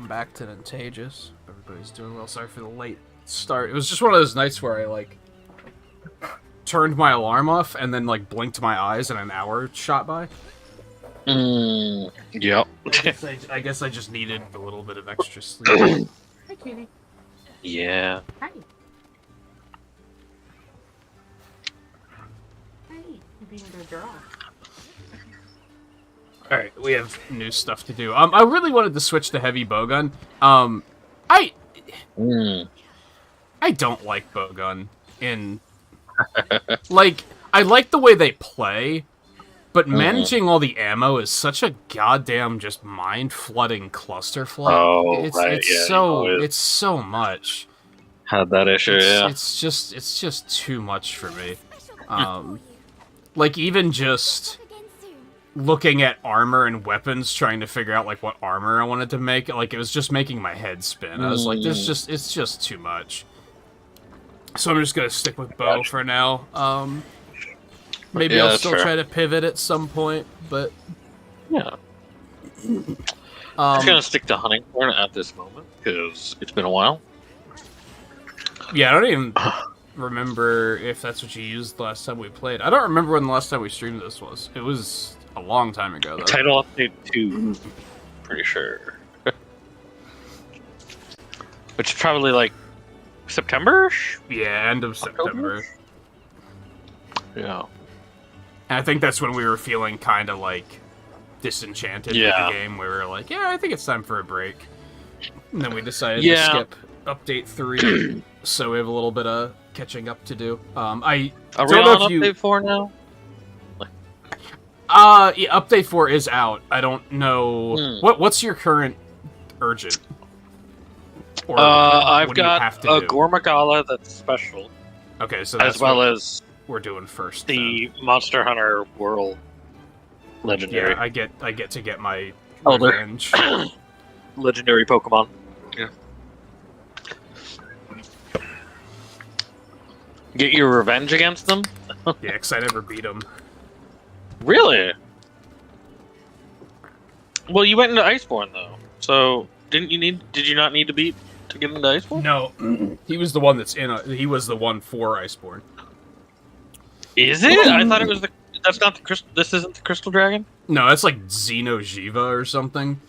back to Nintagious. Everybody's doing well. Sorry for the late start. It was just one of those nights where I, like, turned my alarm off and then, like, blinked my eyes and an hour shot by. Yep. I guess I just needed a little bit of extra sleep. Hi, kitty. Yeah. Hi. Hi. You're being a good girl. Alright, we have new stuff to do. I really wanted to switch to heavy bowgun. I don't like bowgun in... like, I like the way they play, but managing all the ammo is such a goddamn just mind-flooding clusterfuck. Oh, It's so much. Had that issue, It's just too much for me. Like, even just looking at armor and weapons, trying to figure out, like, what armor I wanted to make, like, it was just making my head spin. I was like, it's just too much. So I'm just gonna stick with bow for now. Maybe I'll still try to pivot at some point, but... Yeah. I'm just gonna stick to hunting horn at this moment, because it's been a while. Yeah, I don't even remember if that's what you used the last time we played. I don't remember when the last time we streamed this was. It was a long time ago, though. Title update 2, pretty sure. Which is probably like September-ish? Yeah, end of September. Yeah. And I think that's when we were feeling kind of like disenchanted with the game. We were like, yeah, I think it's time for a break. And then we decided to skip update 3, so we have a little bit of catching up to do. Are we on update 4 now? Yeah, update 4 is out. I don't know what's your current urgent. Or I've got a Gormagala that's special. Okay, so that's as well as we're doing first. The Monster Hunter World Legendary. Yeah, I get to get my revenge. Legendary Pokemon. Yeah. Get your revenge against them? Yeah, because I never beat them. Really? Well, you went into Iceborne though, so did you not need to beat to get into Iceborne? No, he was the one that's in. He was the one for Iceborne. Is it? I thought it was the. That's not the crystal. This isn't the Crystal Dragon. No, that's like Xeno'jiva or something.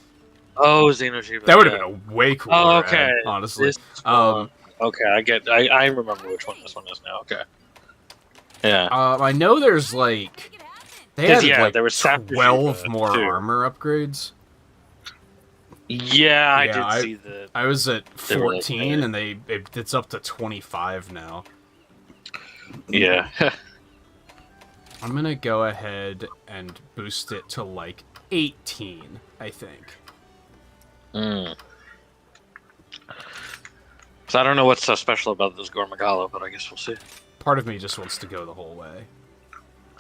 Oh, Xeno'jiva. That would have been a way cooler. Oh, okay. Ad, honestly. Okay, I remember which one this one is now. Okay. Yeah. I know there's like. They had like there was 12 more armor upgrades. Yeah, I did see that. I was at 14, and it's up to 25 now. Yeah. I'm gonna go ahead and boost it to like 18, I think. So I don't know what's so special about this Gormagala, but I guess we'll see. Part of me just wants to go the whole way.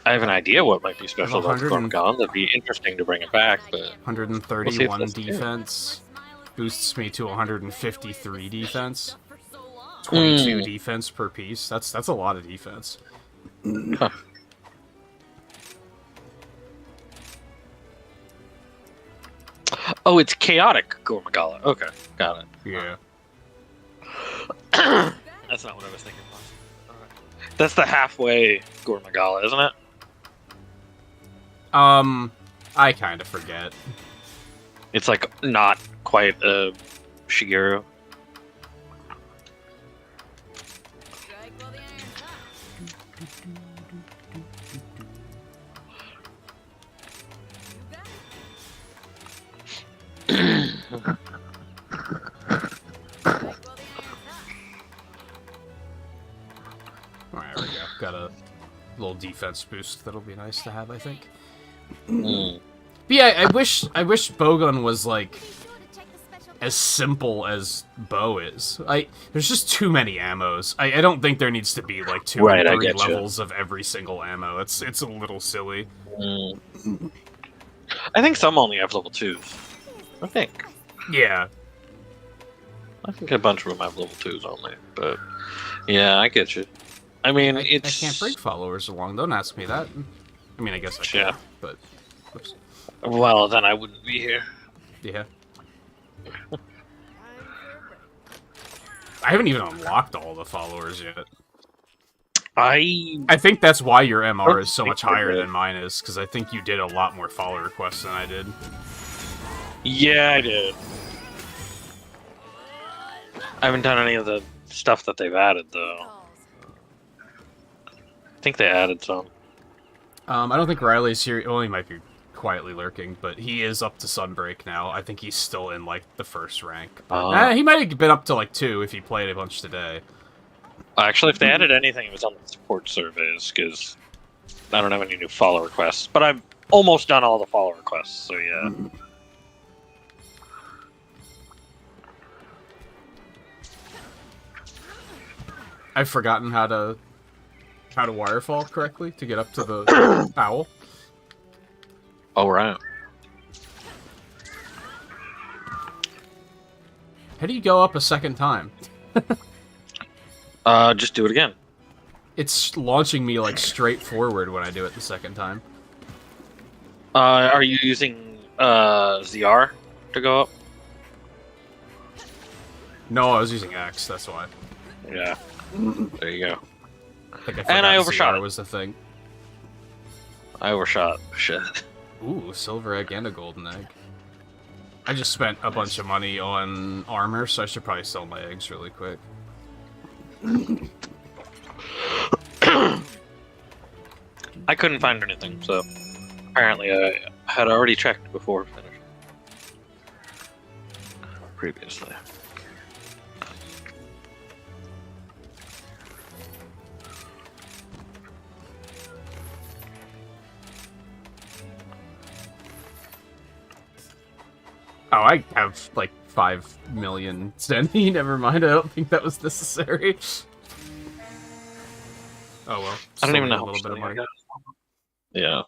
I have an idea what might be special about Gormagala. That'd be interesting to bring it back, but 131 defense boosts me to 153 defense. 22 defense per piece. That's a lot of defense. Huh. Oh, it's chaotic Gormagala. Okay, got it. Yeah. That's not what I was thinking. Right. That's the halfway Gormagala, isn't it? I kind of forget. It's like not quite a Shigeru. Alright, there we go. Got a little defense boost that'll be nice to have, I think. But yeah, I wish bowgun was like as simple as bow is. There's just too many ammos. I don't think there needs to be like 2 or 3 levels of every single ammo. It's a little silly. I think some only have level 2s. I think. Yeah. I think a bunch of them have level 2s only, but yeah, I get you. I mean, I can't bring followers along. Don't ask me that. I mean, I guess I can, but... Oops. Well, then I wouldn't be here. Yeah. I haven't even unlocked all the followers yet. I I think that's why your MR is so much higher than mine is, because I think you did a lot more follower quests than I did. Yeah, I did. I haven't done any of the stuff that they've added, though. I think they added some. I don't think Riley's here. Well, he might be quietly lurking, but he is up to Sunbreak now. I think he's still in, like, the first rank. He might have been up to, like, 2 if he played a bunch today. Actually, if they added anything, it was on the support surveys, because I don't have any new follower requests. But I've almost done all the follower requests, so yeah. I've forgotten how to wirefall correctly to get up to the owl. Oh, right. How do you go up a second time? Just do it again. It's launching me, like, straight forward when I do it the second time. Are you using ZR to go up? No, I was using X, that's why. Yeah. There you go. I think I And I overshot ZR it. was the thing. I overshot. Shit. Ooh, silver egg and a golden egg. I just spent a bunch of money on armor, so I should probably sell my eggs really quick. I couldn't find anything, so apparently I had already checked before finishing. Previously. Oh, I have, like, 5 million standing. Never mind, I don't think that was necessary. Oh well. I don't even know a how little much bit of money I money. got. Yeah.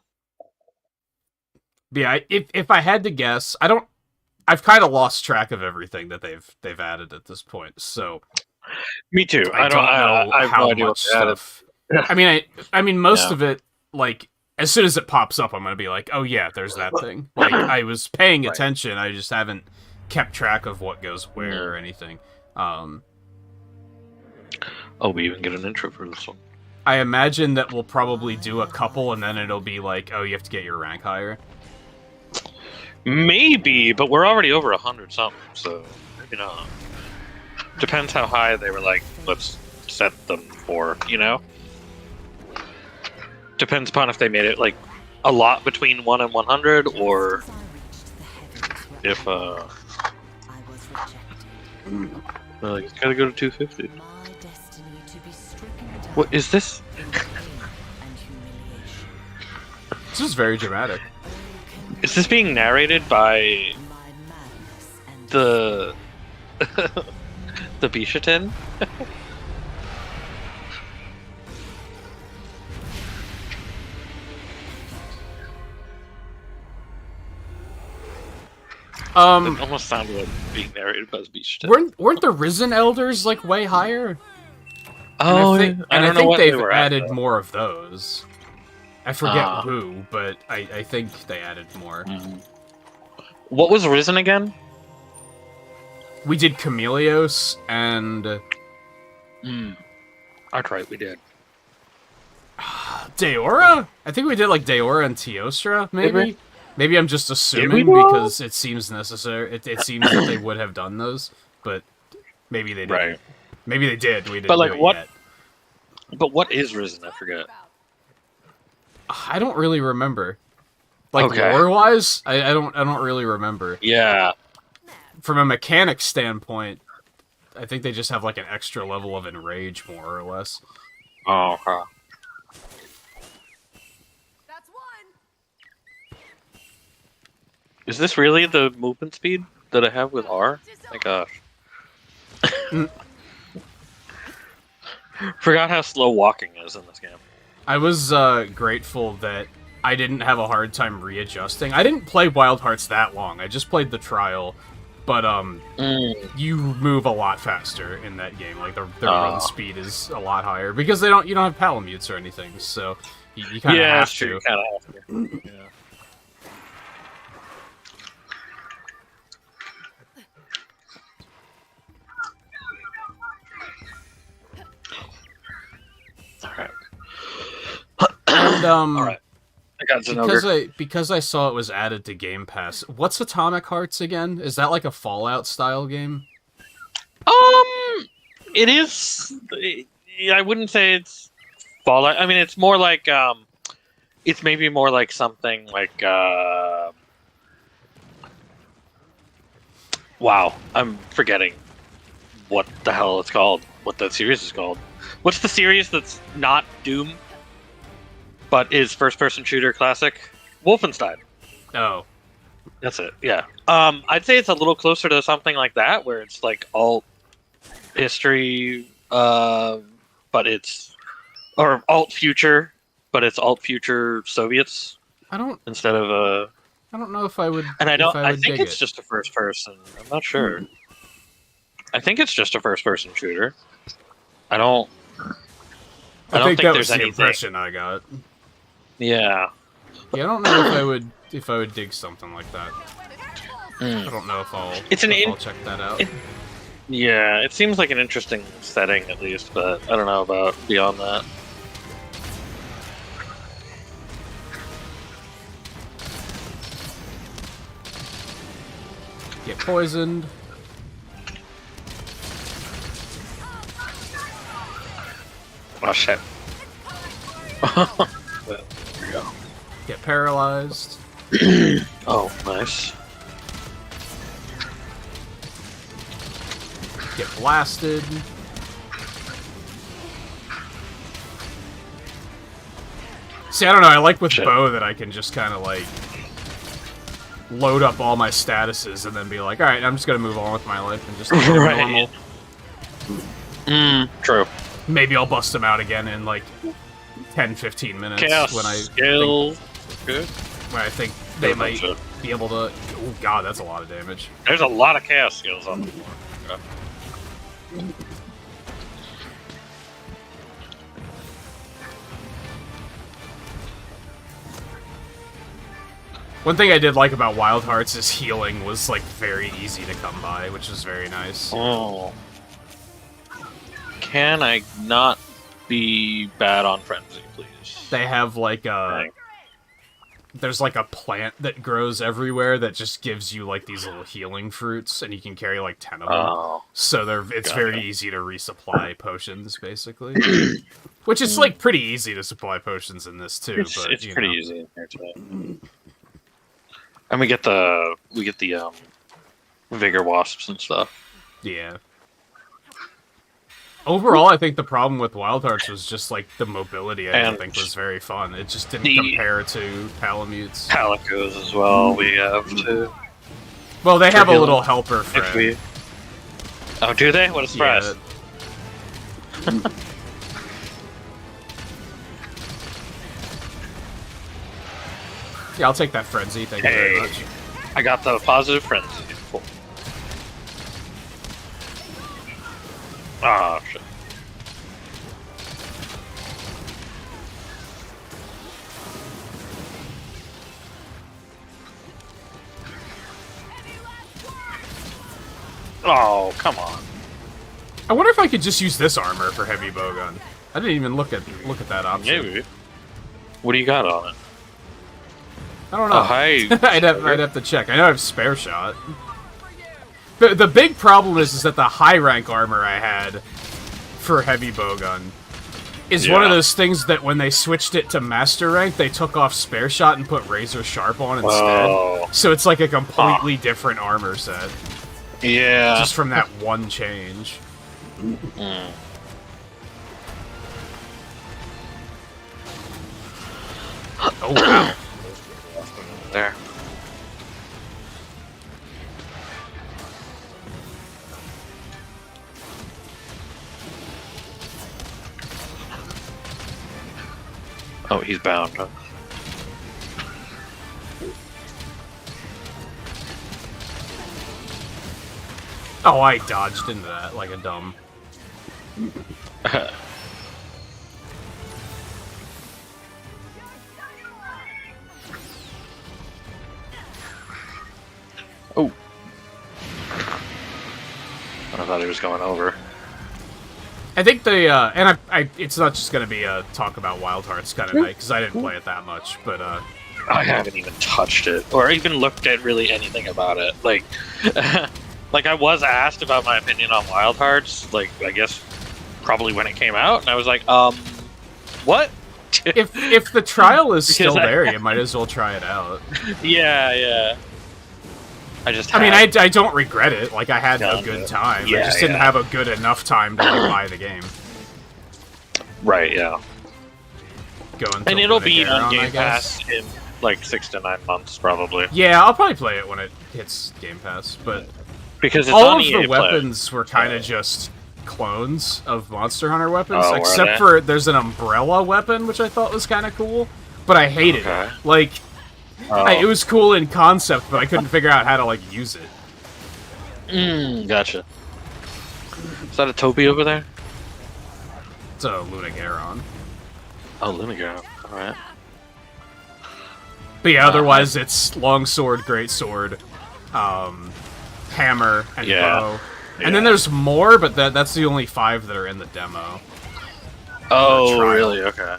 But yeah, if I had to guess, I've kind of lost track of everything that they've added at this point. So Me too. I don't know I have how no idea much what they added. stuff. I mean, most Yeah. of it, like, as soon as it pops up, I'm gonna be like, oh yeah, there's that thing. Like, I was paying Right. attention, I just haven't kept track of what goes where or anything. Oh, we even get an intro for this one. I imagine that we'll probably do a couple, and then it'll be like, oh, you have to get your rank higher. Maybe, but we're already over 100 something, so maybe not. Depends how high they were like, let's set them for, you know? Depends upon if they made it like a lot between 1 and 100, or if well, you gotta go to 250. What is this? This is very dramatic. Is this being narrated by the the Bishatin? It almost sounded like being narrated by the Bishatin. Weren't the Risen Elders, like, way higher? Oh, and I I don't know think what they've they were at, added though. more of those. I forget Ah. who, but I think they added more. What was Risen again? We did Chameleos and That's right, we did. Deora? I think we did, like, Deora and Teostra, maybe? we? Maybe I'm just assuming though? because it seems necessary. It seems that they would have done those, but maybe they didn't. Right. Maybe they did. We didn't But, like, do it what- yet. But what is Risen? I forget. I don't really remember. Like, Okay. lore-wise, I don't really remember. Yeah. From a mechanic standpoint, I think they just have, like, an extra level of enrage, more or less. Oh, huh. That's one. Is this really the movement speed that I have with R? My gosh. Forgot how slow walking is in this game. I was grateful that I didn't have a hard time readjusting. I didn't play Wild Hearts that long. I just played the trial, but you move a lot faster in that game. Like, the run speed is a lot higher because you don't have palamutes or anything. So you kind of have that's to. true. You kind of have to. Yeah. And All right, I got Zenogre. because I saw it was added to Game Pass. What's Atomic Hearts again? Is that like a Fallout style game? It is. I wouldn't say it's Fallout. I mean, it's more like it's maybe more like something like wow, I'm forgetting what the hell it's called. What that series is called. What's the series that's not Doom, but is first-person shooter classic? Wolfenstein. Oh, That's it. Yeah. I'd say it's a little closer to something like that, where it's like alt history, but it's or alt future, but it's alt future Soviets I don't instead of I don't know if I would. And I don't. If I I would think dig it's it. just a first person. I'm not sure. I think it's just a first person shooter. I don't. I don't think that there's was the anything. impression I got. Yeah. Yeah, I don't know if I would dig something like that. I don't know if I'll. I'll check that out. Yeah, it seems like an interesting setting at least, but I don't know about beyond that. Get poisoned. Oh shit. There we go. Get paralyzed. Oh, nice. Get blasted. See, I don't know. I like with bow that I can just kind of like load up all my statuses and then be like, all right, I'm just gonna move on with my life and just normal. True. Maybe I'll bust them out again in like 10-15 minutes Chaos when I skills. Good. when I think they might be able to. Oh god, that's a lot of damage. There's a lot of chaos skills on the board. One thing I did like about Wild Hearts is healing was like very easy to come by, which was very nice. Oh. Can I not be bad on Frenzy, please? They have like a... There's like a plant that grows everywhere that just gives you like these little healing fruits, and you can carry like 10 of them. Oh. So it's very easy to resupply potions, basically. Which is like pretty easy to supply potions in this too. It's but pretty easy in here too. And we get the vigor wasps and stuff. Yeah. Overall, I think the problem with Wild Hearts was just like the mobility. I didn't think was very fun. It just didn't compare to Palamutes. Palicos as well. We have to. Well, they have a little helper friend. Oh, do they? What a surprise! Yeah. Yeah, I'll take that frenzy. Thank you very much. I got the positive frenzy. Cool. Ah, shit. Oh, come on. I wonder if I could just use this armor for heavy bowgun. I didn't even look at that option. Maybe. What do you got on it? I don't know. I'd have to check. I know I have spare shot. The big problem is that the high rank armor I had for heavy bowgun is one of those things that when they switched it to master rank, they took off spare shot and put razor sharp on instead. Oh. So it's like a completely different armor set. Yeah. Just from that one change. Oh wow. There. Oh, he's bound, huh? Oh, I dodged into that like a dumb. Oh. I thought he was going over. I think the and it's not just gonna be a talk about Wild Hearts kind of night because I didn't play it that much, but I haven't even touched it or even looked at really anything about it. Like, like I was asked about my opinion on Wild Hearts, like I guess probably when it came out, and I was like, what? if the trial is still there, you might as well try it out. Yeah. I mean, I don't regret it. Like, I had a good time. I just didn't have a good enough time to like, buy the game. Right, yeah. And it'll be on Game Pass in like 6 to 9 months, probably. Yeah, I'll probably play it when it hits Game Pass, but because it's all on of EA the weapons Play. were kind of just clones of Monster Hunter weapons, Oh, except for there's an umbrella weapon, which I thought was kind of cool, but I hated it. Like, it was cool in concept, but I couldn't figure out how to, like, use it. Gotcha. Is that a Toby over there? It's a Lunagaron. Oh, Lunagaron. Alright. But yeah, otherwise it's longsword, greatsword, hammer, and bow. And then there's more, but that's the only 5 that are in the demo. Oh, really? Okay.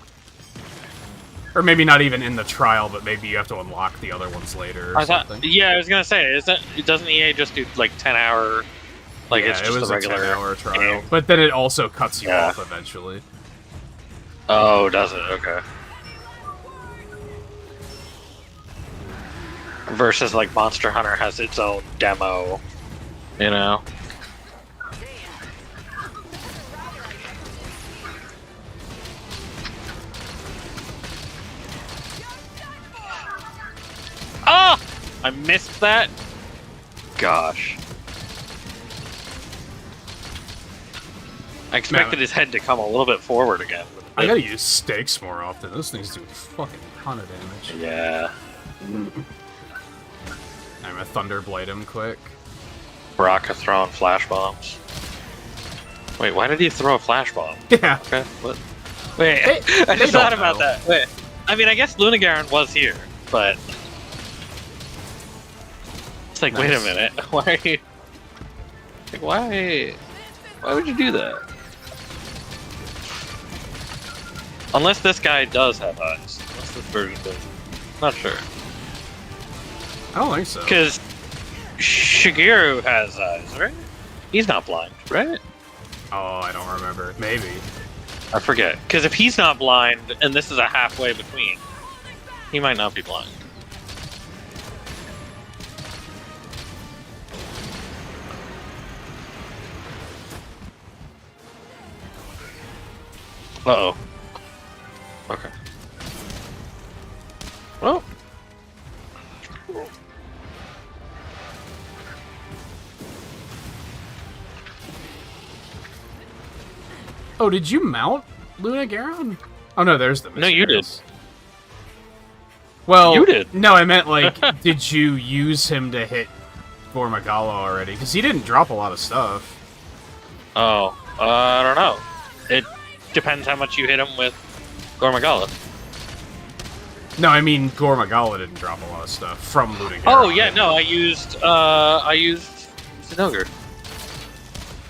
Or maybe not even in the trial, but maybe you have to unlock the other ones later or something. Yeah, I was gonna say, doesn't EA just do like 10-hour? Like it's just it was a regular 10-hour trial, but then it also cuts you off eventually. Oh, does it? Okay. Versus like Monster Hunter has its own demo, you know. Oh! I missed that. Gosh. I expected his head to come a little bit forward again. I gotta use stakes more often. Those things do a fucking ton of damage. Yeah. I'm gonna Thunderblade him quick. Baraka throwing flash bombs. Wait, why did he throw a flash bomb? Yeah. Okay, what? Wait, I just thought about that. Wait, I mean, I guess Lunagaron was here, but... It's like, wait a minute, why are you... Like, why would you do that? Unless this guy does have eyes. Unless this version does. Not sure. I don't think so. Because Shigeru has eyes, right? He's not blind, right? Oh, I don't remember. Maybe. I forget. Because if he's not blind, and this is a halfway between, he might not be blind. Uh-oh. Okay. Well. Oh, did you mount Lunagaron? Oh no, there's the No, you did. Well, you did. No, I meant like, did you use him to hit Gormagala already? Because he didn't drop a lot of stuff. Oh, I don't know. It depends how much you hit him with Gormagala. No, I mean Gormagala didn't drop a lot of stuff from Lunagaron. Oh yeah, no, I used Zinogre.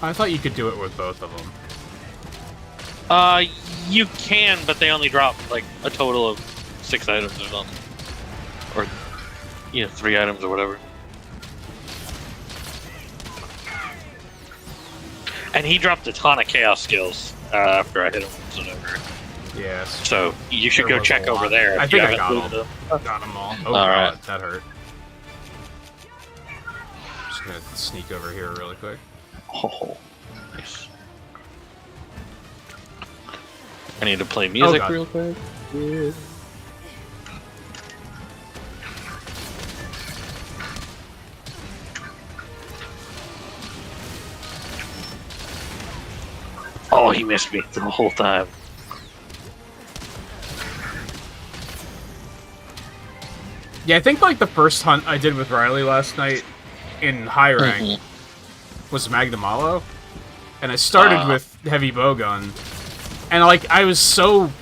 I thought you could do it with both of them. You can, but they only drop like a total of 6 items or something, or 3 items or whatever. And he dropped a ton of chaos skills after I hit him with Zinogre. Yes. So you should go check over there. I think I got them. Got them all. Oh god, that hurt. Just gonna sneak over here really quick. Oh, nice. I need to play music real quick. Yeah. Oh, he missed me the whole time. Yeah, I think like the first hunt I did with Riley last night in high rank was Magnamalo, and I started with heavy bowgun, and like I was so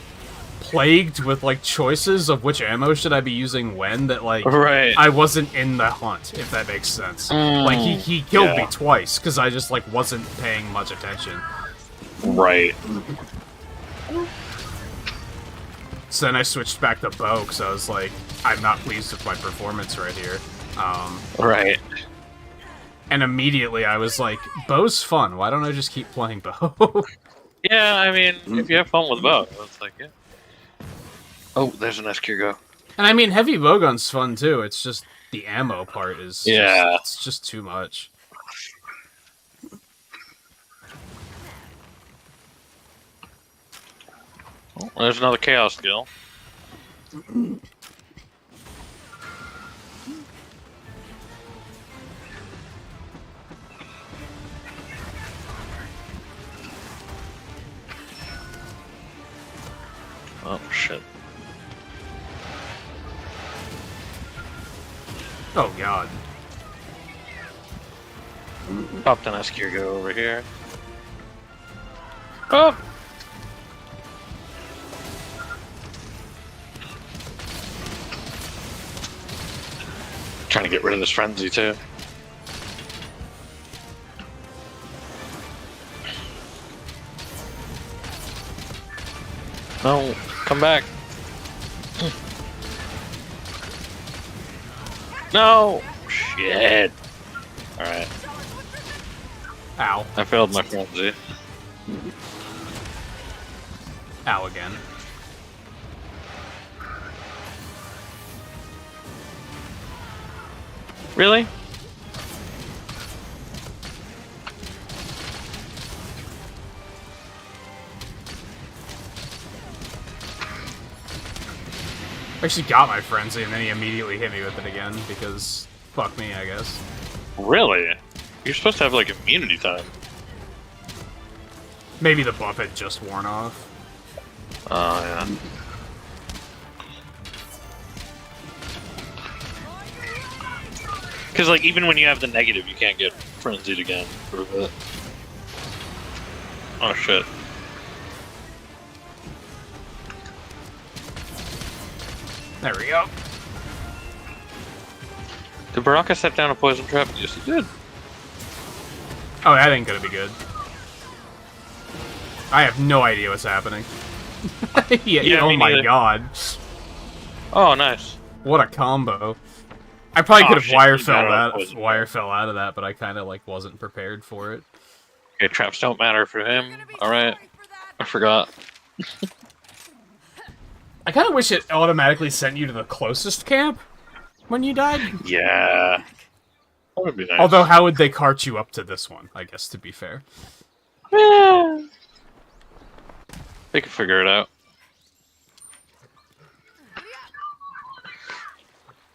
plagued with like choices of which ammo should I be using when that like I wasn't in the hunt, if that makes sense. Like he killed me twice because I just like wasn't paying much attention. Right. So then I switched back to bow because I was like, I'm not pleased with my performance right here. Right. And immediately I was like, bow's fun. Why don't I just keep playing bow? Yeah, I mean, if you have fun with bow, it's like, yeah. Oh, there's an Escargot. And I mean, heavy bowgun's fun too. It's just the ammo part is it's just too much. Oh, there's another chaos skill. Oh, shit. Oh, God. Popped an Escargot over here. Oh! Trying to get rid of this frenzy, too. No, come back. No! Shit. Alright. Ow. I failed my frenzy. Ow again. Really? I actually got my frenzy and then he immediately hit me with it again because fuck me, I guess. Really? You're supposed to have like immunity time. Maybe the buff had just worn off. Oh, yeah. Because, like, even when you have the negative, you can't get frenzied again for a bit. Oh, shit. There we go. Did Baraka set down a poison trap? Yes, he did. Oh, that ain't gonna be good. I have no idea what's happening. Yeah, oh me my neither. god. Oh, nice. What a combo. I probably could have shit, wire you got fell out of that, but I kind of like wasn't prepared for it. Okay, traps don't matter for him. Alright. I forgot. I kind of wish it automatically sent you to the closest camp when you died. Yeah. That would be nice. Although, how would they cart you up to this one, I guess, to be fair? Yeah. They can figure it out.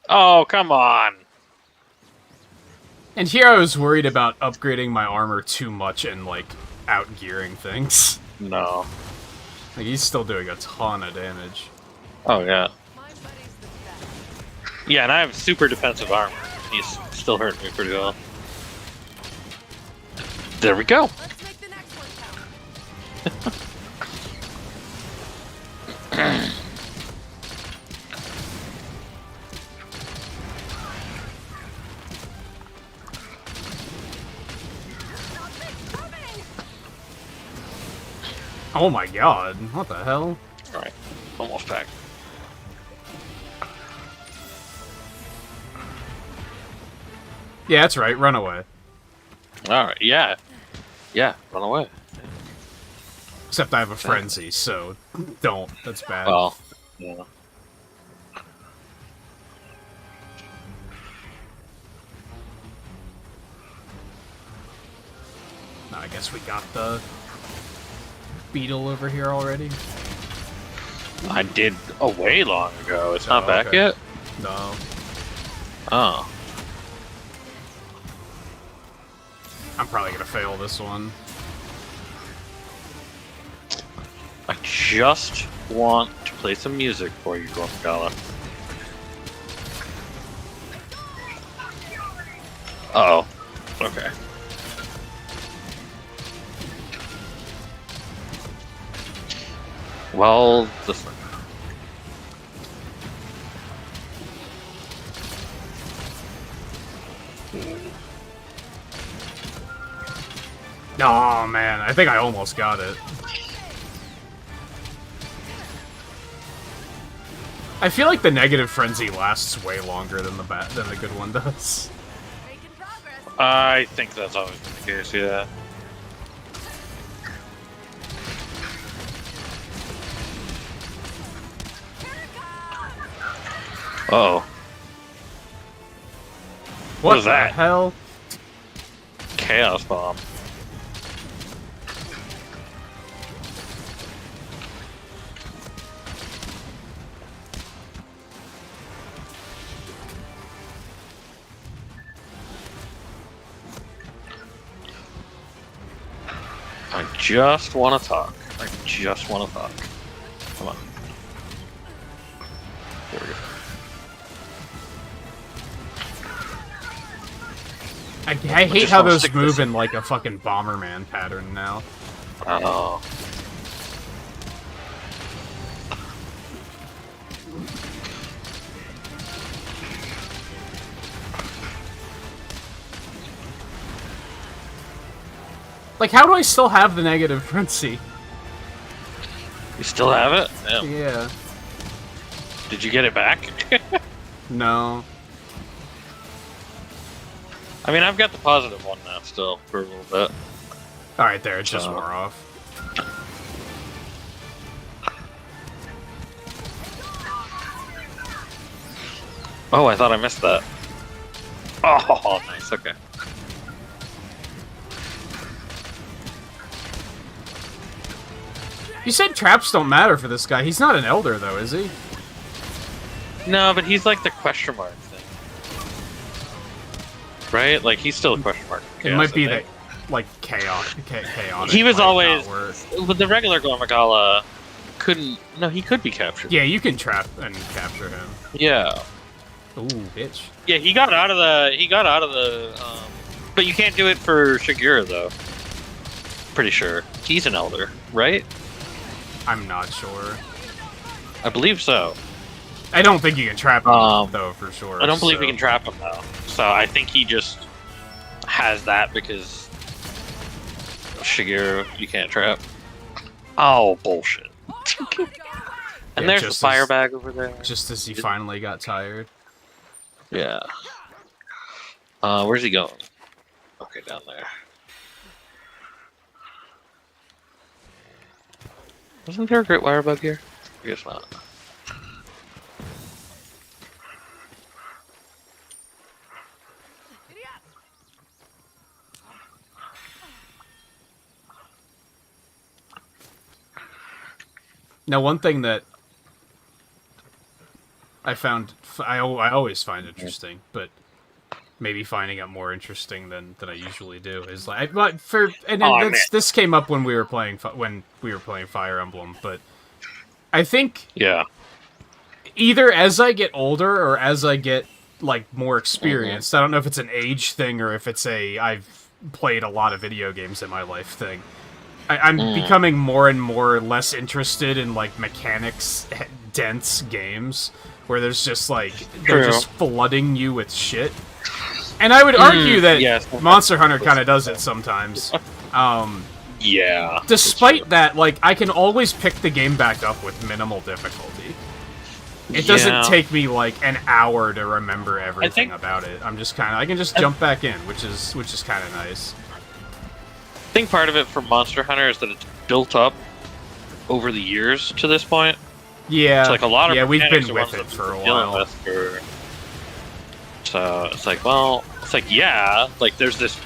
Oh, come on. And here I was worried about upgrading my armor too much and, like, outgearing things. No. Like, he's still doing a ton of damage. Oh, yeah. Yeah, and I have super defensive armor. He's still hurting me pretty well. There we go. Let's make the next one count. Oh my god, what the hell? Alright, almost back. Yeah, that's right, run away. Alright, yeah. Yeah, run away. Except I have a frenzy, so don't. That's bad. Well, yeah. I guess we got the beetle over here already. I did way long ago. It's not back okay. yet? No. Oh. I'm probably gonna fail this one. I just want to play some music for you, Gormagala. Uh-oh. Okay. Well, this one. Oh man, I think I almost got it. I feel like the negative frenzy lasts way longer than the good one does. Making progress. I think that's always been the case, yeah. Uh-oh. What was the that? hell? Chaos Bomb. I just want to talk. I just want to talk. Come on. There we go. I hate how those move in like a fucking Bomberman pattern now. Oh. Like, how do I still have the negative frenzy? You still have it? Yeah. Yeah. Did you get it back? No. I mean, I've got the positive one now still for a little bit. Alright, there, it's just So- wore off. Oh, I thought I missed that. Oh, nice. Okay. You said traps don't matter for this guy. He's not an elder, though, is he? No, but he's like the question mark thing. Right? Like, he's still a question mark. It might be that, like, chaotic. He was might always... not work. With the regular Gormagala, couldn't... No, he could be captured. Yeah, you can trap and capture him. Yeah. Ooh, bitch. Yeah, he got out of the... But you can't do it for Shigura, though. Pretty sure. He's an elder, right? I'm not sure. I believe so. I don't think you can trap him, though, for sure. I don't believe so. we can trap him, though. So I think he just has that because Shigeru, you can't trap. Oh, bullshit. Yeah, And there's the just fire as- bag over there. Just as he finally got tired. Yeah. Where's he going? Okay, down there. Wasn't there a great wire bug here? I guess not. Giddy up. Now, one thing that I found, I always find interesting, but maybe finding it more interesting than I usually do is like, but this came up when we were playing Fire Emblem, but I think Yeah. either as I get older or as I get like more experienced, I don't know if it's an age thing or if it's a I've played a lot of video games in my life thing. I'm becoming more and more less interested in like mechanics dense games where there's just like they're True. just flooding you with shit. And I would argue that yes. Monster Hunter kind of does it sometimes. Yeah. Despite that, like I can always pick the game back up with minimal difficulty. It doesn't take me like an hour to remember everything about it. I'm just kind of I can just jump back in, which is kind of nice. I think part of it for Monster Hunter is that it's built up over the years to this point. Yeah, It's like a lot of we've mechanics been are with ones it that for a we've been dealing while. with for- So it's like, well, it's like yeah, like there's this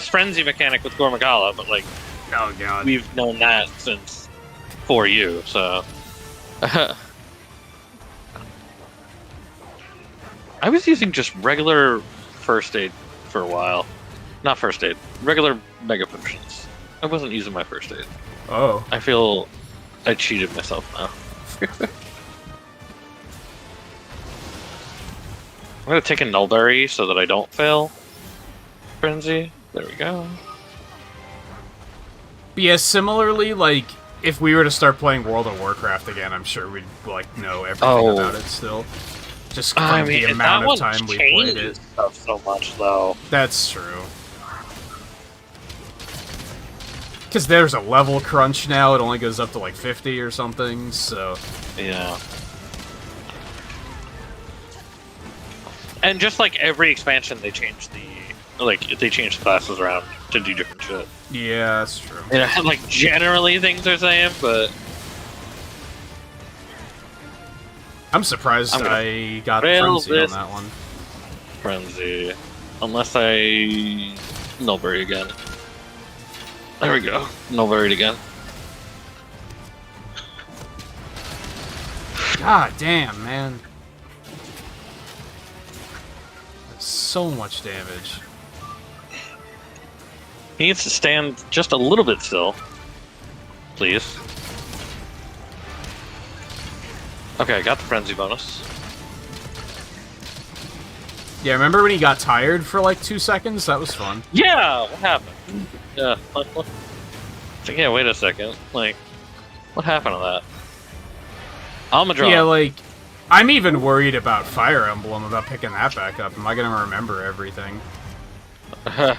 frenzy mechanic with Gormagala, but like Oh god. we've known that since 4U, so I was using just regular first aid for a while. Not first aid, regular mega potions. I wasn't using my first aid. Oh. I feel I cheated myself now. I'm gonna take a Nullberry so that I don't fail Frenzy. There we go. But yeah, similarly, like, if we were to start playing World of Warcraft again, I'm sure we'd, like, know everything about it still. Just from the amount of time we played it. Stuff so much, though. That's true. because there's a level crunch now. It only goes up to like 50 or something. So yeah. And just like every expansion, they change the classes around to do different shit. yeah, that's true. Like generally things are the same, but I'm surprised I got rail Frenzy on this. that one. Frenzy. Unless I nullberry again. There we go. Nullberry again. God damn, man. That's so much damage. He needs to stand just a little bit still. Please. Okay, I got the frenzy bonus. Yeah, remember when he got tired for like 2 seconds? That was fun. Yeah, what happened? Yeah, it's like, yeah, wait a second. Like, what happened to that? Almadron. Yeah, like, I'm even worried about Fire Emblem, about picking that back up. Am I gonna remember everything? I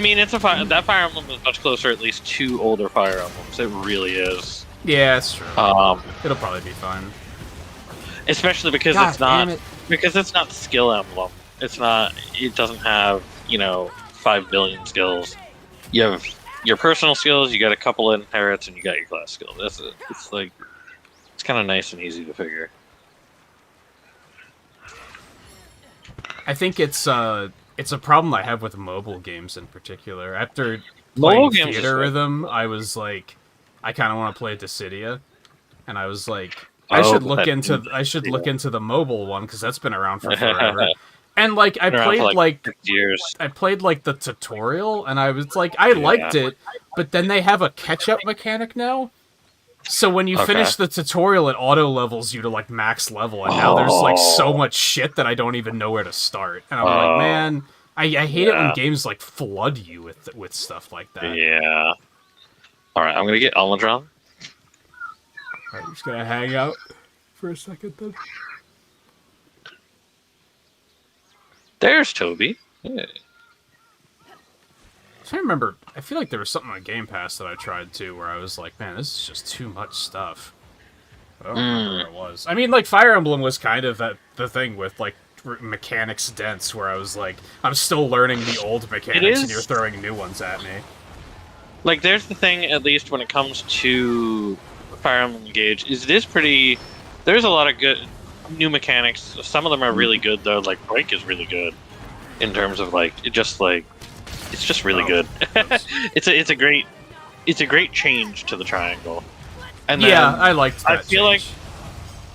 mean, that Fire Emblem is much closer, at least, to older Fire Emblems. It really is. Yeah, that's true. It'll probably be fine. Especially because it's not skill emblem. It doesn't have, 5 billion skills. You have your personal skills, you got a couple of inherits, and you got your class skills. That's it. It's kind of nice and easy to figure. I think it's a problem I have with mobile games in particular. After playing Theater Rhythm, I was like, I kind of want to play Dissidia, and I was like, I should look into the mobile one because that's been around for forever. And like I played years. I played like the tutorial, and I was like, I liked it, but then they have a catch-up mechanic now. So when you finish the tutorial, it auto levels you to like max level, and now there's like so much shit that I don't even know where to start. And I'm like, man, I hate it when games like flood you with stuff like that. Yeah. All right, I'm gonna get Almadron. Alright, I'm just gonna hang out for a second then. There's Toby. Yeah. I remember, I feel like there was something on Game Pass that I tried too, where I was like, man, this is just too much stuff. But I don't remember where it was. I mean, like, Fire Emblem was kind of the thing with, like, mechanics dense, where I was like, I'm still learning the old mechanics and you're throwing new ones at me. Like, there's the thing, at least when it comes to Fire Emblem Engage, is it is pretty... There's a lot of good new mechanics. Some of them are really good, though. Like, Break is really good in terms of, like, it's just really good. It's a great change to the triangle. And then yeah, I liked that.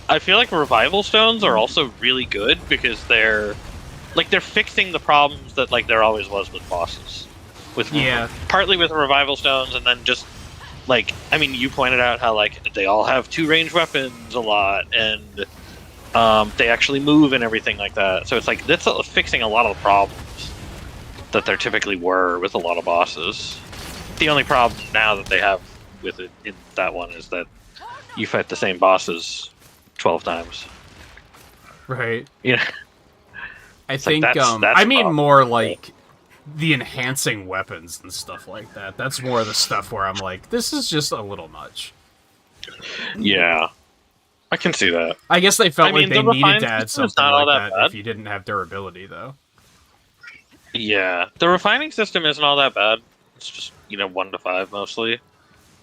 I feel like revival stones are also really good because they're fixing the problems that like there always was with bosses. Partly with revival stones, and then just like, I mean, you pointed out how like they all have 2 ranged weapons a lot, and they actually move and everything like that. So it's like that's fixing a lot of the problems that there typically were with a lot of bosses. The only problem now that they have with it in that one is that you fight the same bosses 12 times. Right. Yeah. I think, I mean more like the enhancing weapons and stuff like that. That's more of the stuff where I'm like, this is just a little much. Yeah. I can see that. I guess they felt like they needed to add something like that if you didn't have durability, though. Yeah. The refining system isn't all that bad. It's just, 1 to 5 mostly.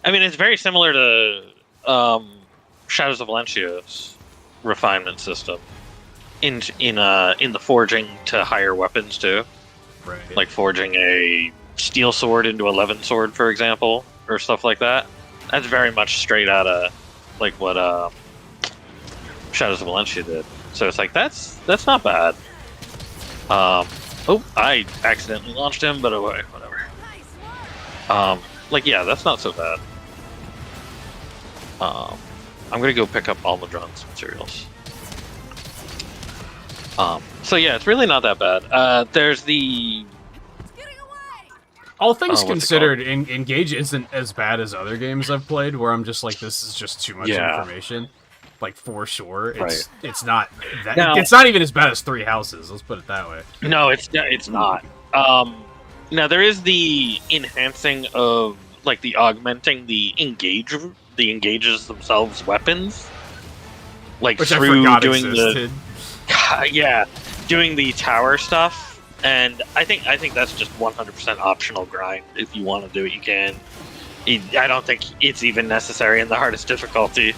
I mean, it's very similar to Shadows of Valencia's refinement system in the forging to higher weapons too. Right. Like forging a steel sword into a levin sword, for example, or stuff like that. That's very much straight out of like what Shadows of Valencia did. So it's like that's not bad. Oh, I accidentally launched him, but okay, whatever. Like yeah, that's not so bad. I'm gonna go pick up Almadron's materials. So yeah, it's really not that bad. There's the... All things considered, Engage isn't as bad as other games I've played, where I'm just like, this is just too much information. Like, for sure. It's not that... It's not even as bad as Three Houses, let's put it that way. No, it's not. Now there is the enhancing of like the augmenting the engages themselves weapons, like Which I through forgot doing existed. doing the tower stuff, and I think that's just 100% optional grind. If you want to do it, you can. I don't think it's even necessary in the hardest difficulty.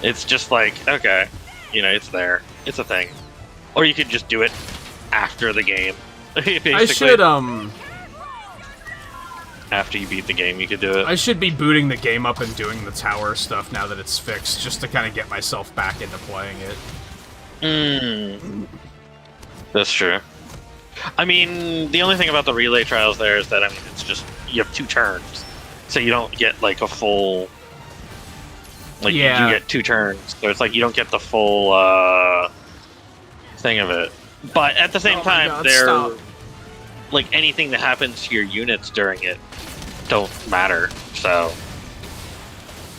It's just like, okay, it's there, it's a thing, or you could just do it after the game. Basically. I should After you beat the game, you could do it. I should be booting the game up and doing the tower stuff now that it's fixed, just to kind of get myself back into playing it. That's true. I mean, the only thing about the relay trials there is that, it's just, you have 2 turns. So you don't get, like, a full... Like, you get 2 turns. So it's like you don't get the full, thing of it. But at the same time, stop. Like, anything that happens to your units during it don't matter. So,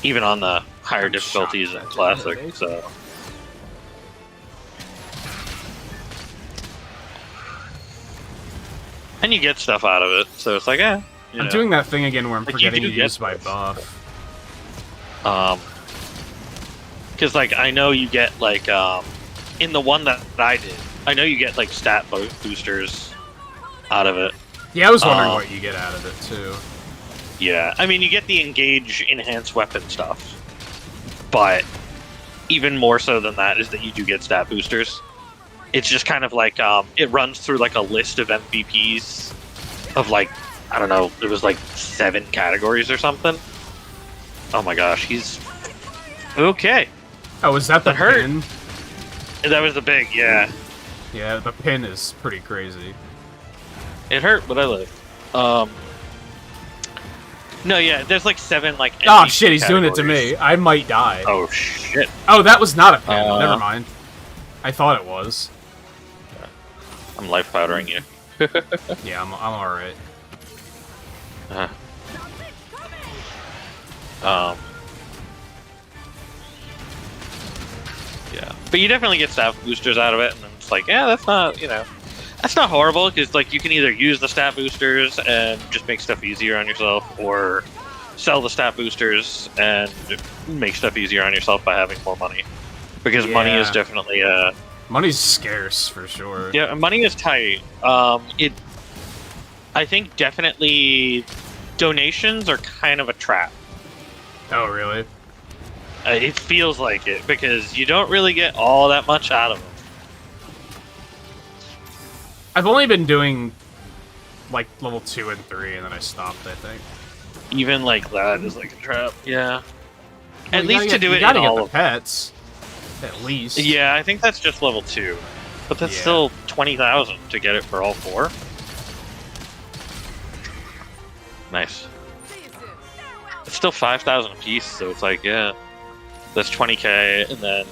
even on the higher difficulties in Classic, so... And you get stuff out of it, so it's like, I'm doing that thing again where I'm like, forgetting to use my buff. Because, like, I know you get, like, in the one that I did, I know you get, like, stat boosters out of it. Yeah, I was wondering what you get out of it, too. Yeah, I mean, you get the engage enhanced weapon stuff, but even more so than that is that you do get stat boosters. It's just kind of like, it runs through, like, a list of MVPs of, like, I don't know, it was, like, 7 categories or something. Oh my gosh, he's... Okay. Oh, is that the pin? That was the big, yeah. Yeah, the pin is pretty crazy. It hurt, but I lived. No, yeah, there's, like, 7, like... Oh, shit, he's doing it to categories. me. I might die. Oh, shit. Oh, that was not a pin. Never mind. I thought it was. I'm life powdering you. Yeah, I'm alright. Yeah, but you definitely get stat boosters out of it, and it's like, yeah, that's not, that's not horrible, because, like, you can either use the stat boosters and just make stuff easier on yourself, or sell the stat boosters and make stuff easier on yourself by having more money. Because money is definitely money's scarce, for sure. Yeah, money is tight. I think definitely donations are kind of a trap. Oh, really? It feels like it, because you don't really get all that much out of them. I've only been doing, like, level 2 and 3, and then I stopped, I think. Even like that is like a trap. Yeah. Well, At least to do it you gotta in get all the of pets. At least. Yeah, I think that's just level 2. But that's still 20,000 to get it for all 4. Nice. It's still 5,000 a piece, so it's like, yeah. That's 20k, and then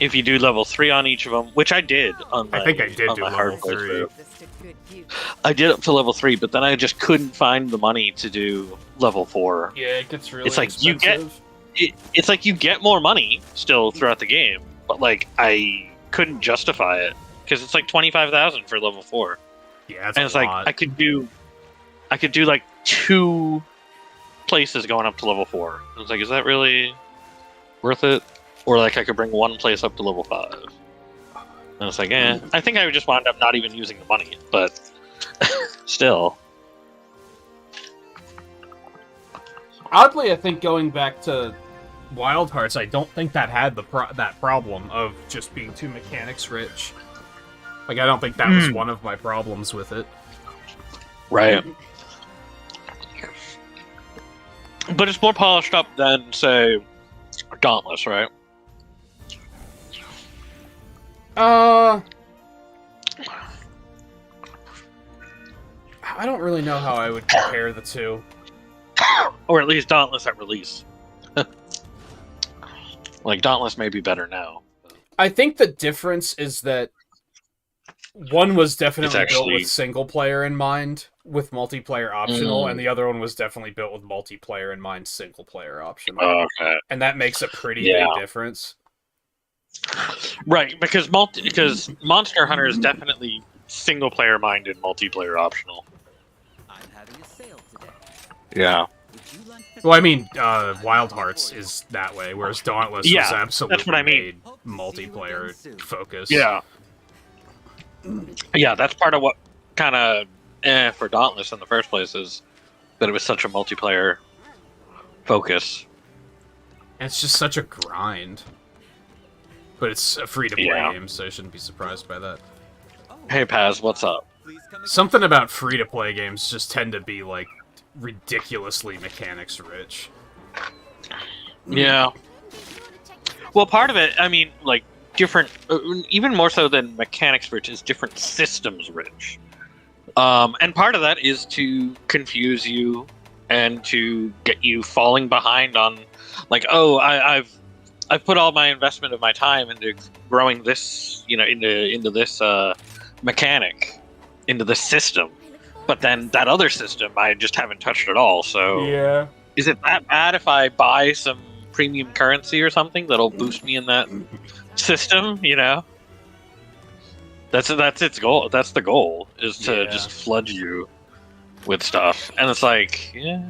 if you do level 3 on each of them, which I did on my, I think I did do hard level 3. playthrough. I did up to level 3, but then I just couldn't find the money to do level 4. Yeah, it gets really It's like expensive. it's like you get more money still throughout the game, but like I couldn't justify it because it's like 25,000 for level 4. Yeah, that's and it's a like lot. I could do like 2 places going up to level 4. I was like, is that really worth it? Or like I could bring 1 place up to level 5. And it's like, I think I would just wind up not even using the money, but still. Oddly, I think going back to Wild Hearts, I don't think that had that problem of just being too mechanics rich. Like, I don't think that was one of my problems with it. Right. But it's more polished up than, say, Dauntless, right? I don't really know how I would compare the two. Or at least Dauntless at release. Like, Dauntless may be better now. I think the difference is that one was definitely built actually- with single player in mind, with multiplayer optional, and the other one was definitely built with multiplayer in mind, single player optional. Okay. And that makes a pretty big difference. Right, because Monster Hunter is definitely single player minded, multiplayer optional. Yeah. Well, I mean, Wild Hearts is that way, whereas Dauntless Yeah, was absolutely that's what I mean. made multiplayer focus. Yeah. Yeah, that's part of what kind of for Dauntless in the first place is that it was such a multiplayer focus. And it's just such a grind. But it's a free-to-play game, so I shouldn't be surprised by that. Hey Paz, what's up? Something about free-to-play games just tend to be, like, ridiculously mechanics-rich. Yeah. Well, part of it, I mean, like, different, even more so than mechanics-rich, is different systems-rich. And part of that is to confuse you and to get you falling behind on, like, oh, I've put all my investment of my time into growing this, into this mechanic, into this system, but then that other system I just haven't touched at all. So, yeah, is it that bad if I buy some premium currency or something that'll boost me in that system? That's its goal. That's the goal, is to just flood you with stuff, and it's like, yeah.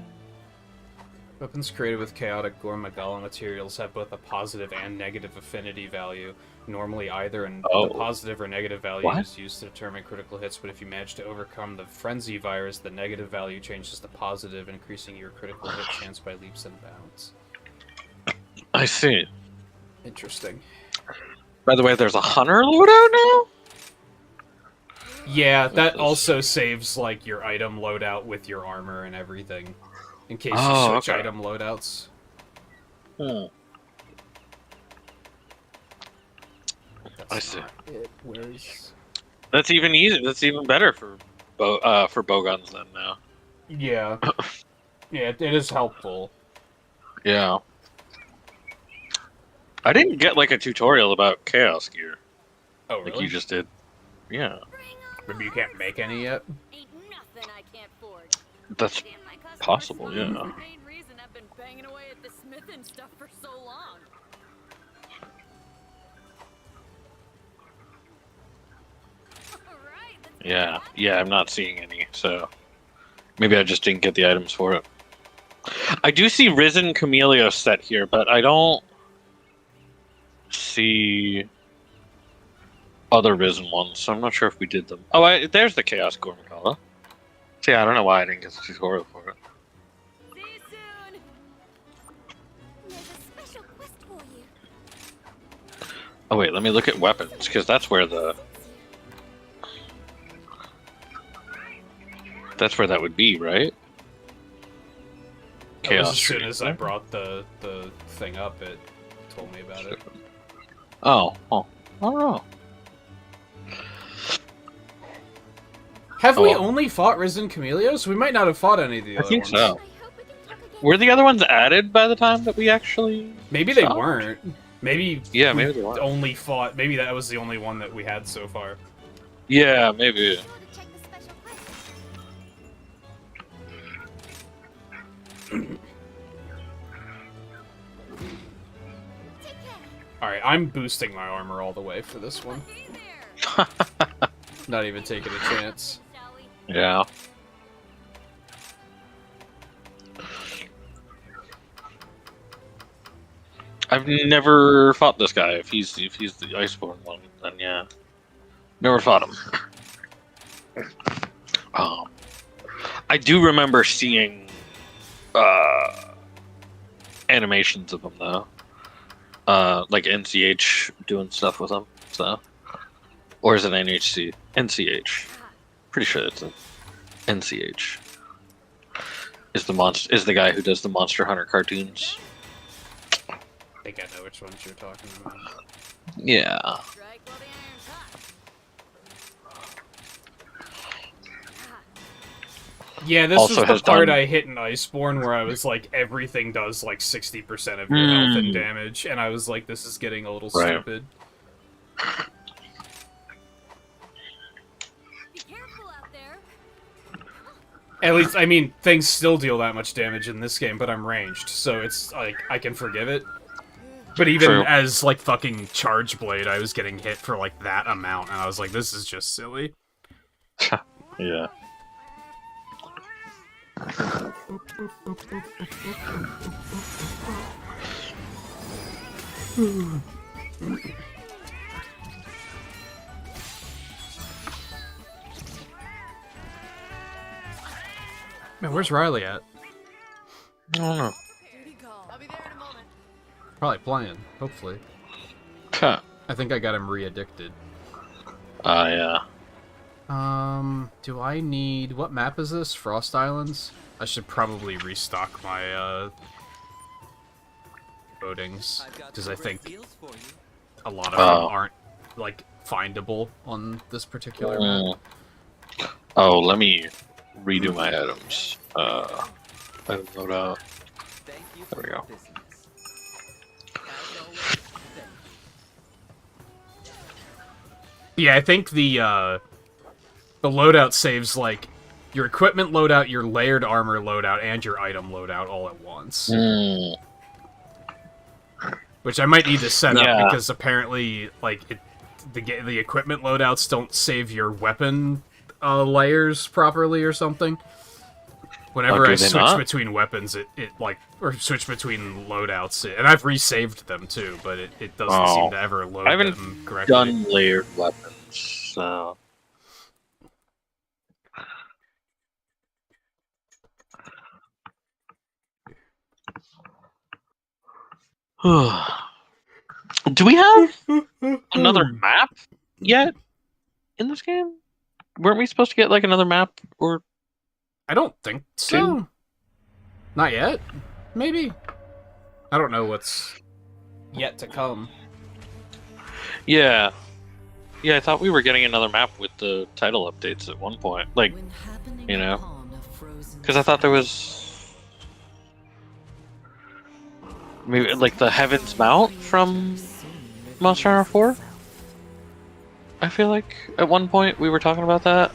Weapons created with chaotic Gormagala materials have both a positive and negative affinity value. Normally either the positive or negative value is used to determine critical hits, but if you manage to overcome the frenzy virus, the negative value changes to positive, increasing your critical hit chance by leaps and bounds. I see. Interesting. By the way, there's a hunter loadout now? Yeah, that also saves, like, your item loadout with your armor and everything. In case you switch item loadouts. I see. Where's... That's even easier. That's even better for bowguns then now. Yeah. Yeah, it is helpful. Yeah. I didn't get, like, a tutorial about chaos gear. Oh, really? Like you just did. Yeah. Maybe you can't make any yet? Ain't nothing I can't forge. That's possible, yeah. The main reason I've been banging away at the smithing stuff for so long. Yeah, I'm not seeing any, so maybe I just didn't get the items for it. I do see Risen Camellia set here, but I don't see other Risen ones, so I'm not sure if we did them. Oh, there's the Chaos Gormagala. So yeah, I don't know why I didn't get the tutorial for it. See you soon. There's a special quest for you. Oh wait, let me look at weapons, because that's where that would be, right? Chaos. As soon as I brought the thing up, it told me about it. Oh, I don't know. Have we only fought Risen Camellios? We might not have fought any of the other ones. I think so. Were the other ones added by the time that we actually... Maybe they weren't. Maybe maybe they weren't. Only fought... Maybe that was the only one that we had so far. Yeah, maybe. Alright, I'm boosting my armor all the way for this one. Not even taking a chance. Yeah. I've never fought this guy. If he's the Iceborne one, then yeah. Never fought him. I do remember seeing animations of him though. Like NCH doing stuff with him, so. Or is it NHC? NCH. Pretty sure it's an NCH. Is the guy who does the Monster Hunter cartoons. I think I know which ones you're talking about. Yeah. Yeah, this Also was the part I hit in Iceborne where I was like, everything does like 60% of your health and damage, and I was like, this is getting a little stupid. Be careful out there. At least, I mean, things still deal that much damage in this game, but I'm ranged, so it's like, I can forgive it. But even as, like, fucking Charge Blade, I was getting hit for, like, that amount, and I was like, this is just silly. Yeah. Man, where's Riley at? I don't know. Duty call. I'll be there in a moment. Probably playing, hopefully. Huh. I think I got him re-addicted. Yeah. Do I need... What map is this? Frost Islands? I should probably restock my, loadings. Because I think a lot of them aren't, like, findable on this particular map. Oh, let me redo my items. Item loadout. There we go. Yeah, I think the loadout saves, like, your equipment loadout, your layered armor loadout, and your item loadout all at once. Which I might need to set up, because apparently, like, the equipment loadouts don't save your weapon layers properly or something. Whenever I switch between weapons, it like, or switch between loadouts, and I've resaved them too, but it doesn't seem to ever load them correctly. I haven't done layered weapons, so... Do we have another map yet in this game? Weren't we supposed to get, like, another map, or... I don't think so. Not yet. Maybe. I don't know what's yet to come. Yeah. Yeah, I thought we were getting another map with the title updates at one point. Like, you know? Because I thought there was... maybe, like, the Heaven's Mount from Monster Hunter 4? I feel like at one point we were talking about that.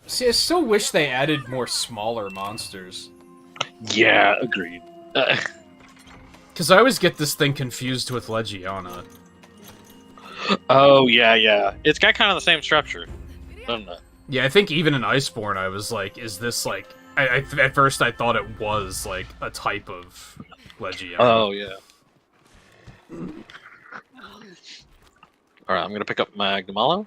See, I still wish they added more smaller monsters. Yeah, agreed. Because I always get this thing confused with Legiana. Oh, yeah. It's got kind of the same structure, doesn't it? Yeah, I think even in Iceborne, I was like, is this like... at first I thought it was like a type of Legiana. Oh, yeah. Alright, I'm gonna pick up my Agdamalo.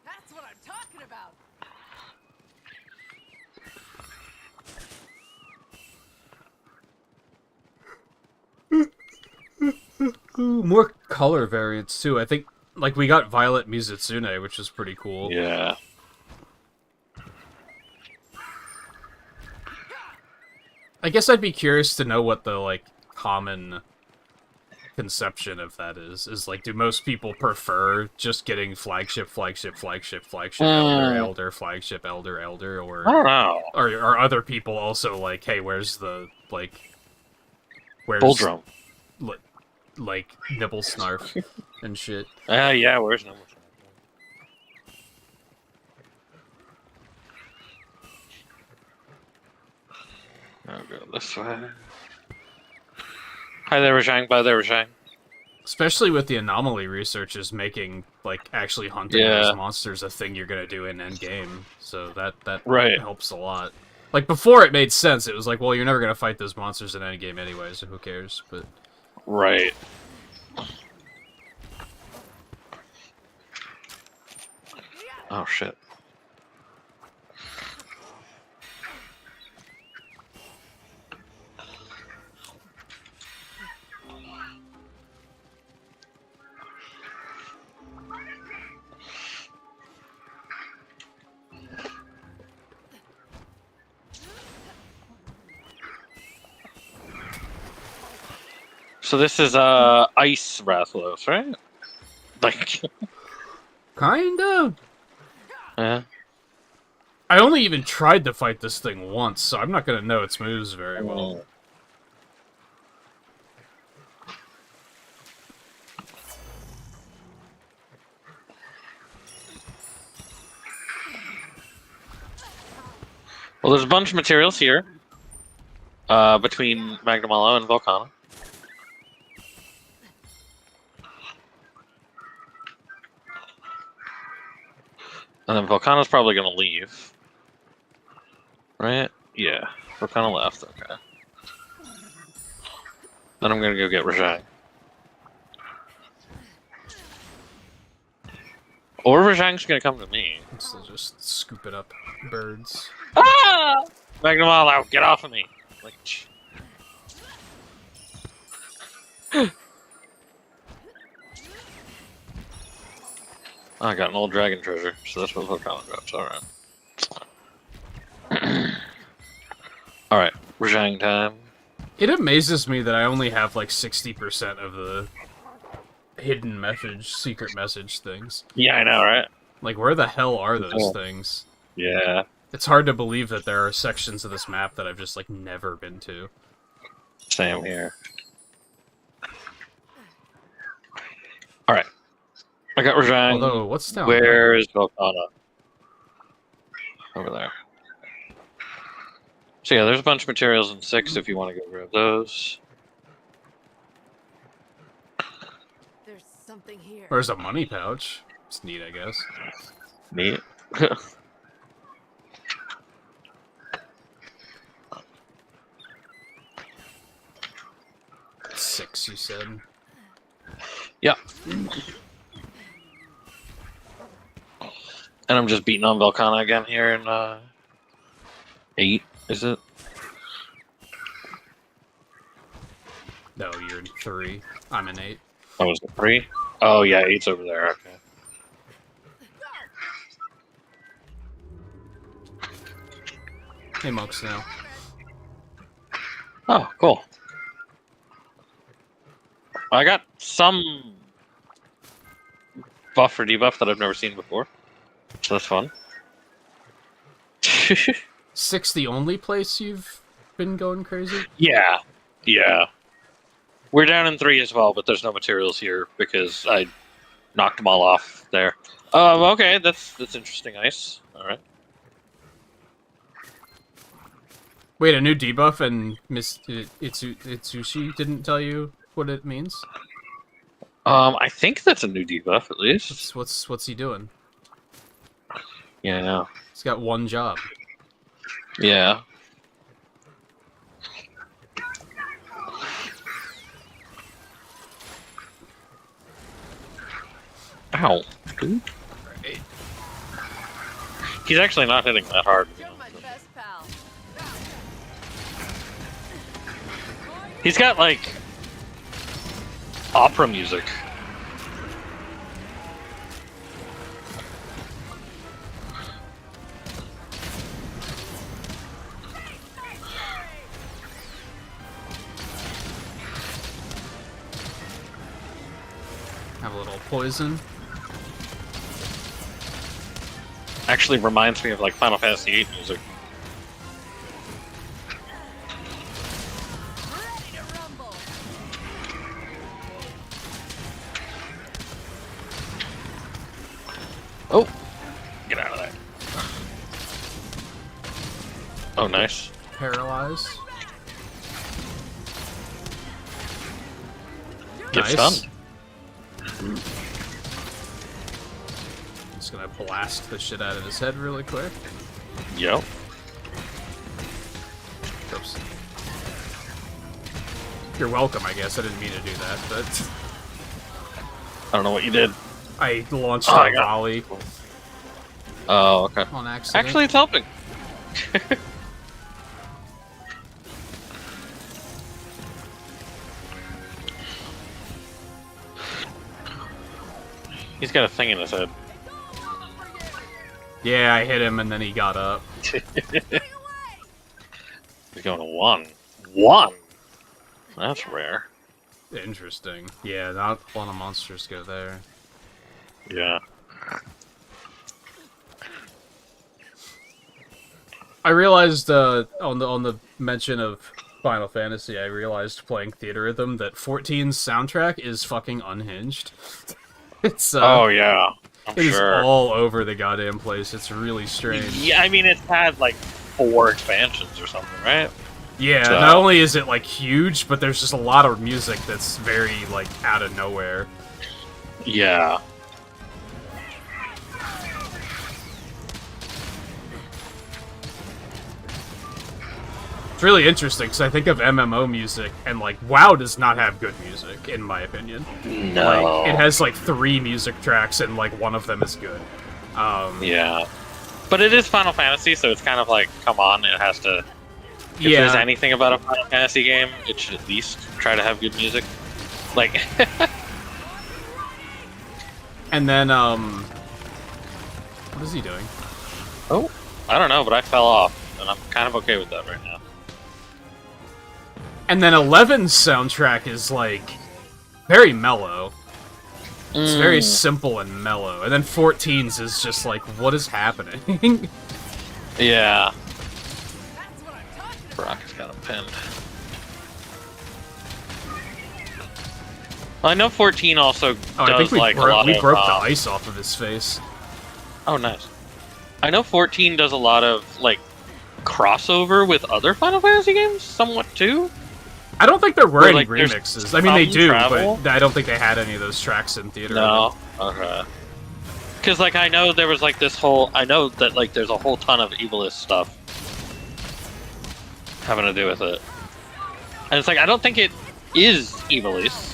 That's what I'm talking about. Ooh, more color variants too. I think, like, we got Violet Mizutsune, which is pretty cool. Yeah. I guess I'd be curious to know what the, like, common conception of that is. Is, like, do most people prefer just getting flagship, elder, flagship, elder, or... I don't know. Or are other people also like, hey, where's the, like... Where's... Bull drum. Like, nibble snarf and shit. Yeah, where's number? I'll go this way. Hi there, Rajang. Bye there, Rajang. Especially with the anomaly researchers making, like, actually hunting those monsters a thing you're gonna do in endgame. So that helps a lot. Like, before it made sense, it was like, well, you're never gonna fight those monsters in endgame anyway, so who cares, but... Right. Oh, shit. So this is Ice Rathalos, right? Like, Kinda. yeah. I only even tried to fight this thing once, so I'm not gonna know its moves very well. Well, there's a bunch of materials here. Between Magnamalo and Volcana. And then Volcana's probably gonna leave. Right? Yeah. Volcana left, okay. Then I'm gonna go get Rajang. Or Rajang's gonna come to me. So just scoop it up, birds. Ah! Magnamalo, get off of me! Like, I got an old dragon treasure, so that's what Volcana drops. Alright. Alright, Rajang time. It amazes me that I only have like 60% of the hidden message, secret message things. Yeah, I know, right? Like, where the hell are those things? Yeah. It's hard to believe that there are sections of this map that I've just, like, never been to. Same here. Alright. I got Rajang. Although, what's down Where is Volcana? Over there. So yeah, there's a bunch of materials in 6 if you want to go grab those. There's something here. Where's a money pouch? It's neat, I guess. Neat. 6, you said? Yeah. And I'm just beating on Volcana again here in 8, is it? No, you're in 3. I'm in 8. Oh, is it 3? Oh yeah, 8's over there, okay. Hey, Monks now. Oh, cool. I got some buff or debuff that I've never seen before. So that's fun. 6 the only place you've been going crazy? Yeah. Yeah. We're down in 3 as well, but there's no materials here because I knocked them all off there. Okay, that's interesting ice. Alright. Wait, a new debuff and Miss Itsushi didn't tell you what it means? I think that's a new debuff at least. What's he doing? Yeah, I know. He's got one job. Yeah. Ow. Dude. Right. He's actually not hitting that hard. You're my best pal. He's got like opera music. Have a little poison. Actually reminds me of like Final Fantasy VIII music. Ready to rumble. Oh! Get out of there. Oh, nice. Paralyzed. Get Nice. stunned. Just gonna blast the shit out of his head really quick. Yep. Oops. You're welcome, I guess. I didn't mean to do that, but I don't know what you did. I launched Oh, I a got- volley Oh, okay. on accident. Actually, it's helping. He's got a thing in his head. Yeah, I hit him and then he got up. He's going to 1. 1? That's rare. Interesting. Yeah, not a lot of monsters go there. Yeah. realized on the mention of Final Fantasy, I realized playing Theater Rhythm that 14's soundtrack is fucking unhinged. It's oh yeah, I'm it is sure. all over the goddamn place. It's really strange. Yeah, I mean it's had like 4 expansions or something, right? Yeah, So- not only is it like huge, but there's just a lot of music that's very like out of nowhere. Yeah. It's really interesting because I think of MMO music and like WoW does not have good music in my opinion. No. Like it has like 3 music tracks and like one of them is good. Yeah. But it is Final Fantasy, so it's kind of like, come on, it has to. If there's anything about a Final Fantasy game, it should at least try to have good music. Like. And then what is he doing? Oh, I don't know, but I fell off, and I'm kind of okay with that right now. And then 11's soundtrack is like very mellow. It's very simple and mellow. And then 14's is just like, what is happening? Yeah. Brock's got a pinned. Well, I know 14 also Oh, I does think we like a broke, lot we of. broke the ice off of his face. Oh, nice. I know 14 does a lot of like crossover with other Final Fantasy games, somewhat too. I don't think there were Or, any like, there's remixes. I mean, they some do, travel? but I don't think they had any of those tracks in theater. No. Okay. Because like I know there was like this whole. I know that like there's a whole ton of Evilist stuff having to do with it, and it's like I don't think it is Evilist.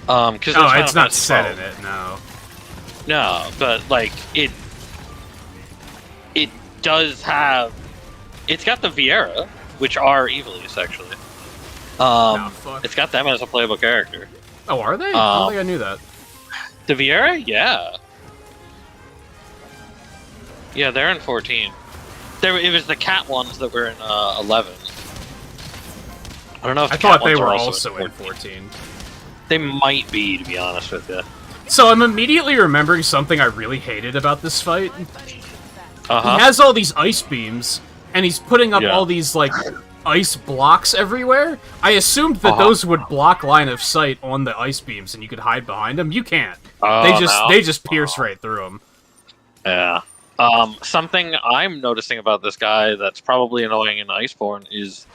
Because Oh, it's not set in it, no. No, but like it does have. It's got the Viera, which are Evilist actually. Fuck. It's got them as a playable character. Oh, are they? I don't think I knew that. The Viera, yeah. Yeah, they're in 14. It was the cat ones that were in 11. I don't know if I the thought cat they ones were are also in 14. 14. They might be, to be honest with you. So I'm immediately remembering something I really hated about this fight. Uh-huh. He has all these ice beams, and he's putting up Yeah. all these, like, ice blocks everywhere. I assumed that those would block line of sight on the ice beams, and you could hide behind them. You can't. Oh, They just pierce right through them. Yeah. Something I'm noticing about this guy that's probably annoying in Iceborne is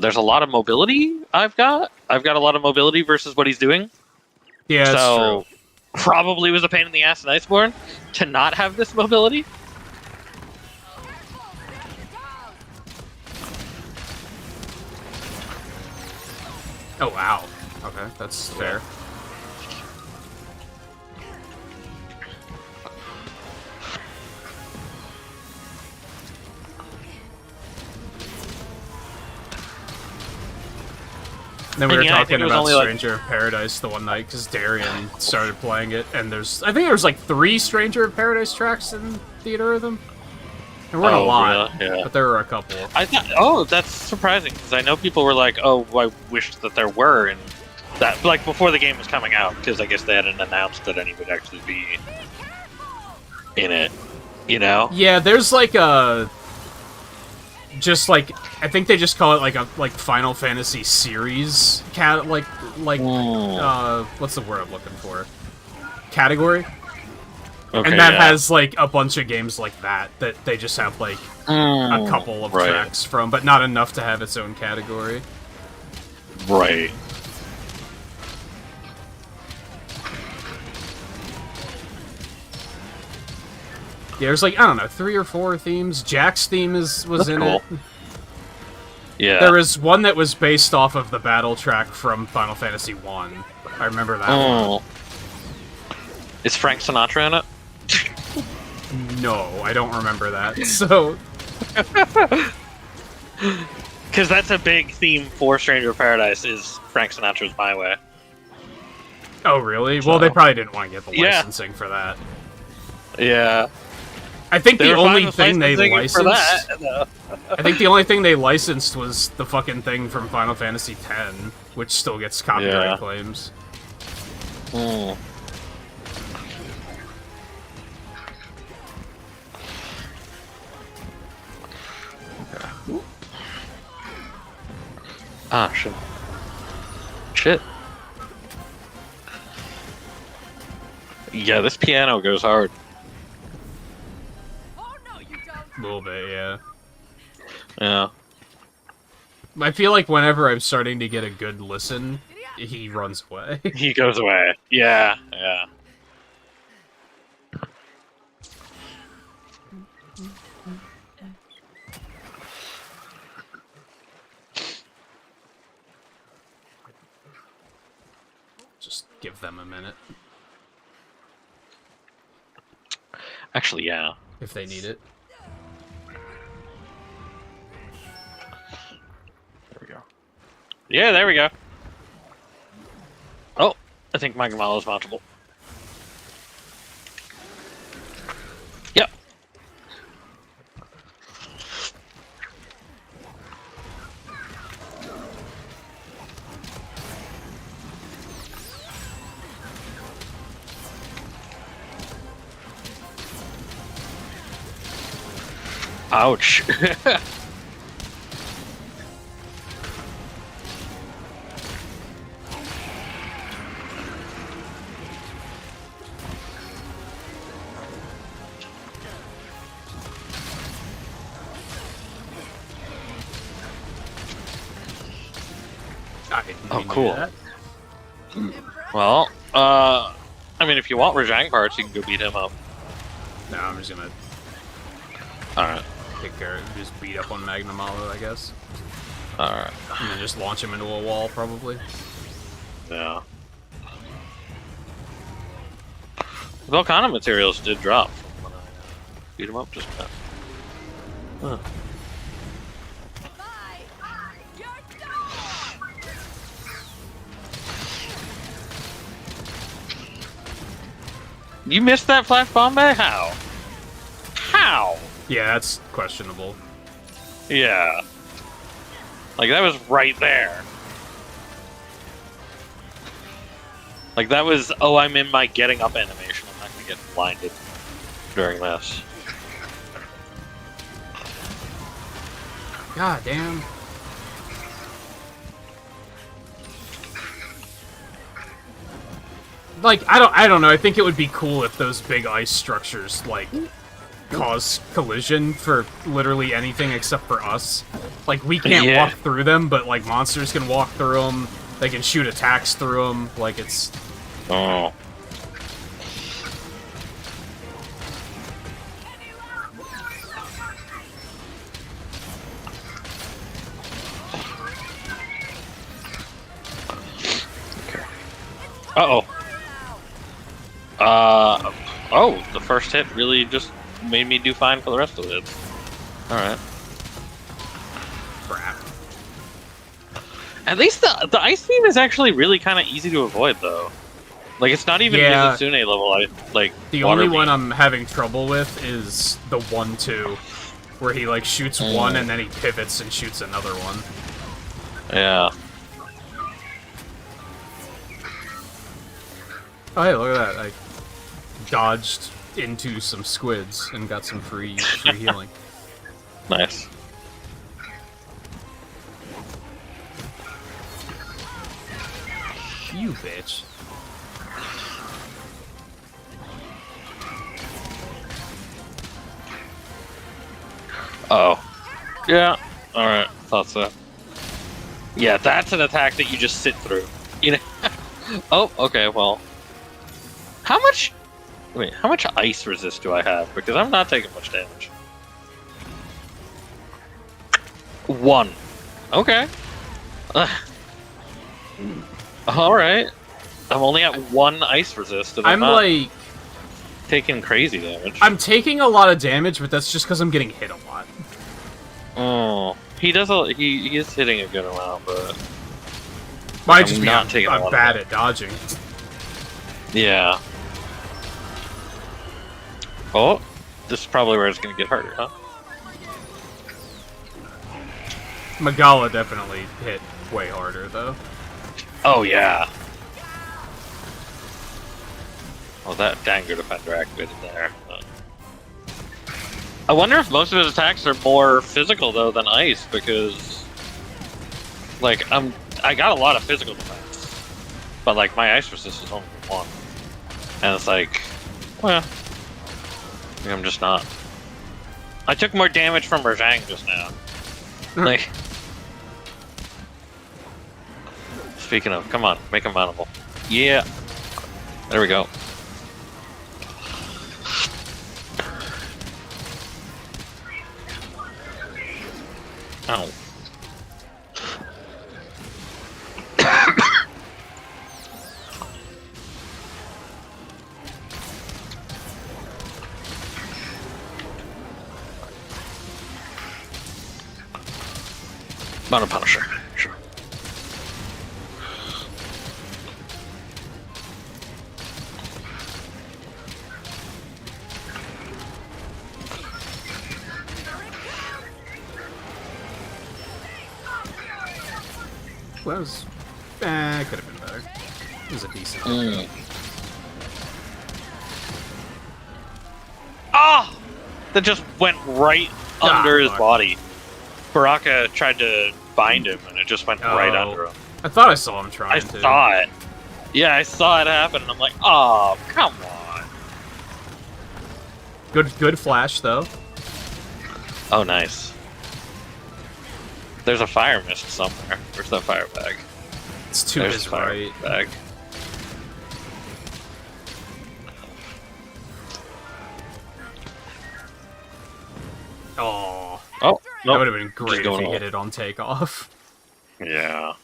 there's a lot of mobility I've got a lot of mobility versus what he's doing. Yeah, that's So true. probably was a pain in the ass in Iceborne to not have this mobility. Oh, wow. Okay, that's fair. Then we were Yeah, I think talking it was about only, like- Stranger of Paradise the one night because Darian started playing it, and I think there's like 3 Stranger of Paradise tracks in Theater Rhythm. There weren't a lot, really? Yeah. but there were a couple. I thought, oh, that's surprising because I know people were like, "Oh, I wish that there were," and that like before the game was coming out because I guess they hadn't announced that any would actually be in it. You know? Yeah, there's like a just like I think they just call it like a Final Fantasy series what's the word I'm looking for? Category. Okay, And that yeah. has like a bunch of games like that they just have like a couple of tracks from, but not enough to have its own category. Right. Yeah, there's like I don't know 3 or 4 themes. Jack's theme was That's in cool. it. Yeah. There was one that was based off of the battle track from Final Fantasy 1. I remember that one. Is Frank Sinatra in it? No, I don't remember that. So Because that's a big theme for Stranger of Paradise is Frank Sinatra's My Way. oh really? Well, they probably didn't want to get the Yeah. licensing for that. Yeah. I think They the were fine only with thing they licensing it for licensed. that, though. I think the only thing they licensed was the fucking thing from Final Fantasy X, which still gets copyright Yeah. claims. Ah, shit. Shit. Yeah, this piano goes hard. Oh no, you don't. A little bit, yeah. Yeah. I feel like whenever I'm starting to get a good listen, he runs away. He goes away. Yeah, yeah. Just give them a minute. Actually, yeah. If they need it. There we go. Yeah, there we go. Oh, I think Magmalo is mountable. Yep. Ouch. I didn't Oh, mean to do cool. that. Well, I mean, if you want Rajang parts, you can go beat him up. No, I'm just gonna Alright. take care, just beat up on Magnamalo, I guess. Alright. And then just launch him into a wall, probably. Yeah. Volcano materials did drop from when I beat him up just now. Huh. Bye. You're done. You missed that flash bomb bay? How? How? Yeah, that's questionable. Yeah. Like, that was right there. Like, that was, oh, I'm in my getting up animation. I'm not gonna get blinded during this. God damn. Like, I don't know, I think it would be cool if those big ice structures, like, cause collision for literally anything except for us. Like, we can't Yeah. walk through them, but, like, monsters can walk through them, they can shoot attacks through them, like, it's... Oh. Uh-oh. Oh, the first hit really just made me do fine for the rest of it. Alright. crap. At least the ice beam is actually really kind of easy to avoid, though. Like, it's not even Yeah. Mizusune level, like, The water only beam. one I'm having trouble with is the 1-2, where he, like, shoots one and then he pivots and shoots another one. Yeah. Oh, hey, look at that. I dodged into some squids and got some free healing. Nice. You bitch. Oh. Yeah. Alright. Thought so. Yeah, that's an attack that you just sit through. You know? Oh, okay, well. How much... Wait, how much ice resist do I have? Because I'm not taking much damage. 1. Okay. Alright. I'm only at 1 ice resist, and I'm I'm not like... taking crazy damage. I'm taking a lot of damage, but that's just because I'm getting hit a lot. Oh. He does he is hitting a good amount, but... Might I'm just be not taking a lot I'm of bad damage. at dodging. Yeah. Oh, this is probably where it's gonna get harder, huh? Magala definitely hit way harder, though. Oh, yeah. Well, that Danger Defender activated there. I wonder if most of his attacks are more physical, though, than ice, because... Like, I got a lot of physical defense, but like my ice resist is only 1, and it's like, well, I'm just not. I took more damage from Rajang just now. Like, speaking of, come on, make him mountable. Yeah, there we go. Ow. Not a Punisher, sure. Well, that was... could have been better. It was a decent Ah! That just went right under his body. Baraka tried to bind him, and it just went right under him. I thought I saw him trying to. I saw it. Yeah, I saw it happen, and I'm like, oh, come on. Good flash, though. Oh, nice. There's a fire mist somewhere. Where's that fire bag? It's to There's his a fire right. bag. Oh. Oh, That would have been great if he off. hit it on takeoff. Yeah.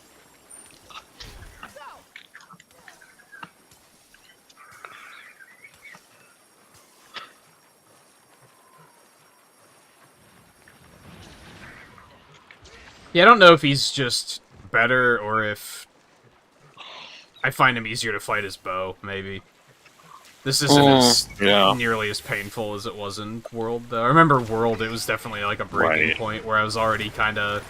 Yeah, I don't know if he's just better or if I find him easier to fight as bow, maybe. This isn't as nearly as painful as it was in World, though. I remember World, it was definitely like a breaking point where I was already kind of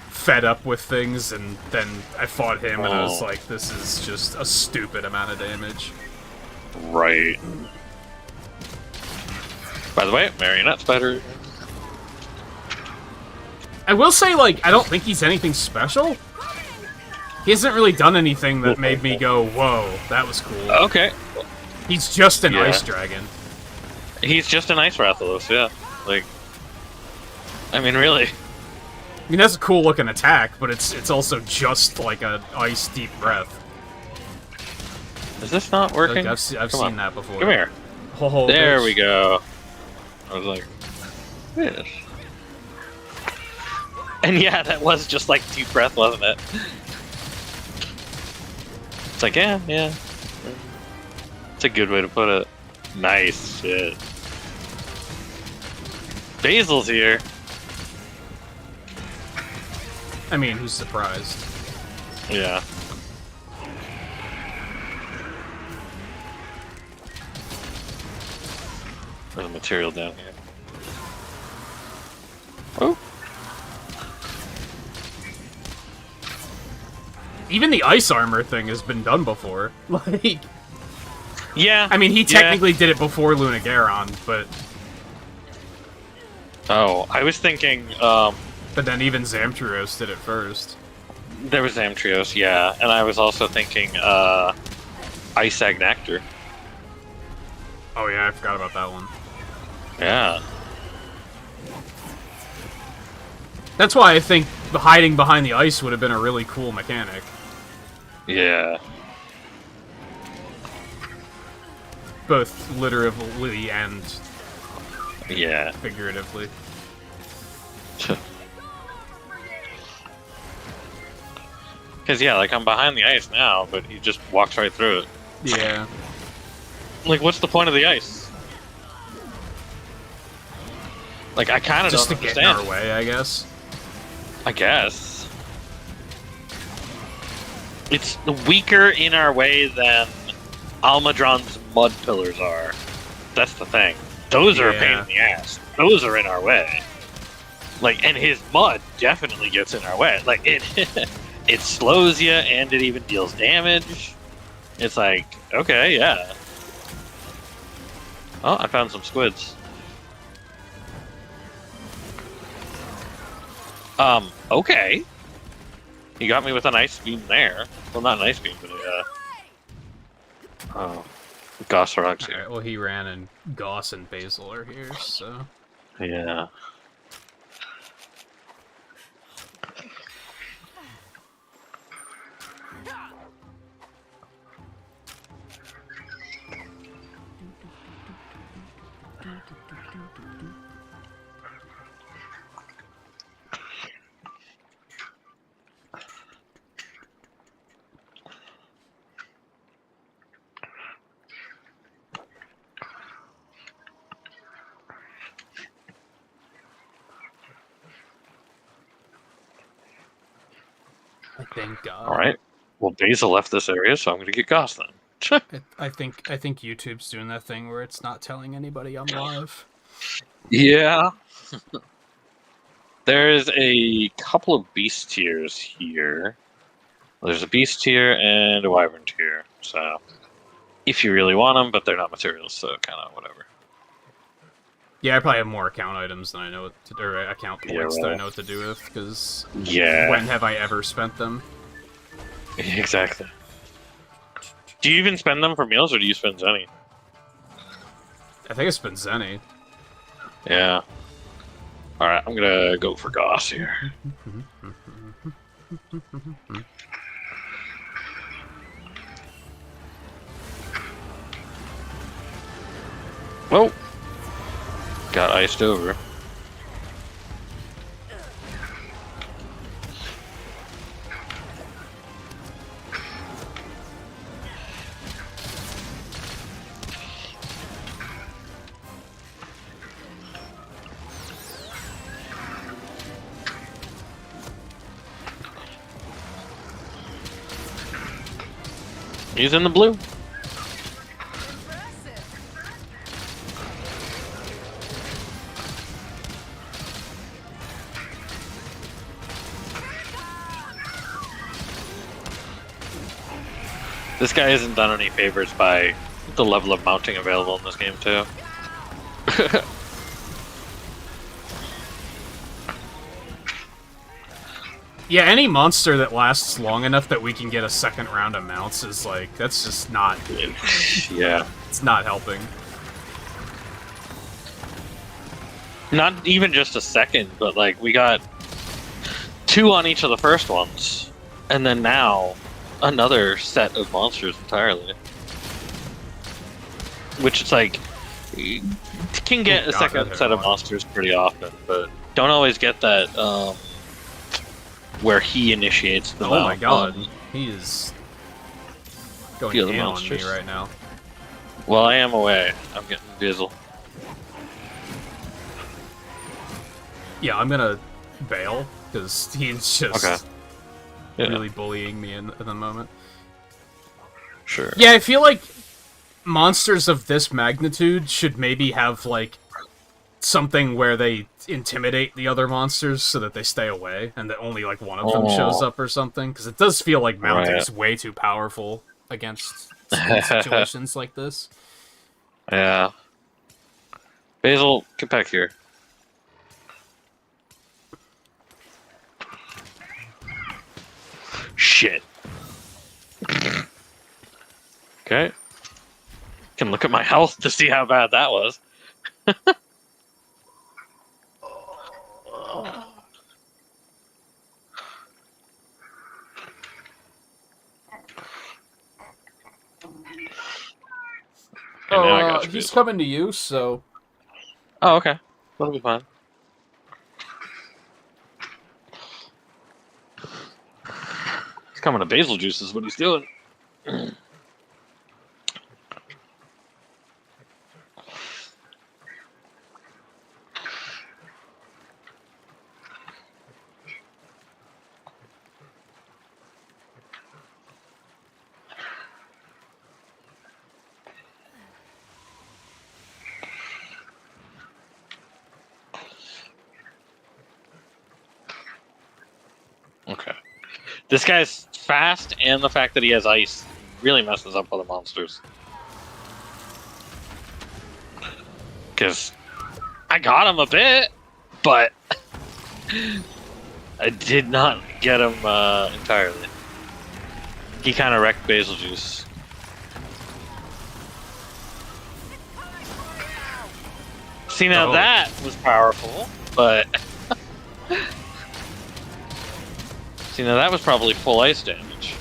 fed up with things, and then I fought him, and I was like, this is just a stupid amount of damage. Right. By the way, Marionette's better. I will say, like, I don't think he's anything special. He hasn't really done anything that made me go, whoa, that was cool. Okay. He's just an ice dragon. He's just an ice Rathalos, yeah. Like, I mean, really. I mean, that's a cool looking attack, but it's also just like an ice deep breath. Is this not working? Like, I've seen that before. Come here. Oh, there bitch. we go. I was like, yes. And yeah, that was just like deep breath, wasn't it? It's like, yeah. It's a good way to put it. Nice shit. Basil's here. I mean, who's surprised? Yeah. There's material down here. Oh. Even the ice armor thing has been done before. Like, yeah. I mean, he technically did it before Lunagaron, but oh, I was thinking. But then even Zamtrios did it first. There was Zamtrios, yeah, and I was also thinking Ice Agnactor. Oh yeah, I forgot about that one. Yeah. That's why I think hiding behind the ice would have been a really cool mechanic. Yeah. Both literally and figuratively. Because, yeah, like, I'm behind the ice now, but he just walks right through it. Yeah. Like, what's the point of the ice? Like, I kind of don't understand. Just to get in our way, I guess. I guess. It's weaker in our way than Almadron's mud pillars are. That's the thing. Those are a pain in the ass. Those are in our way. Like, and his mud definitely gets in our way. Like, it it slows you, and it even deals damage. It's like, okay, yeah. Oh, I found some squids. Okay. He got me with an ice beam there. Well, not an ice beam, but oh, Goss rocks here. Alright, well, he ran, and Goss and Basil are here, so... Yeah. Thank God. All right. Well, Basil left this area, so I'm going to get Goss then. I think YouTube's doing that thing where it's not telling anybody I'm live. Yeah. There's a couple of beast tiers here. There's a beast tier and a wyvern tier. So, if you really want them, but they're not materials, so kind of whatever. Yeah, I probably have more account items than I know what to, or account points Yeah, that I right. know what to do with, because Yeah. when have I ever spent them? Exactly. Do you even spend them for meals, or do you spend Zenny? I think I spent Zenny. Yeah. Alright, I'm gonna go for Goss here. Oh! Got iced over. He's in the blue. This guy isn't done any favors by the level of mounting available in this game, too. Yeah, any monster that lasts long enough that we can get a second round of mounts is like, that's just not... Yeah. It's not helping. Not even just a second, but like, we got 2 on each of the first ones. And then now, another set of monsters entirely. Which is like, you can get a second set of monsters pretty often, but don't always get that, where he initiates the Oh my mount god, on he is going the other in on me monsters. right now. Well, I am away. I'm getting Bizzle. Yeah, I'm gonna bail, because he's just Okay. Yeah. really bullying me in the moment. Sure. Yeah, I feel like monsters of this magnitude should maybe have, like, something where they intimidate the other monsters so that they stay away, and that only, like, one of them shows up or something, because it does feel like mounting's way too powerful against situations like this. Yeah. Basil, get back here. Shit. Okay. Can look at my health to see how bad that was. And now I got you, he's Basil. coming to you, so... Oh, okay. That'll be fine. He's coming to Basil Juice is what he's doing. Okay. This guy's fast, and the fact that he has ice really messes up other monsters. Because I got him a bit, but I did not get him entirely. He kind of wrecked Basil Juice. See, now that was powerful, but... See, now that was probably full ice damage.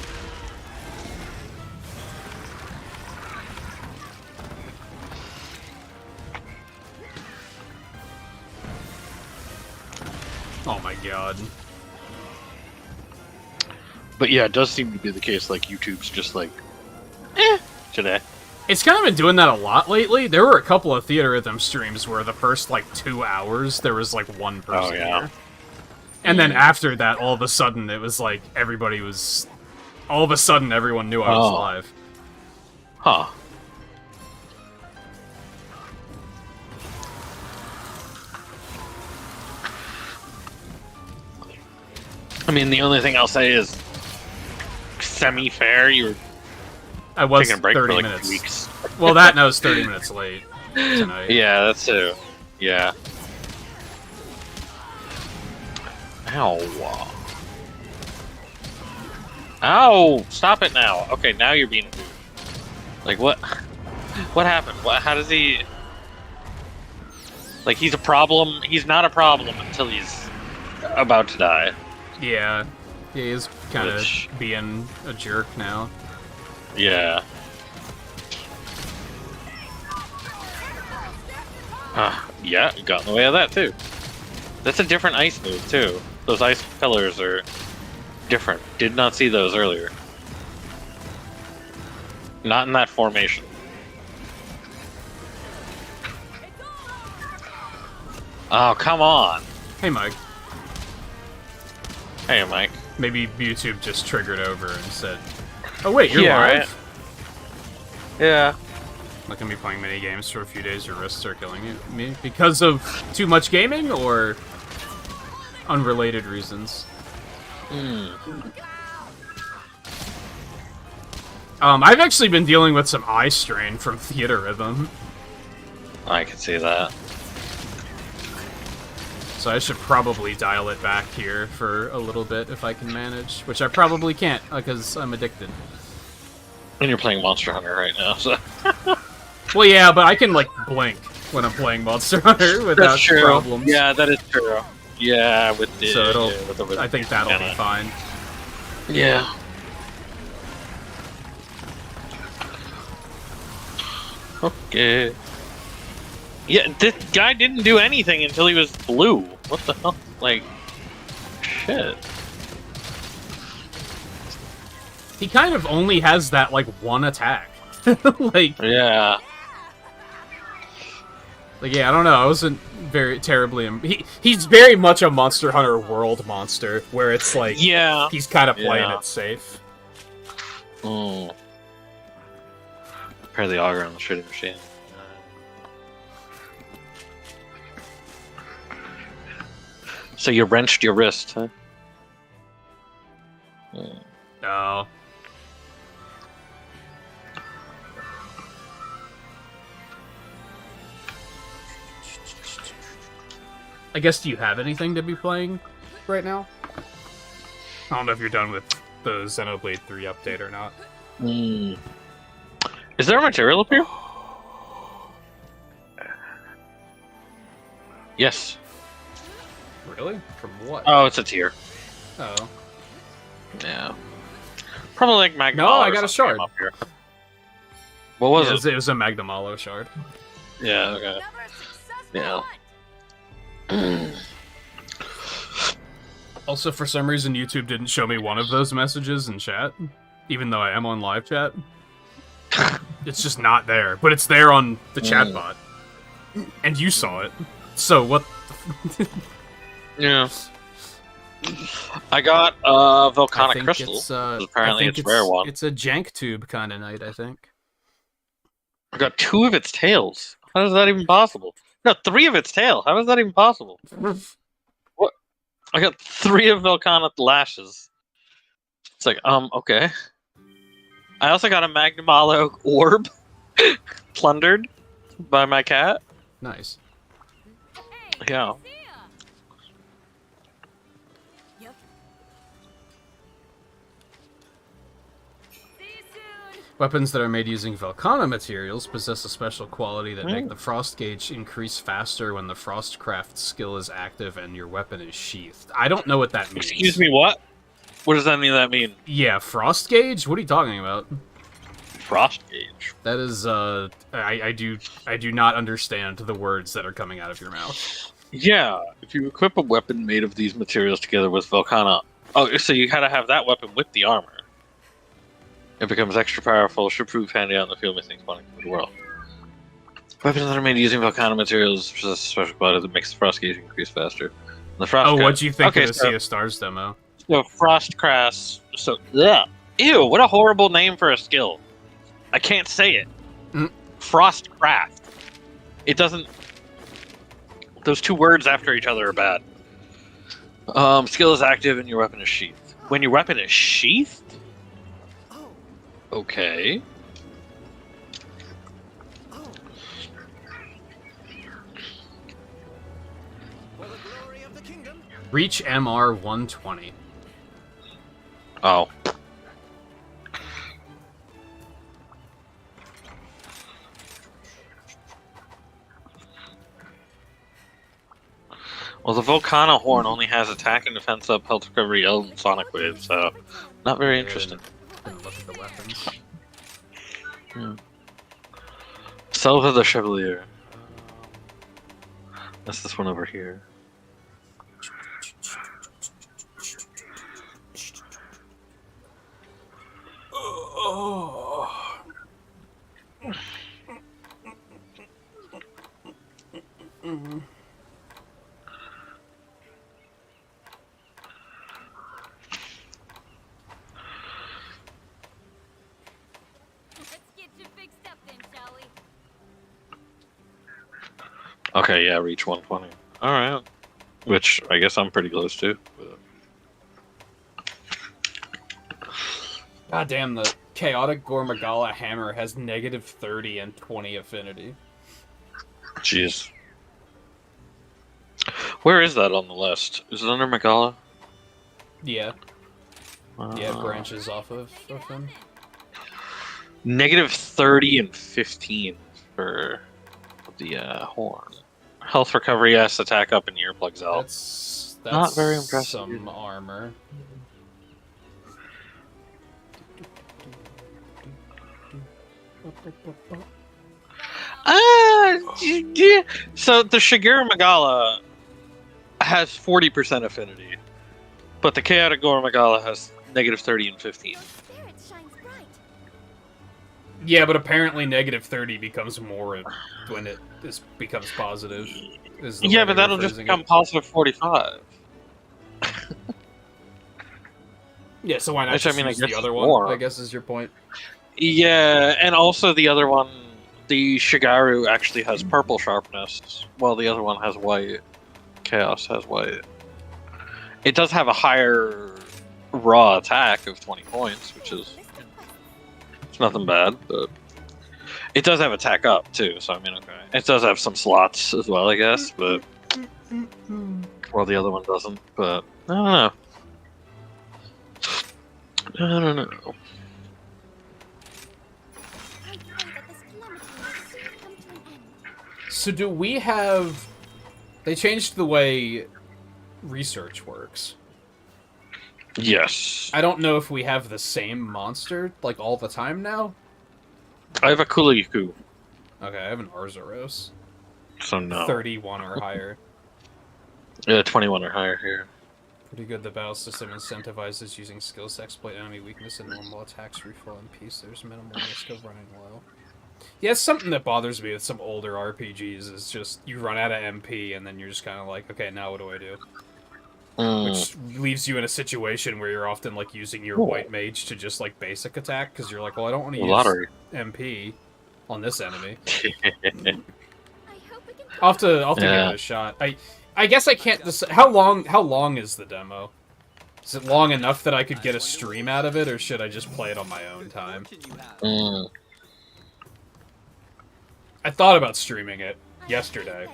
Oh my god. But yeah, it does seem to be the case, like, YouTube's just like, today. It's kind of been doing that a lot lately. There were a couple of Theater Rhythm streams where the first, like, 2 hours, there was, like, one person here. And then after that, all of a sudden, it was like, everybody was... All of a sudden, everyone knew I was live. Huh. I mean, the only thing I'll say is semi-fair. You were taking a break 30 for like minutes. 2 weeks. Well, that and I was 30 minutes late tonight. Yeah, that's too. Yeah. Ow. Ow! Stop it now. Okay, now you're being rude. Like, what? What happened? What? How does he... Like, he's a problem. He's not a problem until he's about to die. Yeah. He is kind of being a jerk now. Yeah. Yeah, you got in the way of that, too. That's a different ice move, too. Those ice pillars are different. Did not see those earlier. Not in that formation. Oh, come on. Hey, Mike. Hey, Mike. Maybe YouTube just triggered over and said, oh wait, you're Yeah, live? right? Yeah. Look at me playing mini games for a few days, your wrists are killing you. Me? Because of too much gaming, or unrelated reasons? I've actually been dealing with some eye strain from Theater Rhythm. I can see that. So I should probably dial it back here for a little bit if I can manage, which I probably can't because I'm addicted. And you're playing Monster Hunter right now, so... Well, yeah, but I can, like, blink when I'm playing Monster Hunter without problems. Yeah, that is true. Yeah, with the... So it'll... yeah, with the I think that'll be fine. Yeah. Okay. Yeah, this guy didn't do anything until he was blue. What the hell? Like... Shit. He kind of only has that, like, one attack. Like... Yeah. Like, yeah, I don't know. I wasn't very terribly... He's very much a Monster Hunter World monster, where it's like... Yeah. He's kind of playing it safe. Mm. Repair the auger on the shooting machine. So you wrenched your wrist, huh? Oh. I guess, do you have anything to be playing right now? I don't know if you're done with the Xenoblade 3 update or not. Is there a material up here? Yes. Really? From what? Oh, it's a tier. Oh. Yeah. Probably like Magnum. No, I got a shard. Up here. What was it? It was a Magnamalo shard. Yeah, okay. Yeah. Also, for some reason, YouTube didn't show me one of those messages in chat, even though I am on live chat. It's just not there, but it's there on the chat bot. And you saw it. So, what the Yeah. I got volcanic crystal. Apparently it's a rare one. It's a jank tube kind of night, I think. I got 2 of its tails. How is that even possible? No, 3 of its tail. How is that even possible? What? I got 3 of volcanic lashes. It's like, okay. I also got a Magnamalo orb plundered by my cat. Nice. Yeah. Weapons that are made using Volcana materials possess a special quality that make the frost gauge increase faster when the Frostcraft skill is active and your weapon is sheathed. I don't know what that means. Excuse me, what? What does that mean? Yeah, frost gauge? What are you talking about? Frost gauge. That is, I do not understand the words that are coming out of your mouth. Yeah, if you equip a weapon made of these materials together with Volcana... Oh, so you gotta have that weapon with the armor. It becomes extra powerful, should prove handy out in the field, making spawning in the world. Weapons that are made using Volcana materials possess a special quality that makes the frost gauge increase faster. The frost what'd you think of the so, Sea of Stars demo? So Frostcraft... So, ugh. Ew, what a horrible name for a skill. I can't say it. Frostcraft. It doesn't... Those two words after each other are bad. Skill is active and your weapon is sheathed. When your weapon is sheathed? Okay. Reach MR 120. Oh. Well, the Volcana Horn only has attack and defense up, health recovery, and sonic wave, so not very interesting. Look at the weapons. Salva the Chevalier. That's this one over here. Okay, yeah, reach 120. Alright. Which I guess I'm pretty close to. God damn, the Chaotic Gormagala hammer has -30 and 20 affinity. Jeez. Where is that on the list? Is it under Magala? Yeah. Yeah, it branches off of him. -30 and 15 for the horn. Health recovery, yes, attack up and earplugs out. That's not very impressive. Some armor. So the Shigeru Magala has 40% affinity, but the Chaotic Gormagala has -30 and 15. Yeah, but apparently -30 becomes more when it becomes positive. Yeah, but that'll just become positive 45. Yeah, so why not Which, just I mean, I use guess the other it's one, more. I guess is your point. Yeah, and also the other one, the Shigaru actually has purple sharpness, while the other one has white. Chaos has white. It does have a higher raw attack of 20 points, which is... It's nothing bad, but... It does have attack up, too, so I mean, okay. It does have some slots as well, I guess, but... While the other one doesn't, but... I don't know. I don't know. So do we have... They changed the way research works. Yes. I don't know if we have the same monster, like, all the time now. I have a Kuliku, Okay, I have an Arzuros. so no. 31 or higher. Yeah, 21 or higher here. Pretty good. The battle system incentivizes using skills to exploit enemy weakness and normal attacks refill in peace. There's minimal risk of running low. Yeah, it's something that bothers me with some older RPGs is just you run out of MP and then you're just kind of like, okay, now what do I do? Which leaves you in a situation where you're often like using your white mage to just like basic attack because you're like, well, I don't want to use Lottery. MP on this enemy. I'll have to give it a shot. I guess I can't decide how long is the demo? Is it long enough that I could get a stream out of it, or should I just play it on my own time? I thought about streaming it yesterday,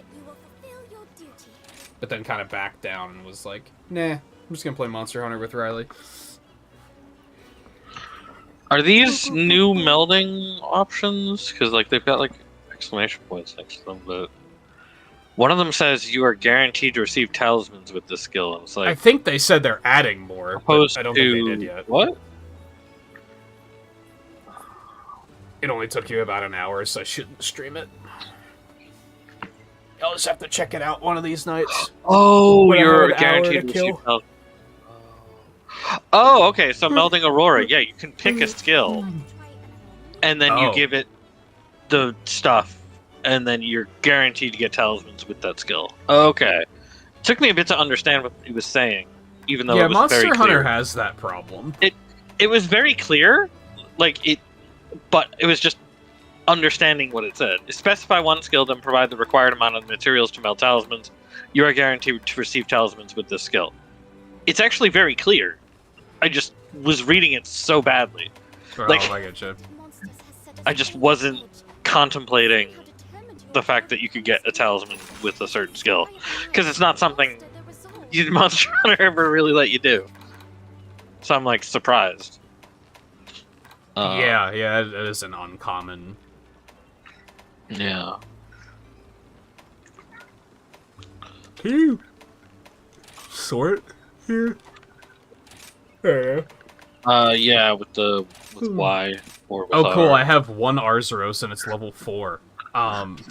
but then kind of backed down and was like, nah, I'm just gonna play Monster Hunter with Riley. Are these new melding options? Because like they've got like exclamation points next to them, but one of them says you are guaranteed to receive talismans with this skill. And it's I like think they said they're adding more, but opposed I don't to think they did yet. what? It only took you about an hour, so I shouldn't stream it. I'll just have to check it out one of these nights. Oh, When I have you're an hour guaranteed to to receive kill. talismans. Oh, okay. So melding Aurora, yeah, you can pick a skill, and then you Oh. give it the stuff, and then you're guaranteed to get talismans with that skill. Okay. Took me a bit to understand what he was saying, even though Yeah, it was Monster very Hunter clear. has that problem. It was very clear, like it, but it was just understanding what it said. Specify one skill, then provide the required amount of materials to meld talismans. You are guaranteed to receive talismans with this skill. It's actually very clear. I just was reading it so badly. Oh, Like- I get you. I just wasn't contemplating the fact that you could get a talisman with a certain skill, because it's not something Monster Hunter ever really let you do. So I'm like surprised. Yeah, it is an uncommon. Yeah. Can you sort here? Yeah, with Y or with Oh, cool! R. I have one Arzuros and it's level 4. And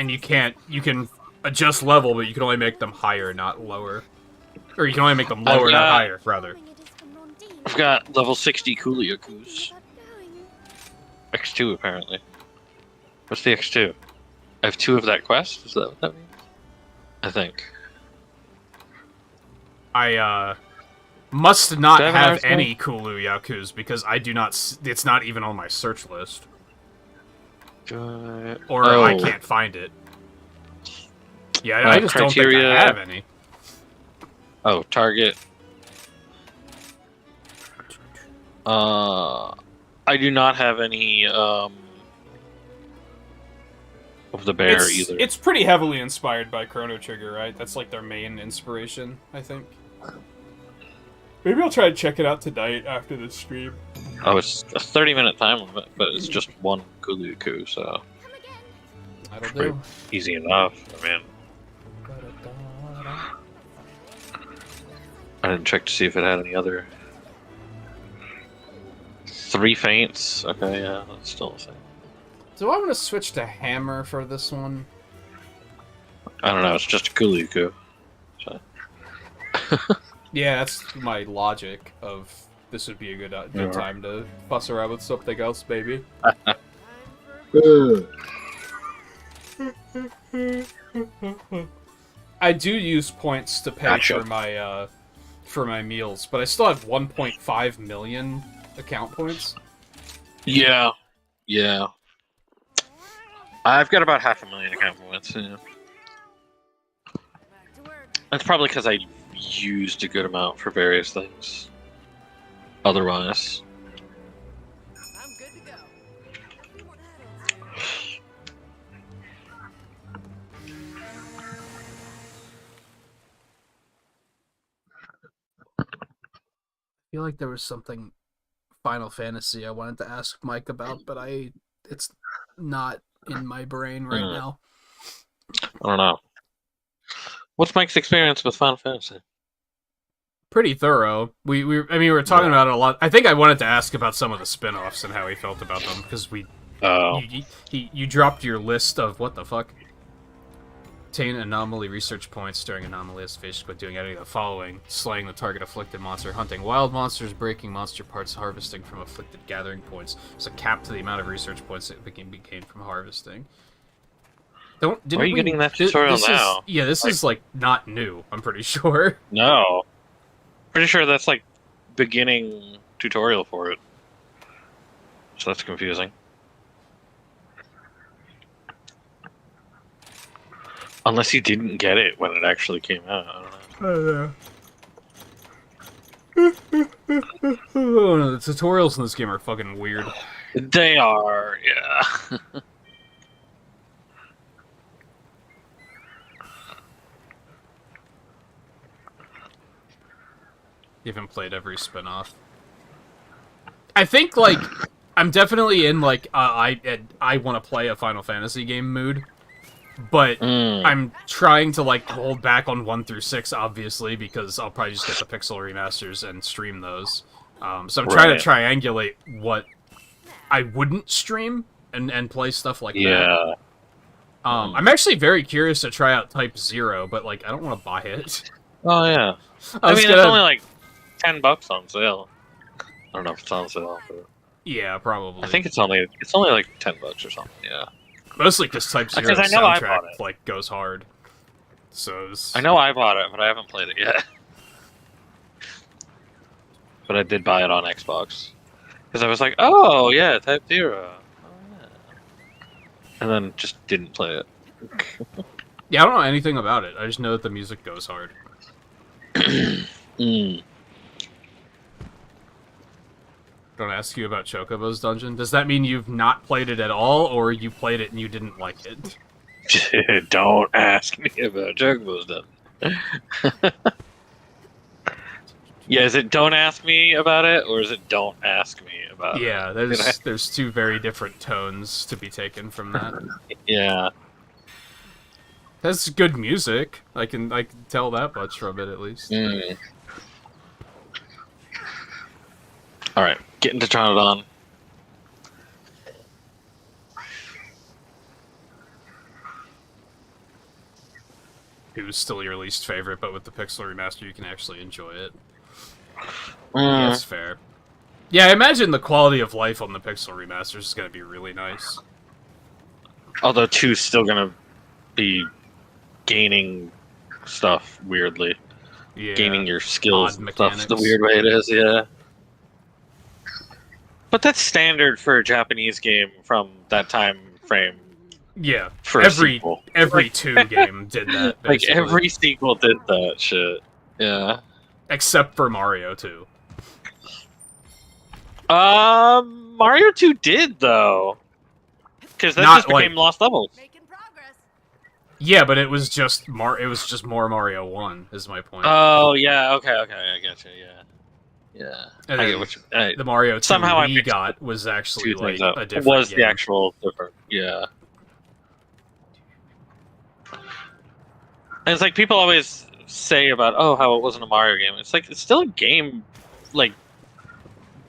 you can adjust level, but you can only make them higher, not lower. Or you can only make them lower, not higher, rather. I've got level 60 Kuliakus. X2 apparently. What's the X2? I have 2 of that quest. Is that what that means? I think. I must not Do I have have an Arzuros? any Kulu Yakus because I do not. It's not even on my search list, or I can't find it. Yeah, I just criteria. don't think I have any. Oh, target. I do not have any of the bear either. It's pretty heavily inspired by Chrono Trigger, right? That's like their main inspiration, I think. Maybe I'll try to check it out tonight after the stream. Oh, it's a 30-minute time limit, but it's just one Kuliaku, so That'll pretty do. easy enough. I mean, I didn't check to see if it had any other. 3 feints. Okay, yeah, that's still the same. Do I want to switch to Hammer for this one? I don't know. It's just a Kuliaku. So. Yeah, that's my logic of this would be a good time to fuss around with something else, maybe. I do use points to pay for my meals, but I still have 1.5 million account points. Yeah. I've got about 500,000 account points. Yeah. That's probably because I used a good amount for various things. Otherwise. I'm good to go. I feel like there was something Final Fantasy I wanted to ask Mike about, but it's not in my brain right now. I don't know. What's Mike's experience with Final Fantasy? Pretty thorough. We were talking about it a lot. I think I wanted to ask about some of the spin-offs and how he felt about them because you dropped your list of what the fuck. Obtain anomaly research points during anomaly estivation by doing any of the following: slaying the target afflicted monster, hunting wild monsters, breaking monster parts, harvesting from afflicted gathering points. There's a cap to the amount of research points that can be gained from harvesting. Why are you getting that tutorial now? This is like not new, I'm pretty sure. No. Pretty sure that's like beginning tutorial for it. So that's confusing. Unless you didn't get it when it actually came out. I don't know. Oh no, the tutorials in this game are fucking weird. They are, yeah. You haven't played every spin-off. I think like I'm definitely in like I want to play a Final Fantasy game mood, but I'm trying to like hold back on 1 through 6, obviously, because I'll probably just get the pixel remasters and stream those. So I'm trying to triangulate what I wouldn't stream and play stuff like that. I'm actually very curious to try out Type 0, but like I don't want to buy it. Oh yeah. I mean, it's only like $10 on sale. I don't know if it's on sale. But... Yeah, probably. I think it's only like $10 or something. Yeah. Mostly because Type 0 soundtrack like goes hard. So I know I bought it, but I haven't played it yet. But I did buy it on Xbox because I was like, "Oh yeah, Type 0." Oh, yeah. And then just didn't play it. Yeah, I don't know anything about it. I just know that the music goes hard. Don't ask you about Chocobo's Dungeon. Does that mean you've not played it at all, or you played it and you didn't like it? Don't ask me about Chocobo's Dungeon. Yeah, is it don't ask me about it, or is it don't ask me about it? Yeah, there's two very different tones to be taken from that. Yeah. That's good music. I can tell that much from it, at least. Alright, get into Tronodon. It was still your least favorite, but with the Pixel Remaster, you can actually enjoy it. Yeah, that's fair. Yeah, I imagine the quality of life on the Pixel Remasters is going to be really nice. Although 2's still going to be gaining stuff weirdly. Yeah, gaining your skills and stuff the weird way it is, yeah. But that's standard for a Japanese game from that time frame. Yeah, for every 2 game did that, basically. Like, every sequel did that shit. Yeah. Except for Mario 2. Mario 2 did, though. Because that just became Lost Levels. Making progress. Yeah, but it was just more Mario 1, is my point. Oh, yeah, okay, I get you, yeah. Yeah. And I get what the Mario 2 somehow we got was actually, like, a different was game. the actual different, yeah. And it's like, people always say about, oh, how it wasn't a Mario game. It's like, it's still a game, like,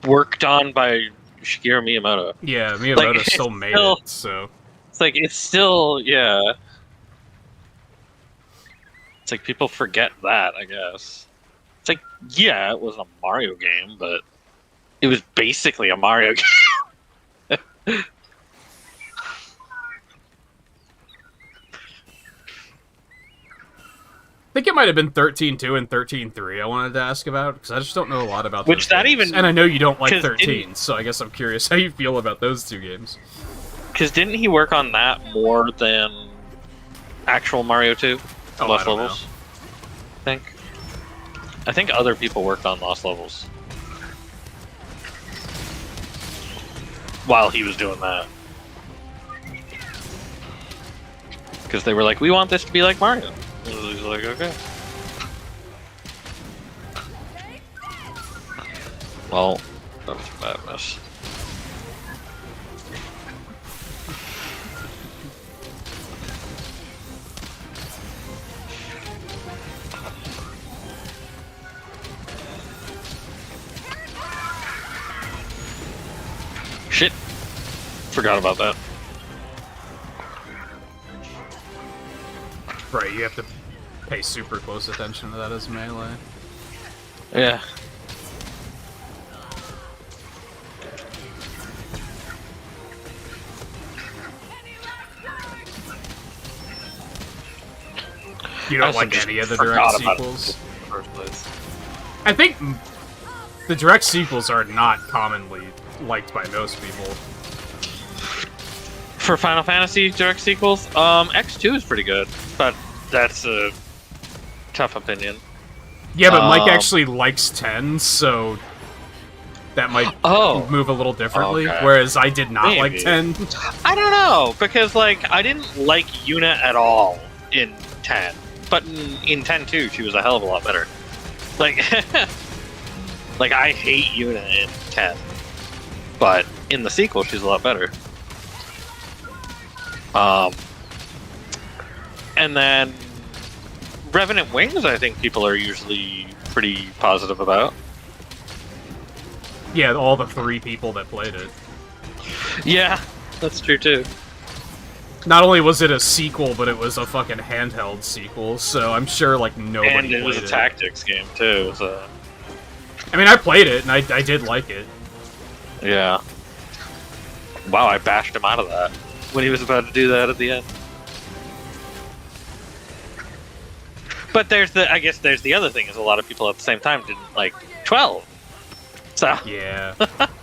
worked on by Shigeru Miyamoto. Yeah, Miyamoto still made it, so... It's like, it's still, yeah. It's like, people forget that, I guess. It's like, yeah, it wasn't a Mario game, but it was basically a Mario game. I think it might have been 13.2 and 13.3 I wanted to ask about, because I just don't know a lot about Which that games. even... And I know you don't like 13, so I guess I'm curious how you feel about those 2 games. Because didn't he work on that more than actual Mario 2? Lost Levels? I think other people worked on Lost Levels. While he was doing that. Because they were like, we want this to be like Mario. And he was like, okay. Well, that was a bad mess. Shit. Forgot about that. Right, you have to pay super close attention to that as melee. Yeah. You don't like any of the direct sequels? I think the direct sequels are not commonly liked by most people. For Final Fantasy direct sequels, X2 is pretty good, but that's a tough opinion. Yeah, but Mike actually likes 10, so that might move a little differently, whereas I did not like 10. I don't know, because, like, I didn't like Yuna at all in 10, but in 10 too, she was a hell of a lot better. Like, like I hate Yuna in 10. but in the sequel, she's a lot better. And then Revenant Wings, I think people are usually pretty positive about. Yeah, all the 3 people that played it. Yeah, that's true too. Not only was it a sequel, but it was a fucking handheld sequel, so I'm sure, like, nobody And it played was a tactics game too, so... I mean, I played it, and I did like it. Yeah. Wow, I bashed him out of that when he was about to do that at the end. But I guess there's the other thing, is a lot of people at the same time didn't like 12. So... Yeah.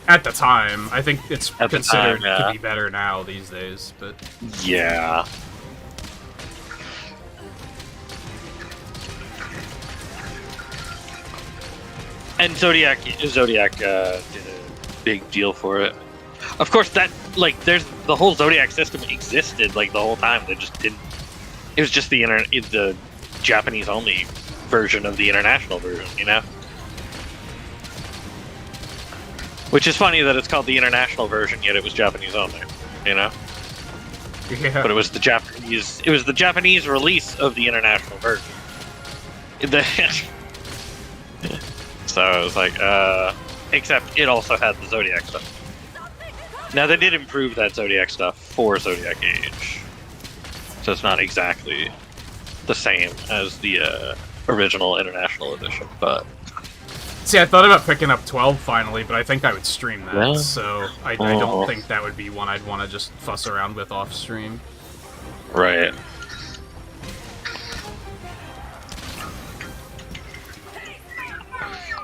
At the time. I think it's At the considered time, yeah. to be better now these days, but... Yeah. And Zodiac did a big deal for it. Of course, that, like, there's the whole Zodiac system existed, like, the whole time. They just didn't... It was just the Japanese-only version of the international version, you know? Which is funny that it's called the international version, yet it was Japanese only, you know? Yeah. But it was the Japanese release of the international version. So it was like, except it also had the Zodiac stuff. Now they did improve that Zodiac stuff for Zodiac Age. So it's not exactly the same as the original international edition, but... See, I thought about picking up 12 finally, but I think I would stream that, Yeah. so I don't think that would be one I'd want to just fuss around with off stream. Right.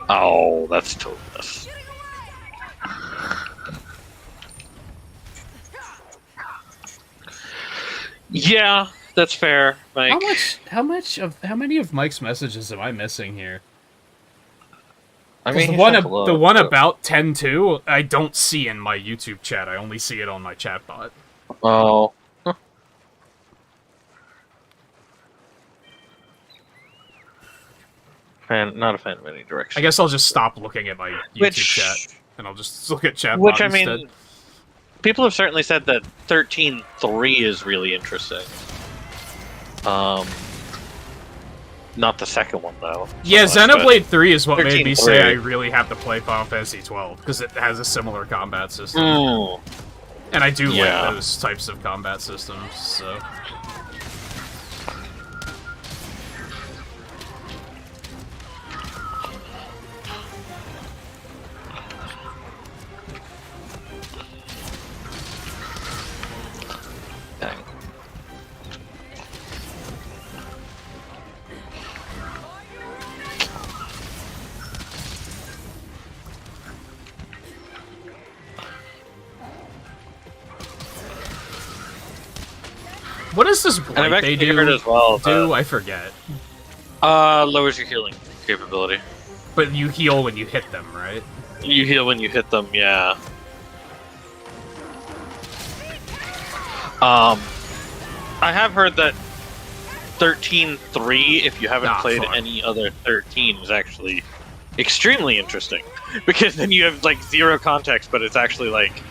Oh, that's Togus. Yeah, that's fair, Mike. How many of Mike's messages am I missing here? I mean, The one about 10-2, I don't see in my YouTube chat. I only see it on my chat bot. Oh. Not a fan of any direction. I guess I'll just stop looking at my YouTube chat, and I'll just look at chat bot Which, I instead. mean, people have certainly said that 13.3 is really interesting. Not the second one, though. Yeah, so much, Xenoblade 3 is what made me 13.3. say I really have to play Final Fantasy 12, because it has a similar combat system. And I do Yeah. like those types of combat systems, so... Dang. What does this And I've blight they actually do? heard as well. I forget. Lowers your healing capability. But you heal when you hit them, right? You heal when you hit them, yeah. I have heard that 13.3, if you haven't played fuck. any other 13, is actually extremely interesting. Because then you have, like, zero context, but it's actually, like,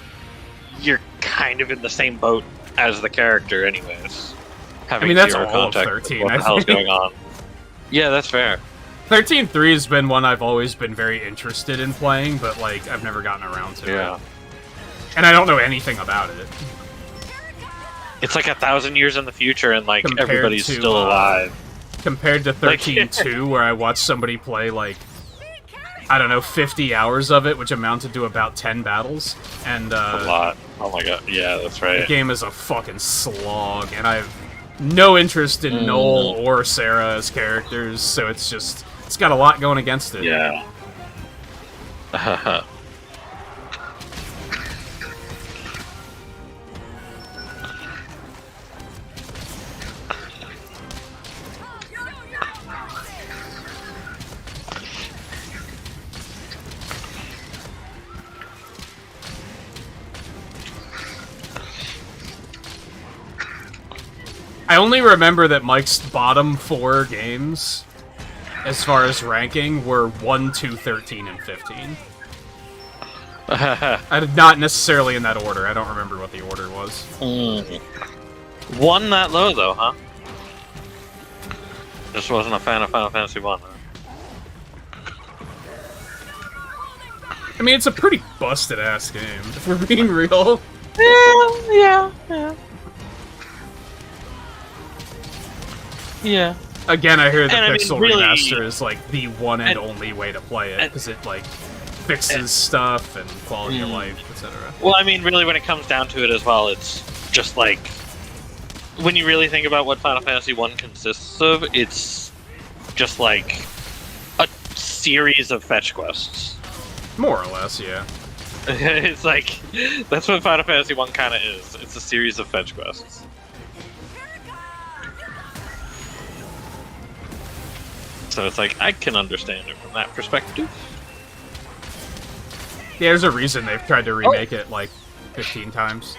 you're kind of in the same boat as the character anyways. Having I mean, that's zero all of context 13, with what I the hell's think. going on. Yeah, that's fair. 13.3 has been one I've always been very interested in playing, but, like, I've never gotten around to it. And I don't know anything about it. It's like 1,000 years in the future, and like Compared everybody's to, still alive. Compared to 13.2, where I watched somebody play, like, I don't know, 50 hours of it, which amounted to about 10 battles. And, A lot. Oh my god. Yeah, that's the right. game is a fucking slog, and I have no interest in Noel or Sarah as characters, so it's just, it's got a lot going against it. Yeah. I only remember that Mike's bottom 4 games, as far as ranking, were 1, 2, 13, and 15. Not necessarily in that order. I don't remember what the order was. One that low, though, huh? Just wasn't a fan of Final Fantasy 1, huh? I mean, it's a pretty busted-ass game, if we're being real. Yeah. Again, I hear the And I mean, Pixel really- Remaster is, like, the one and only way to play it, because it, like, fixes stuff and quality of life, etc. Well, I mean, really, when it comes down to it as well, it's just like... When you really think about what Final Fantasy 1 consists of, it's just like a series of fetch quests. More or less, yeah. It's like, that's what Final Fantasy 1 kind of is. It's a series of fetch quests. So it's like, I can understand it from that perspective. Yeah, there's a reason they've tried to remake it, like, 15 times.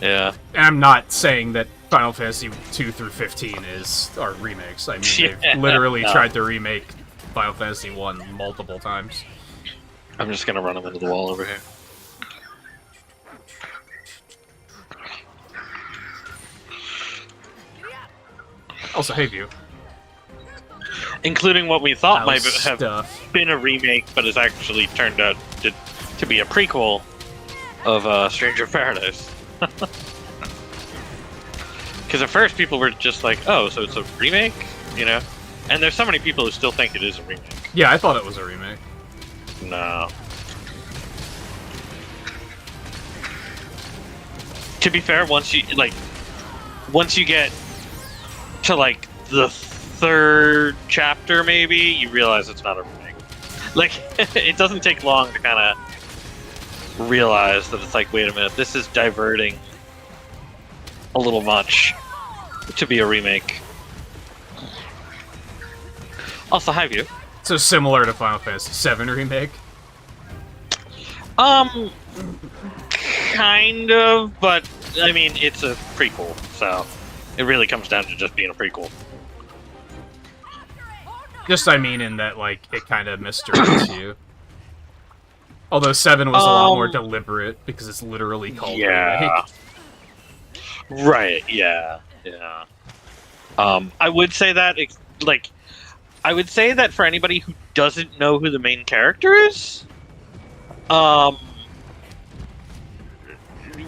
Yeah. And I'm not saying that Final Fantasy 2 through 15 are remakes. I mean, they've literally tried to remake Final Fantasy 1 multiple times. I'm just gonna run them into the wall over here. Also, hey, View. Including what we thought That might was have stuff. been a remake, but has actually turned out to be a prequel of Stranger of Paradise. Because at first people were just like, oh, so it's a remake? You know? And there's so many people who still think it is a remake. Yeah, I thought it was a remake. No. To be fair, once you get to like the third chapter, maybe, you realize it's not a remake. Like, it doesn't take long to kind of realize that it's like, wait a minute, this is diverting a little much to be a remake. Also, hi, View. So similar to Final Fantasy VII Remake? Kind of, but, I mean, it's a prequel, so it really comes down to just being a prequel. Just, I mean, in that, like, it kind of misdirects you. Although 7 was a lot more deliberate, because it's literally called Remake. Right, yeah. I would say that, I would say that for anybody who doesn't know who the main character is,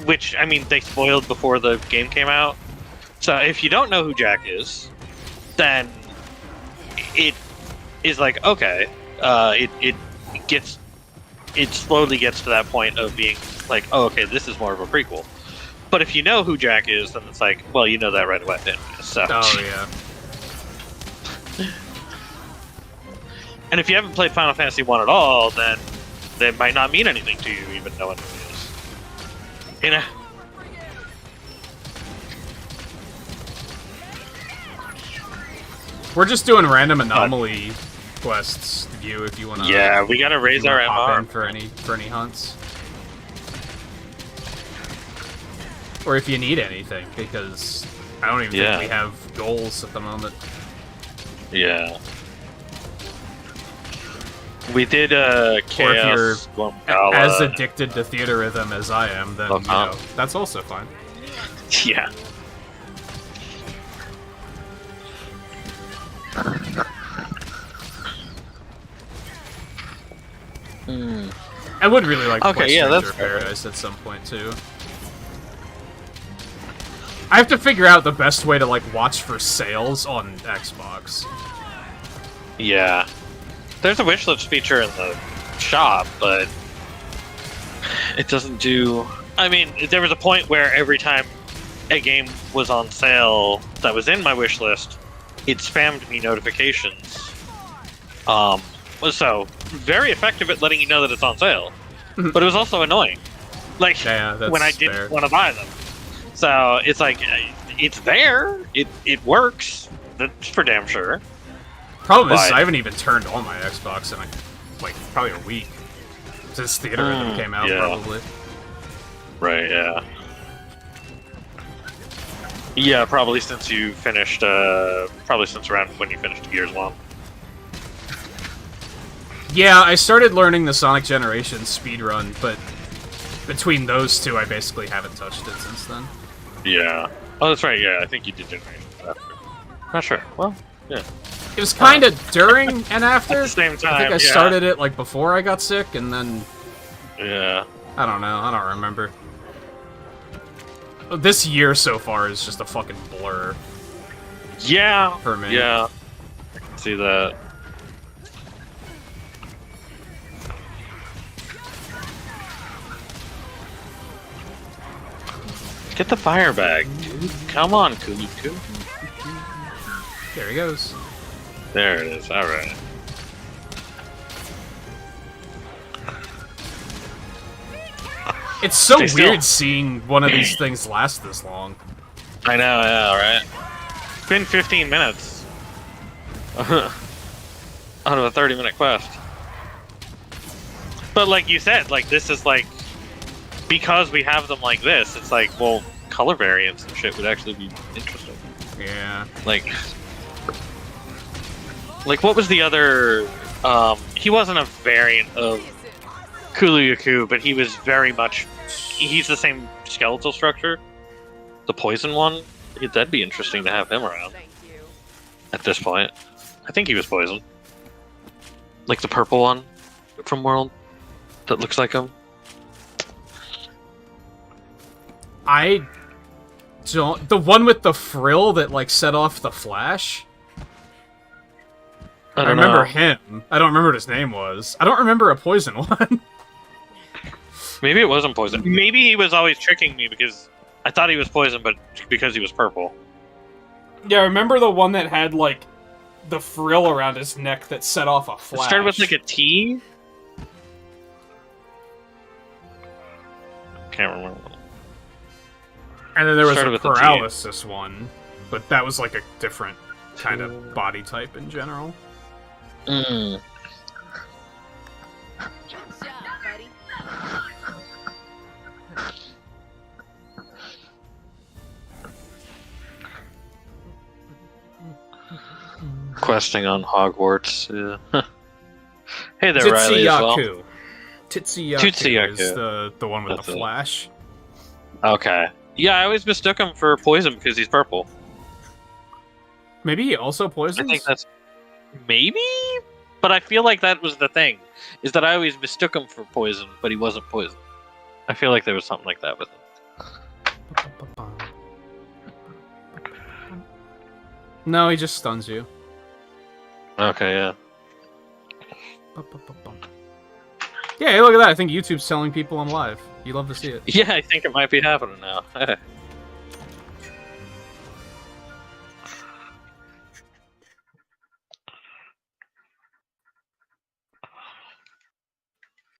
which, I mean, they spoiled before the game came out. So if you don't know who Jack is, then it is like, okay, it slowly gets to that point of being like, oh, okay, this is more of a prequel. But if you know who Jack is, then it's like, well, you know that right away, didn't you? So. Oh, yeah. And if you haven't played Final Fantasy 1 at all, then it might not mean anything to you, even knowing who he is. You know? We're just doing random anomaly quests, View, if you want to. Yeah, we gotta raise our MR. For any hunts. Or if you need anything, because I don't even think we have goals at the moment. Yeah. We did Chaos. Or if you're as addicted to theater rhythm as I am, then you know, that's also fine. Yeah. I would really like to play yeah, Stranger of Paradise at some point too. I have to figure out the best way to like watch for sales on Xbox. Yeah. There's a wishlist feature in the shop, but it doesn't do... I mean, there was a point where every time a game was on sale that was in my wishlist, it spammed me notifications. So, very effective at letting you know that it's on sale, but it was also annoying. Like, when I didn't want to buy them. So, it's like, it's there, it works, that's for damn sure. Problem is, I haven't even turned on my Xbox in like probably a week since Theater Rhythm came out. Probably. Right. Yeah. Yeah. Probably since you finished. Probably since around when you finished Gears 1. Yeah, I started learning the Sonic Generations speedrun, but between those two, I basically haven't touched it since then. Yeah. Oh, that's right. Yeah, I think you did Generations after. Not sure. Well, yeah. It was kind of during and after. At the same time, I think I yeah. started it like before I got sick, and then Yeah. I don't know. I don't remember. This year so far is just a fucking blur. Yeah. For me. Yeah. See that. Get the fire bag, dude. Come on, Kuluku. There he goes. There it is. All right. It's so Stay weird still. seeing one of these things last this long. I know. Yeah. Right. It's been 15 minutes. Out of a 30-minute quest. But like you said, like this is like because we have them like this. It's like, well, color variants and shit would actually be interesting. Yeah. Like what was the other? He wasn't a variant of Kuluyaku, but he was very much. He's the same skeletal structure. The poison one. That'd be interesting to have him around. At this point, I think he was poison. Like the purple one from World that looks like him. I don't. The one with the frill that like set off the flash. I remember him. I don't remember what his name was. I don't remember a poison one. Maybe it wasn't poison. Maybe he was always tricking me because I thought he was poison, but because he was purple. Yeah, I remember the one that had like the frill around his neck that set off a flash. It started with like a T. Can't remember. And then there was Started a with a T. paralysis one, but that was like a different kind of body type in general. Mm. Good job, buddy. Questing on Hogwarts. Yeah. Hey there, Riley. As well. Titsuyaku is Titsuyaku. the one with That's the it. flash. Okay. Yeah, I always mistook him for poison because he's purple. Maybe he also I poisons? think that's maybe, but I feel like that was the thing. Is that I always mistook him for poison, but he wasn't poison. I feel like there was something like that with him. No, he just stuns you. Okay, yeah. Yeah, hey, look at that. I think YouTube's telling people I'm live. You love to see it. Yeah, I think it might be happening now.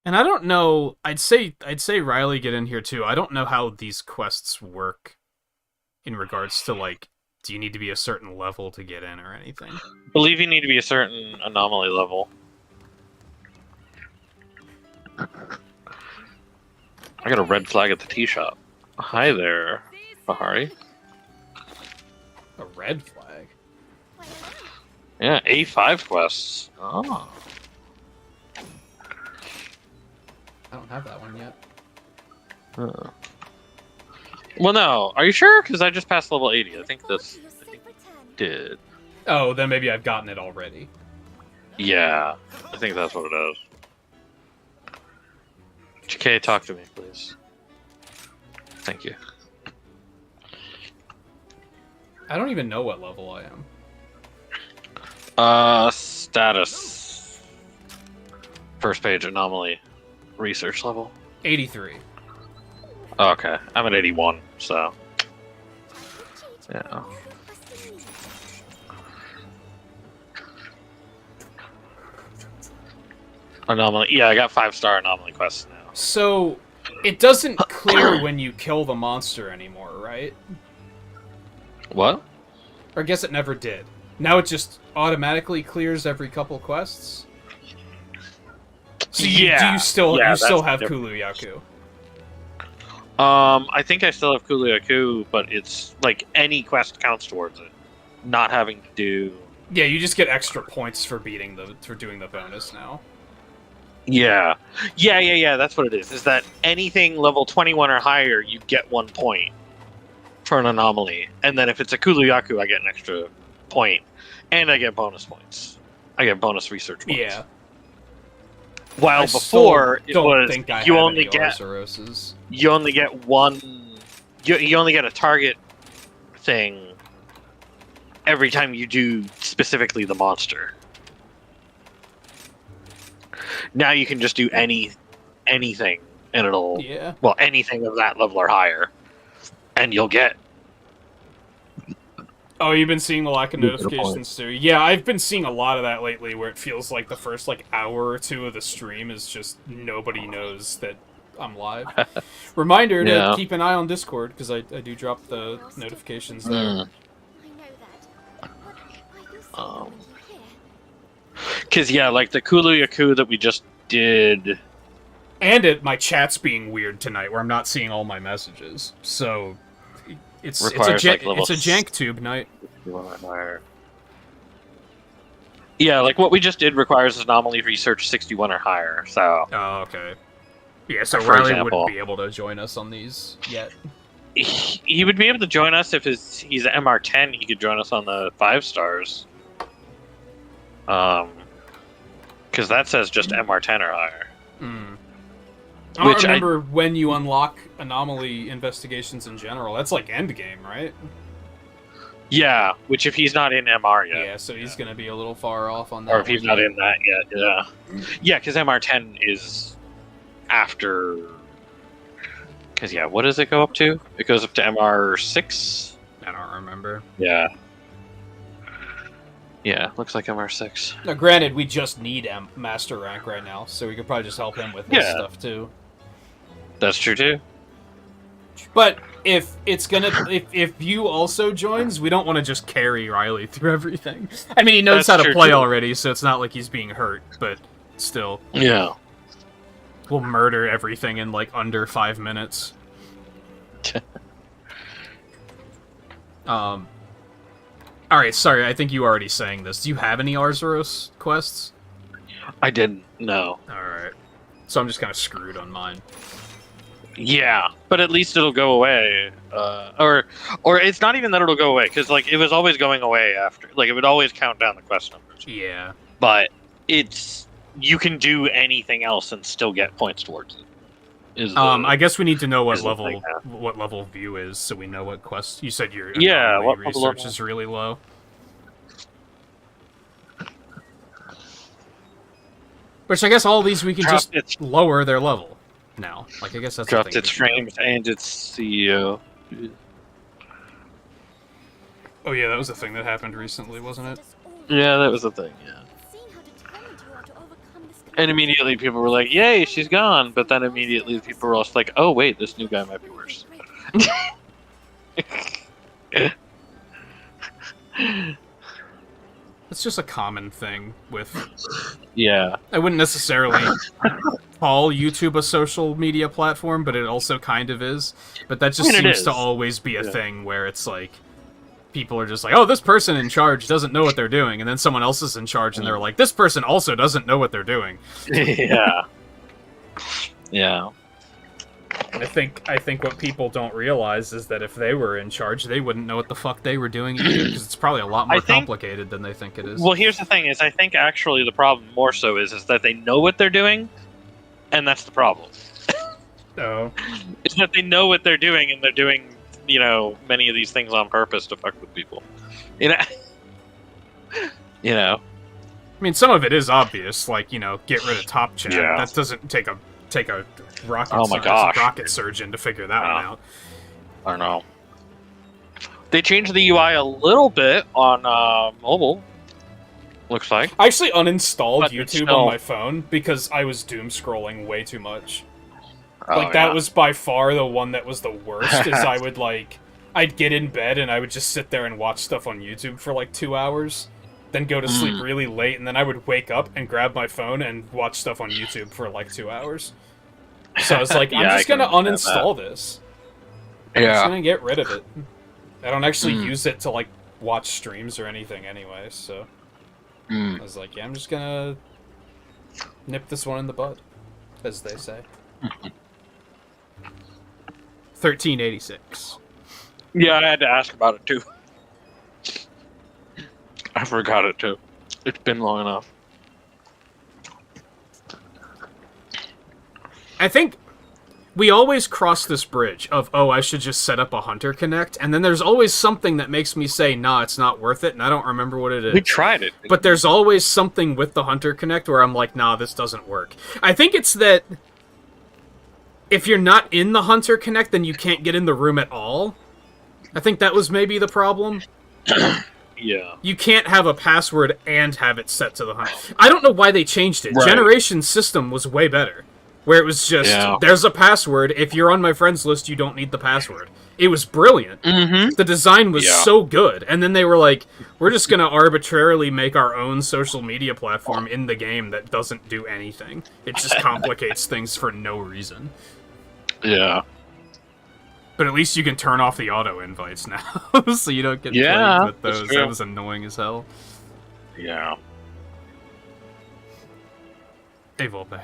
And I don't know. I'd say Riley get in here too. I don't know how these quests work in regards to like, do you need to be a certain level to get in or anything? Believe you need to be a certain anomaly level. I got a red flag at the tea shop. Hi there, Bahari. A red flag. Yeah, A5 quests. Oh. I don't have that one yet. Well, no. Are you sure? Because I just passed level 80. I think this did. Oh, then maybe I've gotten it already. Yeah, I think that's what it is. GK, talk to me, please. Thank you. I don't even know what level I am. Status. First page anomaly. Research level. 83. Oh, okay, I'm at 81, so. Yeah. Anomaly. Yeah, I got 5-star anomaly quests now. So, it doesn't clear when you kill the monster anymore, right? What? Or I guess it never did. Now it just automatically clears every couple quests? So do you still have Kuluyaku? I think I still have Kuluyaku, but it's like any quest counts towards it. Not having to do. Yeah, you just get extra points for doing the bonus now. Yeah. Yeah. That's what it is. Is that anything level 21 or higher, you get 1 point for an anomaly. And then if it's a Kuluyaku, I get an extra point. And I get bonus points. I get bonus research points. Yeah. While I before, still it don't was think I you have only any get Arzaroses. you only get one. You only get a target thing every time you do specifically the monster. Now you can just do anything, and it'll anything of that level or higher, and you'll get. Oh, you've been seeing the lack of notifications too? Yeah, I've been seeing a lot of that lately, where it feels like the first hour or two of the stream is just nobody knows that I'm live. Reminder to keep an eye on Discord, because I do drop the notifications there. Because like the Kuluyaku that we just did, and my chat's being weird tonight, where I'm not seeing all my messages. So it's a jank tube night. Yeah, like what we just did requires anomaly research 61 or higher. So. Oh, okay. Yeah, so Riley wouldn't be able to join us on these yet. He would be able to join us if he's at MR10. He could join us on the 5 stars. Because that says just MR10 or higher. I don't remember when you unlock anomaly investigations in general. That's like endgame, right? Yeah, which if he's not in MR yet. Yeah, so he's going to be a little far off on that. Or if he's not in that yet, yeah. Yeah, because MR10 is after... Because, what does it go up to? It goes up to MR6? I don't remember. Yeah. Yeah, looks like MR6. Now, granted, we just need Master Rank right now, so we could probably just help him with this stuff, too. That's true, too. But if you also joins, we don't want to just carry Riley through everything. I mean, he knows how to play already, so it's not like he's being hurt, but still. Yeah. We'll murder everything in, under 5 minutes. Alright, sorry, I think you already sang this. Do you have any Arzuros quests? I didn't, no. Alright. So I'm just kind of screwed on mine. Yeah, but at least it'll go away. Or it's not even that it'll go away, because, it was always going away after. It would always count down the quest numbers. Yeah. But you can do anything else and still get points towards it. I guess we need to know what level view is, so we know what quest. You said your what research is really low. Which I guess all these we can just lower their level now. I guess that's dropped its frames and its CEO. Oh yeah, that was a thing that happened recently, wasn't it? Yeah, that was a thing. Yeah. And immediately people were like, yay, she's gone. But then immediately people were also like, oh, wait, this new guy might be worse. It's just a common thing with... Yeah. I wouldn't necessarily call YouTube a social media platform, but it also kind of is. But that just seems to always be a thing where it's people are just like, oh, this person in charge doesn't know what they're doing, and then someone else is in charge, and they're like, this person also doesn't know what they're doing. Yeah. Yeah. I think what people don't realize is that if they were in charge, they wouldn't know what the fuck they were doing either, because it's probably a lot more complicated than they think it is. Well, here's the thing, is I think actually the problem more so is that they know what they're doing, and that's the problem. Oh. It's that they know what they're doing, and they're doing many of these things on purpose to fuck with people. I mean, some of it is obvious, get rid of Top Chat. Yeah. That doesn't take a rocket surgeon to figure that one out. I don't know. They changed the UI a little bit on mobile. Looks like. I actually uninstalled YouTube on my phone because I was doom scrolling way too much. That was by far the one that was the worst, is I would, I'd get in bed and I would just sit there and watch stuff on YouTube for, 2 hours, then go to sleep really late, and then I would wake up and grab my phone and watch stuff on YouTube for, 2 hours. So I was like, I'm just gonna uninstall this. I'm just gonna get rid of it. I don't actually use it to, watch streams or anything anyway, so... I was like, yeah, I'm just gonna Nip this one in the bud, as they say. 1386. Yeah, I had to ask about it too. I forgot it too. It's been long enough. I think we always cross this bridge of, oh, I should just set up a Hunter Connect, and then there's always something that makes me say, nah, it's not worth it, and I don't remember what it is. We tried it. But there's always something with the Hunter Connect where I'm like, nah, this doesn't work. I think it's that if you're not in the Hunter Connect, then you can't get in the room at all. I think that was maybe the problem. Yeah. You can't have a password and have it set to the Hunter. I don't know why they changed it. Right. Generation system was way better. Where it was just, there's a password, if you're on my friends list, you don't need the password. It was brilliant. Mm-hmm. The design was so good. And then they were like, we're just going to arbitrarily make our own social media platform in the game that doesn't do anything. It just complicates things for no reason. Yeah. But at least you can turn off the auto invites now, so you don't get Yeah, plagued with those. That was annoying as hell. Yeah. Hey, Volpe.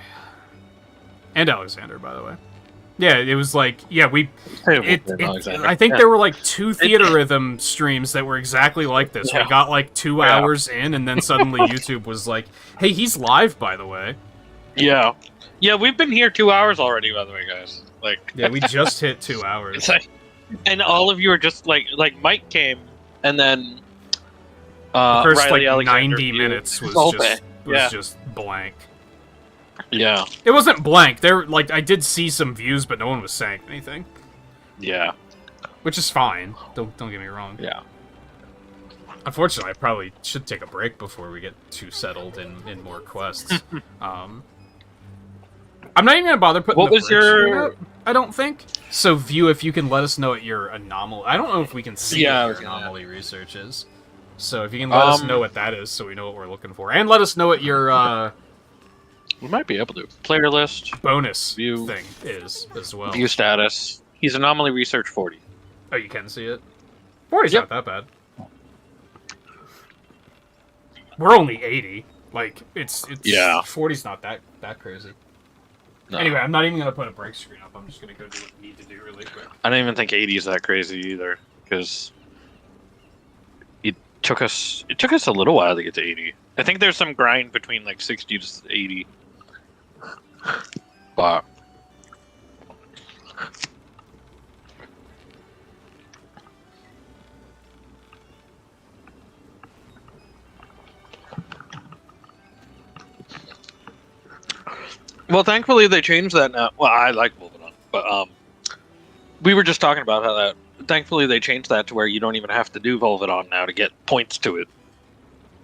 And Alexander, by the way. Yeah, it was like, I think there were like 2 Theater Rhythm streams that were exactly like this. Yeah. We got like 2 hours in, and then suddenly YouTube was like, hey, he's live, by the way. Yeah. Yeah, we've been here 2 hours already, by the way, guys. Like, yeah, we just hit 2 hours. It's like, and all of you are just like Mike came, and then the first Riley, like Alexander, 90 minutes was Volpe. just blank. Yeah. It wasn't blank. There, like, I did see some views, but no one was saying anything. Yeah. Which is fine. Don't get me wrong. Yeah. Unfortunately, I probably should take a break before we get too settled in more quests. I'm not even gonna bother putting the break screen up, I don't think. So, View, if you can let us know what your anomaly... I don't know if we can see what your anomaly research is. So, if you can let us know what that is so we know what we're looking for. And let us know what your... we might be able to. Player list. Bonus view thing is, as well. View status. He's anomaly research 40. Oh, you can see it? 40's not that bad. We're only 80. Like, it's 40's not that crazy. No. Anyway, I'm not even going to put a break screen up. I'm just going to go do what I need to do really quick. I don't even think 80 is that crazy either, because it took us a little while to get to 80. I think there's some grind between like 60 to 80. But well, thankfully they changed that now. Well, I like Wolverine, but we were just talking about how that. Thankfully, they changed that to where you don't even have to do Volvidon now to get points to it.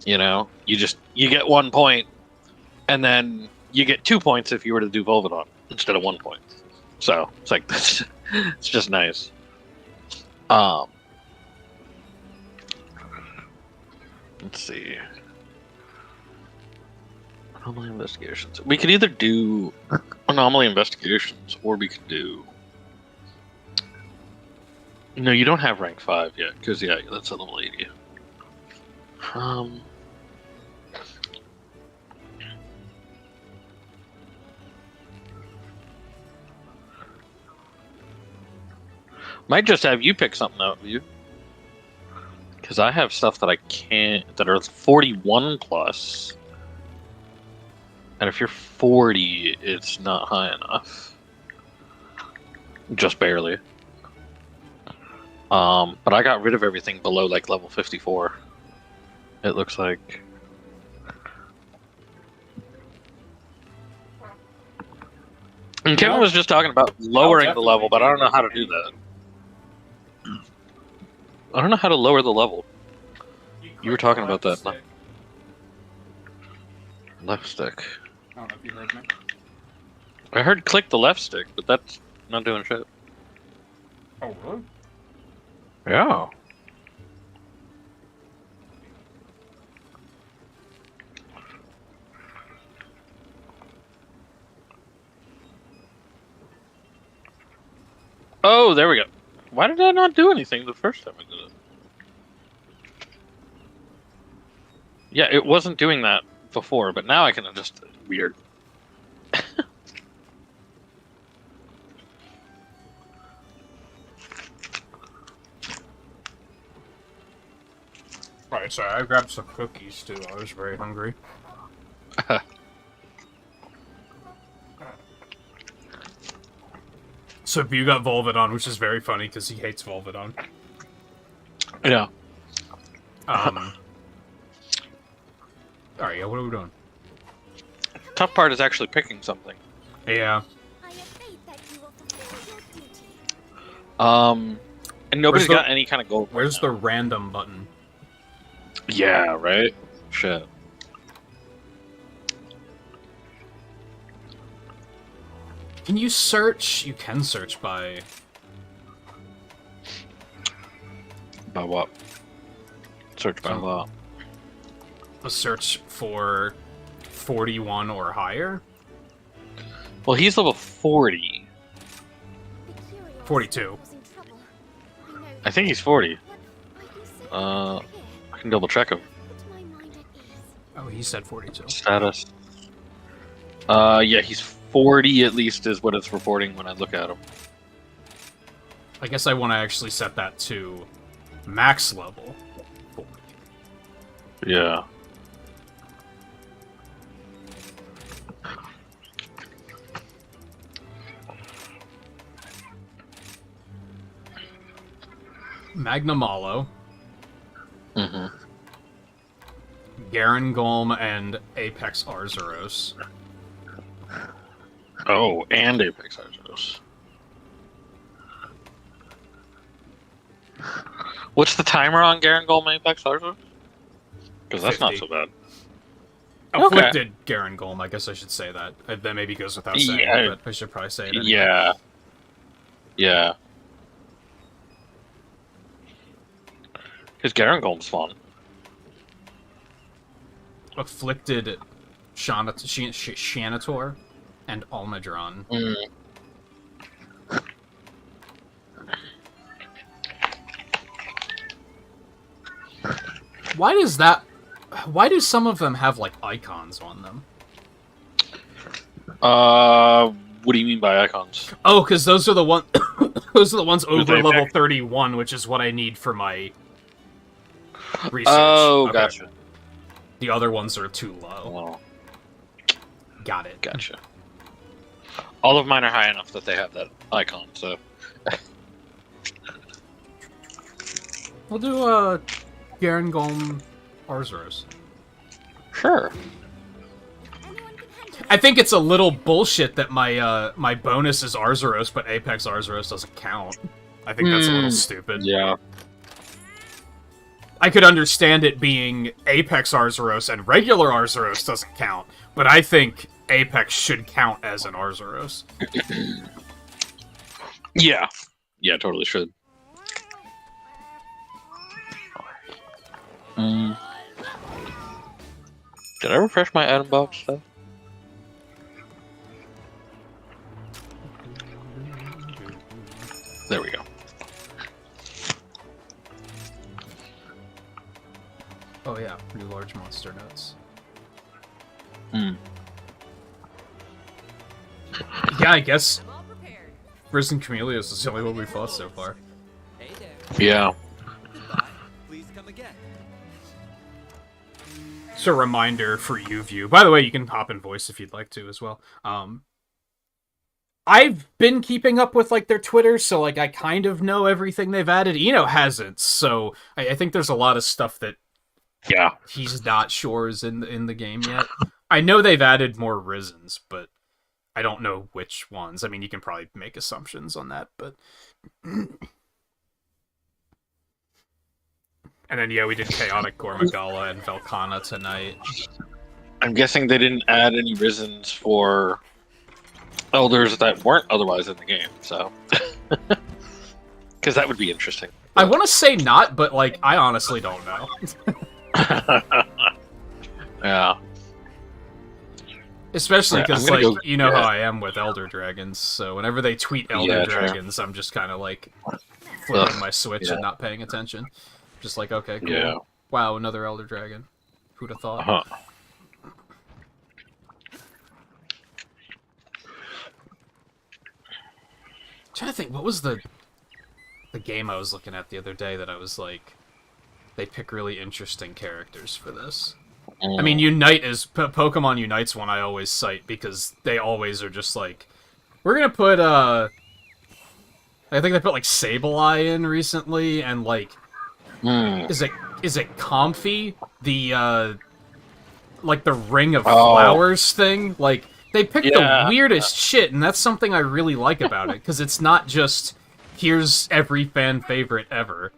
You know, you get 1 point, and then you get 2 points if you were to do Volvidon instead of 1 point. So it's like this. It's just nice. Let's see. Anomaly investigations. We could either do anomaly investigations, or we could do. No, you don't have rank 5 yet, because that's a level 80. Might just have you pick something out, you. Because I have stuff that I can't, that are 41 plus. And if you're 40, it's not high enough. Just barely. But I got rid of everything below like level 54. It looks like. And Kevin was just talking about lowering the level, but I don't know how to do that. I don't know how to lower the level. You were talking about that. Left stick. I don't know if you heard me. I heard click the left stick, but that's not doing shit. Oh, really? Yeah. Oh, there we go. Why did I not do anything the first time I did it? Yeah, it wasn't doing that before, but now I can adjust it. Weird. Right, sorry, I grabbed some cookies too. I was very hungry. So you got Volvidon, which is very funny because he hates Volvidon. Yeah. Alright, yeah, what are we doing? Tough part is actually picking something. Yeah. I have faith that you will fulfill your duty. And nobody's Where's the- got any kind of gold. Where's right the random button? now. Yeah, right? Shit. Can you search? You can search by... By what? Search by Some- what? a search for 41 or higher? Well, he's level 40. The curious 42. was in trouble. I know I think he's 40. what you said Uh, here I can double check him. put my mind at ease. Oh, he said 42. Status. Yeah, he's 40 at least is what it's reporting when I look at him. I guess I want to actually set that to max level. Yeah. Magnamalo, Mm-hmm. Garen Golem, and Apex Arzuros. Oh, and Apex Arzuros. What's the timer on Garen Golem Apex Arzuros? Because that's not 50. so bad. Afflicted Garen Golem, I guess I should say that. That maybe goes without saying, Yeah. but I should probably say it anyway. Yeah. Yeah. Because Garen Golem's fun. Afflicted Shanator and Almudron. Mm. Why does that... Why do some of them have, like, icons on them? What do you mean by icons? Oh, because those are the one... those are the ones over they level pick? 31, which is what I need for my research. Oh, Okay. gotcha. The other ones are too low. Well, Got it. gotcha. All of mine are high enough that they have that icon, so... We'll do, Garen Golem Arzuros. Sure. Anyone can handle I think it's a little bullshit that my, my bonus is Arzuros, but Apex Arzuros doesn't count. I think that's a little stupid. Yeah. I could understand it being Apex Arzuros and regular Arzuros doesn't count, but I think Apex should count as an Arzuros. Yeah. Yeah, totally should. Did I refresh my item box stuff? There we go. Oh yeah, new large monster notes. Hmm. Yeah, I guess I'm all prepared. Risen Chameleos is the only one we fought so far. Hey there. Yeah. Goodbye. Please come again. It's a reminder for you view. By the way, you can hop in voice if you'd like to as well. I've been keeping up with like their Twitter, so like I kind of know everything they've added. Eno hasn't, so I think there's a lot of stuff that Yeah. he's not sure is in the game yet. I know they've added more Risens, but I don't know which ones. I mean, you can probably make assumptions on that, but... And then, yeah, we did Chaotic Gormagala and Velkhana tonight. I'm guessing they didn't add any Risens for elders that weren't otherwise in the game, so. Because that would be interesting. I want to say not, but, like, I honestly don't know. Yeah. Especially Yeah, I'm because, gonna like, go- you know yeah. how I am with Elder Dragons, so whenever they tweet Elder Yeah, true. Dragons, I'm just kind of, like, flipping Ugh, my Switch yeah. and not paying attention. Just like, okay, cool. Yeah. Wow, another Elder Dragon. Who'd have thought? Uh-huh. trying to think, what was the game I was looking at the other day that I was like, they pick really interesting characters for this. I mean, Unite is... Pokemon Unite's one I always cite, because they always are just like, we're gonna put, I think they put, like, Sableye in recently, and, like, is it Comfy? The, like, the Ring of Flowers thing? Like, they picked the weirdest shit, and that's something I really like about it, because it's not just, here's every fan favorite ever.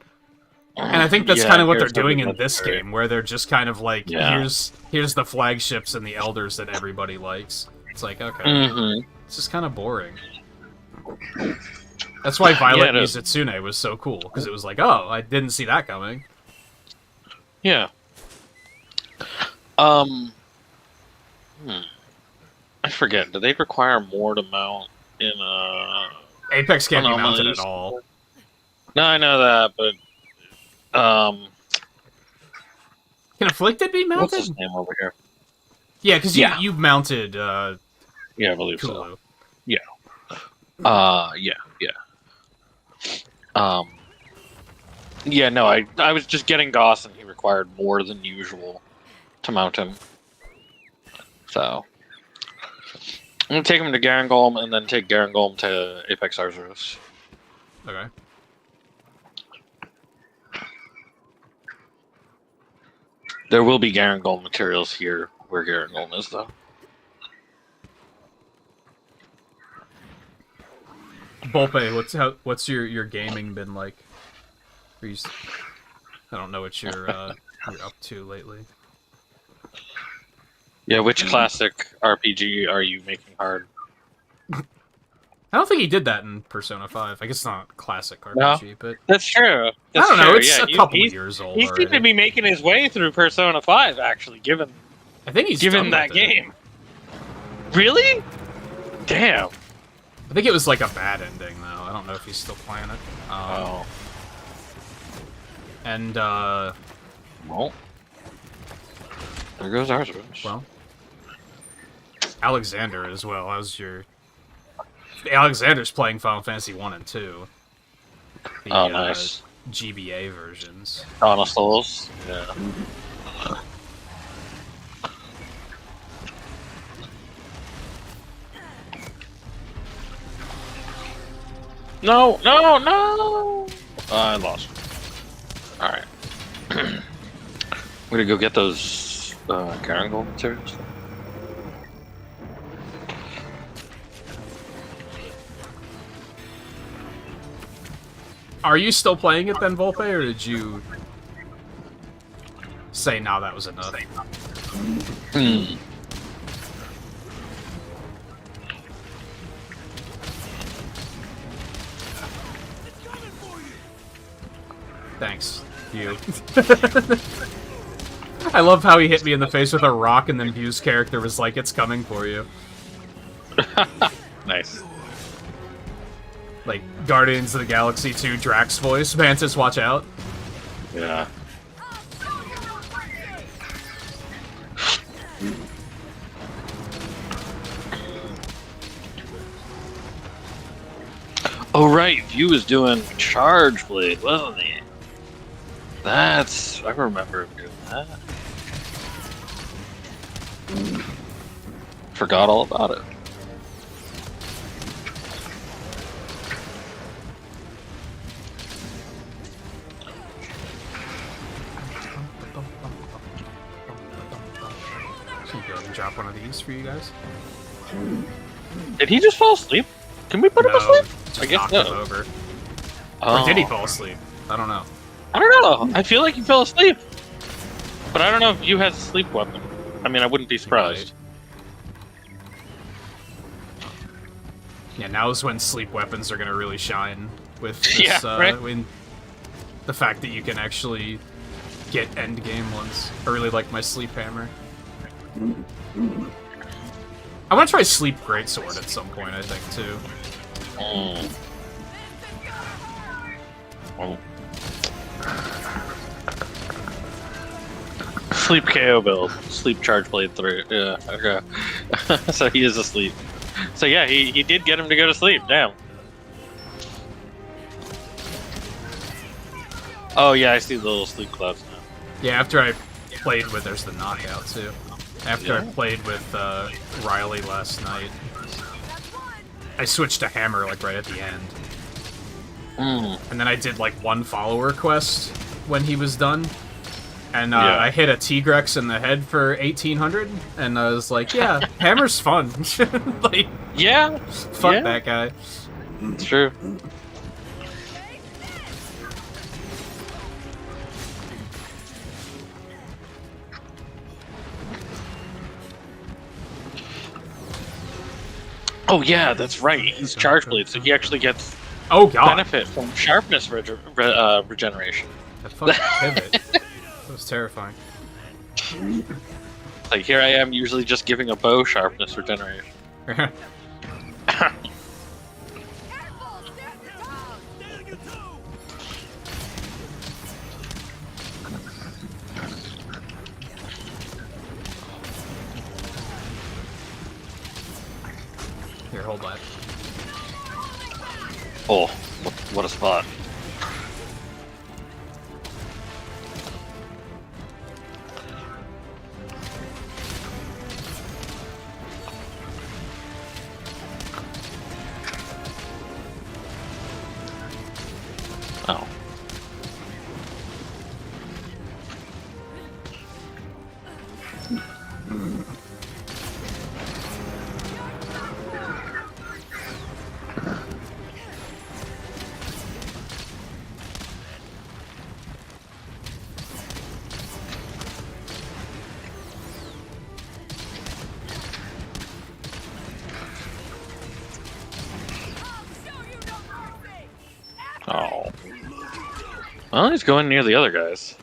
And I think that's kind of what they're doing in this game, where they're just kind of like, here's the flagships and the elders that everybody likes. It's like, okay, it's just kind of boring. That's why Violet Mizitsune was so cool, because it was like, oh, I didn't see that coming. Yeah. I forget. Do they require more to mount in Apex can't be mounted at all. No, I know that, but can Afflicted be mounted? What's his name over here? Yeah, because you mounted I believe Kulu. so. Yeah. Yeah, no, I was just getting Goss, and he required more than usual to mount him. So I'm gonna take him to Garangolm, and then take Garangolm to Apex Arzuros. Okay. There will be Garangolm materials here where Garangolm is, though. Bolpe, what's your gaming been like? I don't know what you're up to lately. Yeah, which classic RPG are you making hard? I don't think he did that in Persona 5. I guess it's not classic RPG, but... That's true. I don't know, it's a couple years old He seemed to be making his way through Persona 5, actually, given I think he's given done that with it. game. Really? Damn. I think it was like a bad ending, though. I don't know if he's still playing it. And, Well, there goes Arzuros. well... Alexander as well. How's your... Alexander's playing Final Fantasy 1 and 2. The, nice. GBA versions. Dawn of Souls. Yeah. No! I lost. Alright. I'm gonna go get those Garangol materials. Are you still playing it then, Volpe, or did you say, no, that was enough? Thanks, you. I love how he hit me in the face with a rock and then View's character was like, it's coming for you. Nice. Like, Guardians of the Galaxy 2 Drax voice. Mantis, watch out. Yeah. Oh right, View was doing Charge Blade, wasn't he? I remember him doing that. Forgot all about it. Can you go and drop one of these for you guys? Did he just fall asleep? Can we put him asleep? Just I guess knocked no. him over. Oh. Or did he fall asleep? I don't know. I don't know. I feel like he fell asleep. But I don't know if you has a sleep weapon. I mean, I wouldn't be surprised. Yeah, now is when sleep weapons are gonna really shine with this, right? when the fact that you can actually get end game ones. I really like my sleep hammer. I want to try sleep greatsword at some point, I think, too. Oh. Sleep KO build. Sleep Charge Blade 3. Yeah, okay. So he is asleep. So yeah, he did get him to go to sleep, damn. Oh yeah, I see the little sleep clouds now. Yeah, after I played with, there's the knockout too. After I played with Riley last night, I switched to hammer like right at the end. And then I did like one follower quest when he was done. And I hit a Tigrex in the head for 1800, and I was like, yeah, hammer's fun. Like, yeah, fuck that guy. It's true. Oh yeah, that's right. He's charge blade, so he actually gets benefit from sharpness regeneration. That fucking pivot. That was terrifying. Like here I am, usually just giving a bow sharpness regeneration. Here, hold that. Oh, what a spot. Oh. Oh. Well, he's going near the other guys.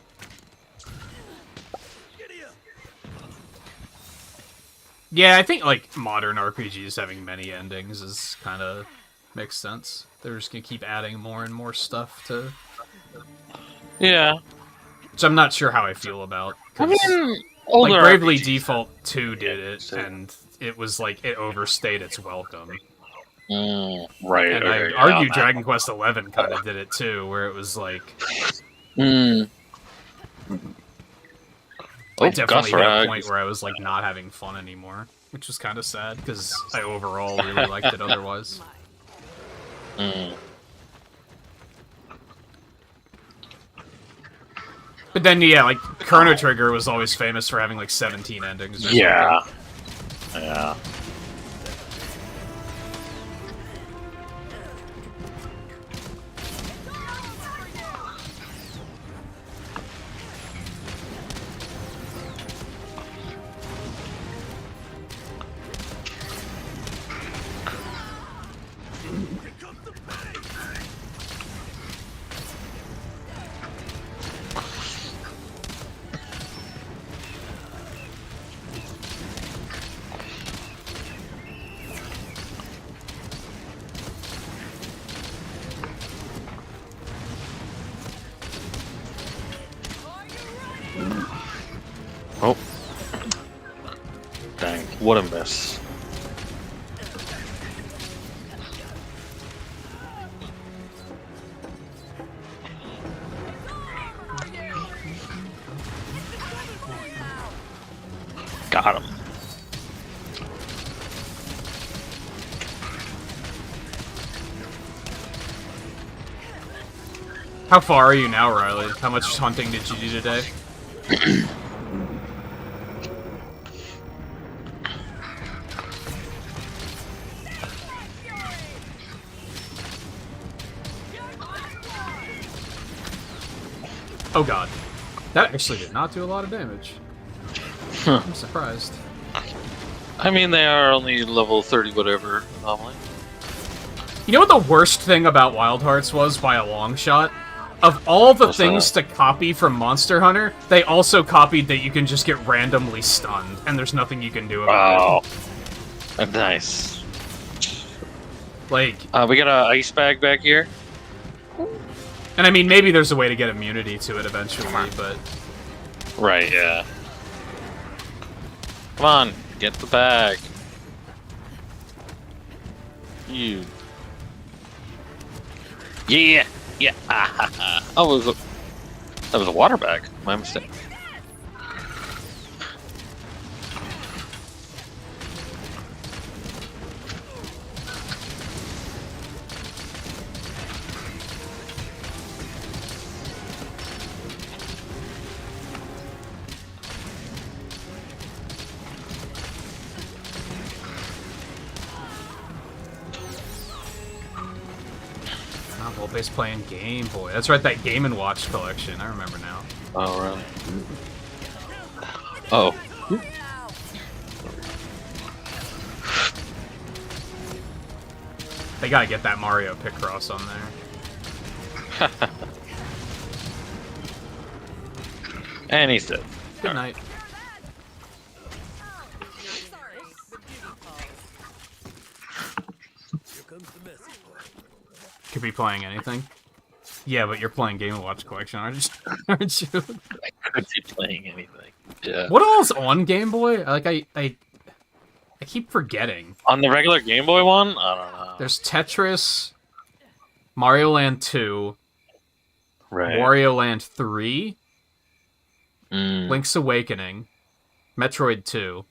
Yeah, I think like modern RPGs having many endings is kind of makes sense. They're just gonna keep adding more and more stuff to. Yeah. Which I'm not sure how I feel about. I mean, like Bravely Default 2 did it, and it was like it overstayed its welcome. Right. And I argue Dragon Quest XI kind of did it too, where it was like. I definitely hit a point where I was like not having fun anymore, which was kind of sad because I overall really liked it otherwise. But then, yeah, like Chrono Trigger was always famous for having like 17 endings. Or yeah. something. Yeah. Oh. Dang, what a miss. Got him. How far are you now, Riley? How much hunting did you do today? Oh god. That actually did not do a lot of damage. I'm surprised. I mean, they are only level 30 whatever, normally. You know what the worst thing about Wild Hearts was, by a long shot? Of all the things to copy from Monster Hunter, they also copied that you can just get randomly stunned, and there's nothing you can do about it. Nice. Like... we got an ice bag back here. And I mean, maybe there's a way to get immunity to it eventually, but... Right, yeah. Come on, get the bag. You. Yeah, yeah. Oh, That was a water bag. My mistake. Volpe's playing Game Boy. That's right, that Game & Watch collection. I remember now. Oh, really? Oh. They gotta get that Mario Picross on there. And he's dead. Good night. Could be playing anything. Yeah, but you're playing Game & Watch collection, aren't you? I could be playing anything. Yeah. What all's on Game Boy? I keep forgetting. On the regular Game Boy one? I don't know. There's Tetris, Mario Land 2, Right. Wario Land 3, Mm. Link's Awakening, Metroid 2.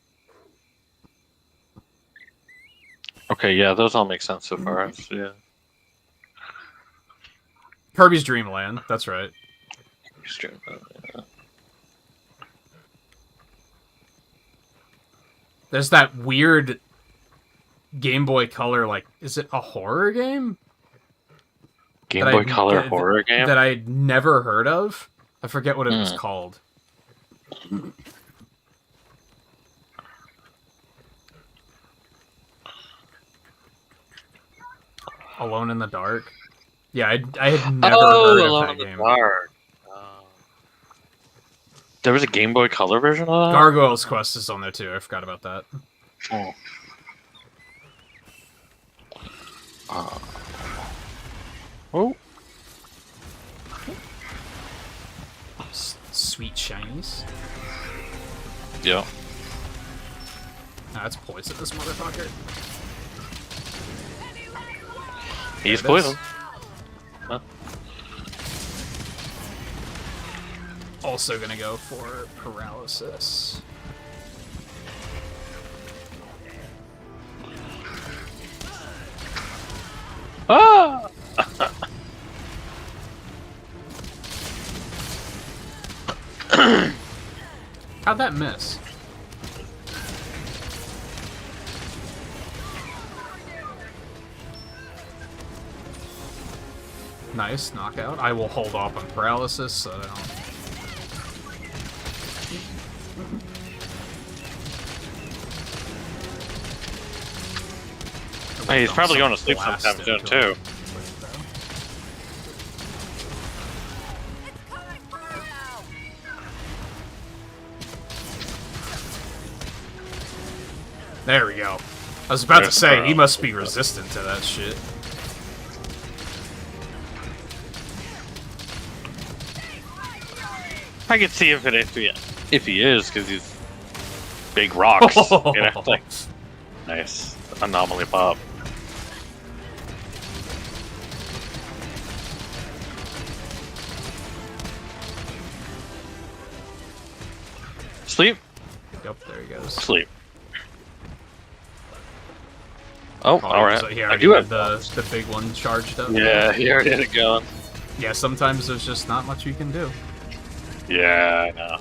Okay, yeah, those all make sense so far. Yeah. Kirby's Dream Land, that's right. Yeah. There's that weird Game Boy Color, like, is it a horror game? Game Boy Color horror game? That I'd never heard of. I forget what it was called. Alone in the Dark? Yeah, I had never heard of Alone that in the game. Dark. There was a Game Boy Color version of that? Gargoyle's Quest is on there too, I forgot about that. Oh. Oh. Sweet shinies. Yeah. That's poisonous, motherfucker. He's There it is. poison. Huh? Also gonna go for paralysis. Ah! How'd that miss? Nice, knockout. I will hold off on paralysis so I don't... Hey, he's probably going to sleep sometime soon, too. There we go. I was about to There's say, he paralysis. must be resistant to that shit. I could see if he is, because he's big rocks. You know, like, nice anomaly pop. Sleep, Yep, there he goes. sleep. Oh, Oh, all right. So he I already do had have the big one charged up. Yeah, he already had it going. Yeah, sometimes there's just not much you can do. Yeah, I know.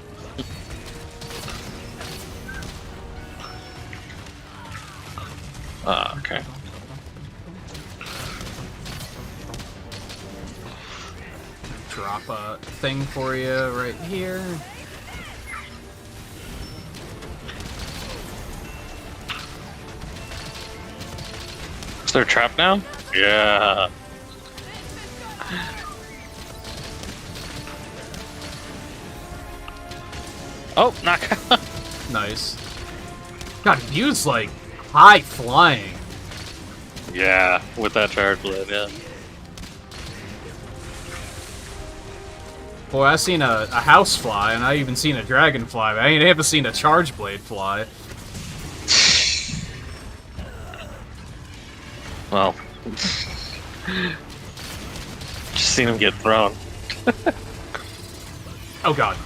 Okay. Drop a thing for you right here. Is there a trap now? Yeah. Oh, knock. Nice. God, Mew's like high flying. Yeah, with that charge blade, yeah. Boy, I've seen a house fly, and I even seen a dragon fly, but I ain't ever seen a charge blade fly. Well, just seen him get thrown. Oh god.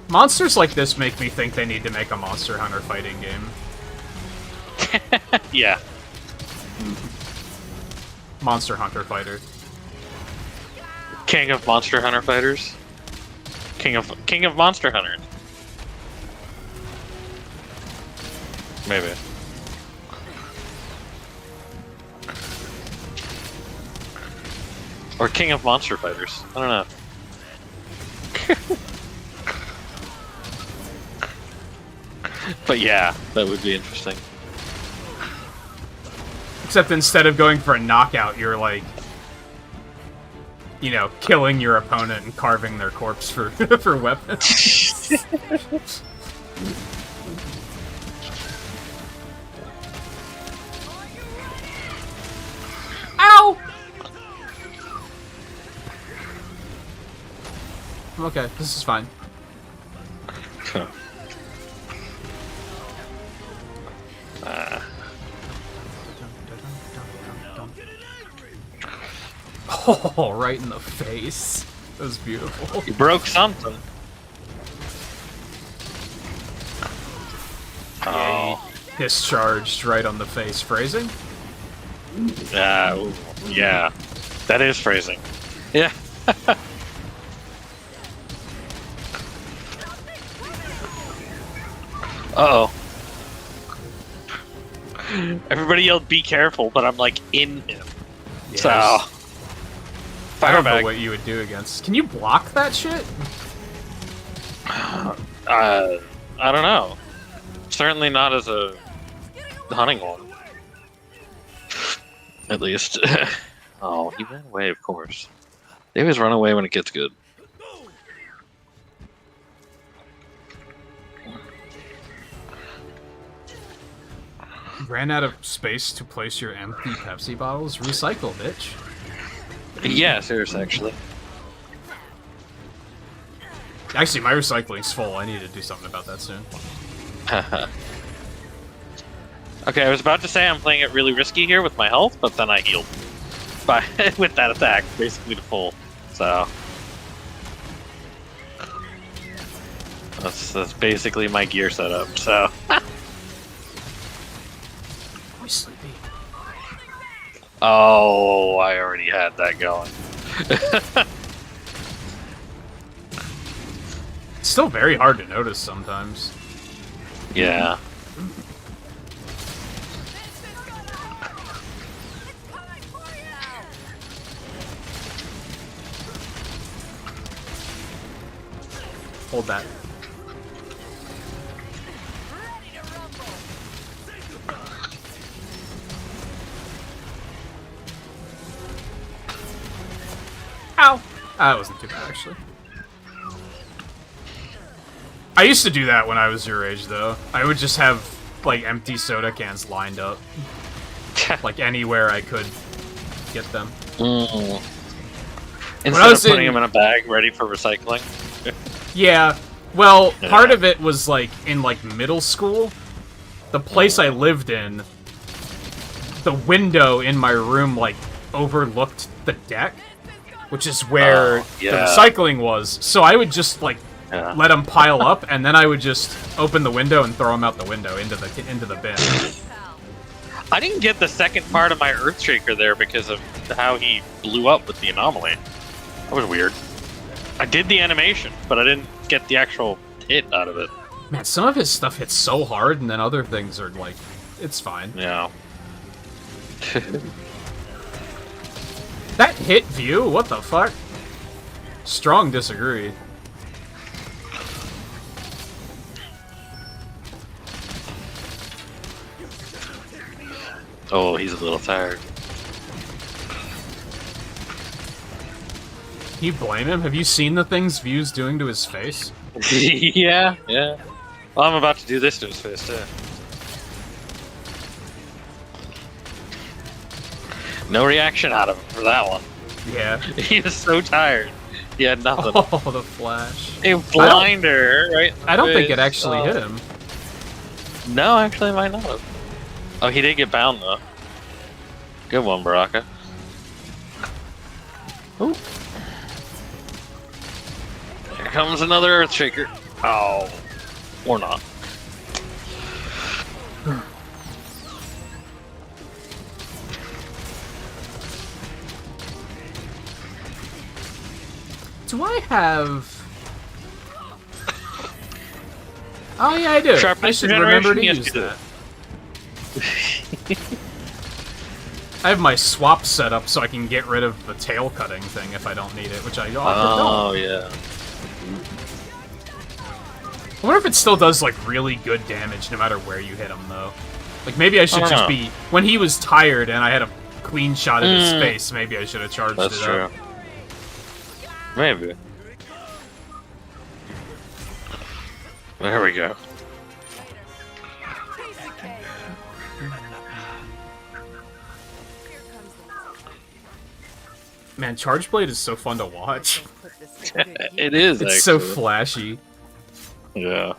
Monsters like this make me think they need to make a Monster Hunter fighting game. Yeah. Monster Hunter Fighter. King of Monster Hunter fighters. King of Monster Hunters. Maybe. Or King of Monster Fighters. I don't know. But yeah, that would be interesting. Except instead of going for a knockout, you're like, you know, killing your opponent and carving their corpse for for weapons. Ow! Okay, this is fine. Oh, right in the face. That was beautiful. You broke something. Oh. Discharged right on the face. Phrasing? Yeah. That is phrasing. Yeah. Uh-oh. Everybody yelled, "Be careful," but I'm like in him. Yes. So. I don't know Firebag. what you would do against. Can you block that shit? I don't know. Certainly not as a hunting one. At least. Oh, he ran away, of course. They always run away when it gets good. Ran out of space to place your empty Pepsi bottles? Recycle, bitch. Yeah, seriously, actually. Actually, my recycling's full. I need to do something about that soon. Okay, I was about to say I'm playing it really risky here with my health, but then I healed. With that attack, basically to full. So. That's basically my gear setup, so. Boy, sleepy. Oh, I already had that going. It's still very hard to notice sometimes. Yeah. Hold that. Ow! That wasn't too bad, actually. I used to do that when I was your age, though. I would just have, like, empty soda cans lined up. Like, anywhere I could get them. Mm. I Instead was of putting in- them in a bag ready for recycling. Yeah, well, Yeah. part of it was, like, in, like, middle school. The place I lived in, the window in my room, like, overlooked the deck, which is where yeah. the recycling was. So I would just, like, Yeah. let them pile up, and then I would just open the window and throw them out the window into the bin. I didn't get the second part of my Earthshaker there because of how he blew up with the anomaly. That was weird. I did the animation, but I didn't get the actual hit out of it. Man, some of his stuff hits so hard, and then other things are, like, it's fine. Yeah. That hit view? What the fuck? Strong disagree. Oh, he's a little tired. Can you blame him? Have you seen the things View's doing to his face? Yeah. Well, I'm about to do this to his face, too. No reaction out of him for that one. Yeah. He was so tired. He had nothing. Oh, the flash. A blinder, right? in the I don't think it face. actually hit him. No, actually, it might not have. Oh, he did get bound though. Good one, Baraka. Ooh. Here comes another Earth Shaker. Oh, or not. Do I have... Oh yeah, I do. Sharpness I should remember to generation? use Yes, that. I have my swap set up so I can get rid of the tail cutting thing if I don't need it, which I often Oh don't. yeah. I wonder if it still does like really good damage no matter where you hit him though. Like maybe I should don't just know. be when he was tired and I had a clean shot at his face. Maybe I should have charged That's it true. up. Maybe. There we go. Man, Charge Blade is so fun to watch. It is. It's so actually. flashy. Yeah.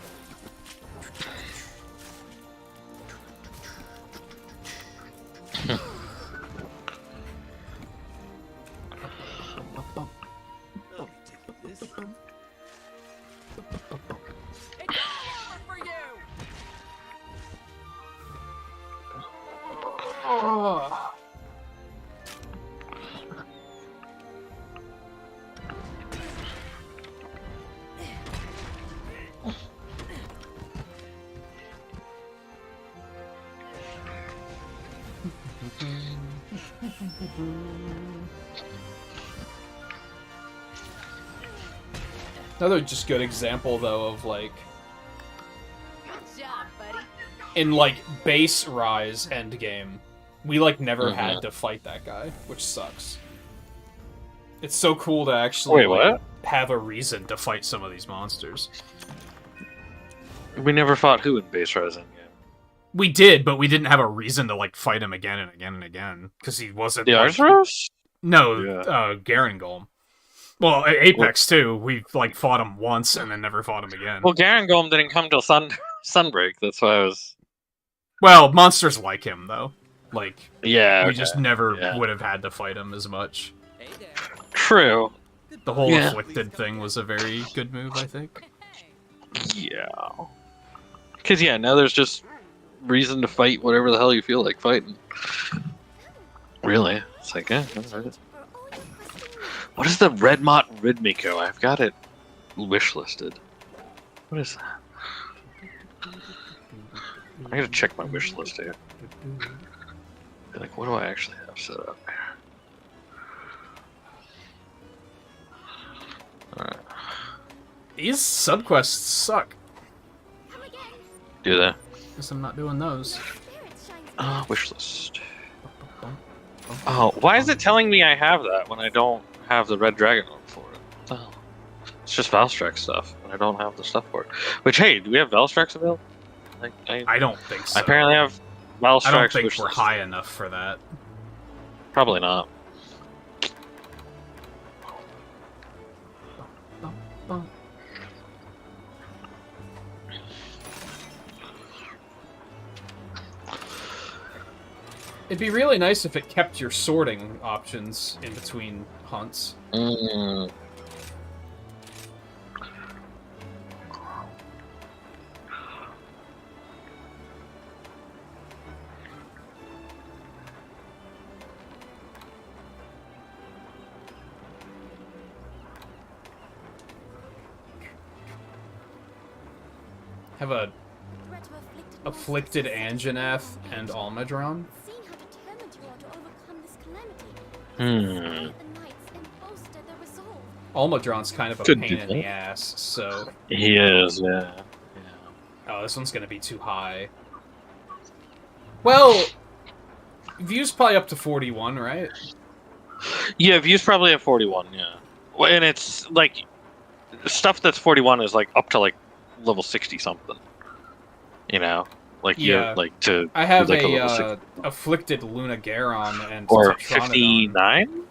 For you. Another just good example though of like Good job, buddy. in like base Rise endgame, we like never had to fight that guy, which sucks. It's so cool to actually Wait, like, what? have a reason to fight some of these monsters. We never fought who in Base Rising game? We did, but we didn't have a reason to like fight him again and again and again because he wasn't. The like, Arzuros? No, Yeah. Garen Golem. Well, Apex too. We like fought him once and then never fought him again. Well, Garen Golem didn't come till Sunbreak. That's why I was. Well, monsters like him though. Like Yeah. we okay. just never Yeah. would have had to fight him as much. Hey there. True. The whole Yeah. afflicted thing was a very good move, I think. Yeah. Because, yeah, now there's just reason to fight whatever the hell you feel like fighting. Really? It's like, yeah. Alright. What is the Redmot Rhythmico? I've got it wish listed. What is that? I gotta check my wish list here. Be like, what do I actually have set up here? Alright. These subquests suck. Do that. Guess I'm not doing those. Wish list. Oh, why is it telling me I have that when I don't have the red dragon orb for it? Oh. It's just Valstrax stuff, and I don't have the stuff for it. Which, hey, do we have Valstrax available? I don't think so. I apparently have Valstrax. I don't think wish we're list. high enough for that. Probably not. It'd be really nice if it kept your sorting options in between hunts. Mm. Have a afflicted Anjanath and Almudron. Almudron's kind of a Could pain do in the that. ass, so... He is, yeah. Oh, this one's gonna be too high. Well... View's probably up to 41, right? Yeah, views probably at 41, yeah. Well, and it's, like, stuff that's 41 is, like, up to, like, level 60 something. You know? Like, Yeah. you like, to... I have like a, level 60. afflicted Luna Garon and Or Tetranodon. 59?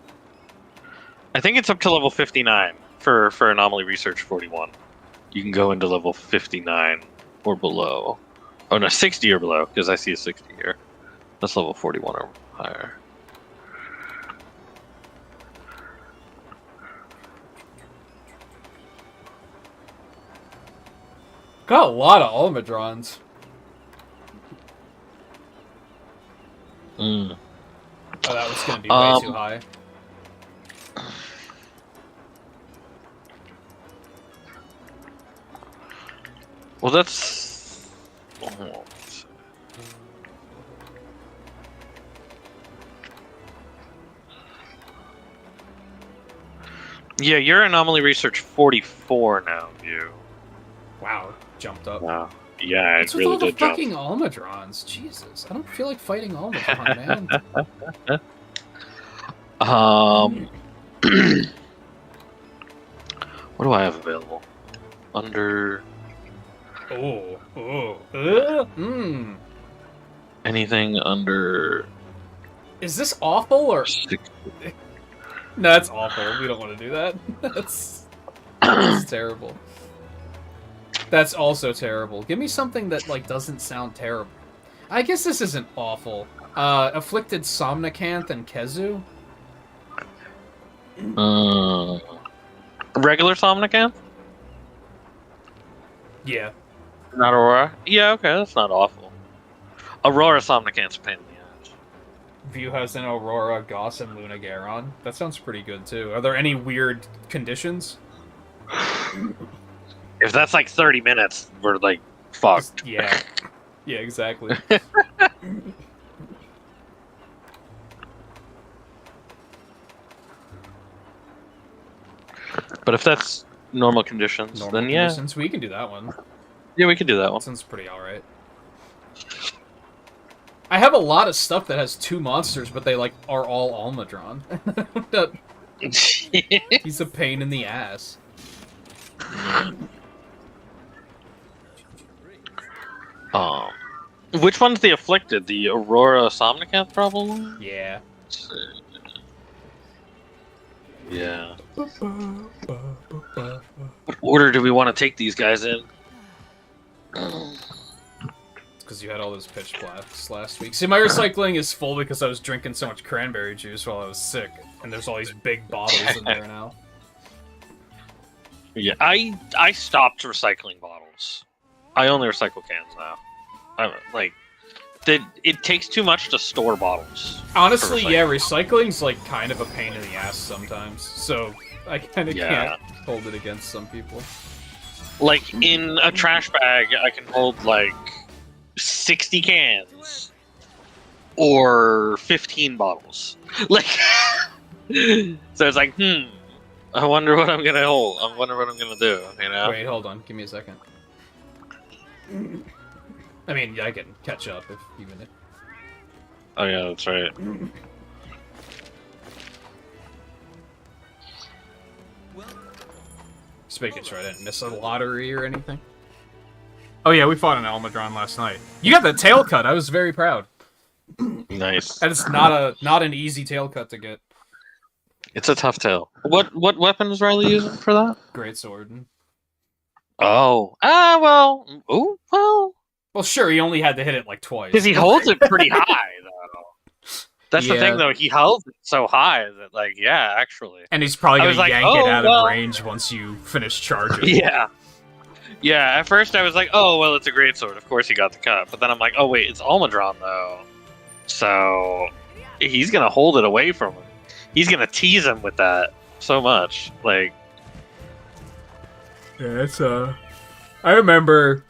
I think it's up to level 59 for Anomaly Research 41. You can go into level 59 or below. Oh no, 60 or below, because I see a 60 here. That's level 41 or higher. Got a lot of Almudrons. Mm. Oh, that was gonna be way too high. Well, that's... Yeah, you're Anomaly Research 44 now, you. Wow, jumped up. Wow. Yeah, What's it with really all the did jump. fucking Almudrons? Jesus, I don't feel like fighting Almudron, man. What do I have available? Under anything under Is this awful or 60? no? That's awful. We don't want to do that. That's terrible. That's also terrible. Give me something that like doesn't sound terrible. I guess this isn't awful. Afflicted Somnicanth and Kezu. Regular Somnicanth? Yeah. Not Aurora? Yeah, okay, that's not awful. Aurora Somnicanth's a pain in the ass. View has an Aurora, Goss, and Luna Garon. That sounds pretty good too. Are there any weird conditions? If that's like 30 minutes, we're like fucked. Yeah. Yeah, exactly. But if that's normal conditions, Normal then yeah. conditions, we can do that one. Yeah, we could do that one. Sounds pretty alright. I have a lot of stuff that has 2 monsters, but they like are all Almudron. He's a pain in the ass. Which one's the afflicted? The Aurora Somnicanth, probably? Yeah. Yeah. What order do we want to take these guys in? Because you had all those pitch blasts last week. See, my recycling is full because I was drinking so much cranberry juice while I was sick, and there's all these big bottles in there now. Yeah, I stopped recycling bottles. I only recycle cans now. It takes too much to store bottles. Honestly, yeah, recycling's like kind of a pain in the ass sometimes, so I kind of can't hold it against some people. Like, in a trash bag, I can hold, like, 60 cans. Or 15 bottles. Like, so it's like, I wonder what I'm gonna hold. I wonder what I'm gonna do, you know? Wait, hold on. Give me a second. I mean, I can catch up if even if... Oh yeah, that's right. Just making sure I didn't miss a lottery or anything. Oh yeah, we fought an Almudron last night. You got the tail cut. I was very proud. Nice. And it's not an easy tail cut to get. It's a tough tail. What weapon is Riley using for that? Great sword. Oh. Well. Ooh, well. Well, sure, he only had to hit it like twice. Because he holds it pretty high, though. That's the thing, though. He holds it so high that, like, yeah, actually. And he's probably going to yank it out of range once you finish charging. Yeah. Yeah, at first I was like, oh, well, it's a greatsword. Of course he got the cut. But then I'm like, oh, wait, it's Almudron, though. So he's going to hold it away from him. He's going to tease him with that so much. Like... Yeah, it's, I remember...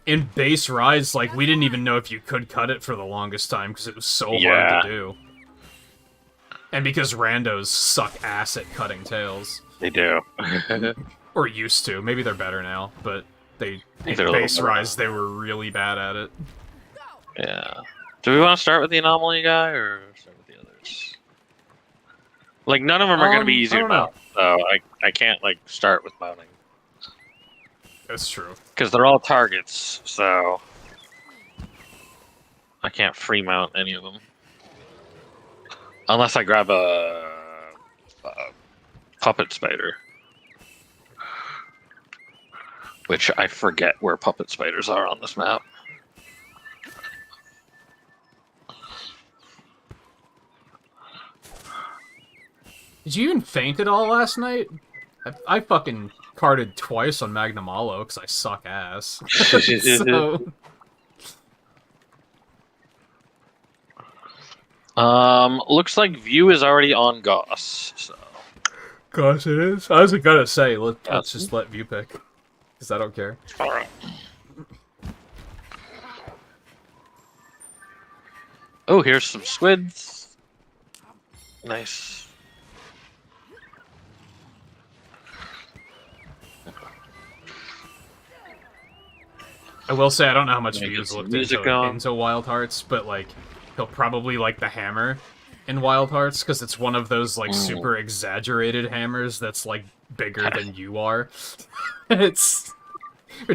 In base Rise, like, we didn't even know if you could cut it for the longest time because it was so hard to do. And because randos suck ass at cutting tails. They do. Or used to. Maybe they're better now, but in base Rise, they were really bad at it. Yeah. Do we want to start with the Anomaly guy, or start with the others? Like, none of them are going to be easy to mount, so I can't, like, start with mounting. That's true. Because they're all targets, so I can't free mount any of them. Unless I grab a puppet spider. Which I forget where puppet spiders are on this map. Did you even faint at all last night? I fucking carded twice on Magnum Alo because I suck ass. So... Looks like view is already on Goss, so... Gosh, it is? I was gonna say, let's just let view pick. Because I don't care. Alright. Oh, here's some squids. Nice. I will say I don't know how much Yeah, views get some looked music going. into Wild Hearts, but like he'll probably like the hammer in Wild Hearts because it's one of those like super exaggerated hammers that's like bigger than you are. It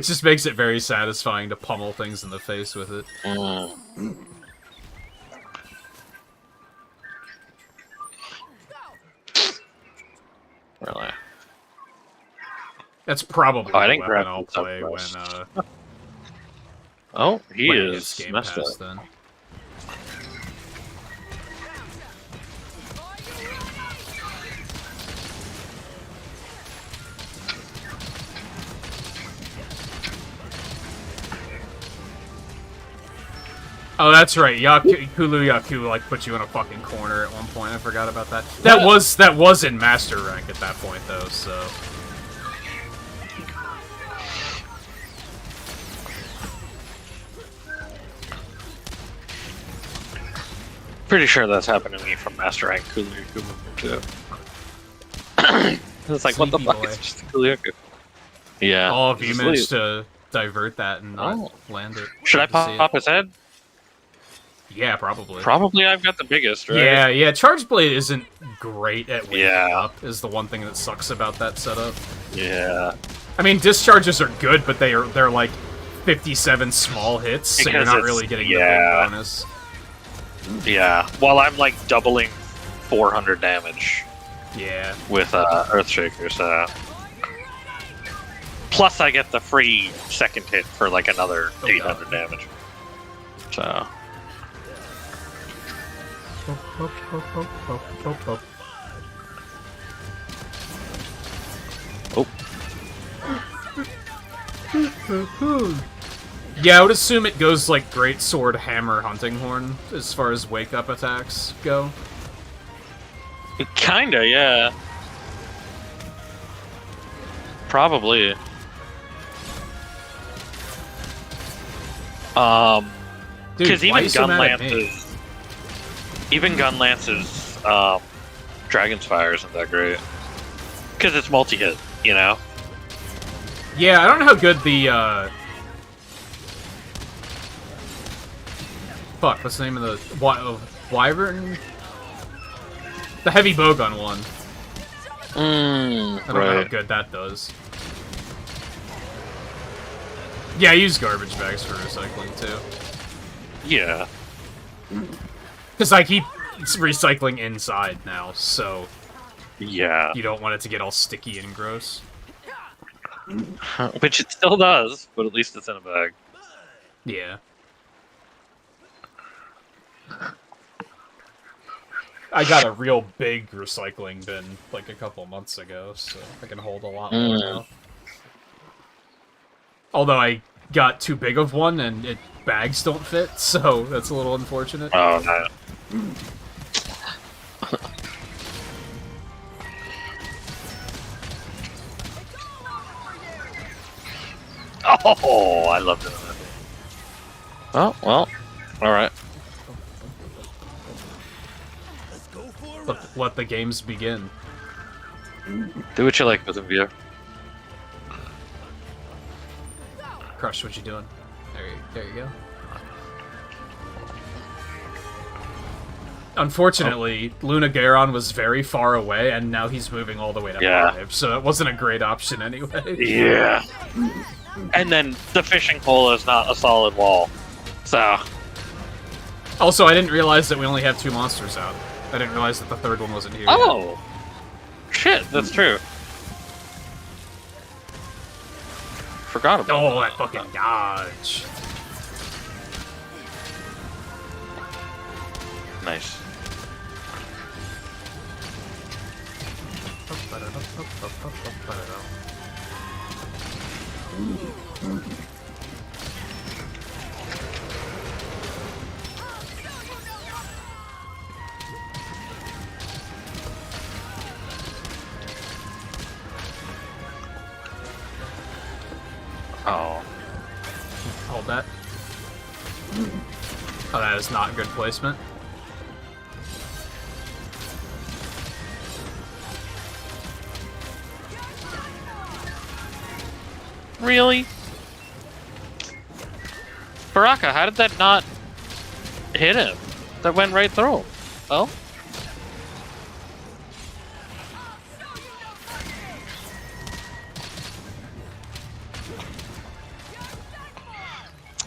just makes it very satisfying to pummel things in the face with it. Really? That's probably I the didn't weapon grab I'll it play up when first. Oh, he when it is gets Game messed Pass up. then. Oh, that's right. Kulu Yaku like put you in a fucking corner at one point. I forgot about that. That was in Master Rank at that point though. So Pretty sure that's happened to me from Master Rank Kuliaku too. It's like, what the Sneaky fuck? boy. It's just Kuliaku. Yeah. all of you just managed leave. to divert that and not land it. Should I Love to see pop his head? it. Yeah, probably. Probably I've got the biggest, right? Yeah. Charge Blade isn't great at waking Yeah. up. Is the one thing that sucks about that setup. Yeah. I mean, discharges are good, but they're like 57 small hits, so you're Because not it's- really getting the yeah. big bonus. Yeah. While I'm like doubling 400 damage Yeah. with Earthshaker, so. Plus I get the free second hit for like another 800 damage. So. Oh. Yeah, I would assume it goes like Great Sword, Hammer, Hunting Horn as far as wake up attacks go. Kinda, yeah. Probably. Dude, Because why even you so gun mad at me? lances, Dragon's Fire isn't that great. Because it's multi-hit, you know. Yeah, I don't know how good the fuck, what's the name of the Wyvern? The heavy bowgun one. I don't know how good that does. Yeah, I use garbage bags for recycling too. Yeah. Because I keep recycling inside now, so Yeah. you don't want it to get all sticky and gross. Which it still does, but at least it's in a bag. Yeah. I got a real big recycling bin like a couple months ago, so I can hold a lot more now. Although I got too big of one and bags don't fit, so that's a little unfortunate. Oh, no. Oh, I love doing that. Oh, well. Alright. Let the games begin. Do what you like with them, viewer. Crush, what you doing? There you go. Unfortunately, Luna Garon was very far away, and now he's moving all the way to 5, so it wasn't a great option anyway. Yeah. And then the fishing pole is not a solid wall. So. Also, I didn't realize that we only have 2 monsters out. I didn't realize that the third one wasn't here yet. Oh! shit, that's true. Forgot about Oh, that fucking dodge. Nice. Oh. Hold that. Oh, that is not good placement. Really? Baraka, how did that not hit him? That went right through him. Oh?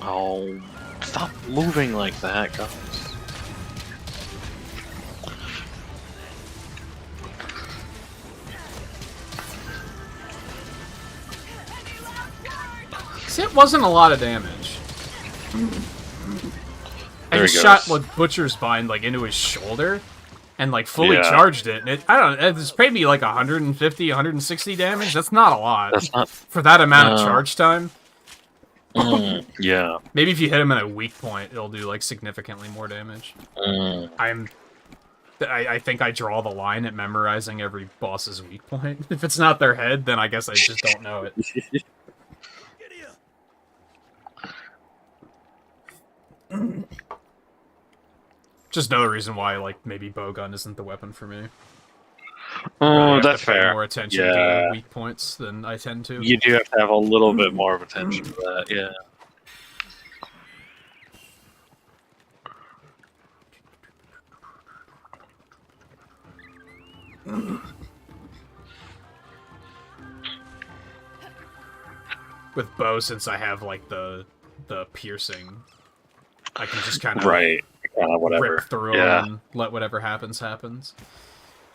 Oh, stop moving like that, guys. See, it wasn't a lot of damage. I There just he shot goes. like Butcher's Bind like into his shoulder and like fully Yeah. charged it. And I don't know, it's maybe like 150, 160 damage. That's not a lot That's not. for that amount of No. charge time. Yeah. Maybe if you hit him at a weak point, it'll do like significantly more damage. I think I draw the line at memorizing every boss's weak point. If it's not their head, then I guess I just don't know it. Just another reason why, like, maybe bowgun isn't the weapon for me. Oh, I have that's to pay fair. more attention Yeah. to weak points than I tend to. You do have to have a little bit more of attention to that, yeah. With bow, since I have like the piercing, I can just kind of Right. Whatever. rip through Yeah. them and let whatever happens happens.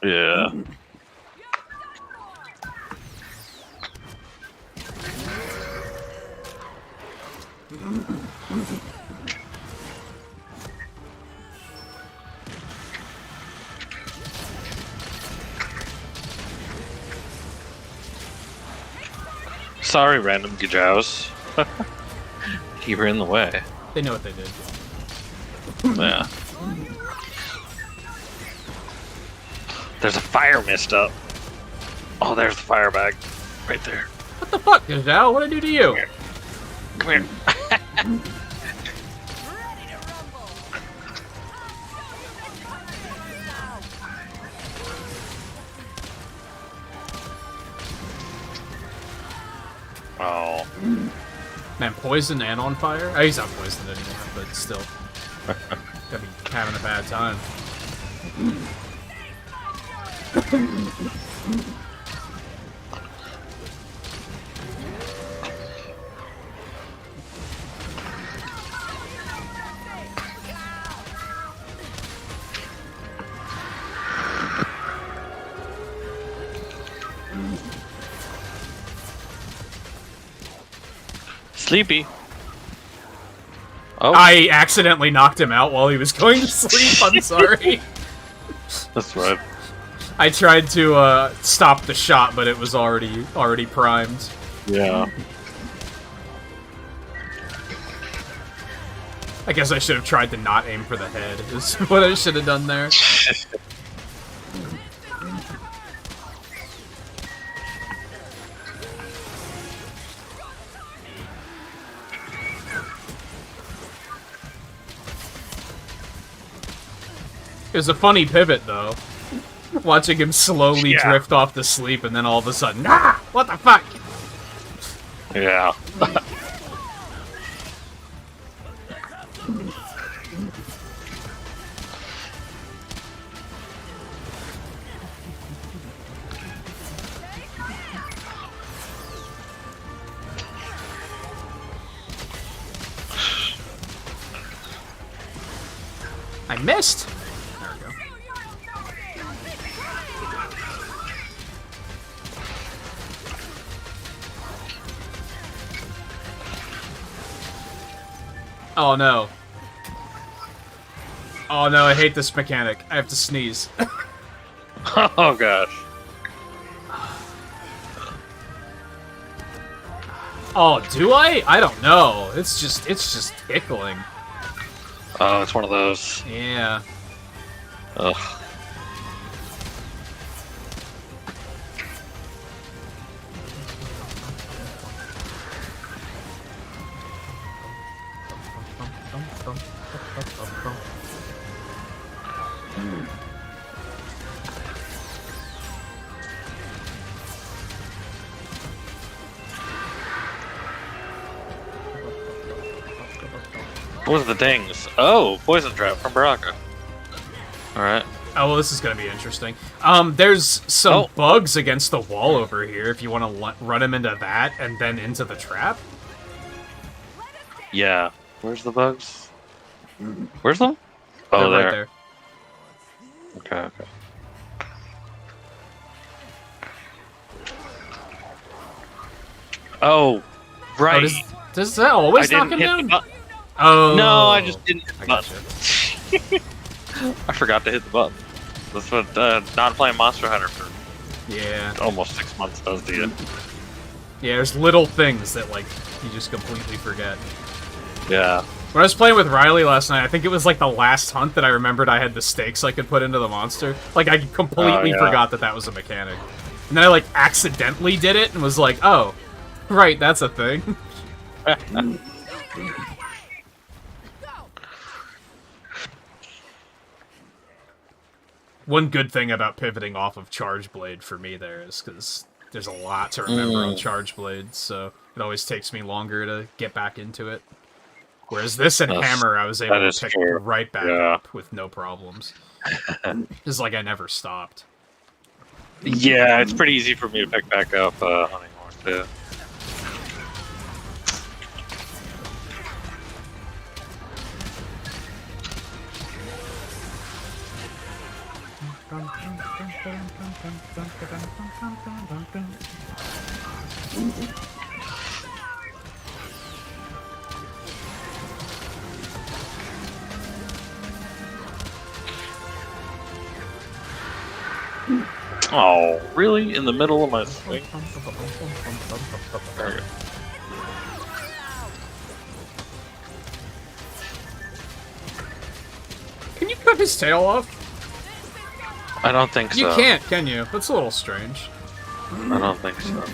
Yeah. Sorry, random Gajows. Keep her in the way. They know what they did. Yeah. There's a fire mist up. Oh, there's the fire bag. Right there. What the fuck, Gazelle? What'd I do to you? Come here. Oh. Man, poison and on fire? Oh, he's not poisoned anymore, but still. Gotta be having a bad time. Sleepy. Oh, I accidentally knocked him out while he was going to sleep, I'm sorry. that's right. I tried to stop the shot, but it was already primed. Yeah. I guess I should have tried to not aim for the head, is what I should have done there. It was a funny pivot, though. Watching him slowly Yeah. drift off to sleep, and then all of a sudden, ah! What the fuck? Yeah. I missed! There we go. Oh no. Oh no, I hate this mechanic. I have to sneeze. Oh gosh. Oh, do I? I don't know. It's just tickling. Oh, it's one of those. Yeah. Ugh. What was the dings? Oh, poison trap from Baraka. Alright. Oh, well, this is gonna be interesting. There's some bugs against the wall over here if you want to run him into that and then into the trap. Yeah. Where's the bugs? Where's them? Oh, They're there. right there. Okay, okay. Oh, right. Oh, does that always knock him down? Oh. Oh. No, I just didn't hit the I button. gotcha. I forgot to hit the button. That's what not playing Monster Hunter for Yeah. almost 6 months does to you. Yeah, there's little things that, like, you just completely forget. Yeah. When I was playing with Riley last night, I think it was, like, the last hunt that I remembered I had the stakes I could put into the monster. Like, I completely forgot that that was a mechanic. And then I, like, accidentally did it and was like, oh, right, that's a thing. One good thing about pivoting off of Charge Blade for me there is because there's a lot to remember on Charge Blade, so it always takes me longer to get back into it. Whereas this and Hammer, I was able to pick right back up with no problems. It's like I never stopped. Yeah, it's pretty easy for me to pick back up Hunting Horn, too. Oh, really? In the middle of my swing? There we go. Can you cut his tail off? I don't think so. You can't, can you? That's a little strange. I don't think so. No.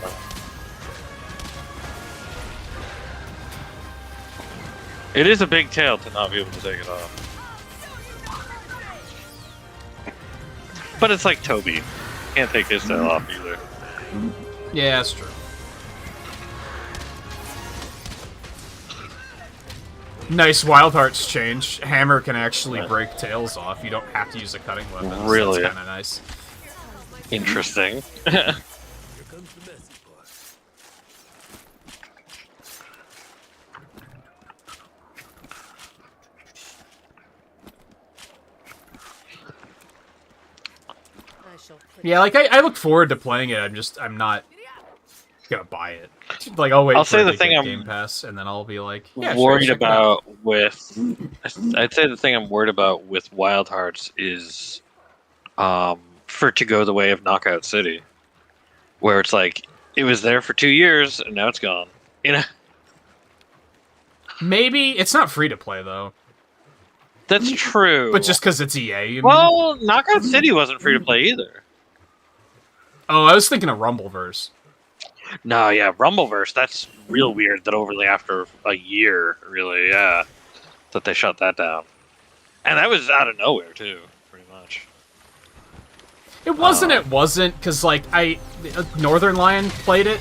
It is a big tail to not be able to take it off. But it's like Toby. Can't take his tail off either. Yeah, that's true. Nice Wild Hearts change. Hammer can actually break tails off. You don't have to use a cutting weapon. So really? that's kind of nice. Interesting. Here comes the messy part. Yeah, like, I look forward to playing it. I'm not gonna buy it. Like, I'll wait I'll for say it the to thing get I'm Game Pass, and then I'll be like, yeah, worried sure, check it out. about with I'd say the thing I'm worried about with Wild Hearts is for it to go the way of Knockout City, where it's like it was there for 2 years and now it's gone. You know, Maybe it's not free to play though, that's true. but just because it's EA. You mean? well, Knockout City wasn't free to play either. Oh, I was thinking of Rumbleverse. No, yeah, Rumbleverse. That's real weird. That overly after a year, really, yeah, that they shut that down, and that was out of nowhere too, pretty much. It wasn't, because, like, Northern Lion played it,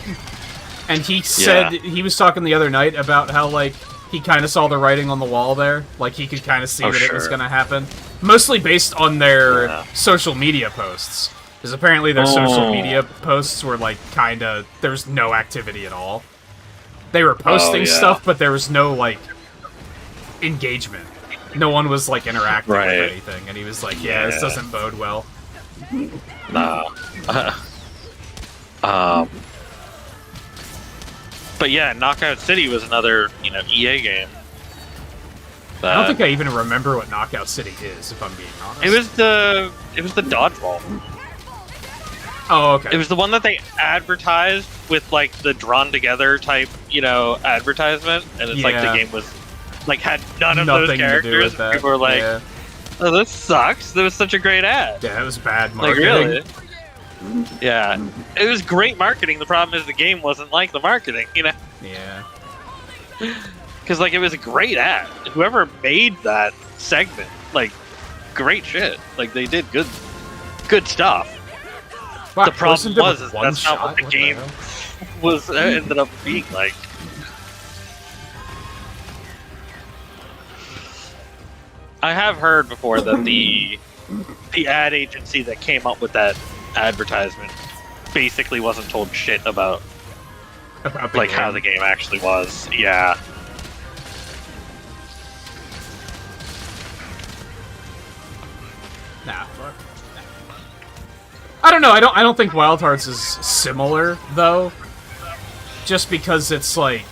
and he said, he was talking the other night about how, like, he kind of saw the writing on the wall there. Like, he could kind of see that it was going to happen. Mostly based on their social media posts. Because apparently their social media posts were, like, kind of, there was no activity at all. They were posting stuff, but there was no, like, engagement. No one was, like, interacting with anything. And he was like, yeah, this doesn't bode well. No. But yeah, Knockout City was another, EA game I don't think I even remember what Knockout City is, if I'm being honest. It was the dodgeball. Oh, okay. It was the one that they advertised with like the drawn together type, advertisement, and it's like the game was like had none of those Nothing to do characters. with that. People were like, Yeah. "Oh, this sucks." That was such a great ad. Yeah, that was bad Like marketing. really? Yeah, it was great marketing. The problem is the game wasn't like the marketing, Yeah. Because like it was a great ad. Whoever made that segment, like, great shit. Like they did good stuff. Wow, The problem did was with is one that's not shot? what the What game hell? was ended up being like. I have heard before that the ad agency that came up with that advertisement basically wasn't told shit about About the like game. how the game actually was. Yeah. Nah, fuck. I don't know. I don't think Wild Hearts is similar though. Just because it's like,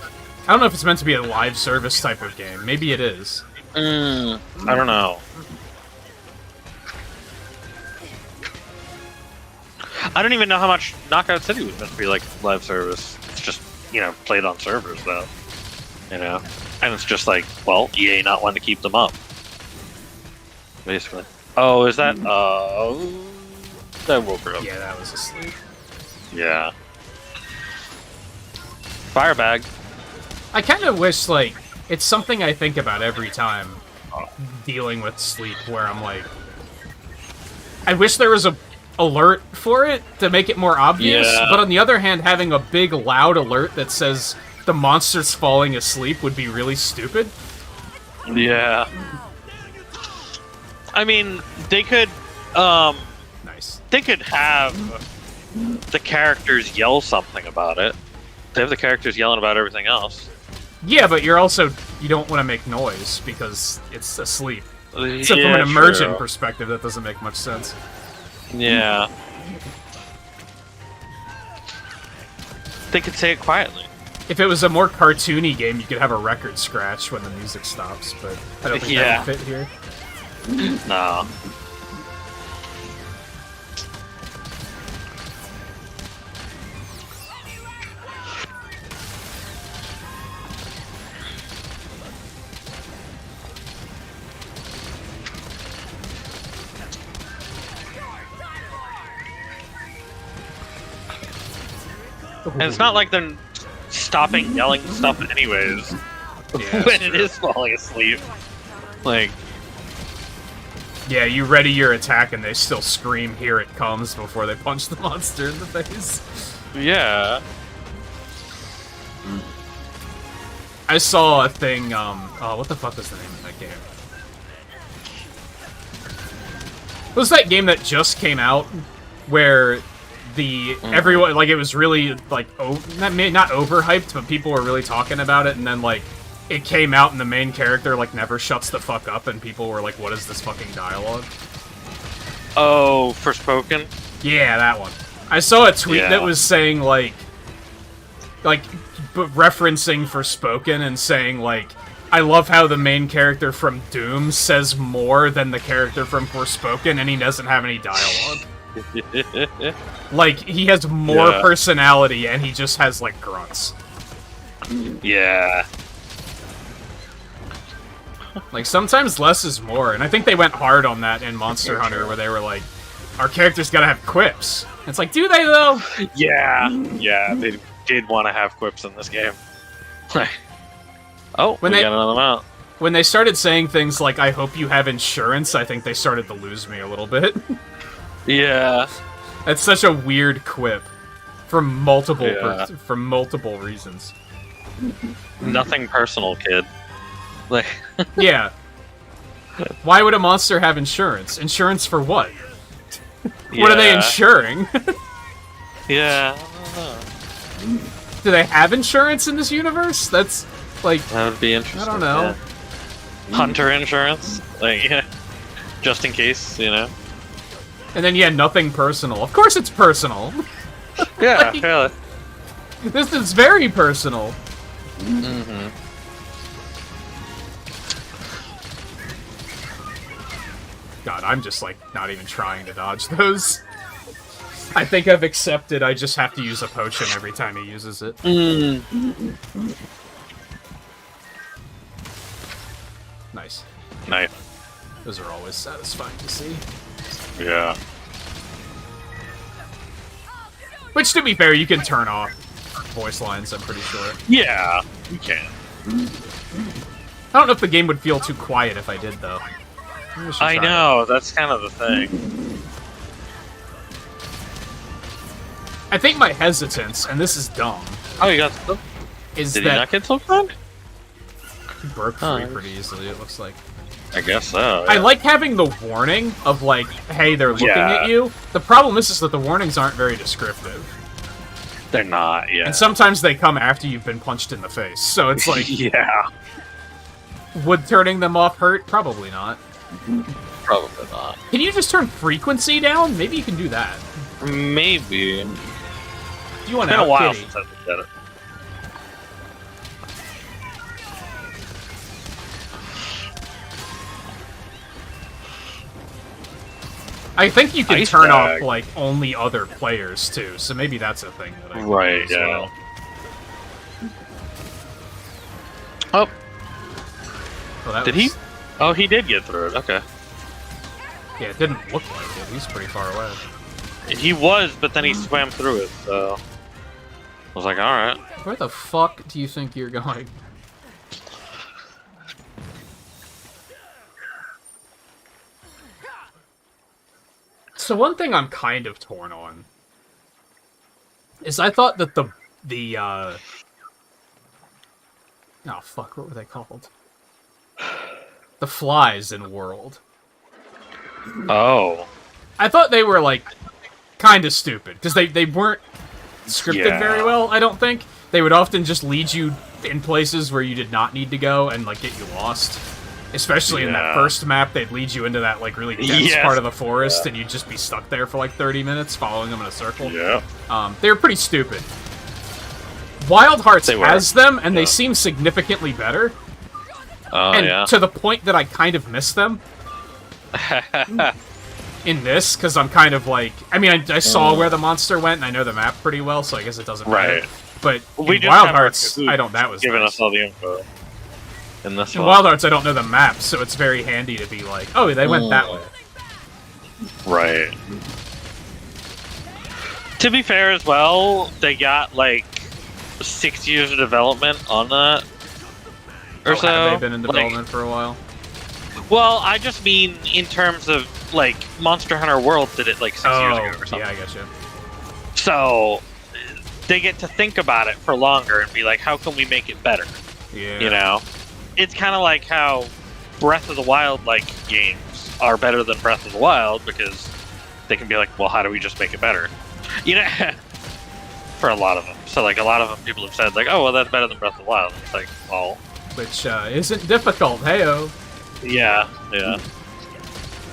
I don't know if it's meant to be a live service type of game. Maybe it is. I don't know. I don't even know how much Knockout City was meant to be like live service. It's just, played on servers though. And it's just like, well, EA not wanting to keep them up. Basically. Oh, is that that woke her up. Yeah, that was asleep. Yeah. Firebag. I kind of wish, like, it's something I think about every time dealing with sleep, where I'm like, I wish there was a alert for it to make it more obvious, Yeah. but on the other hand, having a big, loud alert that says the monster's falling asleep would be really stupid. Yeah. I mean, they could, Nice. they could have the characters yell something about it. They have the characters yelling about everything else. Yeah, but you don't want to make noise because it's asleep. So from Yeah, an immersion true. perspective, that doesn't make much sense. Yeah. They could say it quietly. If it was a more cartoony game, you could have a record scratch when the music stops, but I don't think Yeah. that would fit here. No. And it's not like they're stopping yelling stuff anyways Yeah, when that's it true. is falling asleep. Like, Yeah, you ready your attack and they still scream, "Here it comes," before they punch the monster in the face. yeah. I saw a thing, oh, what the fuck was the name of that game? It was that game that just came out, where everyone, like, it was really, like, not overhyped, but people were really talking about it, and then, like, it came out and the main character, like, never shuts the fuck up, and people were like, what is this fucking dialogue? Oh, Forspoken? Yeah, that one. I saw a tweet Yeah. that was saying, like referencing Forspoken and saying, like, I love how the main character from Doom says more than the character from Forspoken, and he doesn't have any dialogue. Like, he has more Yeah. personality, and he just has, like, grunts. Yeah. Like, sometimes less is more, and I think they went hard on that in Monster Hunter, where they were like, our characters gotta have quips. It's like, do they, though? Yeah. Yeah, they did want to have quips in this game. Oh, When we they- got another mount. When they started saying things like, I hope you have insurance, I think they started to lose me a little bit. Yeah. That's such a weird quip. From multiple Yeah. from multiple reasons. Nothing personal, kid. Like, Yeah. Why would a monster have insurance? Insurance for what? What are they yeah. insuring? Yeah. Do they have insurance in this universe? That's, like, That would be interesting. I don't know. Yeah. Hunter insurance? Like, yeah. Just in case, And then, yeah, nothing personal. Of course it's personal. Yeah, Like- really. This is very personal. God, I'm just, like, not even trying to dodge those. I think I've accepted I just have to use a potion every time he uses it. Nice. Nice. Those are always satisfying to see. Yeah. Which, to be fair, you can turn off voice lines, I'm pretty sure. Yeah, you can. I don't know if the game would feel too quiet if I did, though. I know, that's kind of the thing. I think my hesitance, and this is dumb, Oh, you got stuff? is Did he that not get so fun? he broke free pretty easily, it looks like. I guess so. I Yeah. like having the warning of, like, hey, they're looking Yeah. at you. The problem is that the warnings aren't very descriptive. They're not, yeah. And sometimes they come after you've been punched in the face. So it's like, yeah. would turning them off hurt? Probably not. Probably not. Can you just turn frequency down? Maybe you can do that. Maybe. Do you want It's been to a while Kitty? since I've looked at it. I think you can Ice turn bag. off, like, only other players, too. So maybe that's a thing that I can Right, do as yeah. well. Oh, Well, that did was- he? Oh, he did get through it. Okay. Yeah, it didn't look like it. He's pretty far away. He was, but then he swam through it, so... I was like, alright. Where the fuck do you think you're going? So one thing I'm kind of torn on is I thought that oh fuck, what were they called? The flies in World. Oh. I thought they were, like, kind of stupid, because they weren't scripted Yeah. very well, I don't think. They would often just lead you in places where you did not need to go and, like, get you lost. Especially in that Yeah. first map, they'd lead you into that, like, really dense Yes. part of the forest, and you'd just be stuck there for, like, 30 minutes, following them in a circle. Yeah. They were pretty stupid. Wild Hearts They were. has them, and Yeah. they seem significantly better. Oh, And yeah. to the point that I kind of miss them in this, because I'm kind of like... I mean, I saw where the monster went, and I know the map pretty well, so I guess it doesn't matter. Right. But We in just Wild have our Hearts, Kahoot I don't... That was giving nice. us all the info. In this In one. Wild Hearts, I don't know the map, so it's very handy to be like, oh, they went that way. Right. To be fair as well, they got like 6 years of development on that. Or Oh, so. have they been in Like, development for a while? well, I just mean in terms of like Monster Hunter World did it like 6 years ago or something. yeah, I guess, yeah. So they get to think about it for longer and be like, how can we make it better? Yeah. You know? It's kind of like how Breath of the Wild like games are better than Breath of the Wild because they can be like, well, how do we just make it better? You know, for a lot of them. So like a lot of them, people have said like, oh, well, that's better than Breath of the Wild. And it's like, well, Which isn't difficult, heyo. yeah, yeah.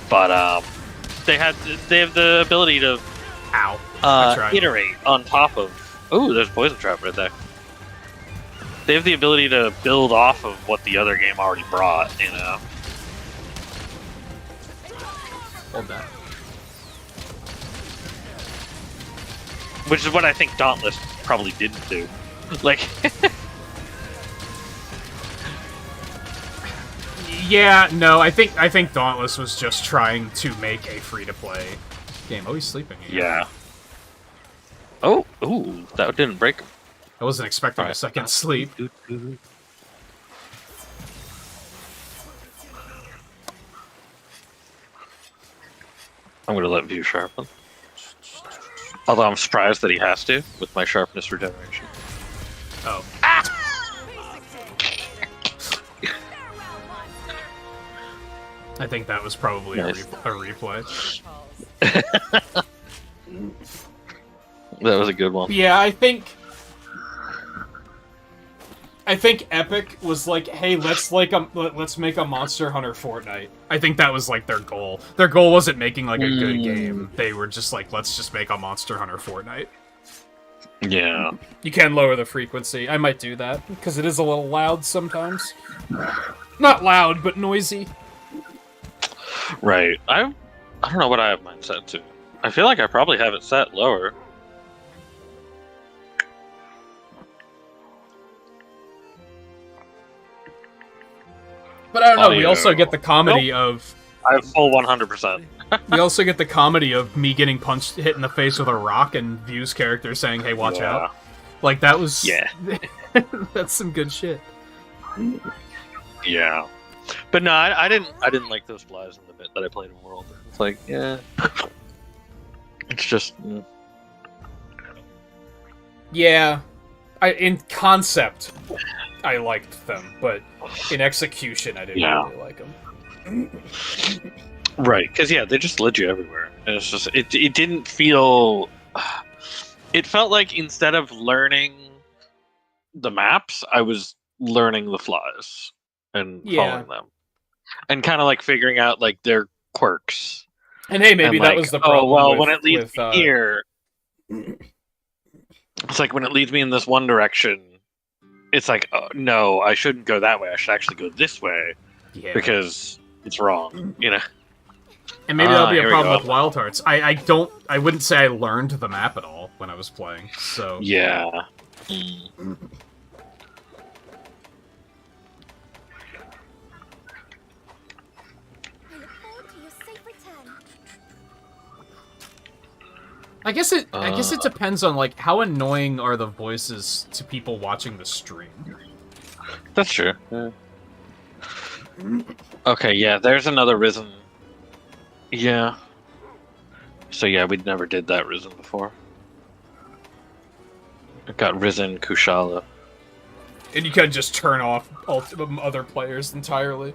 But they have the ability to Ow. I tried. iterate on top of. Ooh, there's a poison trap right there. They have the ability to build off of what the other game already brought, you know. Hold that. Which is what I think Dauntless probably didn't do. Like, Yeah, no, I think Dauntless was just trying to make a free-to-play game. Oh, he's sleeping again. yeah. Oh, ooh, that didn't break him. I wasn't expecting a Alright. second sleep. I'm gonna let View sharpen. Although I'm surprised that he has to, with my sharpness regeneration. Oh. I think that was probably Nice. a replay. That was a good one. Yeah, I think Epic was like, "Hey, let's make a Monster Hunter Fortnite." I think that was like their goal. Their goal wasn't making like a good game. They were just like, "Let's just make a Monster Hunter Fortnite." Yeah. You can lower the frequency. I might do that because it is a little loud sometimes. Not loud, but noisy. Right. I don't know what I have mine set to. I feel like I probably have it set lower. But I don't know. We Audio. also get the comedy of. I have full 100%. We also get the comedy of me getting punched, hit in the face with a rock, and View's character saying, "Hey, watch out!" Like that was. Yeah. That's some good shit. Yeah. But no, I didn't like those flies in the bit that I played in World. It's like, yeah. It's just. Yeah, in concept, I liked them, but in execution, I didn't really like them. Right, because they just led you everywhere, and it's just it didn't feel. It felt like instead of learning the maps, I was learning the flies and following them, and kind of like figuring out like their quirks. And hey, maybe that was the problem. Oh well, with, when it leads me here, it's like when it leads me in this one direction, it's like, oh, no, I shouldn't go that way. I should actually go this way because it's wrong, you know. And maybe that'll be a problem with Wild Hearts. I wouldn't say I learned the map at all when I was playing. So yeah. I guess it depends on like how annoying are the voices to people watching the stream. That's true. Yeah. Okay, yeah, there's another Risen. Yeah. So yeah, we never did that Risen before. It got Risen Kushala. And you can just turn off other players entirely.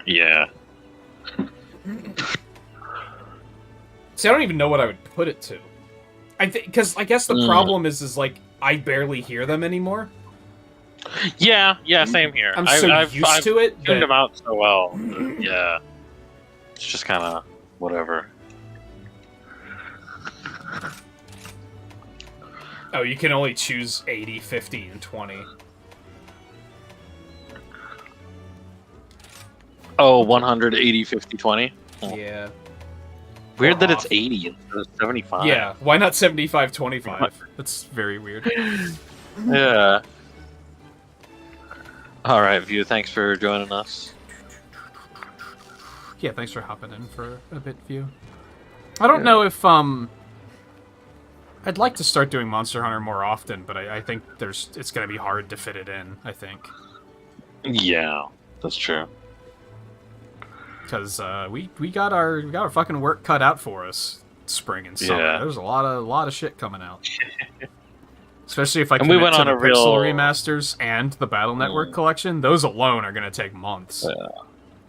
Yeah. See, I don't even know what I would put it to. Because I guess the problem is like I barely hear them anymore. Yeah, same here. I'm so used to it. I've tuned them out so well. Yeah. It's just kind of whatever. Oh, you can only choose 80, 50, and 20. Oh, 180, 50, 20? Oh. Yeah. Weird that it's 80 instead of 75. Yeah, why not 75, 25? That's very weird. Yeah. Alright, View, thanks for joining us. Yeah, thanks for hopping in for a bit, View. I don't know if, I'd like to start doing Monster Hunter more often, but I think it's gonna be hard to fit it in, I think. Yeah, that's true. Because we got our fucking work cut out for us spring and summer. Yeah. There's a lot of shit coming out. Especially if I and commit we went to on the a Pixel real remasters and the Battle Network collection. Those alone are going to take months. Yeah.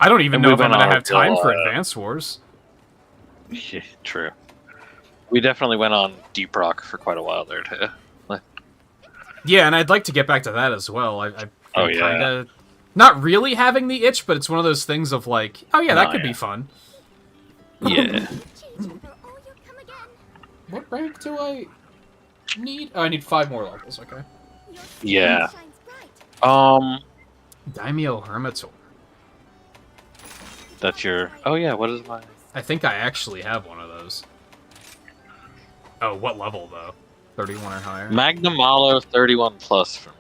I don't even know if I'm going to have real, time for Advance Wars. Yeah, true. We definitely went on Deep Rock for quite a while there too. Yeah, and I'd like to get back to that as well. I've been yeah. Not really having the itch, but it's one of those things of like, oh yeah, that could be fun. Yeah. What rank do I need? Oh, I need 5 more levels, okay. Yeah. Daimyo Hermitor. That's your... Oh yeah, what is mine? I think I actually have one of those. Oh, what level, though? 31 or higher? Magnum Malo 31 plus for me.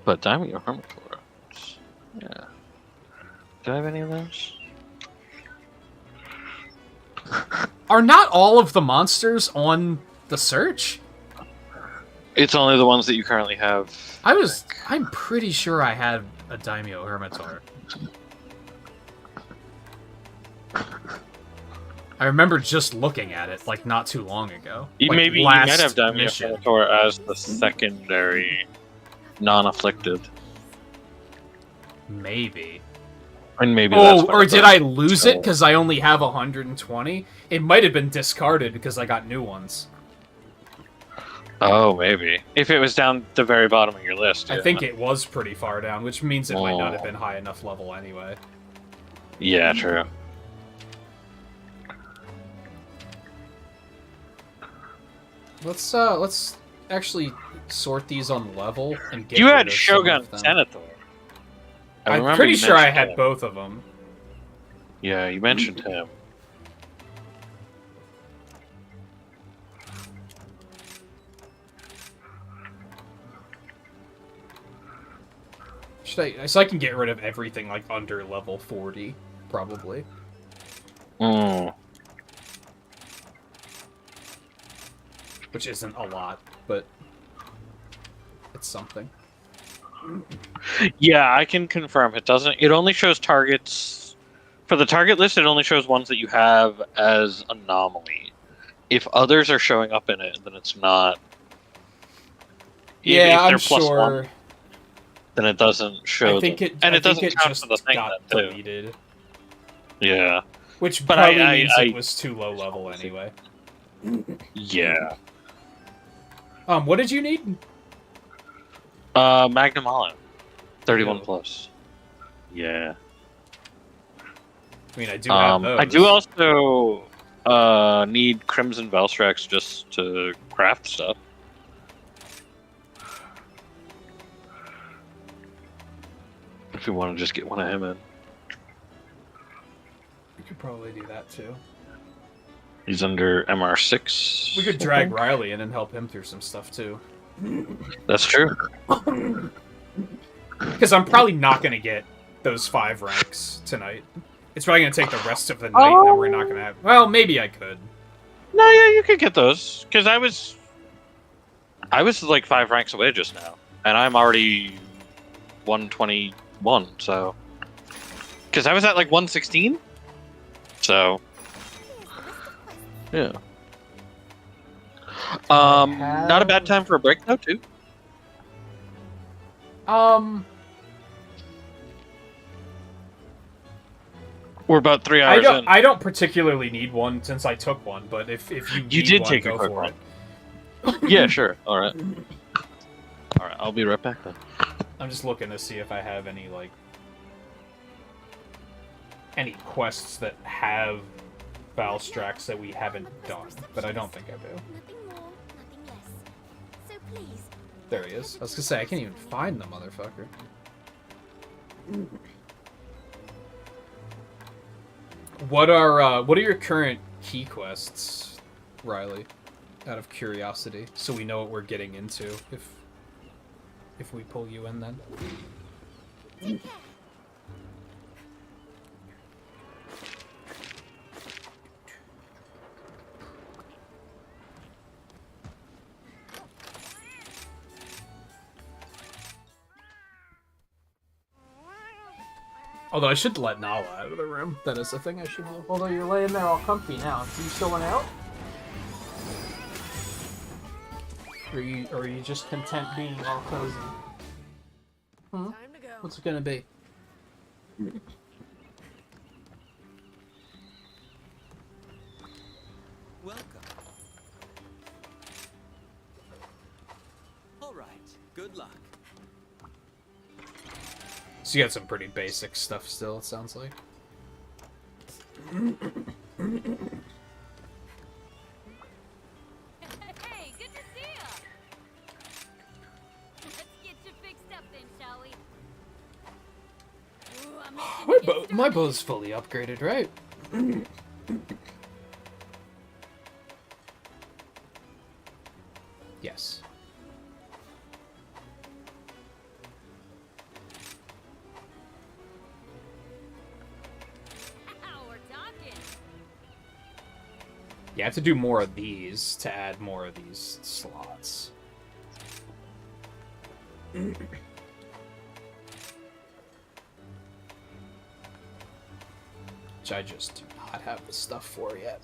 But Daimyo Hermitor... Yeah. Do I have any of those? Are not all of the monsters on the search? It's only the ones that you currently have. I'm pretty sure I had a Daimyo Hermitor. I remember just looking at it, like, not too long ago. Like, Maybe you might have Daimyo Hermitor as the secondary non-afflicted. Maybe. And maybe or did I lose it because I only have 120? It might have been discarded because I got new ones. Oh, maybe. If it was down the very bottom of your list. I think it was pretty far down, which means it might not have been high enough level anyway. Yeah, true. Let's actually sort these on level and get You rid had of Shogun some of them. Senator. I'm remember pretty you sure I mentioned had him. both of them. Yeah, you mentioned him. So I can get rid of everything like under level 40, probably. Mm. Which isn't a lot, but it's something. Yeah, I can confirm it doesn't. It only shows targets for the target list. It only shows ones that you have as anomaly. If others are showing up in it, then it's not. Yeah, if I'm they're plus sure. one, then it doesn't show. I think them. it. And I it think doesn't it count just for the thing got then too. deleted. Yeah, Which but probably I means it was too low level anyway. Yeah. What did you need? Magnum Olive, 31 Ew. plus. Yeah. I mean, I do have those. I do also need Crimson Velstrax just to craft stuff. If you want to just get one of him in. We could probably do that too. He's under MR6. We could drag Riley in and help him through some stuff too. That's true. Because I'm probably not going to get those 5 ranks tonight. It's probably going to take the rest of the night, and then we're not going to have... Well, maybe I could. No, yeah, you could get those. Because I was like 5 ranks away just now. And I'm already 121, so... Because I was at like 116? So... Yeah. Not a bad time for a break, though, too. We're about 3 hours in. I don't particularly need one since I took one, but if you need did one, take a go quick for one. it. Yeah, sure. All right. All right, I'll be right back then. I'm just looking to see if I have any like any quests that have Valstrax that we haven't done, but I don't think I do. Nothing more, nothing less. So please. There he is. I was gonna say I can't even find the motherfucker. What are your current key quests, Riley? Out of curiosity, so we know what we're getting into if we pull you in then. Take care. Although I should let Nala out of the room. That is the thing I should do. Although you're laying there all comfy now. Do you still want out? Or are you just content being all cozy? Hmm? Time to go. What's it gonna be? Welcome. All right. Good luck. So you got some pretty basic stuff still, it sounds like. Hey, good to see ya. Let's get you fixed up then, shall we? Ooh, I'm itching to get My started. bow's fully upgraded, right? Yes. Now we're talking. You have to do more of these to add more of these slots. Which I just do not have the stuff for yet.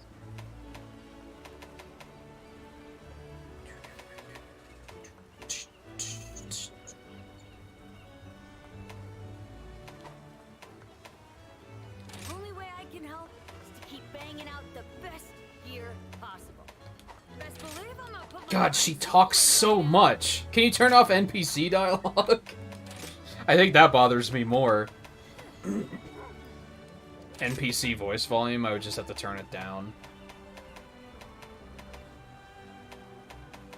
Only way I can help is to keep banging out the best gear possible. Best believe I'm gonna put my God, she talks so much. Can you turn off NPC dialogue? I think that bothers me more. NPC voice volume, I would just have to turn it down.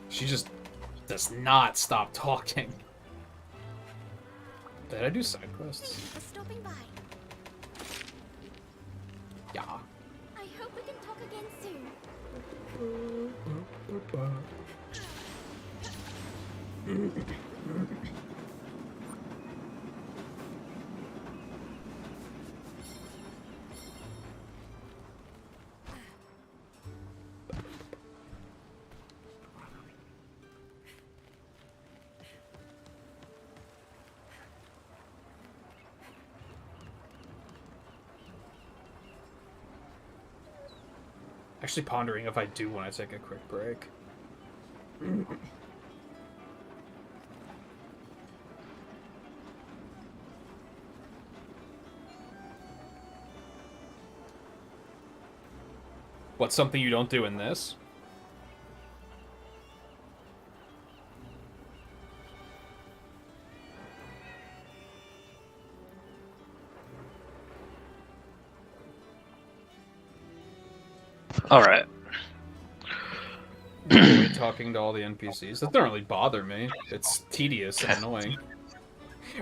She just does not stop talking. Did I do side Thank quests? you for stopping by. Yeah. I hope we can talk again soon. Actually pondering if I do want to take a quick break. What's something you don't do in this? All right. Avoid talking to all the NPCs. That doesn't really bother me. It's tedious and annoying.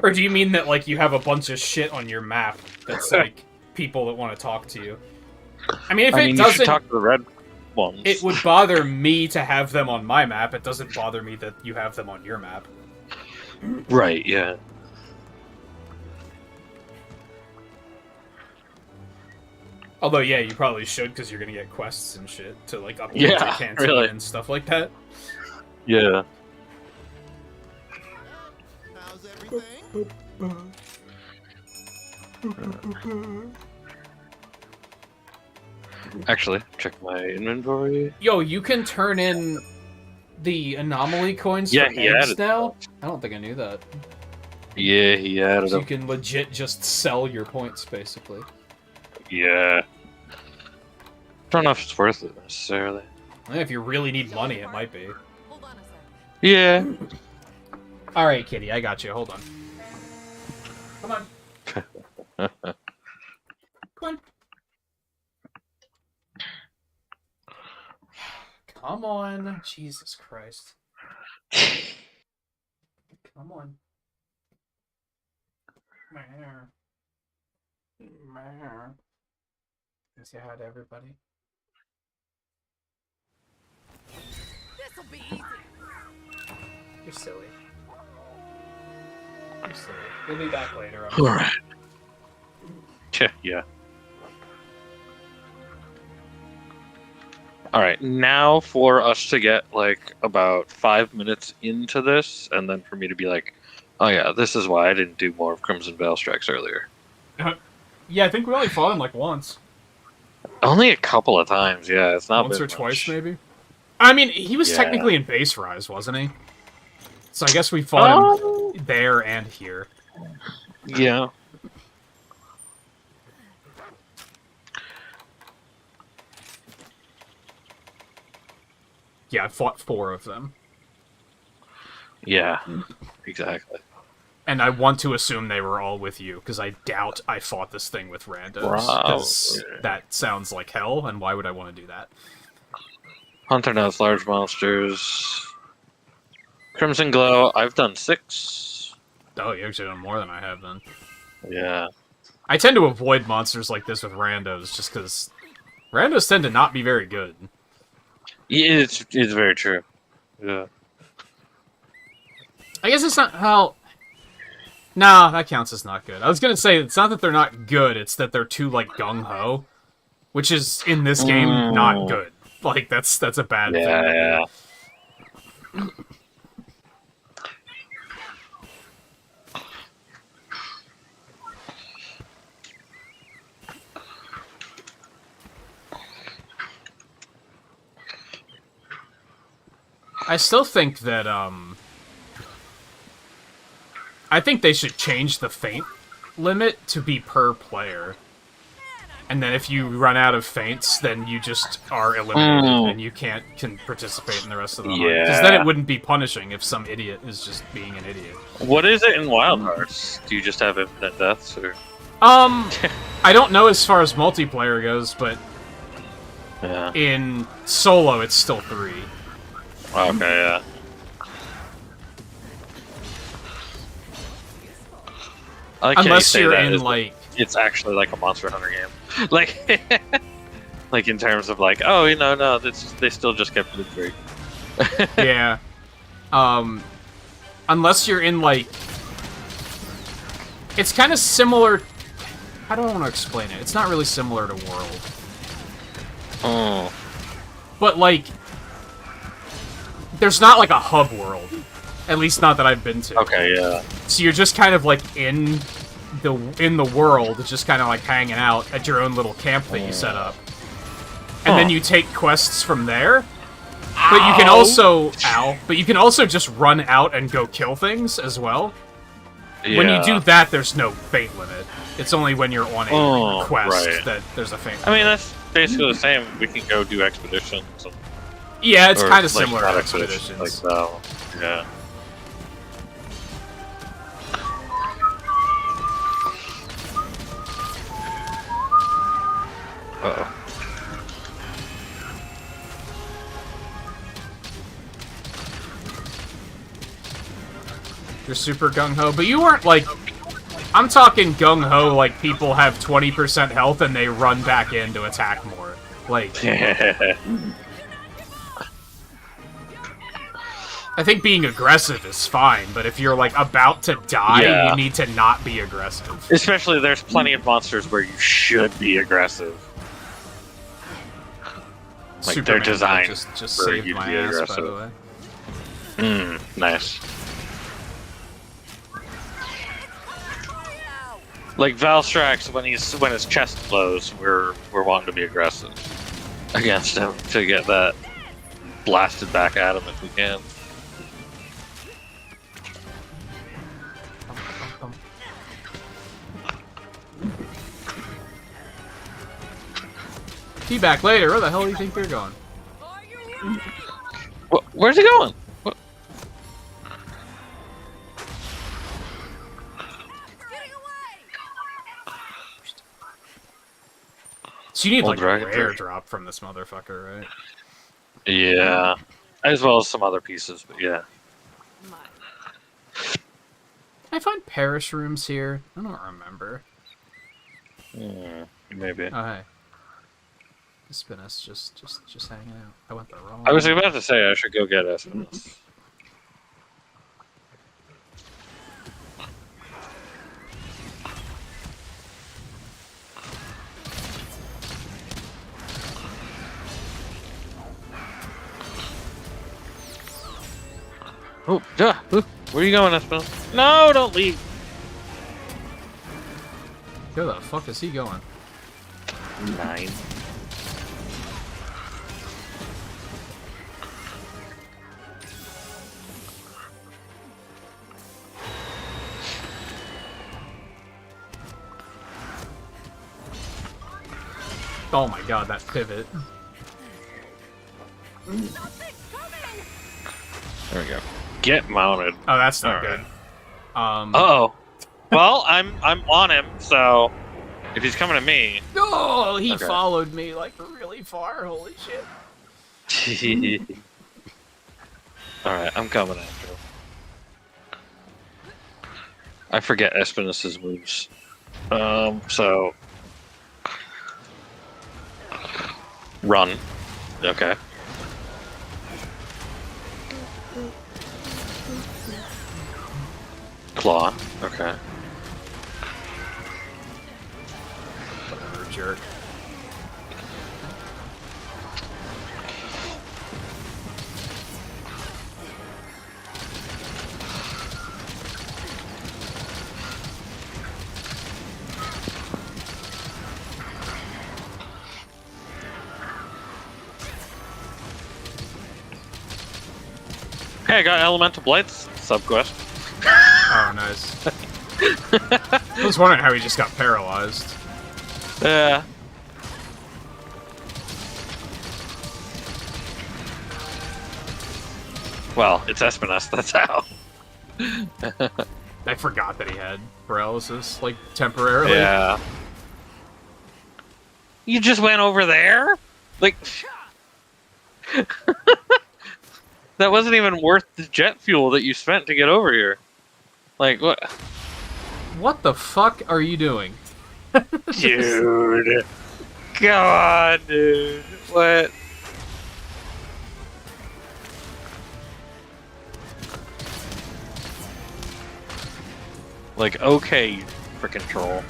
Or do you mean that, like, you have a bunch of shit on your map that's, like, people that want to talk to you? I mean, if it you should doesn't... talk to the red ones. It would bother me to have them on my map. It doesn't bother me that you have them on your map. Right, yeah. Although, yeah, you probably should, because you're gonna get quests and shit to, like, upload Yeah, your canteen really. and stuff like that. Yeah. How's everything? Actually, check my inventory. Yo, you can turn in the anomaly coins Yeah, for he eggs added now? I don't think I knew that. Yeah, he added So you up. can legit just sell your points, basically. Yeah. Don't know if it's worth it necessarily. If you really need money, it might be. Hold on a sec. Yeah. Alright, kitty, I got you. Hold on. Come on. Come on. Come on. Jesus Christ. Come on. Meh. Meh. Say hi to everybody. This'll be easy. You're silly. You're silly. We'll be back later. All right. Yeah. All right. Now for us to get like about 5 minutes into this, and then for me to be like, "Oh yeah, this is why I didn't do more of Crimson Veil Strikes earlier." Yeah, I think we only fought him like once. Only a couple of times. Yeah, it's not Once been or twice, much. maybe. I mean, he was Yeah. technically in base rise, wasn't he? So I guess we fought him there and here. Yeah. Yeah, I fought 4 of them. Yeah. Exactly. And I want to assume they were all with you, because I doubt I fought this thing with randos. Because that sounds like hell, and why would I want to do that? Hunter knows large monsters. Crimson Glow, I've done 6. Oh, you actually done more than I have then. Yeah. I tend to avoid monsters like this with randos, just because randos tend to not be very good. It's very true. Yeah. I guess it's not how... Nah, that counts as not good. I was gonna say, it's not that they're not good, it's that they're too, like, gung-ho. Which is, in this game, not good. Like, that's a bad thing. Yeah. I still think that, I think they should change the feint limit to be per player. And then if you run out of feints, then you just are eliminated and you can participate in the rest of the hunt. Because then it wouldn't be punishing if some idiot is just being an idiot. What is it in Wild Hearts? Do you just have infinite deaths, or? I don't know as far as multiplayer goes, but Yeah. in solo it's still 3. Okay, yeah. I like how you Unless say you're that in as like, it's actually like a Monster Hunter game. Like, like in terms of like, oh, no, they still just kept it free. yeah, unless you're in like, it's kind of similar. How do I want to explain it? It's not really similar to World, Oh. but like, there's not like a hub world, at least not that I've been to. Okay, yeah. So you're just kind of like in the world, just kind of like hanging out at your own little camp that you set up, and then you take quests from there. But you can also, but you can also just run out and go kill things as well. Yeah. When you do that, there's no fate limit. It's only when you're on a quest right. that there's a fate limit. I mean, that's basically the same. We can go do expeditions. And, yeah, it's or, kind of like, similar not to expeditions. Like that. Yeah. Uh-oh. You're super gung-ho, but you weren't like... I'm talking gung-ho like people have 20% health and they run back in to attack more. Like... I think being aggressive is fine, but if you're, like, about to die, you need to not be aggressive. Especially there's plenty of monsters where you should be aggressive. Like, Superman they're designed just for saved you to my be ass, by aggressive. the way. Nice. Like Valstrax, when his chest blows, we're wanting to be aggressive against him to get that blasted back at him if we can. Be back later. Where the hell do you think you're going? Where's he going? What? So you need like a Dragon rare Fruit. drop from this motherfucker, right? Yeah, as well as some other pieces, but yeah. Can I find parish rooms here? I don't remember. Maybe. Oh hey. Spinus just hanging out. I went the wrong I was way. about to say I should go get Espinus. Oh, duh! Where are you going, Espinus? No, don't leave! Where the fuck is he going? 9. Oh my god, that pivot. There we go. Get mounted. Oh, that's not All good. Uh-oh. Well, I'm on him, so if he's coming to me. Oh, he Okay. followed me like really far. Holy shit. Alright, I'm coming after him. I forget Espinus's moves. So run. Okay. Claw. Okay. Whatever, jerk. Hey, I got Elemental Blights subquest. Oh, nice. I was wondering how he just got paralyzed. Yeah. Well, it's Espinus, that's how. I forgot that he had paralysis, like, temporarily. Yeah. You just went over there? Like... That wasn't even worth the jet fuel that you spent to get over here. Like, what? What the fuck are you doing? Dude. Come on, dude. What? Like, okay, you frickin' troll.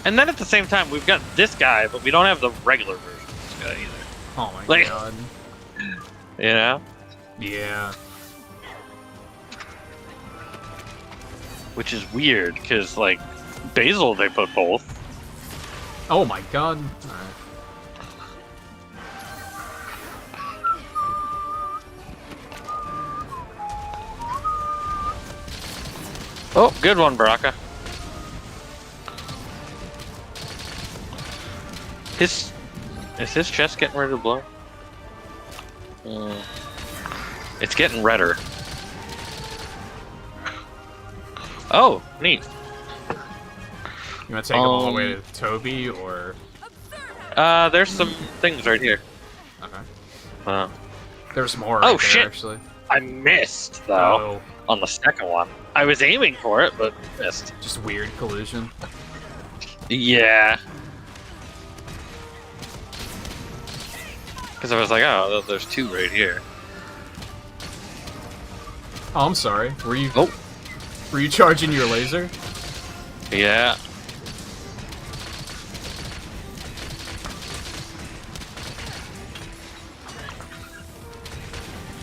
And then at the same time, we've got this guy, but we don't have the regular version of this guy either. Oh my Like- god. You know? Yeah. Which is weird, because, like, Basil, they put both. Oh my god. Alright. Oh, good one, Baraka. Is his chest getting ready to blow? It's getting redder. Oh, neat. You want to take him all the way to Toby, or... There's some things right here. Okay. There's more Oh, right there, shit. actually. I missed, though, on the second one. I was aiming for it, but missed. Just weird collision. Yeah. Because I was like, oh, there's two right here. Oh, I'm sorry. Were you... Oh. Were you charging your laser? Yeah.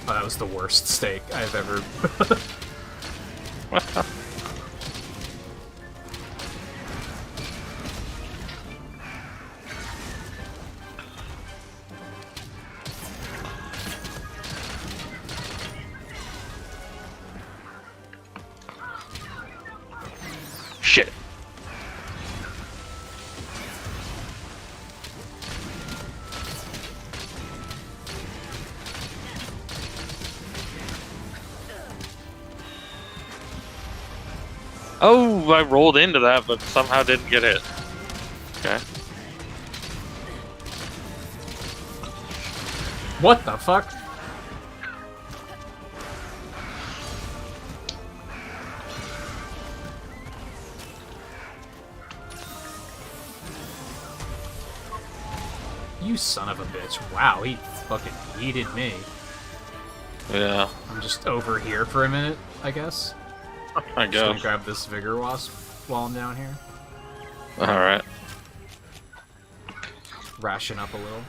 Oh, that was the worst steak I've ever... Shit. Oh, I rolled into that, but somehow didn't get hit. Okay. What the fuck? You son of a bitch. Wow, he fucking yeeted me. Yeah, I'm just over here for a minute, I guess. I Just gonna guess. grab this Vigor Wasp while I'm down here. Alright. Ration up a little.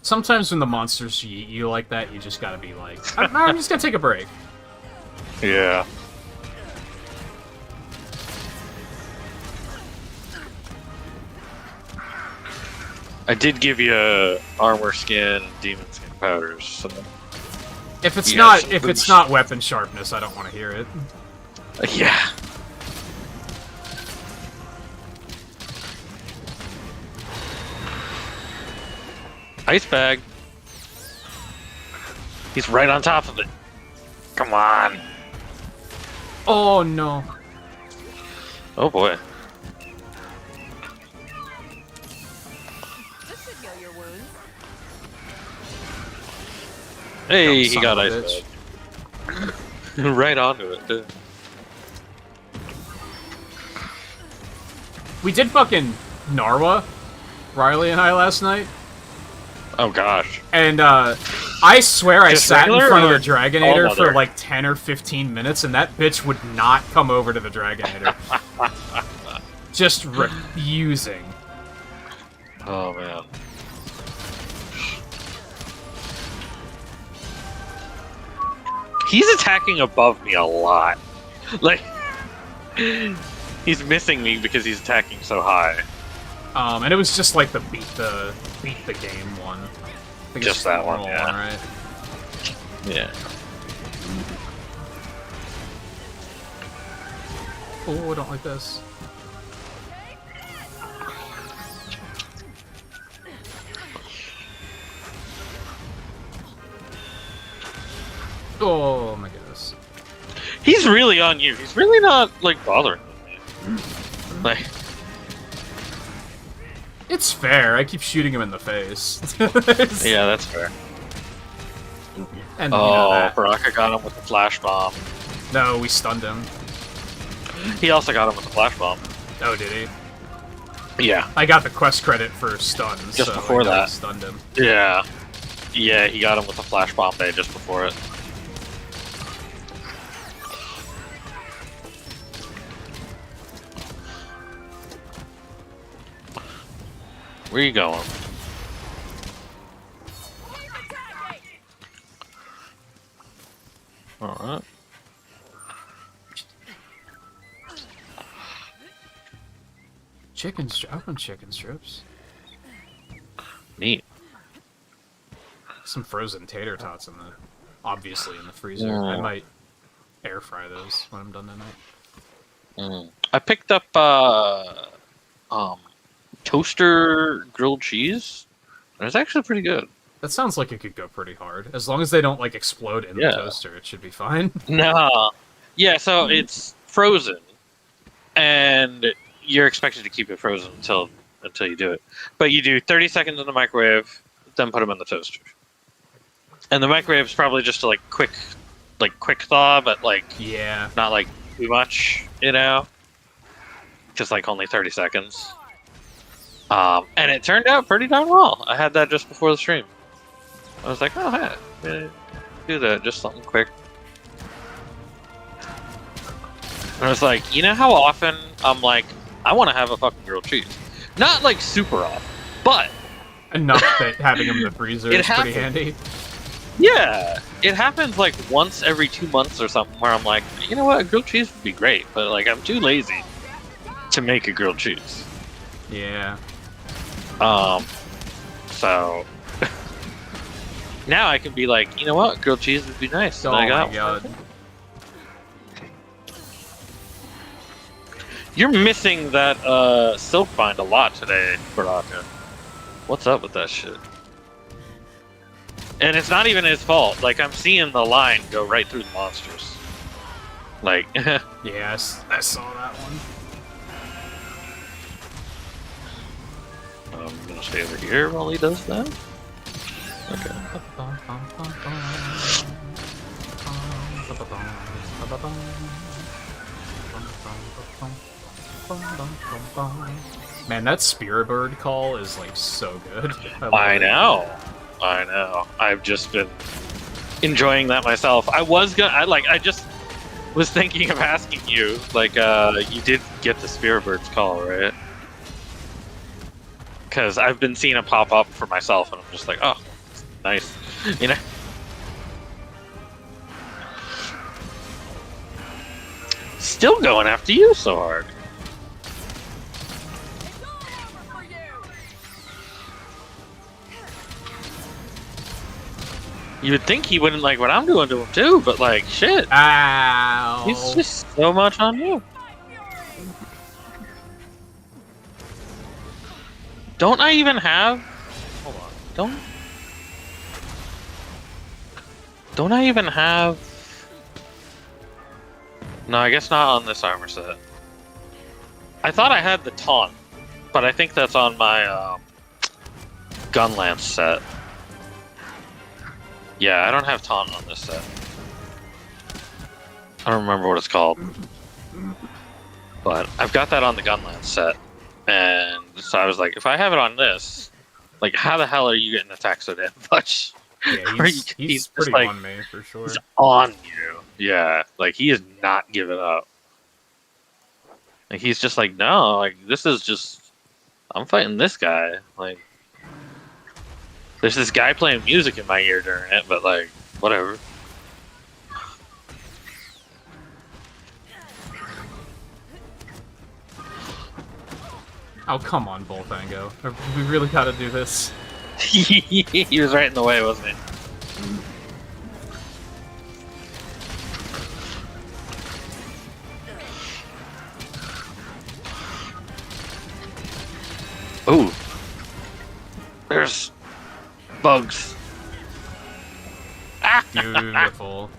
Sometimes when the monsters yeet you like that, you just gotta be like, I'm just gonna take a break. Yeah. I did give you armor skin, demon skin powders, so If it's You got some if it's boost. not weapon sharpness, I don't want to hear it. yeah. Ice bag. He's right on top of it. Come on. Oh no. Oh boy. This should heal your wounds. Hey, Dumb he son got of a ice bag. Right onto it, too. We did fucking Narwa, Riley and I last night, Oh gosh. and I swear I Just sat in regular front of or the Dragonator All for Mother? like 10 or 15 minutes, and that bitch would not come over to the Dragonator. Just refusing. Oh man. He's attacking above me a lot. Like, he's missing me because he's attacking so high. And it was just like the beat the game one. I think it's Just that the one, normal yeah. right? Yeah. Oh, I don't like this. Oh my goodness. He's really on you. He's really not like bothering me. Like, It's fair. I keep shooting him in the face. yeah, that's fair. And Baraka got him with the flash bomb. No, we stunned him. He also got him with the flash bomb. Oh, did he? Yeah. I got the quest credit for stuns. Just so before I know that. I stunned him. Yeah. Yeah, he got him with the flash bomb bay just before it. Where you going? Alright. I want chicken strips. Neat. Some frozen tater tots obviously in the freezer. I might air fry those when I'm done tonight. I picked up toaster grilled cheese. And it's actually pretty good. That sounds like it could go pretty hard. As long as they don't like explode in the toaster, it should be fine. No. Yeah, so it's frozen. And you're expected to keep it frozen until you do it. But you do 30 seconds in the microwave, then put them in the toaster. And the microwave is probably just a quick thaw, but not like too much, you know? Just like only 30 seconds. And it turned out pretty darn well. I had that just before the stream. I was like, oh, hey, do that, just something quick. And I was like, you know how often I'm like, I want to have a fucking grilled cheese. Not like super often, but enough that having them in the freezer is pretty handy. Yeah, it happens like once every 2 months or something where I'm like, you know what, a grilled cheese would be great, but like I'm too lazy to make a grilled cheese. Yeah. So now I can be like, you know what, grilled cheese would be nice. Oh and my god. You're missing that silk bind a lot today, Baraka. What's up with that shit? And it's not even his fault. Like, I'm seeing the line go right through the monsters. Like, Yes, I saw that one. I'm gonna stay over here while he does that. Okay. Man, that Spirit Bird call is like so good. I know. I've just been enjoying that myself. I just was thinking of asking you, like, you did get the Spirit Bird's call, right? Because I've been seeing it pop up for myself, and I'm just like, oh, nice, you know. Still going after you so hard. You would think he wouldn't like what I'm doing to him too, but like, shit. Ow. He's just so much on you. Don't I even have... Hold on. Don't I even have... No, I guess not on this armor set. I thought I had the taunt, but I think that's on my gun lance set. Yeah, I don't have taunt on this set. I don't remember what it's called. But I've got that on the gun lance set. And so I was like, if I have it on this, like, how the hell are you getting attacked so damn much? Yeah, he's pretty like, on me, for sure. He's on you. Yeah, like, he is not giving up. Like, he's just like, no, like, this is just... I'm fighting this guy. Like, there's this guy playing music in my ear during it, but, like, whatever. Oh, come on, Bullfango. We really gotta do this. He was right in the way, wasn't he? Ooh. There's bugs. Beautiful.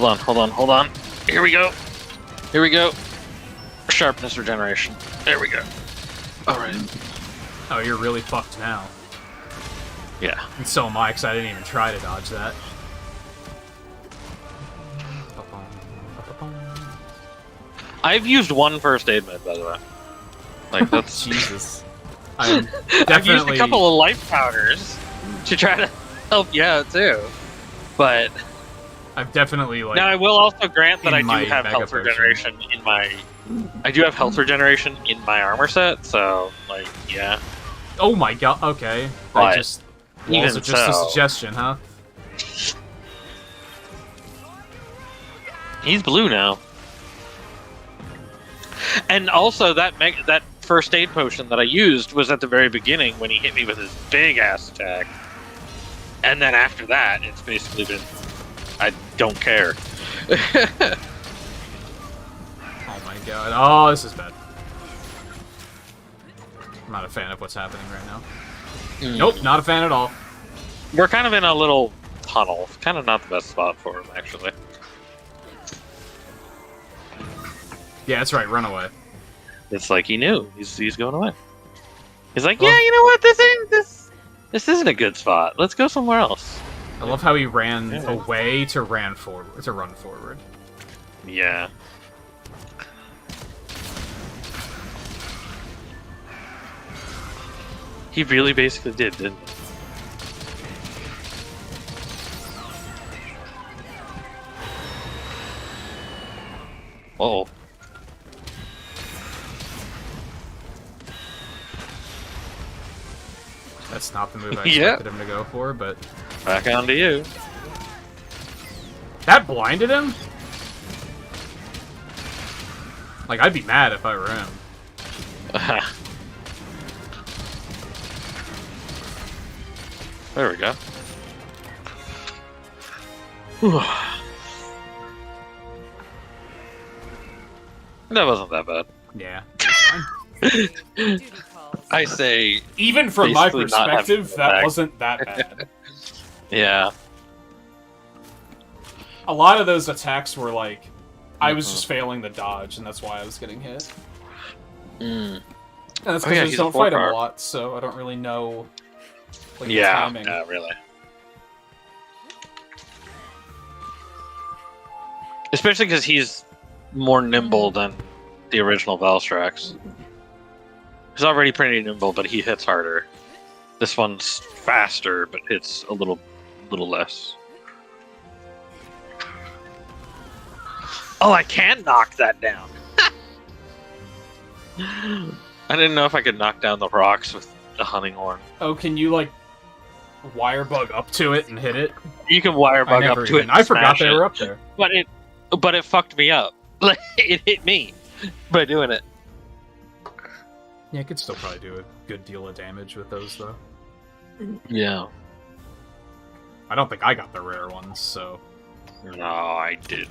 Hold on. Here we go. Sharpness regeneration. There we go. Alright. Oh, you're really fucked now. Yeah. And so am I, because I didn't even try to dodge that. I've used one first aid med, by the way. Like, that's... Jesus. I'm I've used a definitely... couple of life powders to try to help you out, too. But... I've definitely, like... Now, I will also grant that I in do my have mega health potion. regeneration in my... I do have health regeneration in my armor set, so, like, yeah. Oh my god, okay. But I just... even Also just a so- suggestion, huh? He's blue now. And also, that first aid potion that I used was at the very beginning when he hit me with his big-ass attack. And then after that, it's basically been... I don't care. Oh my god. Oh, this is bad. I'm not a fan of what's happening right now. Nope, not a fan at all. We're kind of in a little tunnel. Kind of not the best spot for him, actually. Yeah, that's right, run away. It's like he knew. He's going away. He's like, Well- yeah, you know what? This isn't a good spot. Let's go somewhere else. I love how he ran Yeah. away to run forward. Yeah. He really basically did, didn't he? Uh-oh. That's not the move I Yeah. expected him to go for, but... Back on to you. That blinded him? Like, I'd be mad if I were him. There we go. Whew. That wasn't that bad. Yeah. It's fine. I say, Even from my Basically not having perspective, to that attack. wasn't that bad. yeah. A lot of those attacks were like, I was just failing the dodge, and that's why I was getting hit. Mm. And that's Oh, because yeah, I he's just a don't fight him a 4-car. lot, so I don't really know like, the Yeah, timing. yeah, really. Especially because he's more nimble than the original Valstrax. He's already pretty nimble, but he hits harder. This one's faster, but hits a little less. Oh, I can knock that down. I didn't know if I could knock down the rocks with the hunting horn. Oh, can you, like, wire bug up to it and hit it? You can wire I bug up never to it. even... And I forgot smash they it, were up there. but it fucked me up. Like it hit me by doing it. Yeah, I could still probably do a good deal of damage with those, though. Yeah. I don't think I got the rare ones, so... No, I didn't.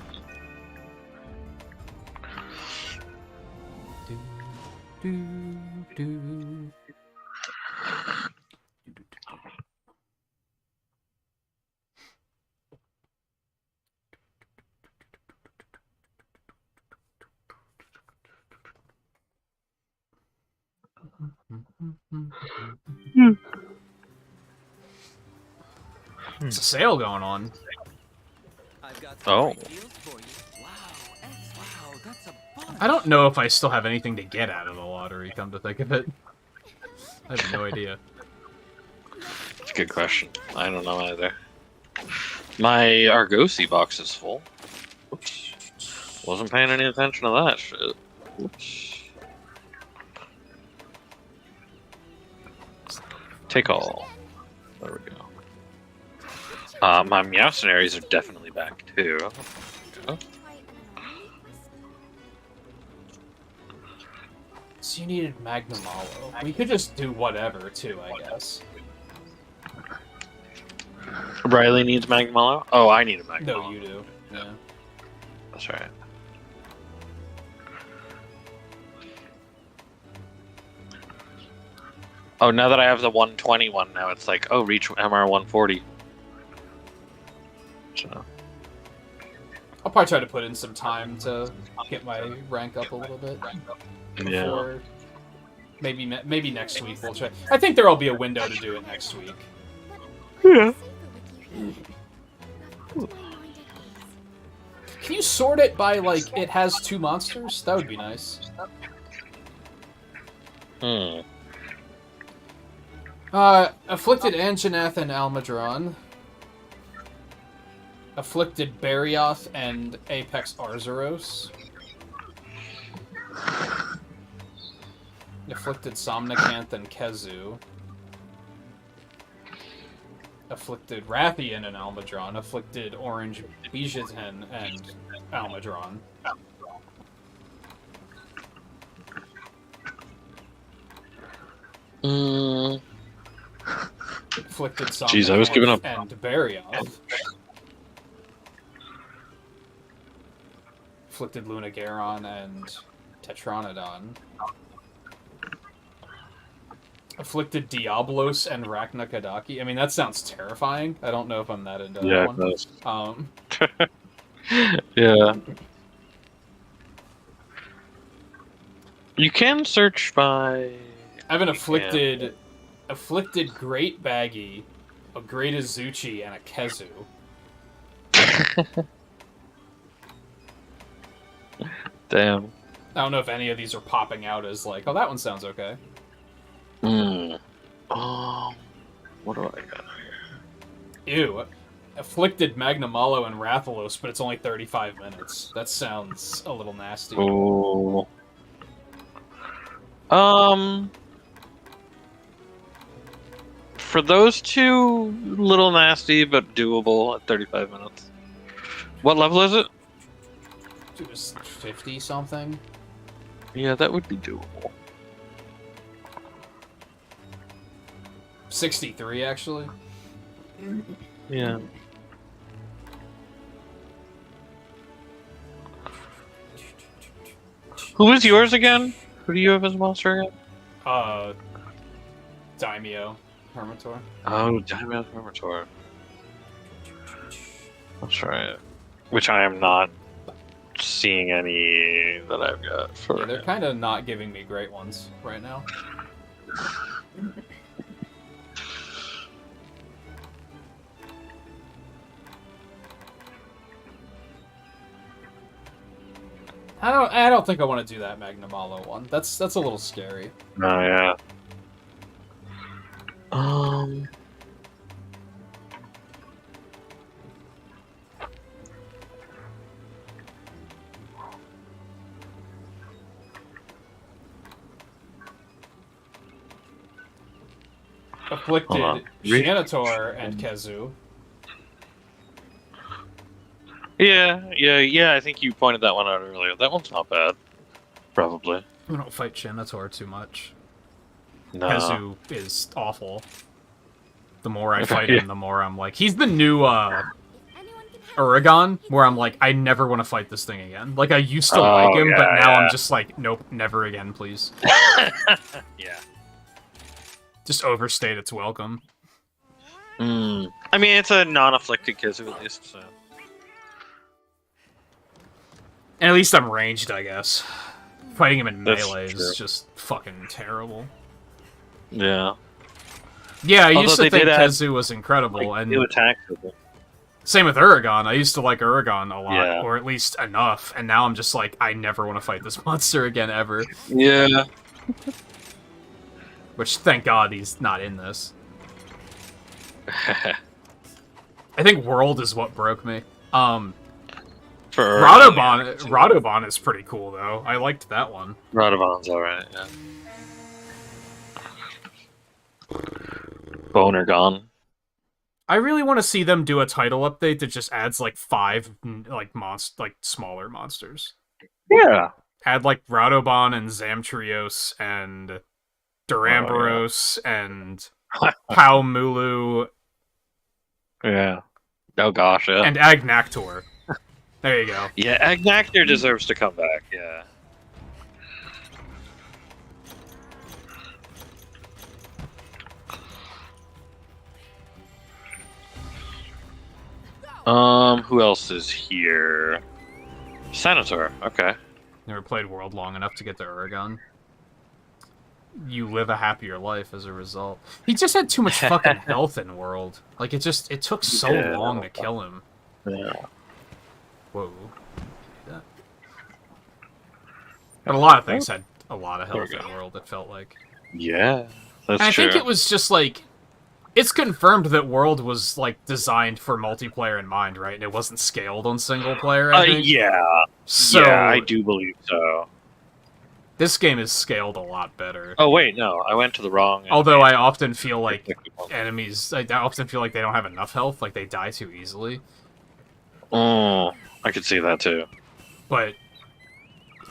There's a sale going on. Oh. I don't know if I still have anything to get out of the lottery, come to think of it. I have no idea. That's a good question. I don't know either. My Argosy box is full. Oops. Wasn't paying any attention to that shit. Oops. Take all. There we go. My Meowcenaries are definitely back too. Yeah. So you needed Magnum Hollow. We could just do whatever, too, I guess. Riley needs Magmallow? Oh, I need a Magmallow. No, you do. Yeah. That's right. Oh, now that I have the 120 one, now it's like, oh, reach MR 140. So. I'll probably try to put in some time to get my rank up a little bit. Yeah. Before, maybe next week we'll try. I think there'll be a window to do it next week. Yeah. Can you sort it by, like, it has 2 monsters? That would be nice. Afflicted Anjanath and Almudron. Afflicted Barioth and Apex Arzuros. Afflicted Somnicanth and Kezu. Afflicted Rathian and Almudron. Afflicted Orange Bijaten and Almudron. Afflicted Somnicanth Jeez, I was giving up. and Barioth. Afflicted Lunagaron and Tetranodon. Afflicted Diablos and Raknakadaki. I mean, that sounds terrifying. I don't know if I'm that into that one. It does. Yeah. You can search by... I have an afflicted Great Baggy, a Great Azuchi, and a Kezu. Damn. I don't know if any of these are popping out as like, oh, that one sounds okay. What do I got here? Ew. Afflicted Magnamalo and Rathalos, but it's only 35 minutes. That sounds a little nasty. Oh. For those two, little nasty, but doable at 35 minutes. What level is it? It was 50 something. Yeah, that would be doable. 63 actually. Yeah. Who is yours again? Who do you have as a monster again? Daimyo Hermitor. Oh, Diamond Hermitor. That's right. Which I am not seeing any that I've got for. Yeah, they're kind of not giving me great ones right now. I don't think I want to do that Magnamalo one. That's a little scary. Oh yeah. Afflicted Janitor and Kezu. Yeah, I think you pointed that one out earlier. That one's not bad. Probably. We don't fight Janitor too much. No. Kezu is awful. The more I fight him, the more I'm like, he's the new Uragon, where I'm like, I never want to fight this thing again. Like, I used to like him, but now I'm just like, nope, never again, please. Yeah. Just overstayed its welcome. I mean, it's a non-afflicted Kizu at least, so. And at least I'm ranged, I guess. Fighting him in That's melee true. is just fucking terrible. Yeah. Yeah, I Although used to they think did add, Kezu was incredible, like, and new attacks with it. same with Uragon. I used to like Uragon a lot, Yeah. or at least enough, and now I'm just like, I never want to fight this monster again, ever. Yeah. Which, thank God, he's not in this. I think World is what broke me. For Radobon is pretty cool, though. I liked that one. Radobon's alright, yeah. Boner gone. I really want to see them do a title update that just adds, like, 5, like, smaller monsters. Yeah. Add, like, Radobon and Zamtrios and Duramboros and Paumulu. Yeah. Oh gosh, yeah. And Agnactor. There you go. Yeah, Agnactor deserves to come back, yeah. Who else is here? Senator. Okay. Never played World long enough to get to Uragon. You live a happier life as a result. He just had too much fucking health in World. Like, it took so long to kill him. Yeah. Whoa. And a lot of things had a lot of health in World, it felt like. Yeah, that's And I true. think it was just like... It's confirmed that World was, like, designed for multiplayer in mind, right? And it wasn't scaled on single player, I think? Yeah. So, yeah, I do believe so. this game is scaled a lot better. Oh, wait, no. I went to the wrong... Although I often feel like enemies... I often feel like they don't have enough health, like they die too easily. Oh, I could see that, too. But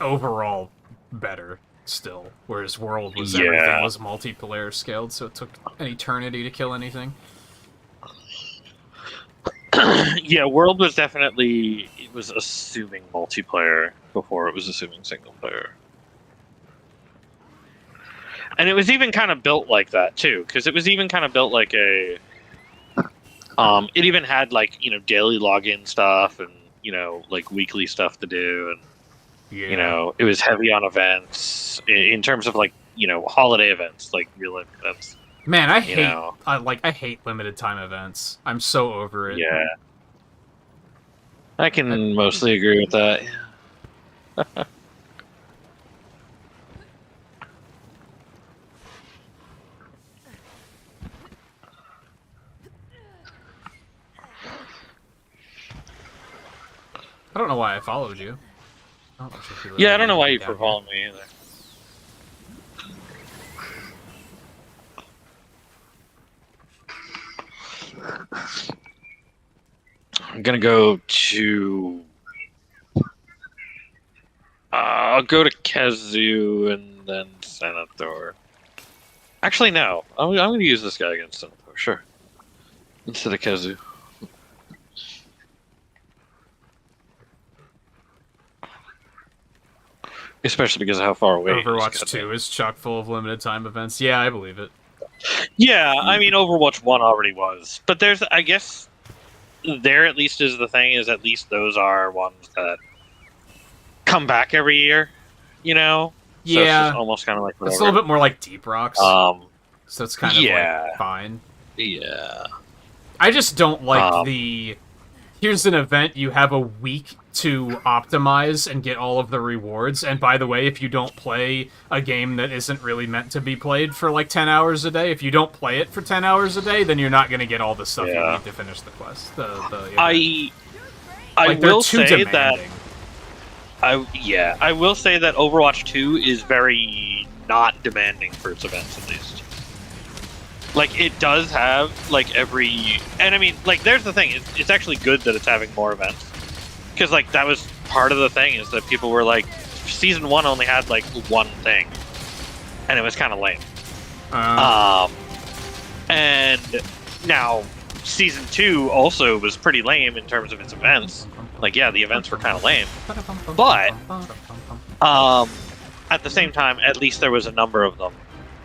overall, better still. Whereas World was everything was multiplayer scaled, so it took an eternity to kill anything. Yeah, World was definitely... It was assuming multiplayer before it was assuming single player. And it was even kind of built like that, too. Because it was even kind of built like a... it even had, like, you know, daily login stuff and, you know, like, weekly stuff to do. And, Yeah. you know, it was heavy on events in terms of, like, you know, holiday events, like, real life events. Man, I You hate know. I hate limited time events. I'm so over it. Yeah. I can mostly agree with that. I don't know why I followed you. I don't Yeah, I don't know why you were following me either. I'm gonna go to... I'll go to Kazu and then Senator. Actually, no. I'm gonna use this guy against Senator, sure. Instead of Kazu. Especially because of how far away he is. Overwatch 2 is chock full of limited time events. Yeah, I believe it. Yeah, I mean, Overwatch 1 already was. But there's, I guess, there at least is the thing, is at least those are ones that come back every year, you know? So it's Yeah. just almost kind of like whatever. It's a little bit more like Deep Rocks, so it's kind of yeah. like fine. Yeah. I just don't like the... Here's an event, you have a week to optimize and get all of the rewards, and by the way, if you don't play a game that isn't really meant to be played for like 10 hours a day, if you don't play it for 10 hours a day, then you're not going to get all the stuff you need to finish the quest. The event. I Like, they're will too say demanding. that... I will say that Overwatch 2 is very not demanding for its events, at least. Like, it does have, like, every... And, I mean, like, there's the thing. It's actually good that it's having more events. Because, like, that was part of the thing, is that people were like... Season 1 only had, like, one thing. And it was kind of lame. And now, Season 2 also was pretty lame in terms of its events. Like, yeah, the events were kind of lame. But, at the same time, at least there was a number of them.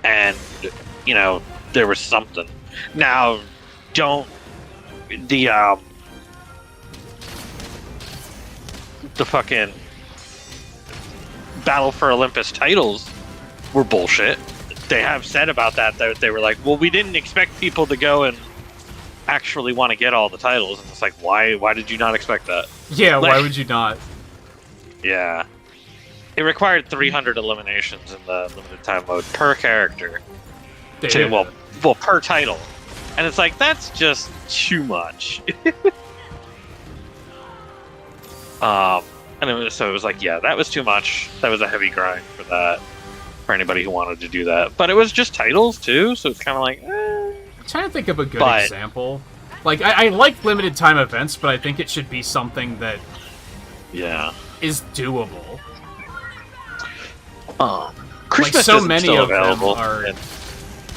And, you know... There was something. Now, don't the fucking Battle for Olympus titles were bullshit. They have said about that they were like, well, we didn't expect people to go and actually want to get all the titles, and it's like, why did you not expect that? Yeah, Like, why would you not? Yeah, it required 300 eliminations in the limited time mode per character. Well, per title. And it's like, that's just too much. And so it was like, yeah, that was too much. That was a heavy grind for that, for anybody who wanted to do that. But it was just titles, too, so it's kind of like, I'm trying to think of a good example. Like, I like limited time events, but I think it should be something that is doable. Christmas like, so isn't many still of them available are... in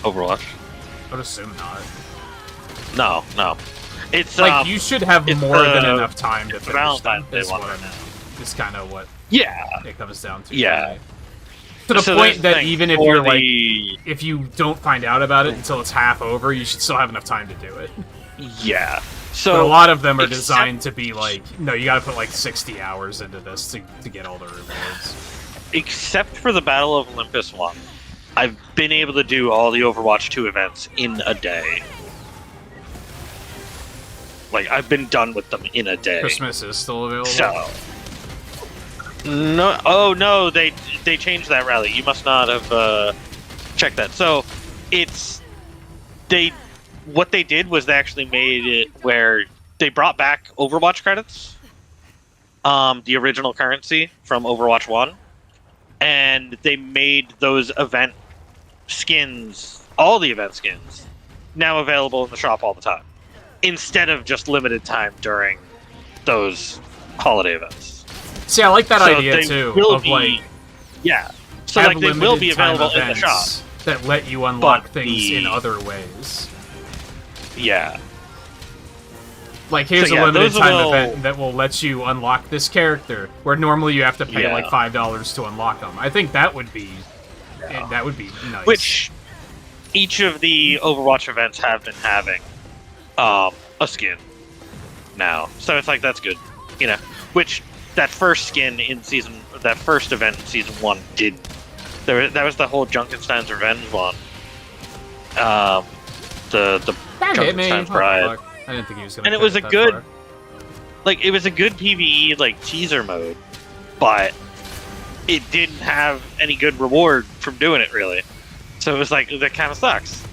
Overwatch. I would assume not. No. It's like, you should have more than enough time to finish Valentine's them, Day one right now. Is kind of what it comes down to. Yeah. To the So point there's the that thing, even if for you're like, the- if you don't find out about it until it's half over, you should still have enough time to do it. Yeah. So But a lot of them are except- designed to be like, no, you gotta put like 60 hours into this to get all the rewards. Except for the Battle of Olympus one, I've been able to do all the Overwatch 2 events in a day. Like, I've been done with them in a day. Christmas is still available. So, no, oh no, they changed that rally. You must not have checked that. So, what they did was they actually made it where they brought back Overwatch credits, the original currency from Overwatch 1, and they made those event skins, all the event skins, now available in the shop all the time, instead of just limited time during those holiday events. See, I like that So idea they too. will Of be- like, Yeah. So have like they will limited be time available in the events shop. that let you unlock But things the- in other ways. Yeah. Like, here's So, yeah, a limited those time will- event that will let you unlock this character, where normally you have to pay Yeah. like $5 to unlock them. I think that would be nice. Which each of the Overwatch events have been having a skin now. So it's like that's good. You know. Which that first skin in that first event in season 1 did. That was the whole Junkenstein's Revenge one. The that hit me. Junkenstein's What the Bride. fuck? I didn't think he was gonna. And it cut was a that good- far. Like, it was a good PvE, like, teaser mode, but it didn't have any good reward from doing it, really. So it was like, that kind of sucks.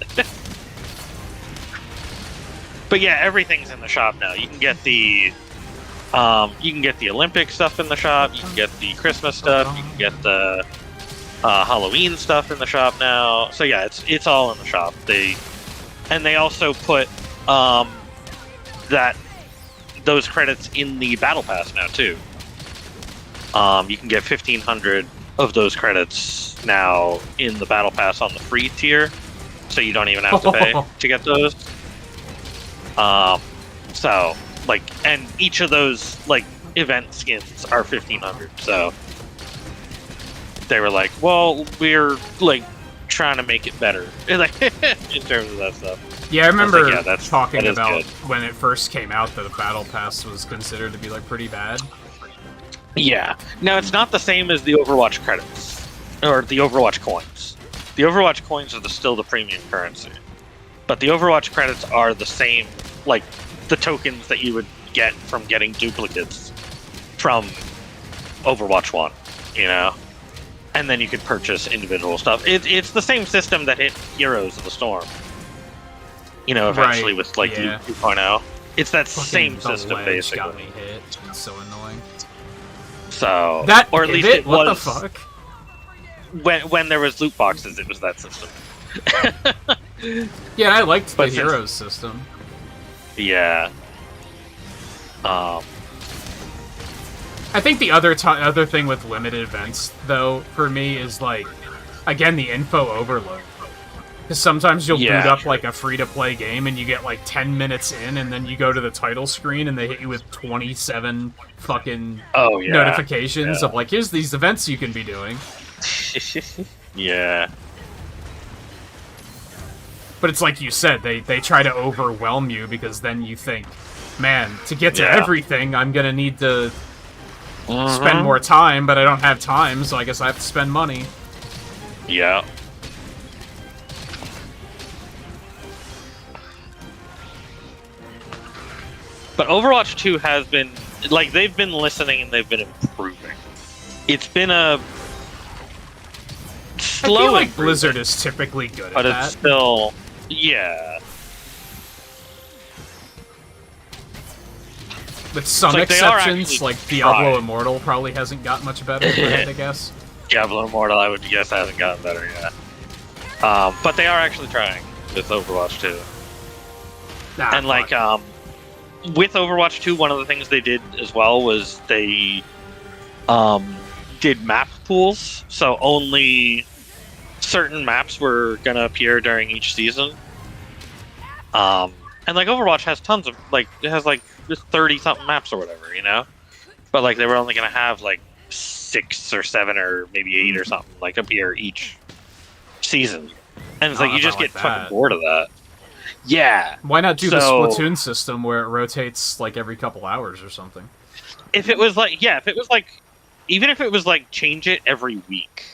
But yeah, everything's in the shop now. You can get the Olympic stuff in the shop, you can get the Christmas stuff, you can get the Halloween stuff in the shop now. So yeah, it's all in the shop. They also put those credits in the battle pass now too. You can get 1,500 of those credits now in the battle pass on the free tier, so you don't even have to pay to get those. So like, and each of those like event skins are 1,500. So they were like, well, we're like trying to make it better, like in terms of that stuff. Yeah, I remember yeah, talking that is about good. when it first came out that the Battle Pass was considered to be like pretty bad. Yeah. Now, it's not the same as the Overwatch credits, or the Overwatch coins. The Overwatch coins are still the premium currency. But the Overwatch credits are the same, like, the tokens that you would get from getting duplicates from Overwatch 1, you know? And then you could purchase individual stuff. It's the same system that hit Heroes of the Storm. You know, eventually Right, with, like, yeah. Loot 2.0. It's that Fucking same the system, ledge basically. got me hit. It's so annoying. So, That or at least it? it What was the fuck? when there was loot boxes. It was that system. Yeah, I liked the But since- heroes system. Yeah. I think the other thing with limited events, though, for me is like, again, the info overload. Because sometimes you'll Yeah. boot up like a free-to-play game and you get like 10 minutes in, and then you go to the title screen and they hit you with 27 fucking Oh yeah. notifications Yeah. of like, here's these events you can be doing. Yeah. But it's like you said, they try to overwhelm you because then you think, man, to get to Yeah. everything, I'm gonna need to Mm-hmm. spend more time, but I don't have time, so I guess I have to spend money. Yeah. But Overwatch 2 has been, like, they've been listening and they've been improving. It's been a I slow feel like improvement, Blizzard is typically good but at it's that. still, yeah. With some like they are exceptions, actually like Diablo trying. Immortal probably hasn't got much better, I guess. Diablo Immortal, I would guess, hasn't gotten better yet. But they are actually trying with Overwatch 2. Nah, And like fuck. with Overwatch 2, one of the things they did as well was they did map pools, so only certain maps were gonna appear during each season. And like Overwatch has tons of, like, it has like 30 something maps or whatever, you know? But like they were only gonna have like 6 or 7 or maybe 8 or something like appear each season. And it's Oh, like you I just like get fucking that. bored of that. Yeah. Why not do the So- Splatoon system where it rotates like every couple hours or something? If it was like, yeah, if it was like, even if it was like change it every week,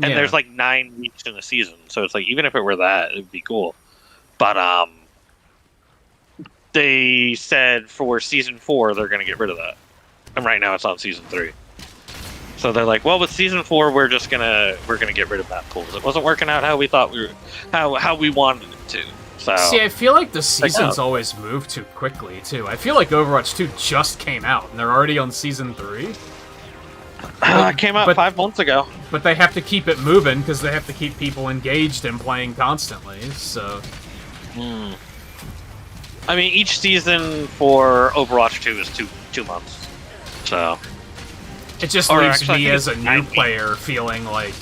and Yeah. there's like 9 weeks in a season, so it's like even if it were that, it'd be cool. But they said for season 4 they're gonna get rid of that, and right now it's on season 3. So they're like, well, with season 4 we're gonna get rid of that pool. It wasn't working out how we thought we were, how we wanted it to. So See, I feel like the seasons oh. always move too quickly, too. I feel like Overwatch 2 just came out, and they're already on Season 3. it came out but- 5 months ago. But they have to keep it moving, because they have to keep people engaged and playing constantly, so... I mean, each season for Overwatch 2 is two months. So It just Or leaves actually, I me think as a it's new 9 weeks. player feeling like...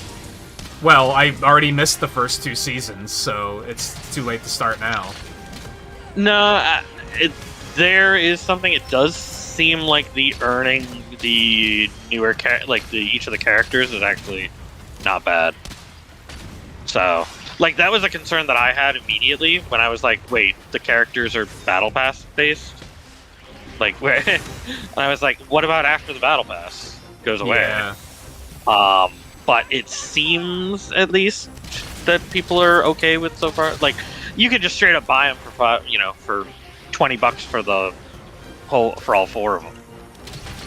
Well, I already missed the first 2 seasons, so it's too late to start now. no, there is something. It does seem like the earning the newer each of the characters is actually not bad. So, like, that was a concern that I had immediately when I was like, wait, the characters are battle pass based? Like, where? And I was like, what about after the battle pass goes away? Yeah. But it seems, at least, that people are okay with so far. Like, you could just straight up buy them for $20 for all 4 of them,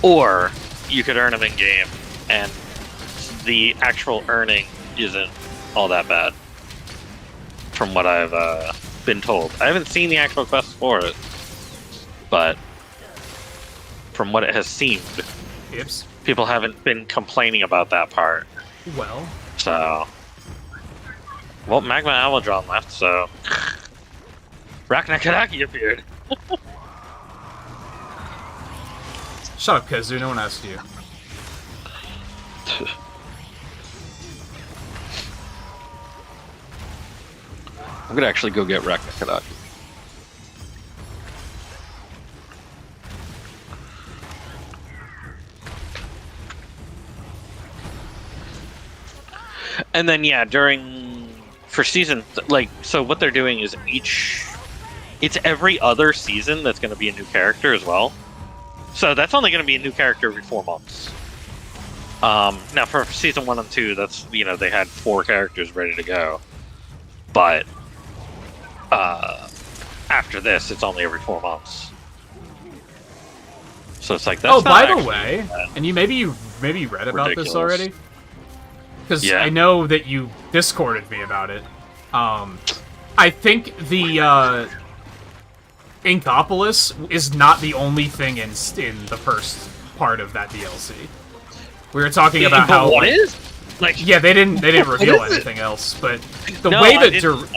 or you could earn them in game, and the actual earning isn't all that bad, from what I've been told. I haven't seen the actual quest for it, but from what it has seemed, Oops. people haven't been complaining about that part. Well... So, well, Magma Almadron left, so Raknakaraki appeared. Shut up, Kazu, no one asked you. I'm gonna actually go get Raknakaraki. And then yeah, for season so what they're doing is it's every other season that's going to be a new character as well. So that's only going to be a new character every 4 months. Now for season 1 and 2, that's they had 4 characters ready to go, but after this, it's only every 4 months. So it's like that's. Oh, not by the actually way, that and you maybe read about this ridiculous. already, because Yeah. I know that you Discorded me about it. I think the Inkopolis is not the only thing in the first part of that DLC. We were talking about But how what is? Like, yeah, they didn't reveal is it? anything else, but the no, way I that didn't,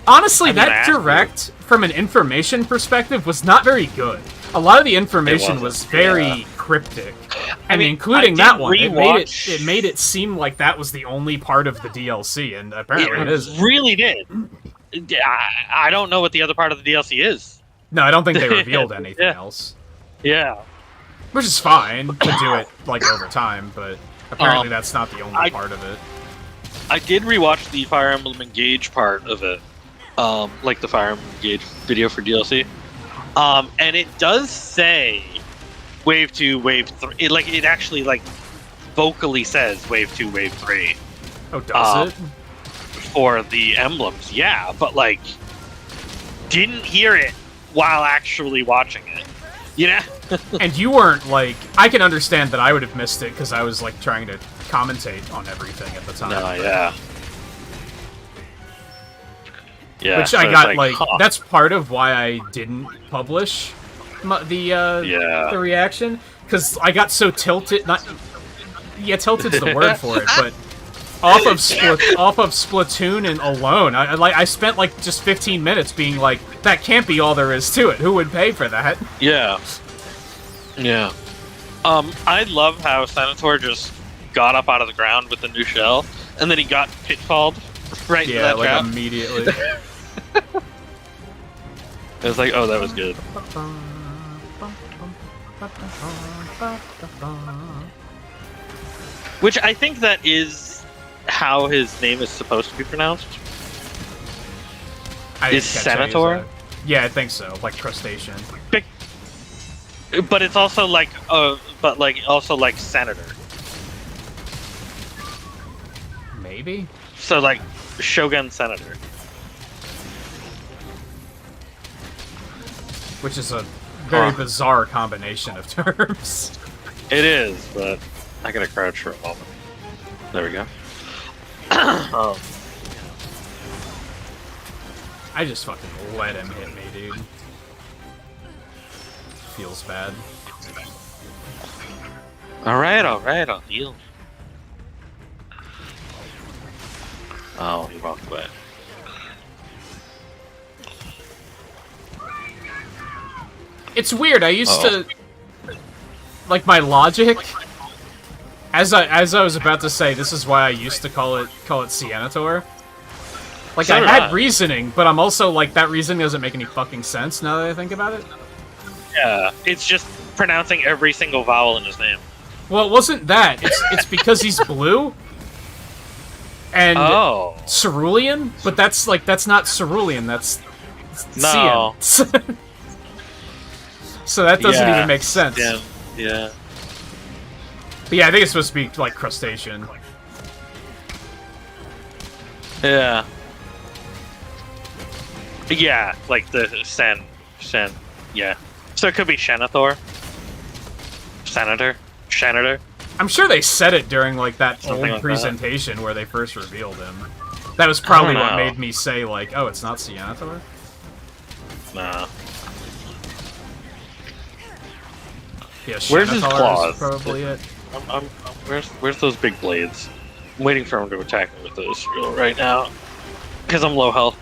honestly I'm gonna that ask you. direct from an information perspective was not very good. A lot of the information wasn't, was very yeah. cryptic, I and mean, including I that did one, rewatch- it made it seem like that was the only part of the DLC, and apparently it isn't. really did. I don't know what the other part of the DLC is. No, I don't think they revealed anything Yeah. else, Yeah. which is fine to do it like over time, but apparently that's not the only I- part of it. I did rewatch the Fire Emblem Engage part of it, like the Fire Emblem Engage video for DLC, and it does say Wave 2, Wave 3. It actually vocally says Wave 2, Wave 3 Oh, does it? for the emblems. Yeah, but didn't hear it while actually watching it. You know? And you weren't I can understand that I would have missed it because I was trying to commentate on everything at the time. No, yeah. Yeah. Which so I it's got huh. that's part of why I didn't publish the reaction, because I got so tilted. Tilted's the word for it, but off of Splatoon and alone, I spent just 15 minutes being like, that can't be all there is to it. Who would pay for that? Yeah. Yeah. I love how Senator just got up out of the ground with the new shell, and then he got pitfalled right into Yeah, that trap. immediately. It was like, oh, that was good. Which I think that is how his name is supposed to be pronounced. didn't Is catch any of Senator? that. Yeah, I think so. Like crustacean. But it's also like, also like senator. Maybe? So like Shogun senator. Which is a very bizarre combination of terms. It is, but I gotta crouch for a moment. There we go. Oh. I just fucking let him hit me, dude. Feels bad. Alright, I'll heal. Oh, he walked away. It's weird. I used to like my logic. As I was about to say, this is why I used to call it Cianator. Like So I did had I. reasoning, but I'm also like that reasoning doesn't make any fucking sense now that I think about it. Yeah, it's just pronouncing every single vowel in his name. Well, it wasn't that. It's because he's blue and Oh. cerulean, but that's not cerulean. That's No. Cian. So that doesn't Yeah. even make sense. Yeah. But yeah, I think it's supposed to be like crustacean. Yeah. Yeah, like the Sen, yeah. So it could be Shenathor. Senator. I'm sure they said it during like that Something old like that. presentation where they first revealed him. That was probably what know. made me say like, "Oh, it's not Cianator." Nah. Yeah, Where's his Xanathar claws? is probably it. Where's those big blades? I'm waiting for him to attack me with those right now. Because I'm low health.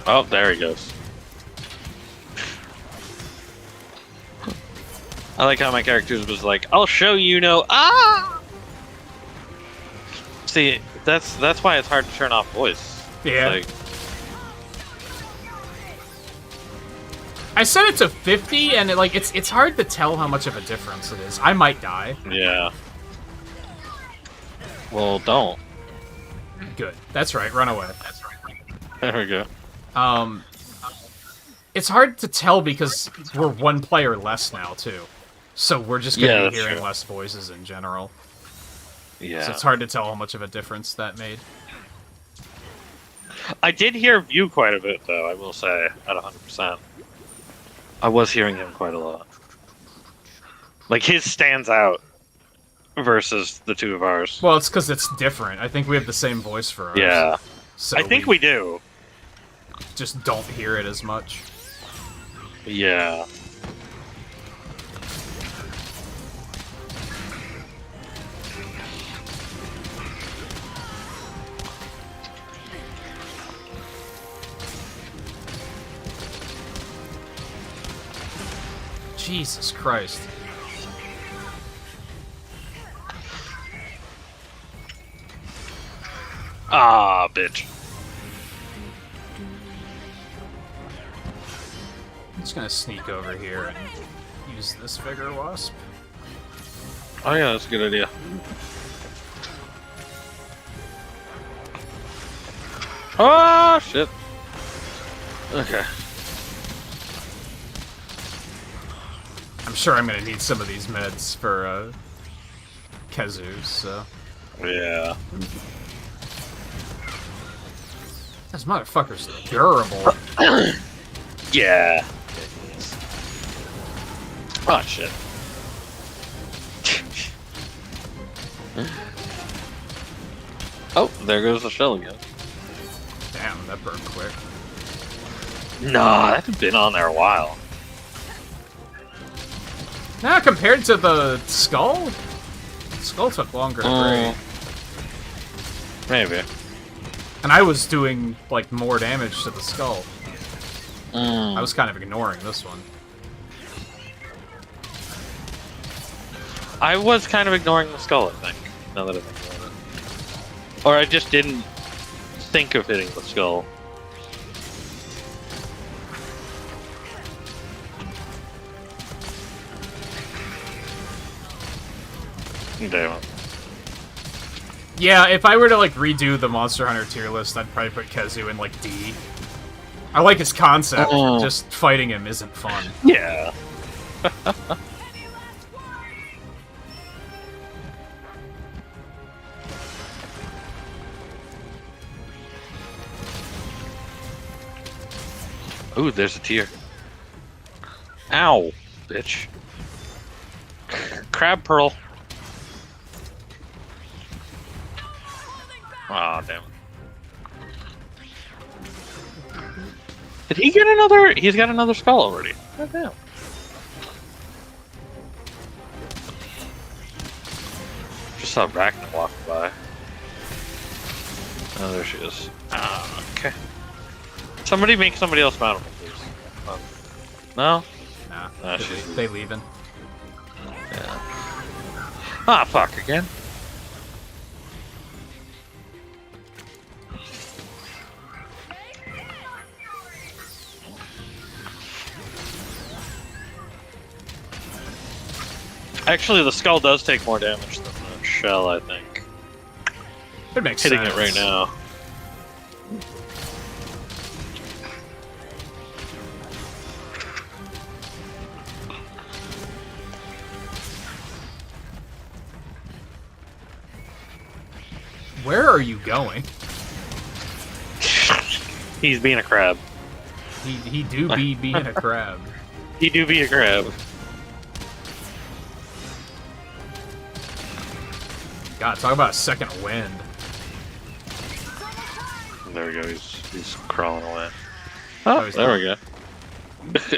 Oh, there he goes. I like how my character was like, "I'll show you no See, that's why it's hard to turn off voice. Yeah. Like, I set it to 50, and it's hard to tell how much of a difference it is. I might die. yeah. Well, don't. Good. That's right. Run away. There we go. It's hard to tell because we're one player less now too, so we're just gonna Yeah, be that's hearing true. less voices in general. Yeah. So it's hard to tell how much of a difference that made. I did hear View quite a bit, though, I will say, at 100%. I was hearing him quite a lot. Like, his stands out versus the two of ours. Well, it's because it's different. I think we have the same voice for ours. Yeah. So I think we do. just don't hear it as much. Yeah. Jesus Christ. Ah, bitch. I'm just gonna sneak over here and use this Vigor Wasp. Oh yeah, that's a good idea. Oh, shit. Okay. I'm sure I'm gonna need some of these meds for Kezu, so. Yeah. This motherfucker's durable. Yeah. Oh, shit. Oh, there goes the shell again. Damn, that broke quick. Nah, that's been on there a while. Now, compared to the skull took longer to break. Maybe. And I was doing, like, more damage to the skull. Mm. I was kind of ignoring this one. I was kind of ignoring the skull, I think, now that I think about it. Or I just didn't think of hitting the skull. Damn it. Yeah, if I were to like redo the Monster Hunter tier list, I'd probably put Kezu in like D. I like his concept, just fighting him isn't fun. Yeah. Ooh, there's a tier. Ow, bitch. Crab pearl. Aw, damn. Did he get another? He's got another spell already. God damn. Just saw Ragnar walk by. Oh, there she is. Ah, okay. Somebody make somebody else mountable, please. No? Nah, Ah, she's they leaving. Yeah. Ah, fuck, again? Actually, the skull does take more damage than the shell, I think. It makes Hitting sense. it right now. Where are you going? He's being a crab. He do be being a crab. He do be a crab. God, talk about a second wind. There we go, he's crawling away. Oh, Oh, he's there not. we go.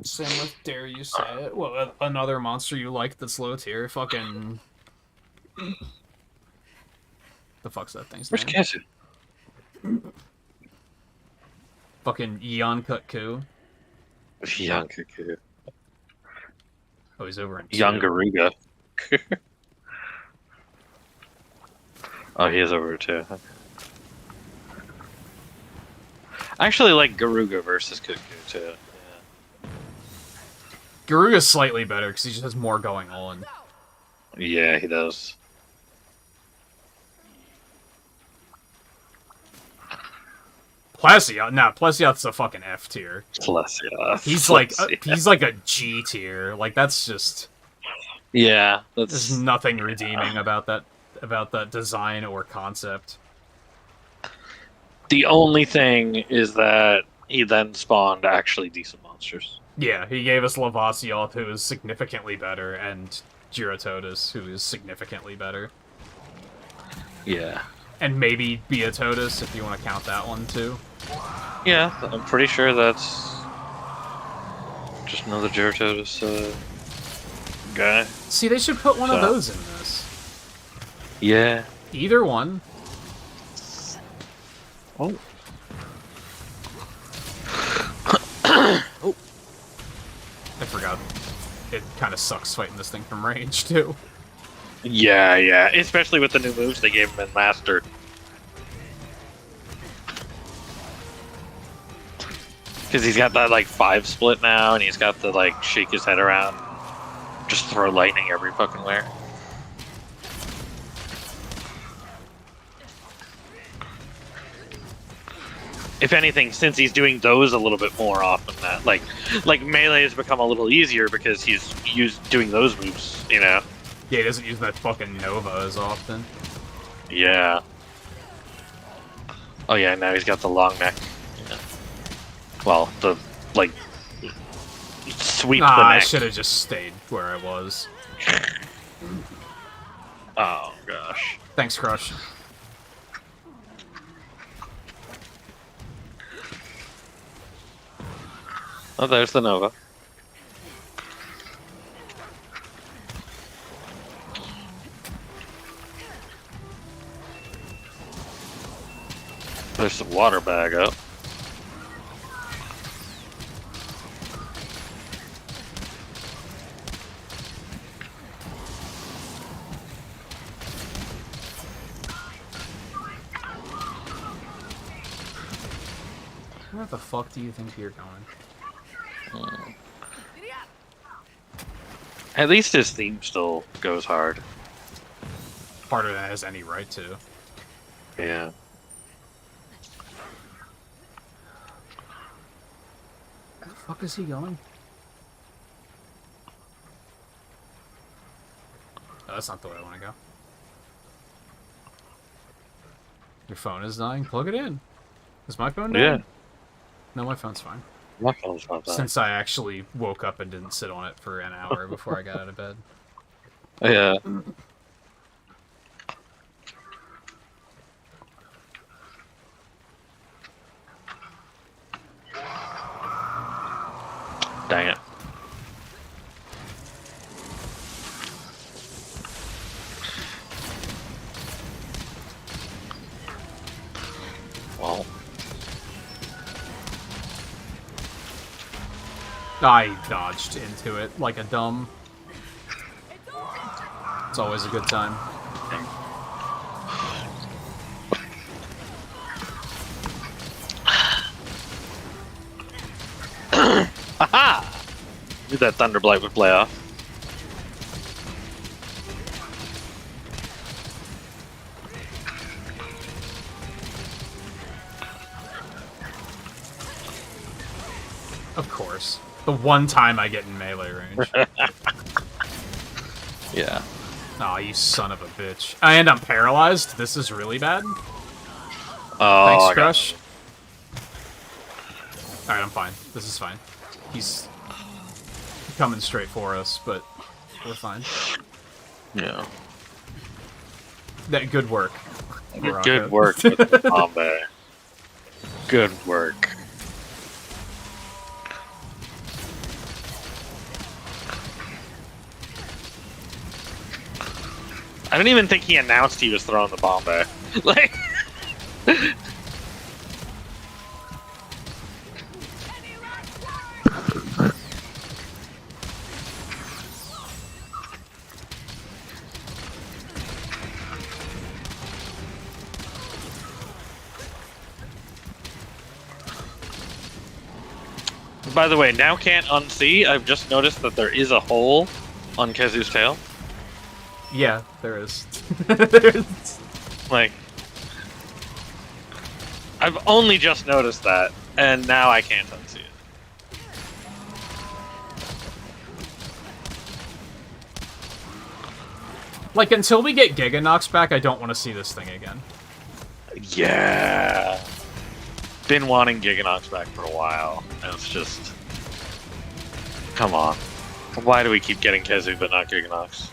Same with dare you say it. Well, another monster you like that's low tier. Fucking. The fuck's that thing's Where's name? Kezu? Fucking Eon Cut Coup. Young Cuckoo. Oh, he's over in Young two. Garuga. Oh, he is over too. I actually like Garuga versus Cuckoo too. Garuga's slightly better because he just has more going on. Yeah, he does. Plesiot, nah, Plesiot's a fucking F tier. Plesiot. He's like a G tier. Like that's just Yeah, there's that's nothing redeeming about that design or concept. the only thing is that he then spawned actually decent monsters. Yeah, he gave us Lavasioth, who is significantly better, and Gyrototus, who is significantly better. Yeah. And maybe Beatotus, if you want to count that one too. Yeah, I'm pretty sure that's just another Gyrototus guy. See, they should put one of So- those in this. Yeah. Either one. Oh. I forgot. It kind of sucks fighting this thing from range, too. Yeah, yeah. Especially with the new moves they gave him in Master. Because he's got that, like, 5 split now, and he's got the, like, shake his head around, just throw lightning every fucking where. If anything, since he's doing those a little bit more often, that like melee has become a little easier because he's doing those moves, you know. Yeah, he doesn't use that fucking Nova as often. Yeah. Oh yeah, now he's got the long neck. Yeah. Well, the like sweep the Nah, I neck. should have just stayed where I was. Oh gosh. Thanks, Crush. Oh, there's the Nova. There's some water bag up. Where the fuck do you think you're going? At least his theme still goes hard. Harder than it has any right to. Yeah. Where the fuck is he going? Oh, that's not the way I want to go. Your phone is dying? Plug it in. Is my phone dying? Yeah. No, my phone's fine. My phone's not that. Since I actually woke up and didn't sit on it for an hour before I got out of bed. Yeah. Dang it. Well, I dodged into it like a dumb. It's always a good time. aha! Knew that Thunderblight would play off. Of course. The one time I get in melee range. Yeah. Aw, you son of a bitch. And I'm paralyzed? This is really bad? Oh, Thanks, I got Crush. Alright, I'm fine. This is fine. He's coming straight for us, but we're fine. Yeah. Good work. Baraka. Good work with the combat. Good work. I didn't even think he announced he was throwing the bomb back. Like, by the way, now can't unsee. I've just noticed that there is a hole on Kezu's tail. Yeah, there is. There's... Like, I've only just noticed that, and now I can't unsee it. Like, until we get Giga Nox back, I don't want to see this thing again. Yeah. Been wanting Giganox back for a while, and it's just... Come on. Why do we keep getting Kezu but not Giganox?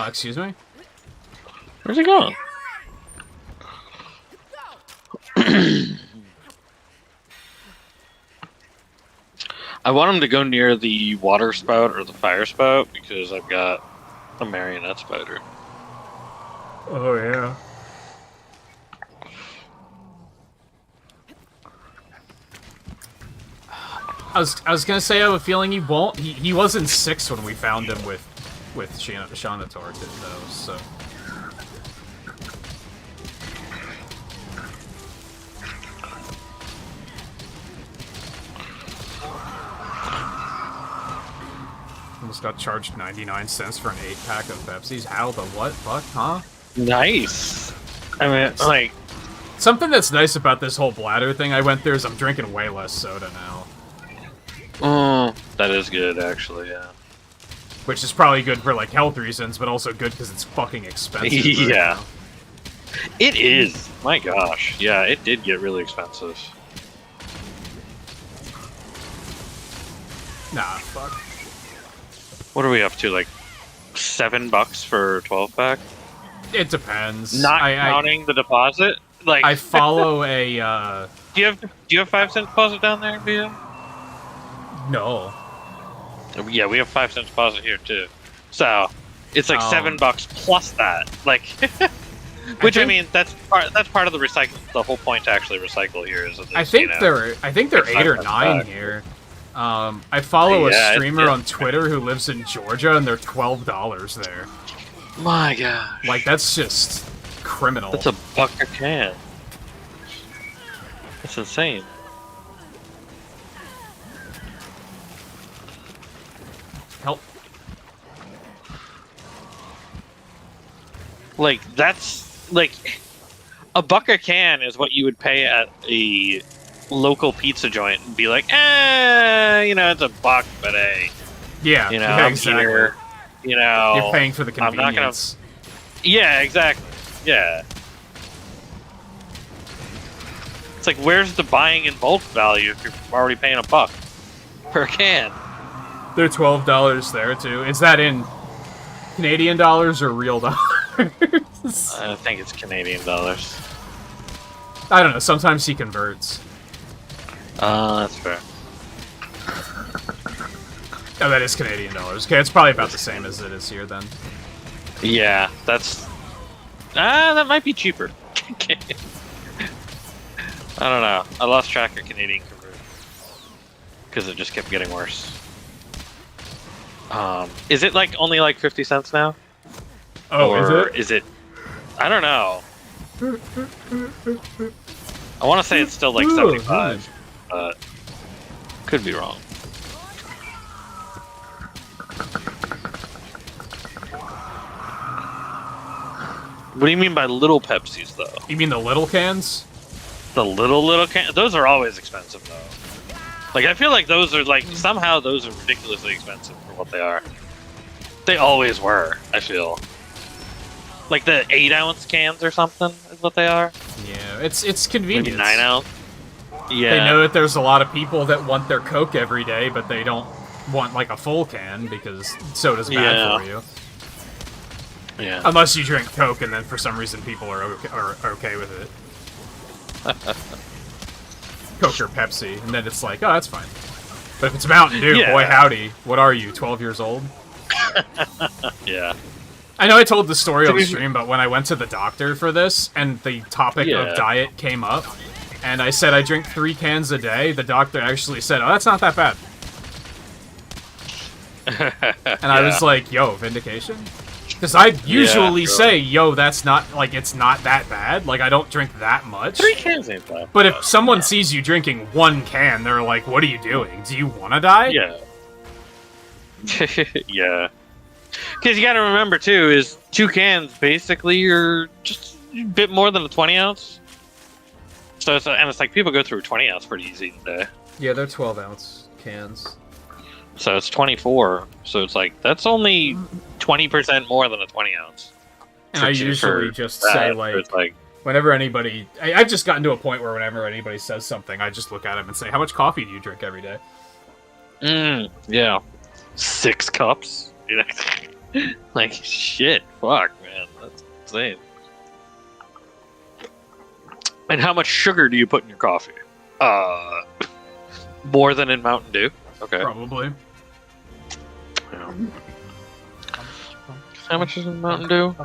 Excuse me? Where's he going? I want him to go near the water spout or the fire spout because I've got a marionette spider. Oh, yeah. I was gonna say I have a feeling he won't. He was in 6 when we found him with Shanator, though, so... Almost got charged 99 cents for an 8-pack of Pepsis. How the what? Fuck? Huh? Nice! I mean, like... Something that's nice about this whole bladder thing I went through is I'm drinking way less soda now. That is good, actually, yeah. Which is probably good for, like, health reasons, but also good because it's fucking expensive. Yeah. Right now. It is! My gosh. Yeah, it did get really expensive. Nah, fuck. What are we up to, like, $7 for a 12-pack? It depends. Not counting the deposit? Like, I follow a, Do you have 5-cent deposit down there, Via? No. Yeah, we have 5 cents deposit here too. So it's like $7 plus that. Like, which I mean, that's part of the recycle. The whole point to actually recycle here is that I think they're 8 or 9 here. I follow a streamer on Twitter who lives in Georgia, and they're $12 there. My gosh. Like, that's just criminal. That's $1 a can. That's insane. Help. Like, that's, like, $1 a can is what you would pay at a local pizza joint and be like, it's $1, but hey. Yeah, yeah, exactly. Here, you're paying for the convenience. I'm not gonna... Yeah, exactly. Yeah. It's like, where's the buying in bulk value if you're already paying $1 per can? They're $12 there too. Is that in Canadian dollars or real dollars? I think it's Canadian dollars. I don't know. Sometimes he converts. That's fair. Oh, that is Canadian dollars. Okay, it's probably about the same as it is here then. Yeah, that's... that might be cheaper. I don't know. I lost track of Canadian conversion. Because it just kept getting worse. Is it like only like 50 cents now? Oh, or is it? I don't know. I want to say it's still like 75, but could be wrong. What do you mean by little Pepsis, though? You mean the little cans? The little cans? Those are always expensive, though. Like, I feel like those are, like, somehow those are ridiculously expensive for what they are. They always were, I feel. Like the 8-ounce cans or something is what they are. Yeah, it's convenient. Maybe 9-ounce. Yeah. They know that there's a lot of people that want their Coke every day, but they don't want, like, a full can because soda's bad for you. Yeah. Unless you drink Coke, and then for some reason people are okay with it. Coke or Pepsi, and then it's like, oh, that's fine. But if it's Mountain Dew, boy howdy, what are you, 12 years old? Yeah. I know I told the story on the stream, but when I went to the doctor for this, and the topic of diet came up, and I said I drink 3 cans a day, the doctor actually said, oh, that's not that bad. And I was like, yo, vindication? Because I usually say, yo, that's not, like, it's not that bad. Like, I don't drink that much. 3 cans ain't that. But if someone sees you drinking 1 can, they're like, what are you doing? Do you want to die? Yeah. Yeah. Because you gotta remember, too, is 2 cans, basically, you're just a bit more than a 20-ounce. So, it's like, people go through a 20-ounce pretty easy today. Yeah, they're 12-ounce cans. So it's 24. So it's like, that's only 20% more than a 20-ounce. And I usually just say, like, whenever anybody... I've just gotten to a point where whenever anybody says something, I just look at them and say, how much coffee do you drink every day? Yeah. 6 cups? Like, shit. Fuck, man. That's insane. And how much sugar do you put in your coffee? More than in Mountain Dew? Okay. Probably. Yeah. How much is in Mountain Dew?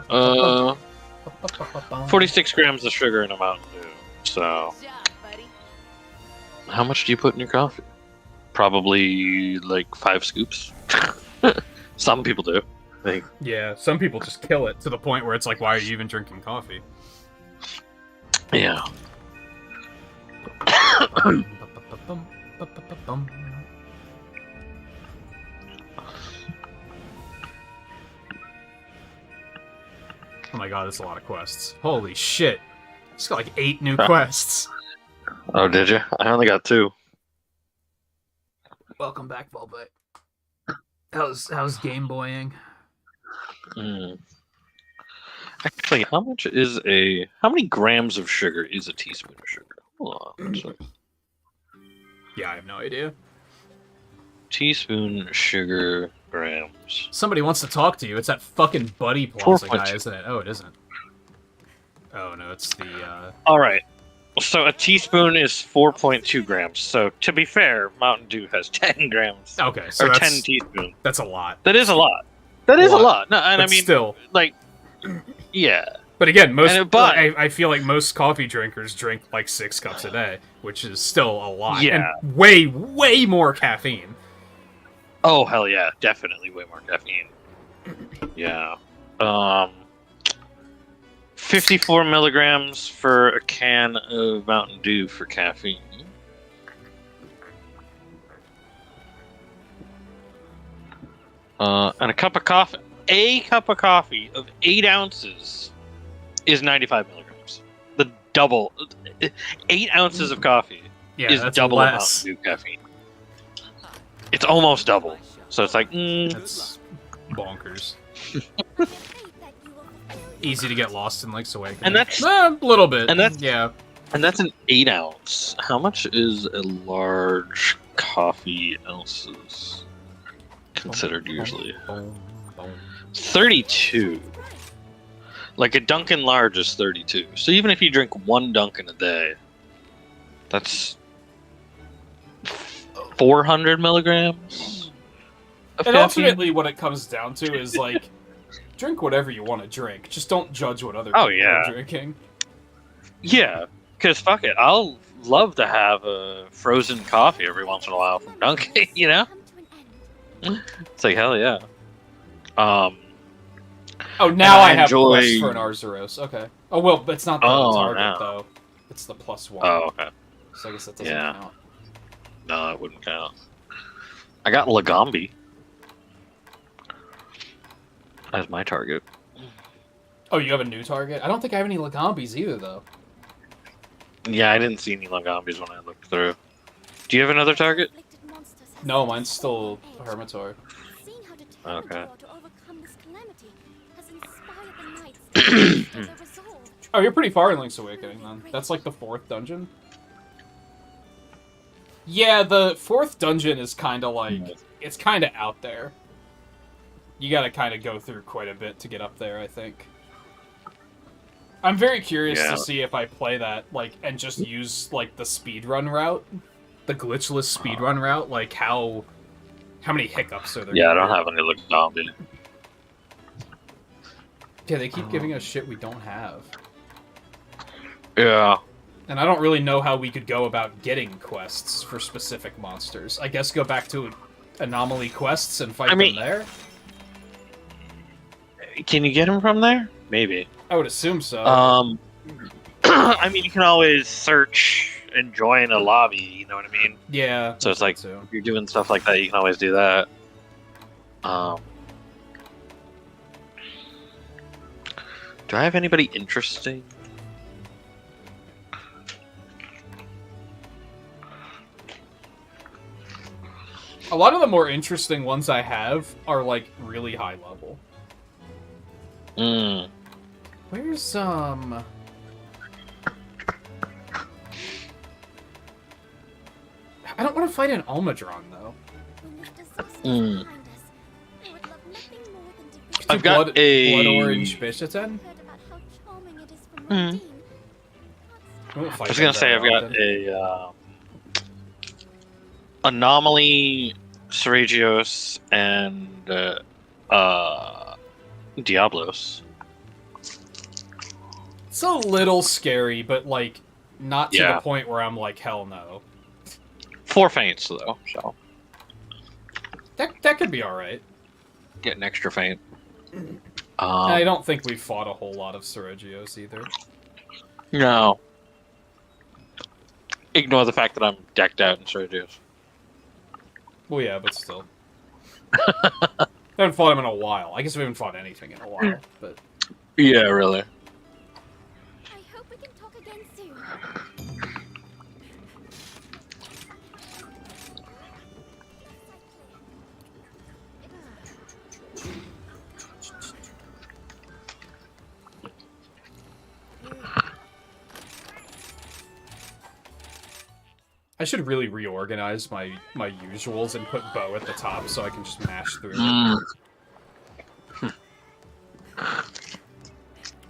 46 grams of sugar in a Mountain Dew. So, how much do you put in your coffee? Probably like 5 scoops. Some people do. I think. Yeah, some people just kill it to the point where it's like, why are you even drinking coffee? Yeah. Oh my god, that's a lot of quests. Holy shit. Just got like 8 new quests. Oh, did you? I only got 2. Welcome back, Volbite. How's Game Boying? Actually, how many grams of sugar is a teaspoon of sugar? Hold on. Yeah, I have no idea. Teaspoon sugar grams. Somebody wants to talk to you. It's that fucking Buddy Plaza 4.2. guy, isn't it? Oh, it isn't. Oh, no, it's the, Alright. So a teaspoon is 4.2 grams. So to be fair, Mountain Dew has 10 grams. Okay, so or that's 10 teaspoons. that's a lot. That is a lot. That is a lot. No, and But I mean, still. like, yeah. But again, I I feel like most coffee drinkers drink like 6 cups a day, which is still a lot. Yeah. And way, way more caffeine. Oh, hell yeah. Definitely way more caffeine. Yeah. 54 milligrams for a can of Mountain Dew for caffeine. And a cup of coffee. A cup of coffee of 8 ounces is 95 milligrams. The double. 8 ounces of coffee is that's double the less. Mountain Dew caffeine. It's almost double. So it's like, That's bonkers. Easy to get lost in Link's Awakening. And that's a little bit. and that's- yeah. and that's an 8 ounce. How much is a large coffee ounces considered usually? 32. Like a Dunkin' large is 32. So even if you drink one Dunkin' a day, that's 400 milligrams of And caffeine. ultimately, what it comes down to is like, drink whatever you want to drink. Just don't judge what other Oh, people yeah. are drinking. Yeah, because fuck it, I'll love to have a frozen coffee every once in a while from Dunkin', you know? It's like, hell yeah. Oh, now I I have enjoy- quest for an Arzuros. Okay. Oh, well, but it's not the target, no. though. It's the +1. Oh, okay. So I guess that doesn't Yeah. count. No, it wouldn't count. I got Lagombi as my target. Oh, you have a new target? I don't think I have any Lagambis either, though. Yeah, I didn't see any Lagombis when I looked through. Do you have another target? No, mine's still Hermitor. Okay. Oh, you're pretty far in Link's Awakening, then. That's like the 4th dungeon? Yeah, the 4th dungeon is kind of like... It's kind of out there. You gotta kind of go through quite a bit to get up there, I think. I'm very curious Yeah. to see if I play that, like, and just use, like, the speedrun route. The glitchless speedrun route, like, how many hiccups are there? Yeah, I gonna don't be? have any Lagombi. Yeah, they keep giving us shit we don't have. Yeah. And I don't really know how we could go about getting quests for specific monsters. I guess go back to anomaly quests and fight them there? Can you get him from there? Maybe. I would assume so. I mean, you can always search and join a lobby, you know what I mean? Yeah. So it's like, too. if you're doing stuff like that, you can always do that. Do I have anybody interesting? A lot of the more interesting ones I have are, like, really high level. Mm. Where's, I don't want to fight an Almadron, though. Mm. Do I've got blood orange Bishaten? Mm. I I was gonna say I've got a Anomaly, Seragios, and Diablos. It's a little scary, but, like, not to Yeah. the point where I'm like, hell no. 4 feints though, so That could be alright. get an extra feint. And I don't think we've fought a whole lot of Seragios either. No. Ignore the fact that I'm decked out in Seragios. Well, yeah, but still. I haven't fought him in a while. I guess we haven't fought anything in a while, but... Yeah, really. I hope we can talk again soon. I should really reorganize my usuals and put Bow at the top so I can just mash through it. Mm.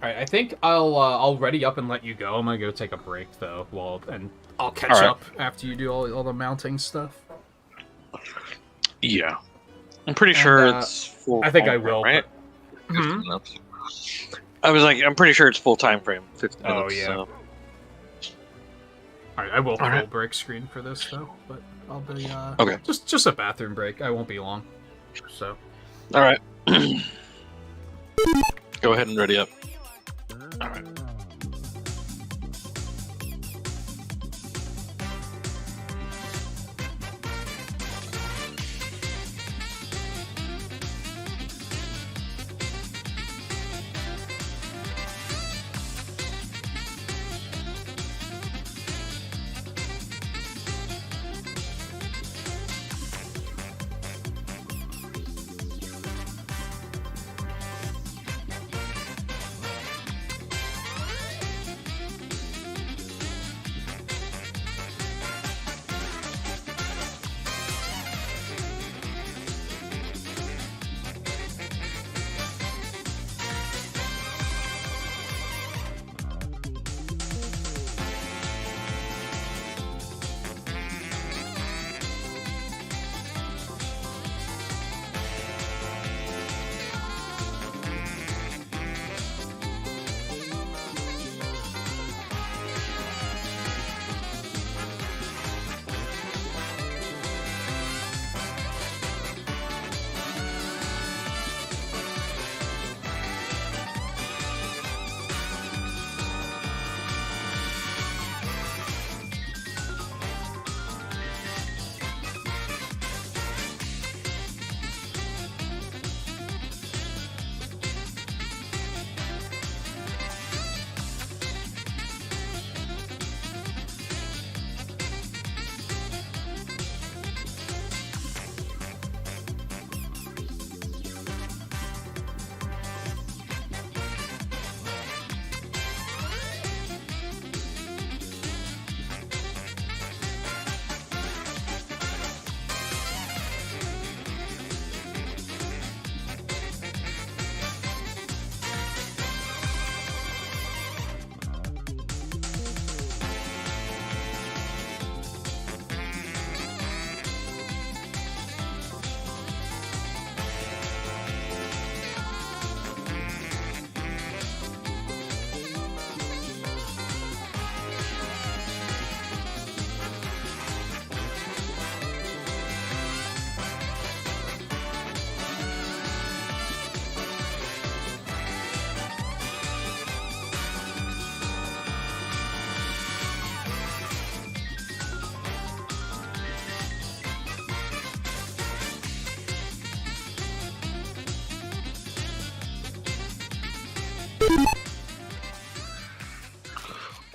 Alright, I think I'll ready up and let you go. I'm gonna go take a break though, and I'll catch Alright. up after you do all the mounting stuff. Yeah. I'm pretty sure And, it's full. I think time I will. frame, right? but- 15 minutes. I was like, I'm pretty sure it's full time frame. 15 Oh, minutes. yeah. So. Alright, I will full Alright. break screen for this though, but I'll be Okay. just a bathroom break. I won't be long. So All right. Go ahead and ready up. All right.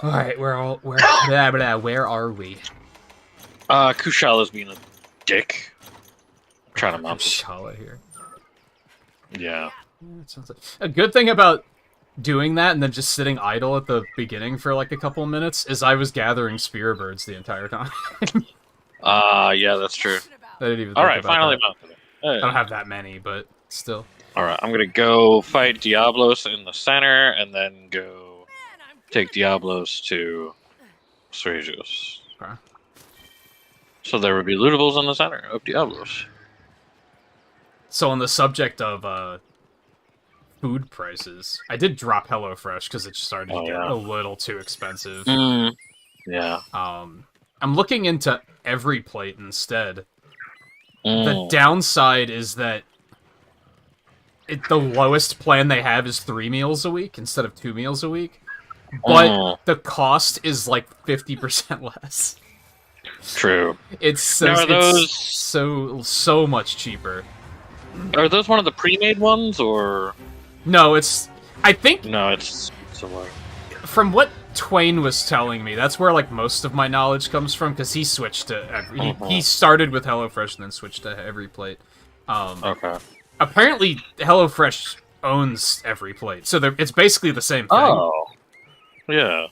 all right, where are we? Kushala's being a dick. I'm trying to mount this. Shala here. Yeah. Yeah, it sounds like a good thing about doing that and then just sitting idle at the beginning for like a couple of minutes is I was gathering spear birds the entire time. Yeah, that's true. I didn't even. All think right, about finally that. mounted it. I don't have that many, but still. All right, I'm gonna go fight Diablos in the center, and then go take Diablos to Nintagious. Okay. So there would be lootables in the center of Diablos. So on the subject of food prices, I did drop HelloFresh because it started to get yeah. a little too expensive. Yeah. I'm looking into every plate instead. The Mm. downside is that the lowest plan they have is 3 meals a week instead of 2 meals a week. But the cost is like 50% less. True. It's so, Now, are those- so much cheaper. Are those one of the pre-made ones, or No, I think no? It's similar. from what Twain was telling me, that's where like most of my knowledge comes from because he switched to he started with HelloFresh and then switched to Every Plate. Okay. Apparently, HelloFresh owns Every Plate, so it's basically the same thing. Oh. Yeah.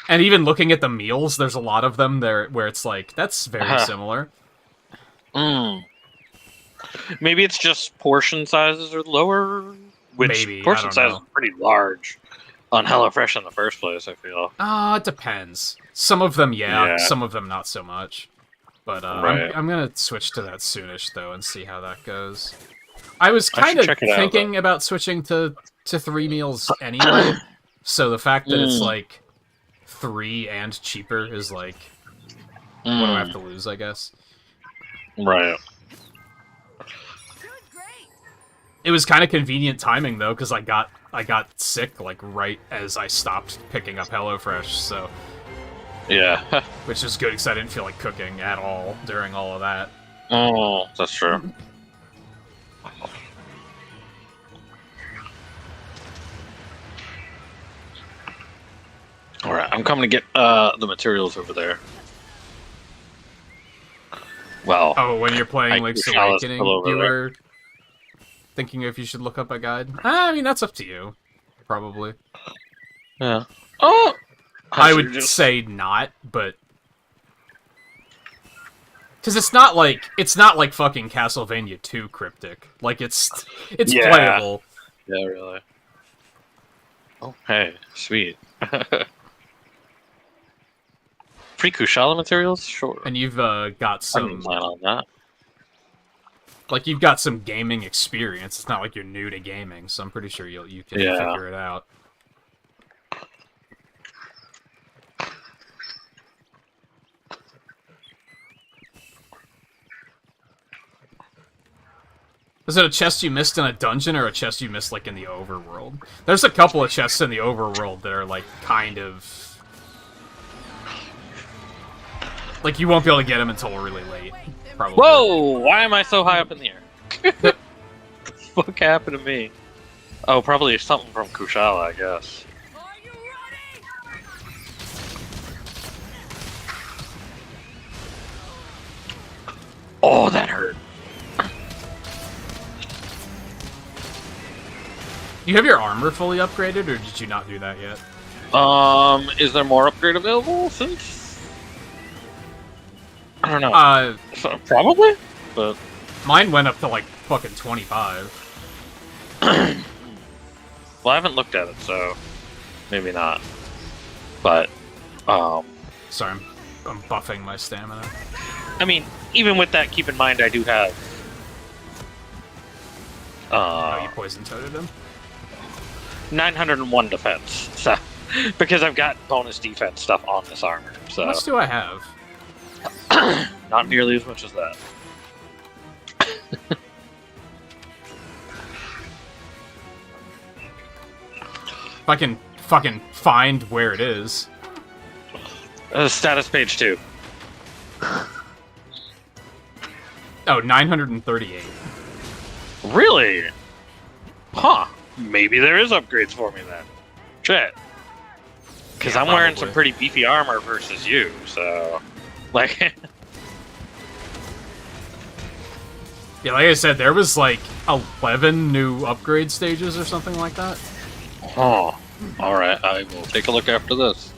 And even looking at the meals, there's a lot of them there where it's like that's very similar. Maybe it's just portion sizes are lower which Maybe, I portion don't size know. is pretty large on HelloFresh in the first place, I feel. It depends. Some of them, Yeah. some of them not so much. But Right. I'm gonna switch to that soonish though and see how that goes. I was I kind should of check it out, thinking about switching to 3 meals anyway. So the fact that it's like 3 and cheaper is like, what do I have to lose? I guess. Right. It was kind of convenient timing though, because I got sick like right as I stopped picking up HelloFresh, so Yeah. which is good because I didn't feel like cooking at all during all of that. Oh, that's true. Alright, I'm coming to get the materials over there. Well, Oh, when you're playing I Link's wish I was Awakening, still over you there. were thinking if you should look up a guide? I mean, that's up to you. Probably. yeah. Oh! I would say not, but... Because it's not like fucking Castlevania 2 cryptic. Like, it's Yeah. playable. Yeah, really. Oh, hey, sweet. Free Kushala materials? Sure. And you've got I didn't some... plan on that. Like, you've got some gaming experience. It's not like you're new to gaming, so I'm pretty sure you can Yeah. figure it out. Was it a chest you missed in a dungeon, or a chest you missed, like, in the overworld? There's a couple of chests in the overworld that are, like, kind of... Like, you won't be able to get them until really late, probably. Whoa! Why am I so high up in the air? What the fuck happened to me? Oh, probably something from Kushala, I guess. Oh, that hurt. You have your armor fully upgraded, or did you not do that yet? Is there more upgrade available since? I don't know. Probably, but Mine went up to, like, fucking 25. well, I haven't looked at it, so maybe not. But Sorry, I'm buffing my stamina. I mean, even with that, keep in mind I do have. Oh, you poison-toaded him? 901 defense, so because I've got bonus defense stuff on this armor, so How much do I have? not nearly as much as that. If I can fucking find where it is. Status page 2. Oh, 938. Really? Huh. Maybe there is upgrades for me then. Shit. Because Yeah, I'm wearing probably. some pretty beefy armor versus you, so... Like... Yeah, like I said, there was like 11 new upgrade stages or something like that. Oh. Alright, I will take a look after this.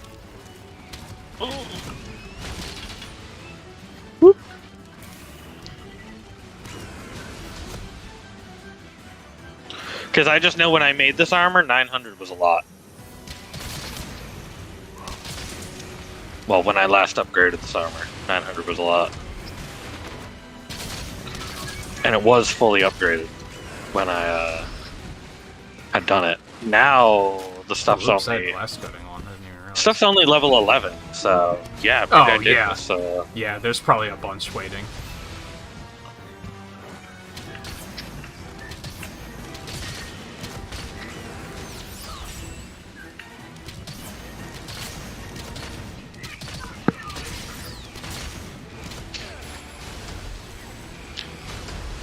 Because I just know when I made this armor, 900 was a lot. Well, when I last upgraded this armor, 900 was a lot. And it was fully upgraded when I had done it. Now, the stuff's Oops, I had only... blast cutting on, I didn't even realize. Stuff's only level 11, so yeah, maybe I did yeah. this, Yeah, there's probably a bunch waiting.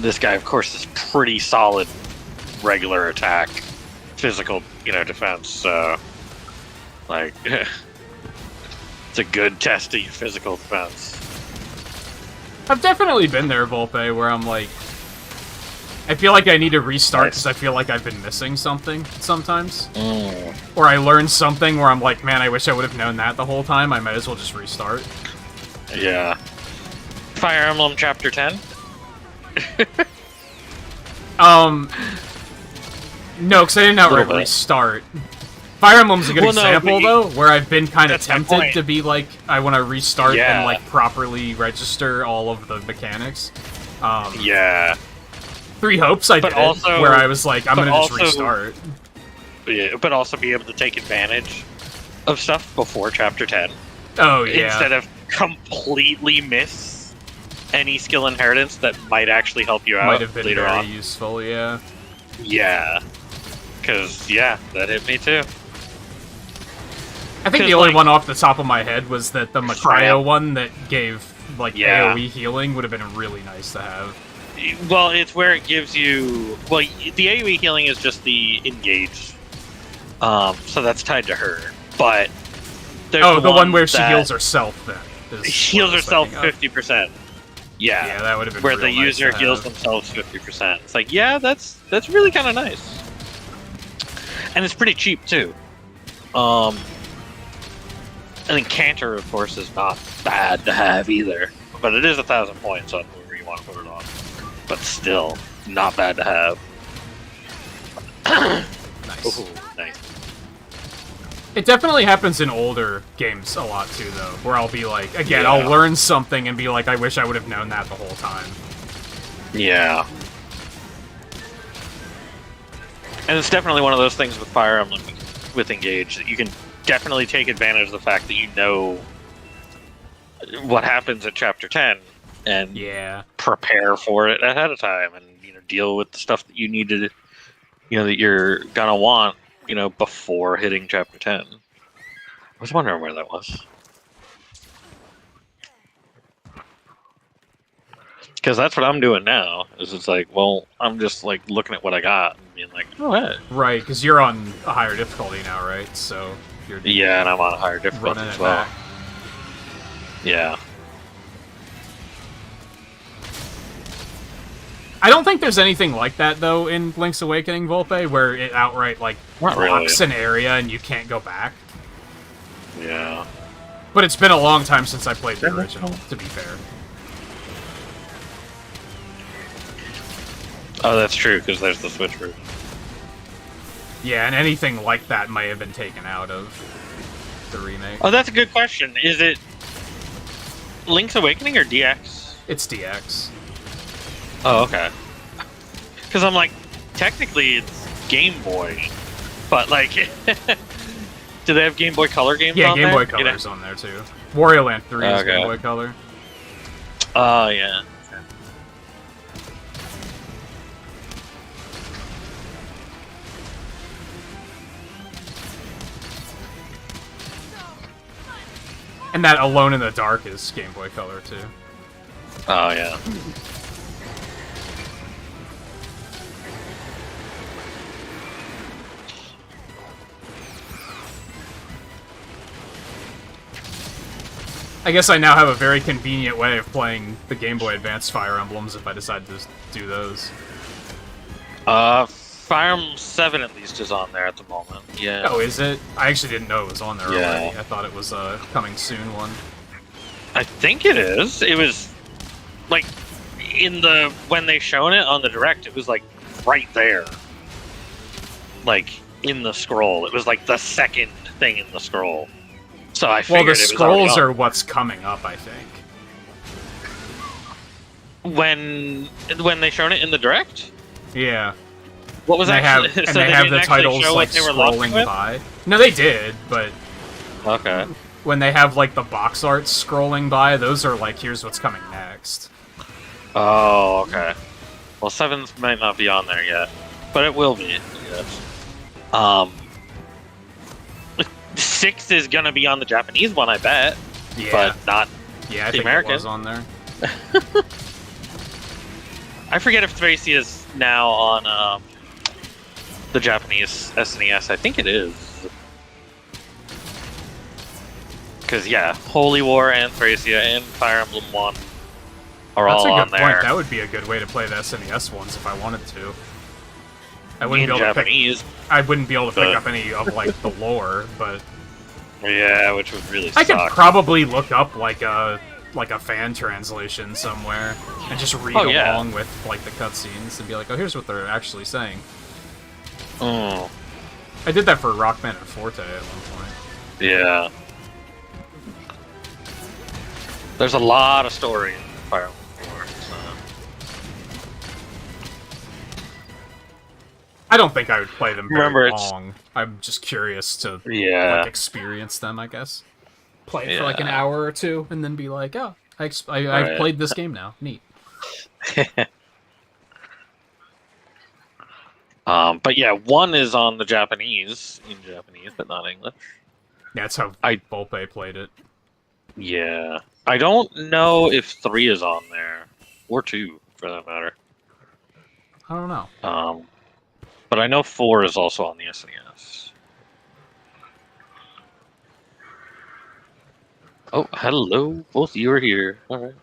this guy, of course, is pretty solid regular attack, physical, defense, so, like, it's a good test of your physical defense. I've definitely been there, Volpe, where I'm like... I feel like I need to restart because I feel like I've been missing something sometimes. Or I learned something where I'm like, man, I wish I would have known that the whole time. I might as well just restart. Yeah. Fire Emblem Chapter 10? No, because I didn't outright Little bit. restart. Fire Emblem's a good Well, no, example, but though, where I've been kind of That's my tempted point. to be like, I want to restart Yeah. and like properly register all of the mechanics. Yeah. Three Hopes I But did, also- where I was like, I'm but gonna just also- restart. Yeah, but also be able to take advantage of stuff before Chapter 10. Oh yeah. Instead of completely miss any skill inheritance that might actually help you out Might have been later very on. useful, yeah. Yeah. Because, yeah, that hit me too. I think 'Cause, the only like- one off the top of my head was that the Matrayo one that gave like Yeah. AoE healing would have been really nice to have. Well, it's where it gives you... Well, the AoE healing is just the engage. So that's tied to her. But there's Oh, the one where she that heals herself then. is heals what I was herself thinking of. 50%. Yeah, that would have been Where real the nice user to heals have. themselves 50%. It's like, yeah, that's really kind of nice. And it's pretty cheap too. And then Canter, of course, is not bad to have either. But it is 1,000 points on whoever you want to put it on. But still, not bad to have. Nice. Ooh, nice. It definitely happens in older games a lot too, though, where I'll be like, again, Yeah. I'll learn something and be like, I wish I would have known that the whole time. Yeah. And it's definitely one of those things with Fire Emblem with Engage that you can definitely take advantage of the fact that you know what happens at Chapter 10 and Yeah. prepare for it ahead of time and deal with the stuff that you need to that you're gonna want before hitting Chapter 10. I was wondering where that was. Because that's what I'm doing now. Is it's like, well, I'm just like looking at what I got and being like, oh, hey. Right, because you're on a higher difficulty now, right? So you're Yeah, and I'm on a higher difficulty running as it well. back. Yeah. I don't think there's anything like that, though, in Link's Awakening, Volpe, where it outright, like, Not really. blocks an area and you can't go back. Yeah. But it's been a long time since I played the original, to be fair. Oh, that's true, because there's the Switch version. Yeah, and anything like that might have been taken out of the remake. Oh, that's a good question. Is it Link's Awakening or DX? It's DX. Oh, okay. Because I'm like, technically it's Game Boy, but like, do they have Game Boy Color games Yeah, on Game there? Boy Color's on there, too. Wario Land 3 is Okay. Game Boy Color. Oh, yeah. And that Alone in the Dark is Game Boy Color, too. Oh, yeah. I guess I now have a very convenient way of playing the Game Boy Advance Fire Emblems if I decide to do those. Fire Emblem 7 at least is on there at the moment. Yeah. Oh, is it? I actually didn't know it was on there Yeah. already. I thought it was a coming soon one. I think it is. It was like when they shown it on the direct, it was like right there. Like in the scroll. It was like the second thing in the scroll. So I figured Well, the it was already scrolls on. are what's coming up, I think. When they shown it in the direct? Yeah. What was And they have, actually and so they they have didn't the actually titles show like what they were launching scrolling with? by. No, they did, but Okay. when they have like the box art scrolling by, those are like, here's what's coming next. Oh, okay. Well, 7 might not be on there yet, but it will be. Yes. 6 is gonna be on the Japanese one, I bet, Yeah. but not. Yeah, I the think American. it was on there. I forget if Thracia is now on the Japanese SNES. I think it is. Because yeah, Holy War and Thracia and Fire Emblem 1 are That's all a on good there. point. That would be a good way to play the SNES ones if I wanted to. I in wouldn't be able to pick. Japanese. I wouldn't be able to pick But- up any of like the lore, but Yeah, which would really I could suck. probably look up like a fan translation somewhere and just read Oh, yeah. along with like the cutscenes and be like, oh, here's what they're actually saying. Oh, I did that for Rockman and Forte at one point. yeah. There's a lot of story in Fire Emblem 4. So. I don't think I would play them very Remember, it's- long. I'm just curious to Yeah. like experience them, I guess. Play it for Yeah. like an hour or two, and then be like, oh, I've Right. played this game now. Neat. But yeah, 1 is on the Japanese, in Japanese, but not English. Yeah, that's how I- Volpe played it. Yeah. I don't know if 3 is on there. Or 2, for that matter. I don't know. But I know 4 is also on the SNES. Oh, hello. Both of you are here. Alright.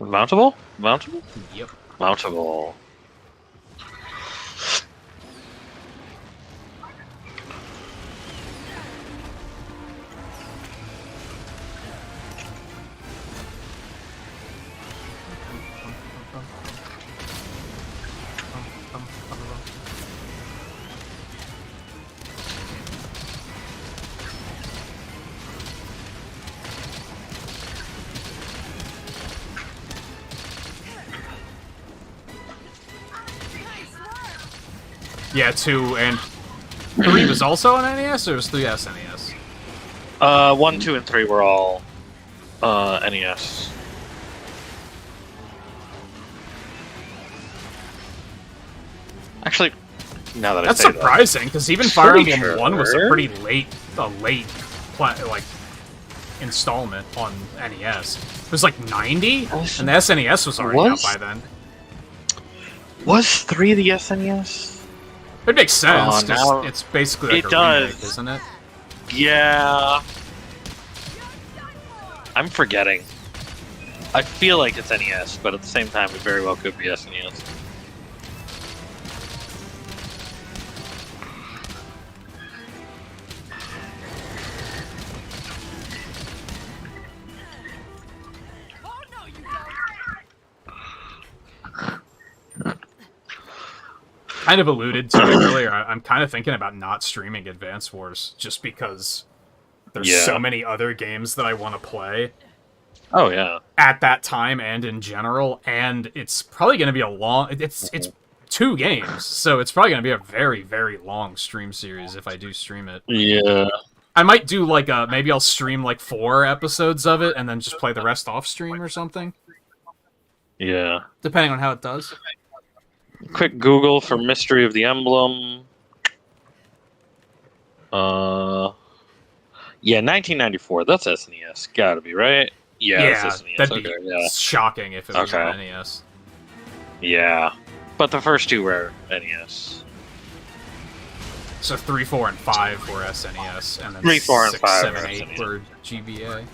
Mountable? Mountable? Yep. Mountable. Yeah, 2 and 3 was also on NES, or was 3 SNES? 1, 2, and 3 were all NES. Actually, now that That's I say surprising, because even Fire Pretty Emblem 1 was a sure. pretty late installment on NES. It was like 90, and the SNES was already out by then. was 3 the SNES? It makes sense, Oh, 'cause now- it's basically like it a remake, does. isn't it? Yeah. I'm forgetting. I feel like it's NES, but at the same time, it very well could be SNES. Kind of alluded to it earlier. I'm kind of thinking about not streaming Advance Wars, just because there's Yeah. so many other games that I want to play Oh yeah. at that time and in general, and it's probably going to be a long... It's 2 games, so it's probably going to be a very, very long stream series if I do stream it. Yeah. I might do like maybe I'll stream like 4 episodes of it and then just play the rest off stream or something, Yeah. depending on how it does. Quick Google for Mystery of the Emblem. Yeah, 1994. That's SNES. Gotta be, right? Yeah, that's SNES. that'd be Okay, yeah. shocking if it was Okay. on NES. Yeah. But the first 2 were NES. So 3, 4, and 5 were SNES, and then 3, 4, and 6, 5 7, were 8 SNES. were GBA.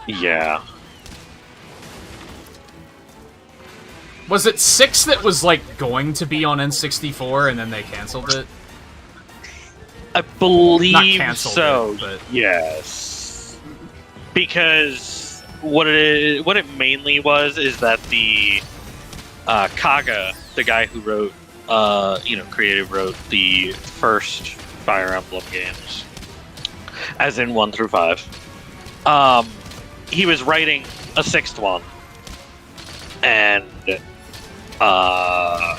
Yeah. Was it 6 that was like going to be on N64 and then they canceled it? I believe Not canceled so. it, but Yes. Because what it mainly was is that the Kaga, the guy who wrote wrote the first Fire Emblem games, as in 1 through 5. He was writing a 6th one, and I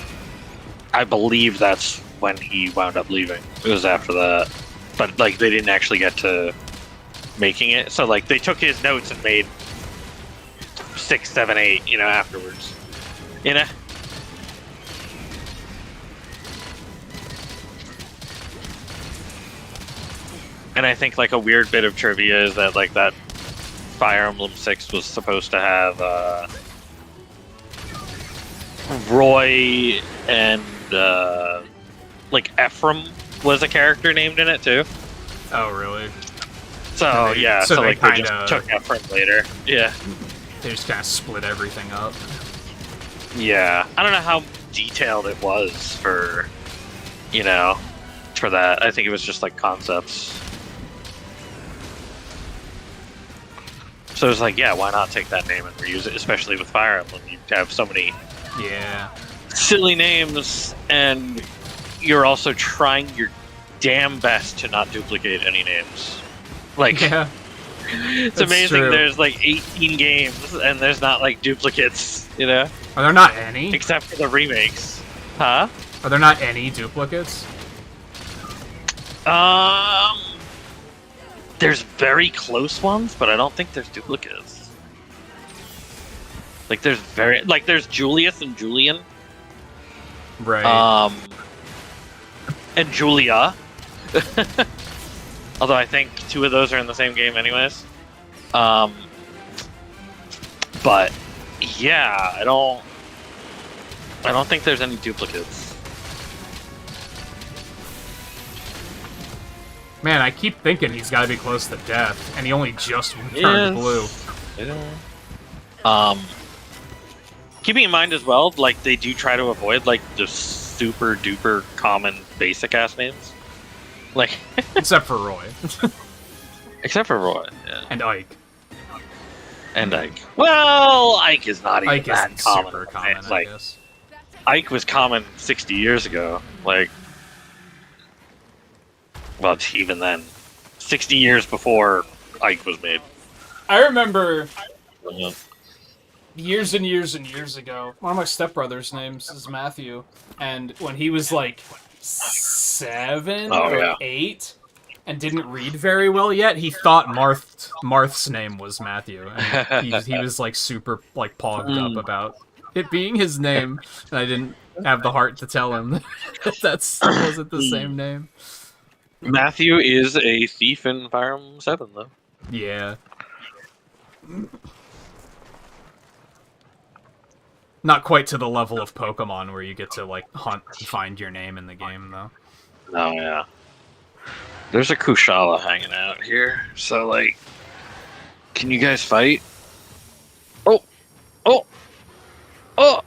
believe that's when he wound up leaving. It was after that, but like they didn't actually get to making it. So like they took his notes and made 6, 7, 8, afterwards. And I think like a weird bit of trivia is that like that Fire Emblem 6 was supposed to have Roy and like Ephraim was a character named in it too. oh really? So They- yeah, so so they like they kinda- just took Ephraim later. Yeah. They just kind of split everything up. Yeah. I don't know how detailed it was for that. I think it was just like concepts. So it's like, yeah, why not take that name and reuse it, especially with Fire Emblem? You have so many Yeah. silly names, and you're also trying your damn best to not duplicate any names. Like, Yeah. it's That's amazing. true. There's like 18 games and there's not like duplicates, you know, Are there not any? except for the remakes. Huh? Are there not any duplicates? There's very close ones, but I don't think there's duplicates. Like there's Julius and Julian. Right. And Julia. Although I think 2 of those are in the same game anyways. But yeah, I don't think there's any duplicates. Man, I keep thinking he's got to be close to death, and he only just turned blue. Keeping in mind as well, like they do try to avoid like the super duper common basic ass names, like Except for Roy. except for Roy, yeah, And Ike. and Ike. Well, Ike is not even Ike that isn't common. super common, I Like guess. Ike was common 60 years ago. Like, well, even then, 60 years before Ike was made. I remember Yeah. years and years and years ago, one of my stepbrothers' names is Matthew, and when he was like 7 Oh, or yeah. 8 and didn't read very well yet, he thought Marth's name was Matthew, and he was like super like pogged up about it being his name, and I didn't have the heart to tell him that wasn't the same name. Matthew is a thief in Fire Emblem 7, though. Yeah. Not quite to the level of Pokemon where you get to, like, hunt and find your name in the game, though. Oh, yeah. There's a Kushala hanging out here, so, like, can you guys fight? Oh! Oh! Oh!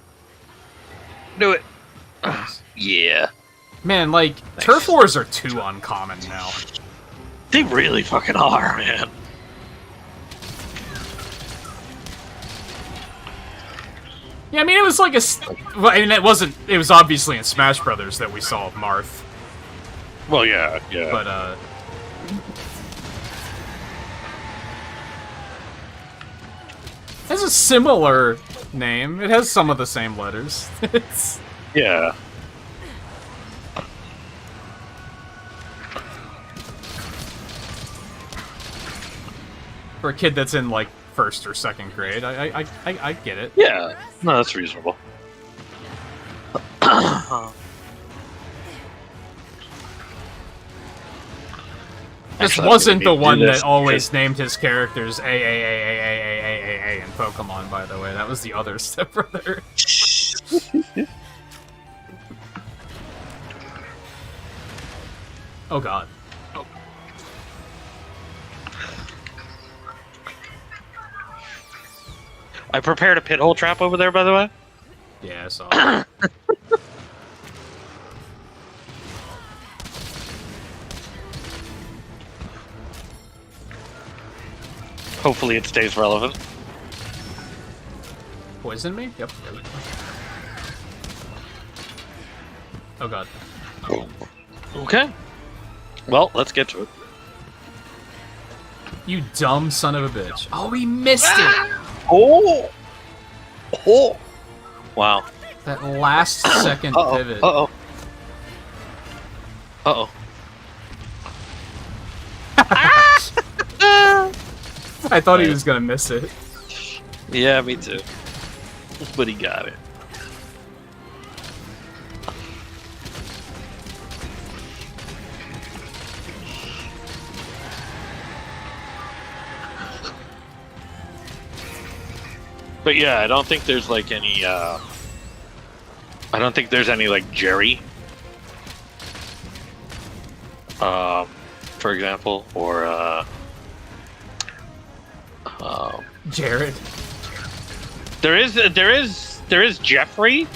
Do it! Yeah. Man, like, turf wars are too uncommon now. They really fucking are, man. Yeah, I mean, it was like well, I mean, it was obviously in Smash Brothers that we saw Marth, Well, yeah, yeah. but, it has a similar name. It has some of the same letters. It's... Yeah. For a kid that's in, like, 1st or 2nd grade, I get it. Yeah. No, that's reasonable. This Actually, wasn't the I didn't one do this that always named his characters A in Pokemon, by the way. That was the other stepbrother. Oh god. I prepared a pit hole trap over there, by the way. Yeah, I saw it. Hopefully it stays relevant. Poison me? Yep. Oh god. Okay. Well, let's get to it. You dumb son of a bitch. Oh, we missed it! Oh! Oh! Wow. That last second Uh-oh. pivot. Uh-oh. Uh-oh. I thought he was gonna miss it. Yeah, me too. But he got it. But yeah, I don't think there's like any I don't think there's any like Jerry. For example, or Jared. there is Jeffrey,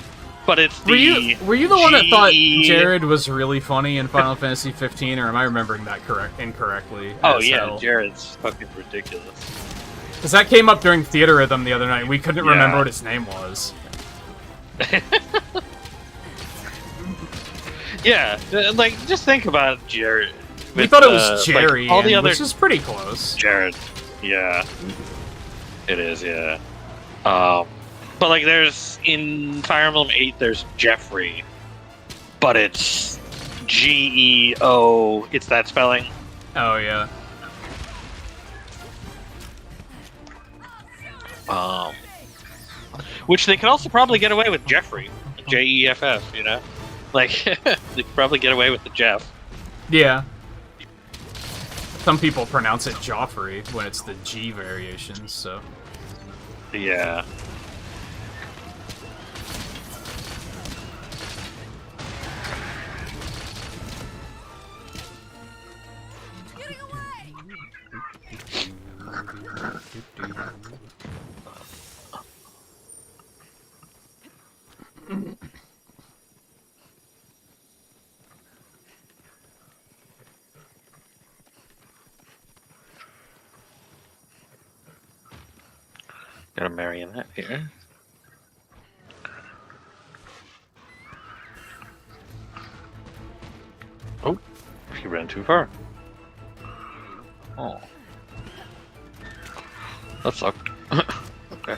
but it's the Were you the one that thought G- Jared was really funny in Final Fantasy 15, or am I remembering that incorrectly? Oh as yeah, hell? Jared's fucking ridiculous. Because that came up during Theater Rhythm the other night, and we couldn't remember Yeah. what his name was. Yeah, like just think about Jared. We thought it was Jerry, like, all the other which is pretty close. Jared. Yeah, it is. Yeah. But like, there's in Fire Emblem 8, there's Jeffrey, but it's Geo. It's that spelling. Oh yeah. Which they could also probably get away with Jeffrey, Jeff. You know, like they could probably get away with the Jeff. Yeah. Some people pronounce it Joffrey when it's the G variations, so. Yeah. Getting away! Got a marionette here. Oh, he ran too far. Oh. That sucked. Okay.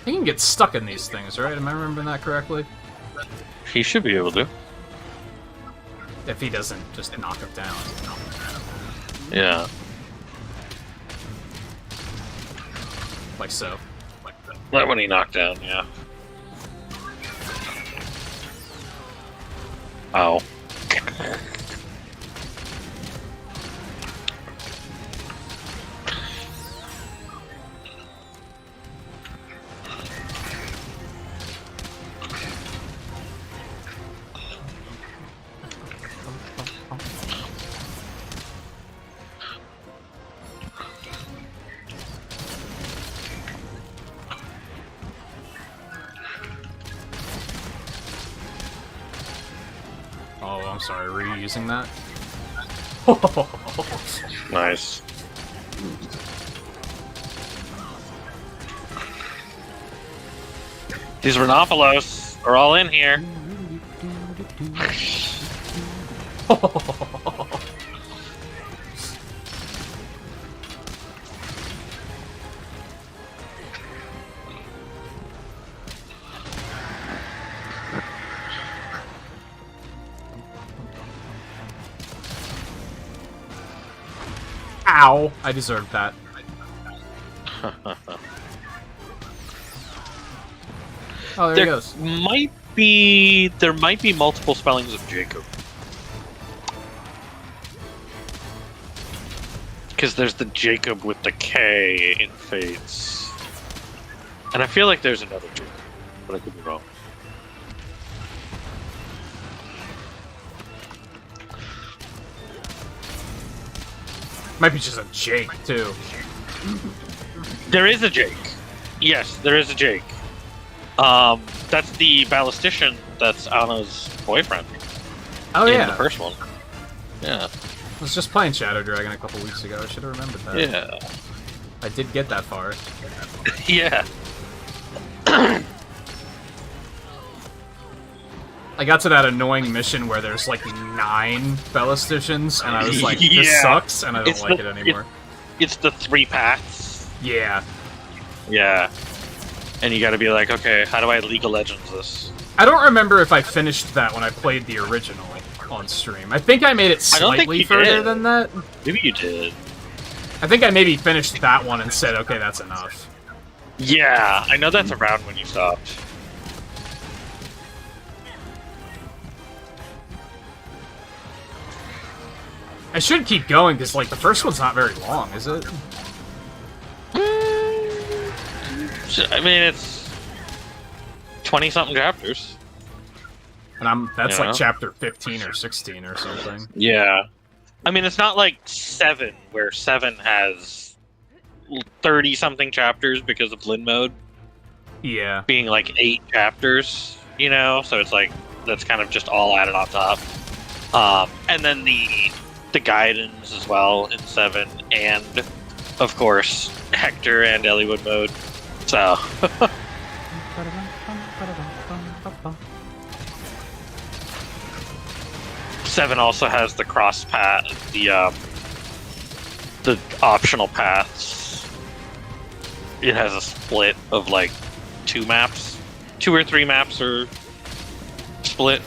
He can get stuck in these things, right? Am I remembering that correctly? He should be able to. If he doesn't just knock him down. Yeah. Like so. That one he knocked down, yeah. Ow. Oh, I'm sorry, were you using that? Nice. These Rhinopolos are all in here. Ow! I deserved that. Oh, there he goes. There might be multiple spellings of Jacob. Because there's the Jacob with the K in Fates. And I feel like there's another Jacob, but I could be wrong. Might be just a Jake, too. There is a Jake. Yes, there is a Jake. That's the ballistician that's Anna's boyfriend. Oh, in yeah. the first one. Yeah. I was just playing Shadow Dragon a couple weeks ago. I should have remembered that. Yeah. I did get that far. Yeah. I got to that annoying mission where there's like 9 ballisticians, and I was like, this Yeah. sucks, and I don't It's like the- it anymore. It's the 3 paths. Yeah. Yeah. And you gotta be like, okay, how do I League of Legends this? I don't remember if I finished that when I played the original on stream. I think I made it I don't think slightly you further did. than that. Maybe you did. I think I maybe finished that one and said, okay, that's enough. Yeah, I know that's around when you stopped. I should keep going, because, like, the first one's not very long, is it? I mean, it's 20-something chapters. And that's Yeah. like chapter 15 or 16 or something. Yeah. I mean, it's not like 7, where 7 has 30-something chapters because of Blinn mode Yeah. being like 8 chapters, you know? So it's like, that's kind of just all added on top. And then the guidance as well in 7, and, of course, Hector and Elliewood mode. So... Seven also has the cross path, the optional paths. It has a split of like 2 maps, 2 or 3 maps are split.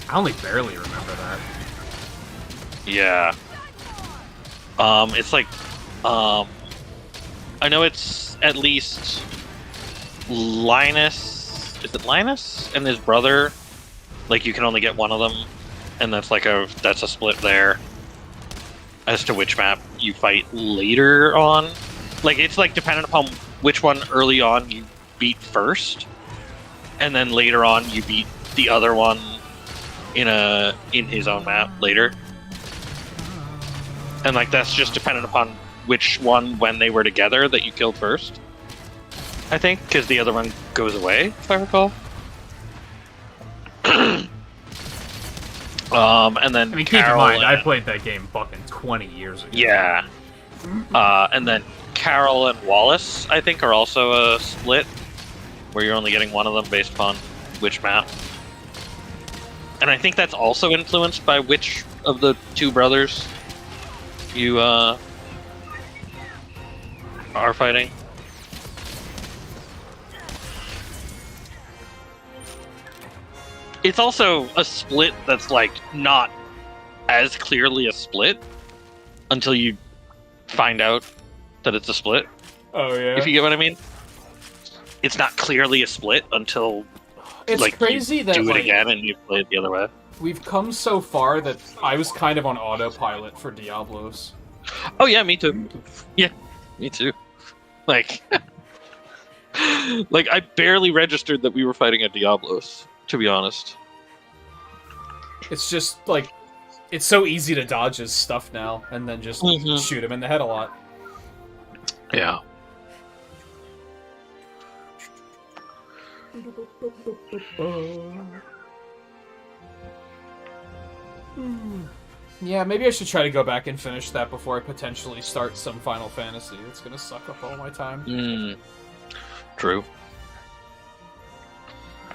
I only barely remember that. Yeah. It's like, I know it's at least Linus. Is it Linus and his brother? Like you can only get one of them, and that's a split there. As to which map you fight later on, like it's like dependent upon which one early on you beat first, and then later on you beat the other one in his own map later. And like that's just dependent upon which one when they were together that you killed first. I think because the other one goes away, if I recall. And then I mean, keep in Carol mind, I played that game fucking 20 years ago. Yeah. And then Carol and Wallace, I think, are also a split, where you're only getting one of them based upon which map. And I think that's also influenced by which of the 2 brothers you are fighting. It's also a split that's like not as clearly a split until you find out that it's a split. Oh yeah. If you get what I mean. It's not clearly a split until It's like crazy you that do it like, again and you play it the other way. we've come so far that I was kind of on autopilot for Diablos. Oh yeah, me too. Yeah, me too. Like, like I barely registered that we were fighting at Diablos, to be honest. It's just like it's so easy to dodge his stuff now, and then just shoot him in the head a lot. Yeah. Yeah, maybe I should try to go back and finish that before I potentially start some Final Fantasy. It's gonna suck up all my time. True.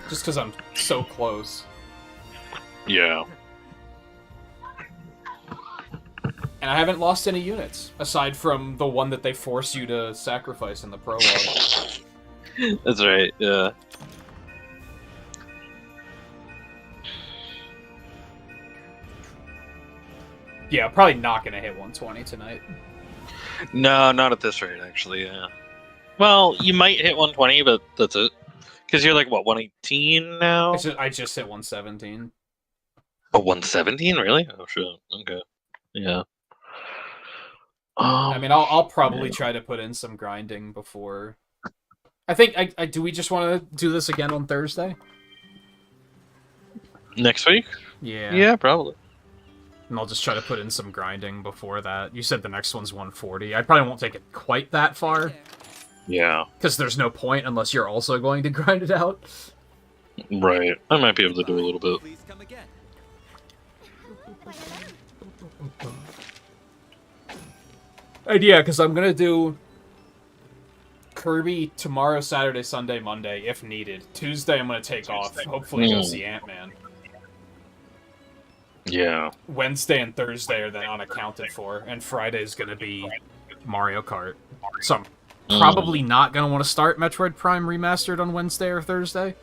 Just because I'm so close. Yeah. And I haven't lost any units, aside from the one that they force you to sacrifice in the prologue. That's right, yeah. Yeah, probably not gonna hit 120 tonight. No, not at this rate, actually, yeah. Well, you might hit 120, but that's it. Because you're like, what, 118 now? I just hit 117. Oh, 117? Really? Oh, shit. Okay. Yeah. I mean, I'll probably try to put in some grinding before... I think, do we just want to do this again on Thursday? Next week? Yeah. Yeah, probably. And I'll just try to put in some grinding before that. You said the next one's 140. I probably won't take it quite that far. Yeah. Because there's no point unless you're also going to grind it out. Right. I might be able to do a little bit. Please come again. And yeah, because I'm going to do Kirby tomorrow, Saturday, Sunday, Monday, if needed. Tuesday I'm going to take off. Hopefully go see Ant-Man. Yeah. Wednesday and Thursday are then unaccounted for, and Friday's going to be Mario Kart. So I'm probably not going to want to start Metroid Prime Remastered on Wednesday or Thursday.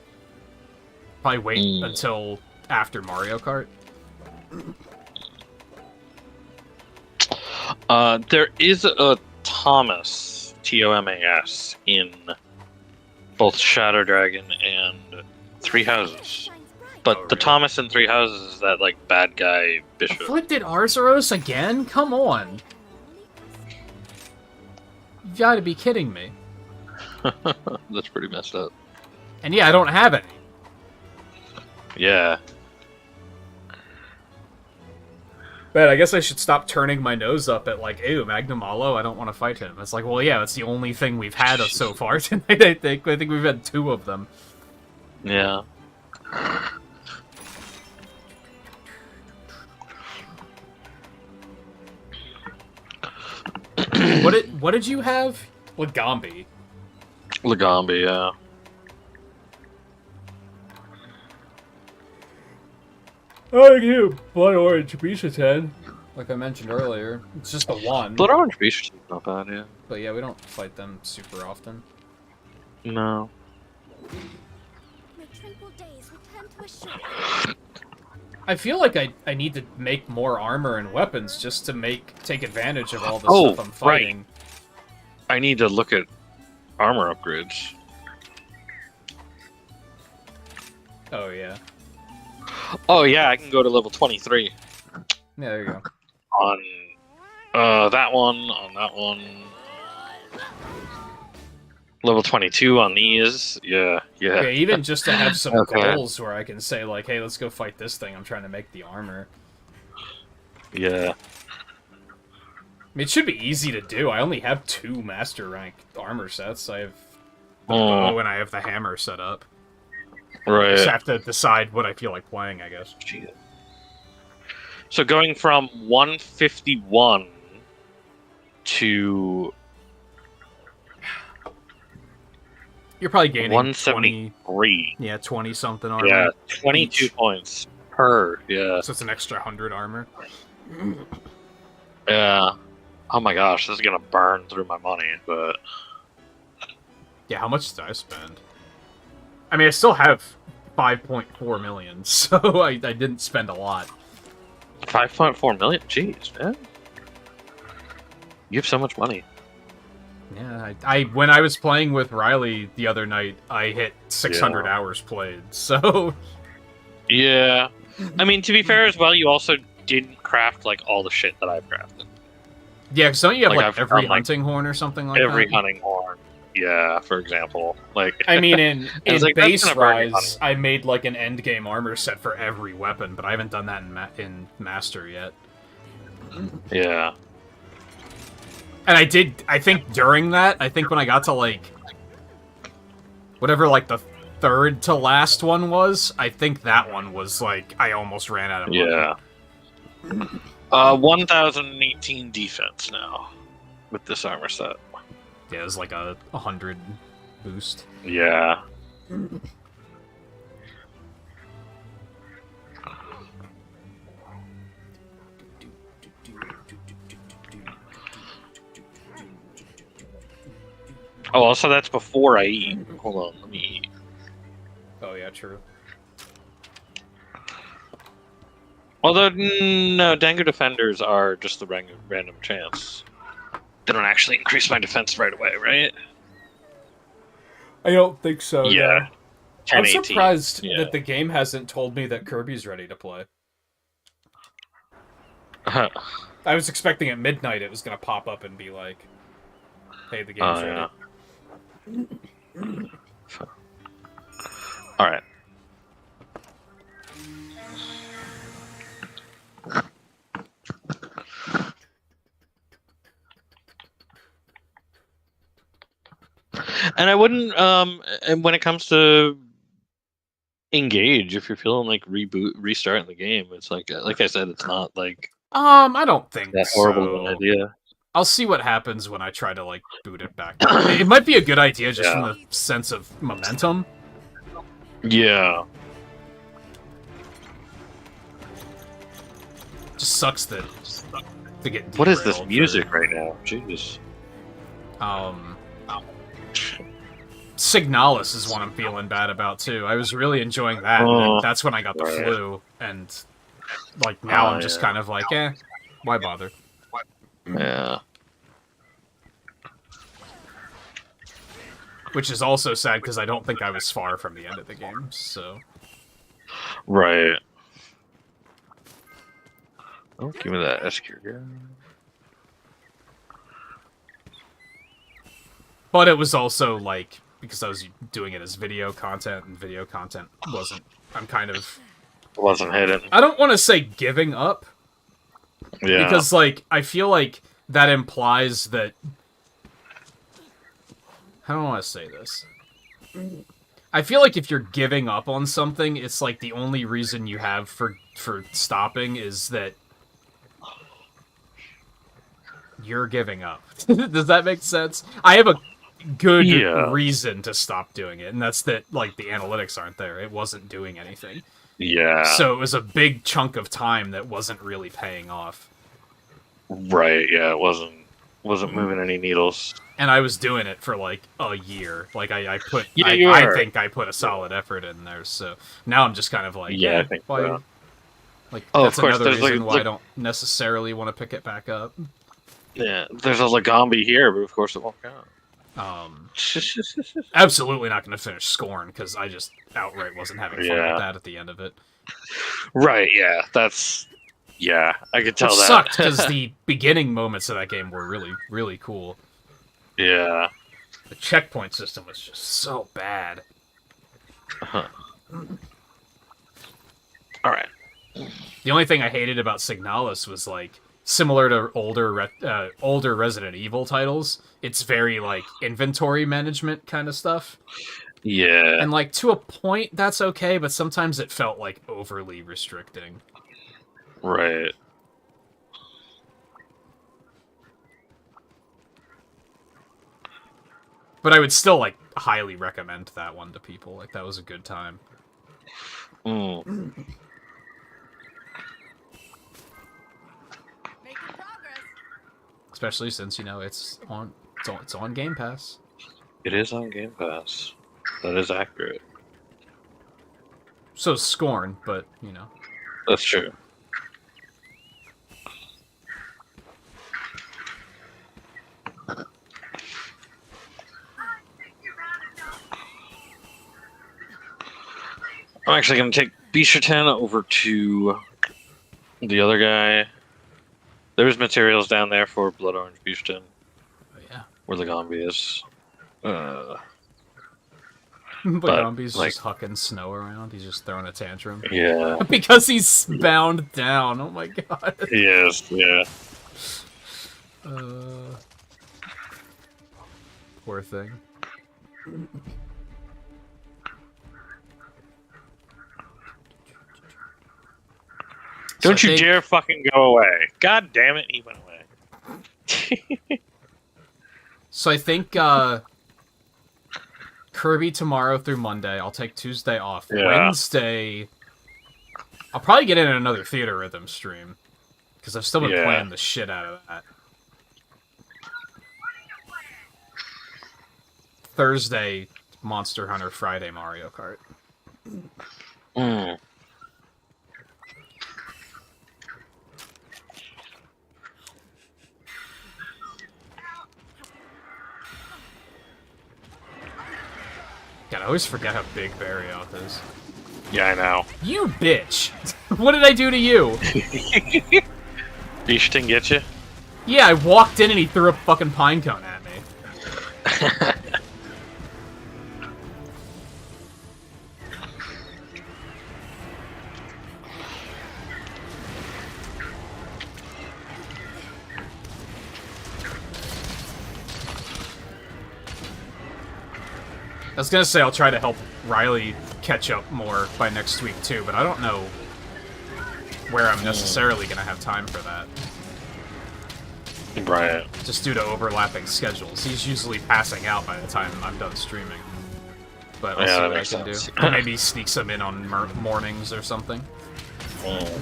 Probably wait until after Mario Kart. There is a Thomas, Tomas, in both Shadow Dragon and Three Houses. But the Thomas in Three Houses is that, like, bad guy bishop. Afflicted Arzuros again? Come on! You gotta be kidding me. That's pretty messed up. And yeah, I don't have any. Yeah. But I guess I should stop turning my nose up at, like, ew, Magnum Malo, I don't want to fight him. It's like, well, yeah, that's the only thing we've had so far tonight, I think. I think we've had 2 of them. Yeah. What did you have? Legambi. Legambi, yeah. I give Blood Orange Beast a 10. Like I mentioned earlier. It's just the one. Blood Orange Beast is not bad, yeah. But yeah, we don't fight them super often. No. My tranquil days return to a shore. I feel like I need to make more armor and weapons just to take advantage of all the Oh, stuff I'm fighting. I need to look at armor upgrades. Oh yeah. Oh yeah, I can go to level 23 Yeah, there you go. on that one, on that one. Level 22 on these. Yeah. Yeah, even just to have some Okay. goals where I can say like, hey, let's go fight this thing. I'm trying to make the armor. Yeah. I mean, it should be easy to do. I only have 2 master rank armor sets. I have the Oh. bow and I have the hammer set up. Right. Just have to decide what I feel like playing, I guess. Jeez. So going from 151 to You're probably gaining 20, 173. 20 something armor. Yeah, 22 each. points per. Yeah. So it's an extra 100 armor. Yeah. Oh my gosh, this is gonna burn through my money, but Yeah, how much did I spend? I mean, I still have 5.4 million, so I didn't spend a lot. 5.4 million. Jeez, man. You have so much money. Yeah, I when I was playing with Riley the other night, I hit 600 Yeah. hours played, so... Yeah. I mean, to be fair as well, you also didn't craft, like, all the shit that I've crafted. Yeah, because don't you have, Like, like, I've every done, like, hunting horn or something like Every that? hunting horn. Yeah, for example. Like, I mean, in It's like, that's base gonna burn your Rise, I made, like, an endgame armor set for every weapon, but I haven't done that in Master yet. yeah. And I think during that, I think when I got to, like, whatever, like, the third to last one was, I think that one was, like, I almost ran out of money. Yeah. 1018 defense now with this armor set. Yeah, it was like a 100 boost. Yeah. Oh, also that's before I eat. Hold on, let me eat. Oh yeah, true. Although, no, Dango Defenders are just the random chance. They don't actually increase my defense right away, right? I don't think so. Yeah. I'm 1018. surprised Yeah. that the game hasn't told me that Kirby's ready to play. I was expecting at midnight it was gonna pop up and be like, "Hey, the game's ready." Yeah. Alright. And I wouldn't, and when it comes to engage, if you're feeling like restarting the game, it's like I said, it's not like I don't think that horrible of so. an idea. I'll see what happens when I try to, like, boot it back. It might be a good idea just Yeah. from the sense of momentum. Yeah. Just sucks that to get What is this derailed music for, right now? Jeez. Signalis is one I'm feeling bad about too. I was really enjoying that, and Oh, then that's when I got the right. flu, and like now Oh, I'm just yeah. kind of like, why bother? Yeah. Which is also sad because I don't think I was far from the end of the game, so... Right. Oh, give me that SQ. But it was also, like, because I was doing it as video content, and video content wasn't... I'm kind of... Wasn't hidden. I don't want to say giving up, Yeah. because, like, I feel like that implies that... How do I want to say this? I feel like if you're giving up on something, it's like the only reason you have for stopping is that you're giving up. Does that make sense? I have good Yeah. reason to stop doing it, and that's that, like, the analytics aren't there. It wasn't doing anything. Yeah. So it was a big chunk of time that wasn't really paying off. Right. Yeah. It wasn't moving any needles. And I was doing it for, like, a year. Like, I put... Yeah, you I were. think I put a solid effort in there, so... Now I'm just kind of like, Yeah, I think why... so. Like, Oh, of that's course, another there's, reason like, why I don't necessarily want to pick it back up. Yeah. There's a Lagombi here, but of course it won't count. Absolutely not going to finish Scorn, because I just outright wasn't having fun Yeah. with that at the end of it. Right. Yeah. That's. Yeah, I could tell Which that. sucked, because the beginning moments of that game were really, really cool. Yeah. The checkpoint system was just so bad. All right. The only thing I hated about Signalis was, like, similar to older Resident Evil titles, it's very, like, inventory management kind of stuff. Yeah. And, like, to a point, that's okay, but sometimes it felt, like, overly restricting. Right. But I would still, like, highly recommend that one to people. Like, that was a good time. Mm. Making progress. Especially since, you know, it's on Game Pass. It is on Game Pass. That is accurate. So Scorn, but, you know. That's true. I'm actually going to take Bishaten over to the other guy. There's materials down there for Blood Orange Bishaten, Oh, yeah. where the Gombi is. But Gombi's like- just hucking snow around. He's just throwing a tantrum. Yeah. Because he's bound down. Oh my god. Yes, yeah. Poor thing. Don't So I you think- dare fucking go away. God damn it, he went away. So I think Kirby tomorrow through Monday. I'll take Tuesday off. Yeah. Wednesday, I'll probably get in another Theater Rhythm stream. Because I've still been Yeah. playing the shit out of that. Thursday, Monster Hunter. Friday, Mario Kart. Mm. God, I always forget how big Barrioth is. Yeah, I know. You bitch! What did I do to you? Bishaten get you? Yeah, I walked in and he threw a fucking pine cone at me. I was gonna say I'll try to help Riley catch up more by next week too, but I don't know where I'm necessarily gonna have time for that. Right. Just due to overlapping schedules. He's usually passing out by the time I'm done streaming. But I'll Yeah, see that what I makes can sense. do. Maybe sneak some in on mornings or something. Mm.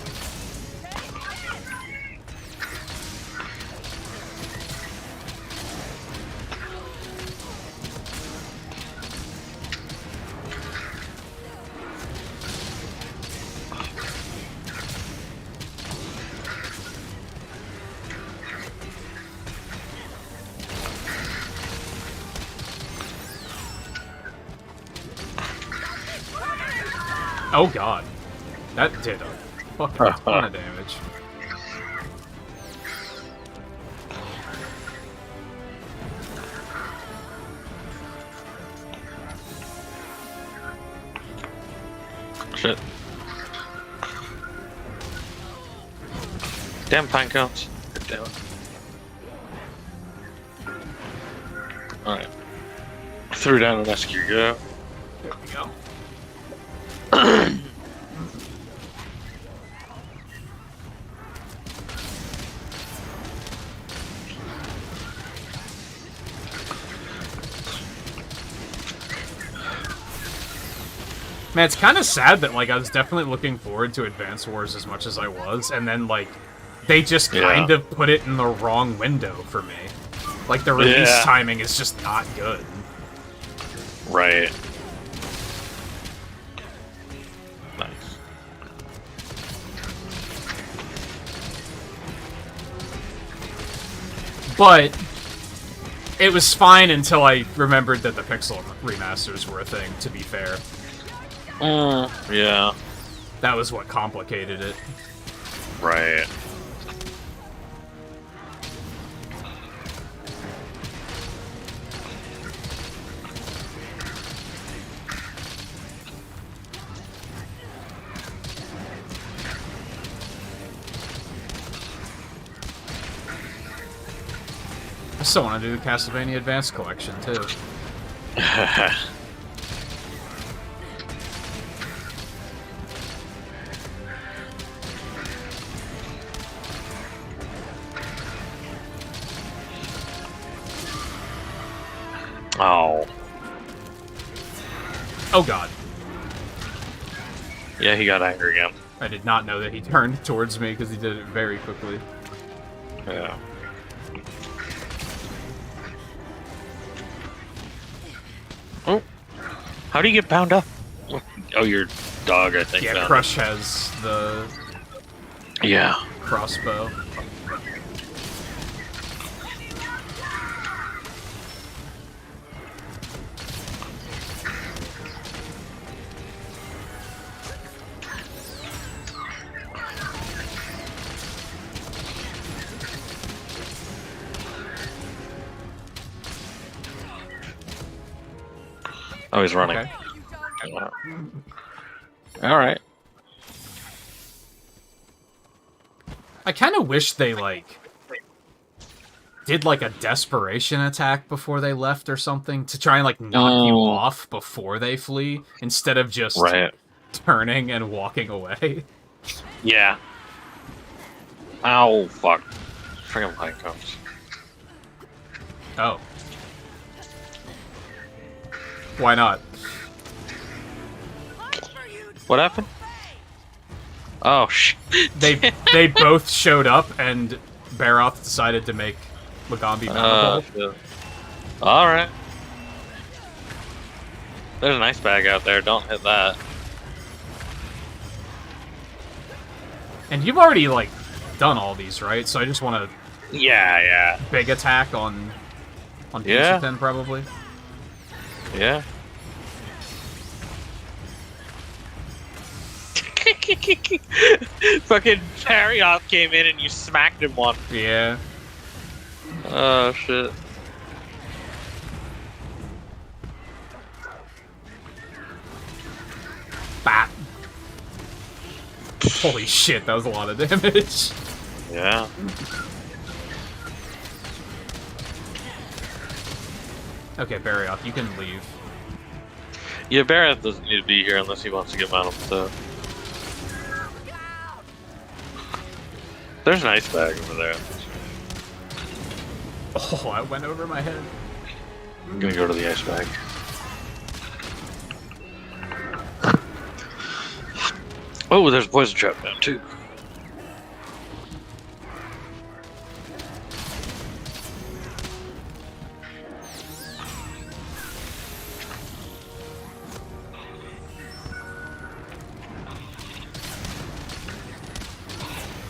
Oh god. That did a fucking ton of damage. Shit. Damn pine cones. God damn it. Alright. Threw down an SQ go. There we go. Man, it's kind of sad that, like, I was definitely looking forward to Advance Wars as much as I was, and then, like, they just kind of put it in the wrong window for me. Like, the release timing is just not good. Right. Nice. But it was fine until I remembered that the pixel remasters were a thing, to be fair. Yeah. That was what complicated it. Right. I still want to do the Castlevania Advance Collection, too. Oh. Oh god. Yeah, he got angry again. I did not know that he turned towards me because he did it very quickly. Yeah. Oh. How do you get bound up? Oh, your dog, I think. Yeah, Crush has the crossbow. Oh, he's running. Okay. Alright. I kind of wish they, like, did, like, a desperation attack before they left or something to try and, like, knock you off before they flee, instead of just turning and walking away. Yeah. Ow, fuck. Friggin' handcuffs. Oh. Why not? What happened? Oh, shit. They both showed up, and Baroth decided to make Lagambi mountable. Alright. There's an ice bag out there, don't hit that. And you've already, like, done all these, right? So I just want to... Yeah. Big attack on Yeah. P10, probably. Yeah. Fucking Parryoff came in and you smacked him one. Yeah. Oh, shit. Bat. Holy shit, that was a lot of damage. Yeah. Okay, Barryoff, you can leave. Yeah, Barrett doesn't need to be here unless he wants to get mountable stuff. There's an ice bag over there. Oh, that went over my head. I'm gonna go to the ice bag. Oh, there's a poison trap down too.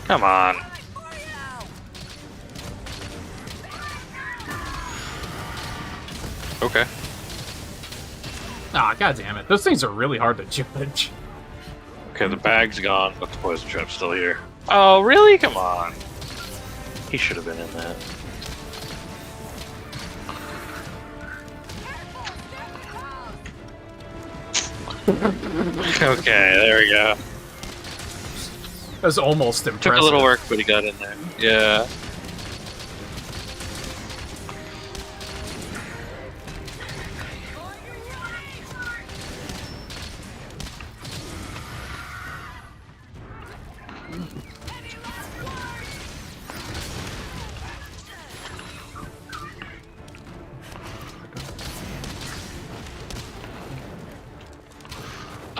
Come on. Okay. Ah, god damn it. Those things are really hard to judge. Okay, the bag's gone, but the poison trap's still here. Oh, really? Come on. He should have been in that. Okay, there we go. That was almost impressive. Took a little work, but he got in there. Yeah.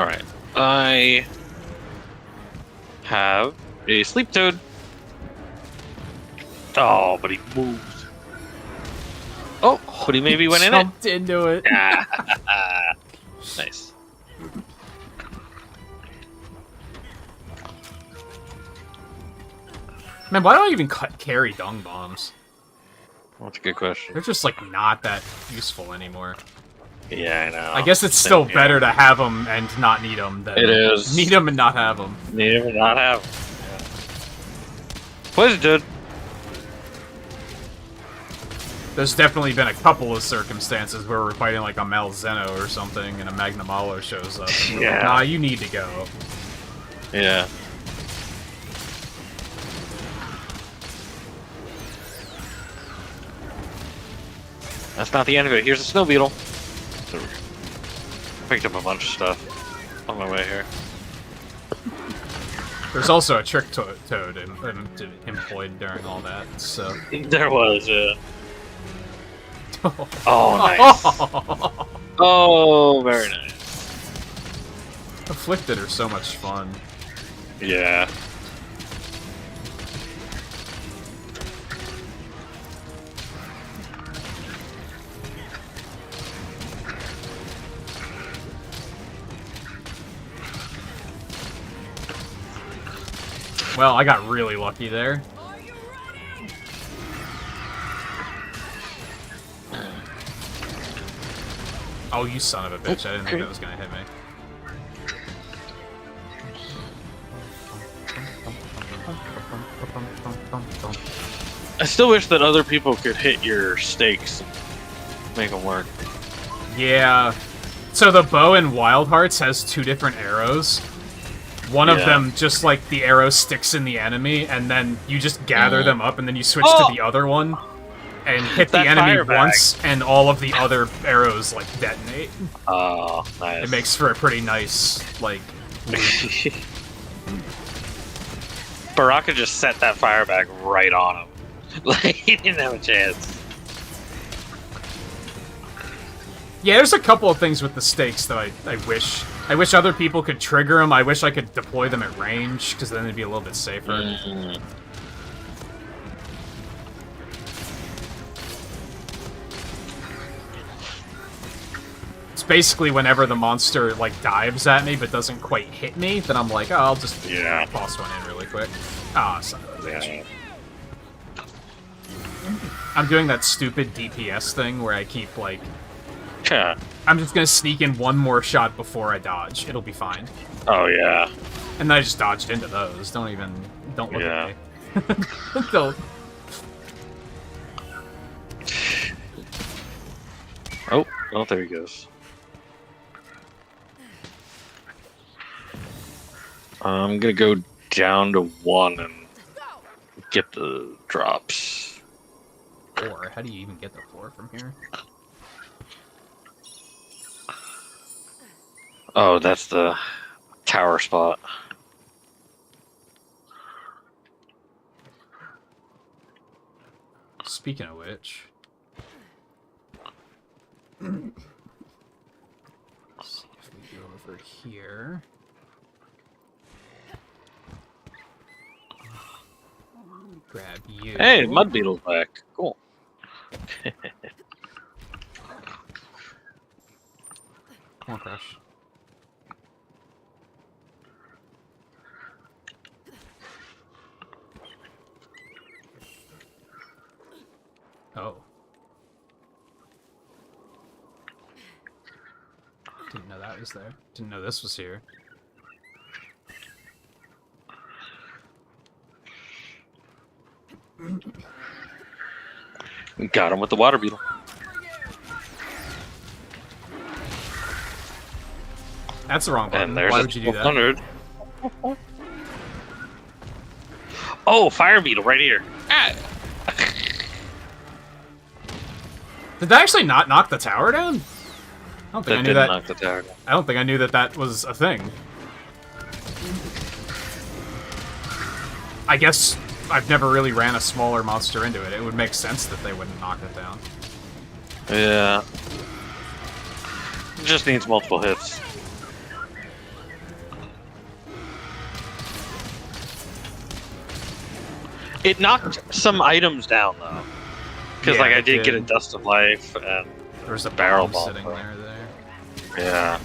Alright. I have a sleep toad. Oh, but he moved. Oh, but he maybe went in it. Jumped into it. Nice. Man, why do I even carry dung bombs? That's a good question. They're just, like, not that useful anymore. Yeah, I know. I guess it's still better to have them and not need them than It is. need them and not have them. Need him or not have him. Yeah. Poison dude. There's definitely been a couple of circumstances where we're fighting, like, a Malzeno or something, and a Magnamalo shows up. And we're like, Yeah. nah, you need to go. Yeah. That's not the end of it. Here's a snow beetle. Picked up a bunch of stuff on my way here. There's also a trick toad employed during all that, so... There was, yeah. Oh, nice. Oh, very nice. Afflicted are so much fun. Yeah. Well, I got really lucky there. Oh, you son of a bitch. I didn't think that was gonna hit me. I still wish that other people could hit your stakes and make them work. Yeah. So the bow in Wild Hearts has 2 different arrows. One of them, just like the arrow sticks in the enemy, and then you just gather them up, and then you switch to the other one, and hit the That enemy fire bag. once, and all of the other arrows, like, detonate. Oh, nice. It makes for a pretty nice, like... Baraka just set that fire bag right on him. Like, he didn't have a chance. Yeah, there's a couple of things with the stakes that I wish... I wish other people could trigger them. I wish I could deploy them at range, because then it'd be a little bit safer. Mm. It's basically whenever the monster, like, dives at me but doesn't quite hit me, then I'm like, oh, I'll just toss one in really quick. Ah, son of a bitch. I'm doing that stupid DPS thing where I keep, like... Yeah. I'm just gonna sneak in one more shot before I dodge. It'll be fine. Oh, yeah. And then I just dodged into those. Don't look at me. Don't. Oh, there he goes. I'm gonna go down to 1 and get the drops. 4? How do you even get the 4 from here? Oh, that's the tower spot. Speaking of which... Let's see if we go over here... Grab you. Hey, Mud Beetle's back. Cool. Come on, Crush. Oh. Didn't know that was there. Didn't know this was here. Got him with the water beetle. That's the wrong button. And there's Why a would you do that? 100. Oh, fire beetle right here. Ah. Did that actually not knock the tower down? I don't think I knew that. Knock the tower down. I don't think I knew that that was a thing. I guess I've never really ran a smaller monster into it. It would make sense that they wouldn't knock it down. Yeah. It just needs multiple hits. It knocked some items down though, because Yeah, like I it did get a did. dust of life and There was a barrel bomb bomb sitting thing. there. Yeah.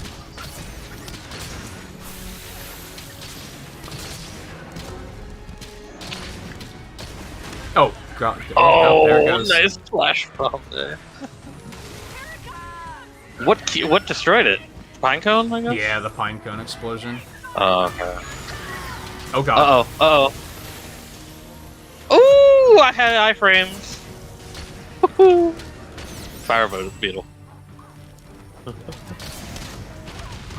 Oh god. Oh, there it goes. nice flash bomb there. What destroyed it? Pinecone, I guess? Yeah, the pinecone explosion. Oh, okay. Oh god. Uh-oh. Ooh, I had iframes. Woohoo. Fire beetle.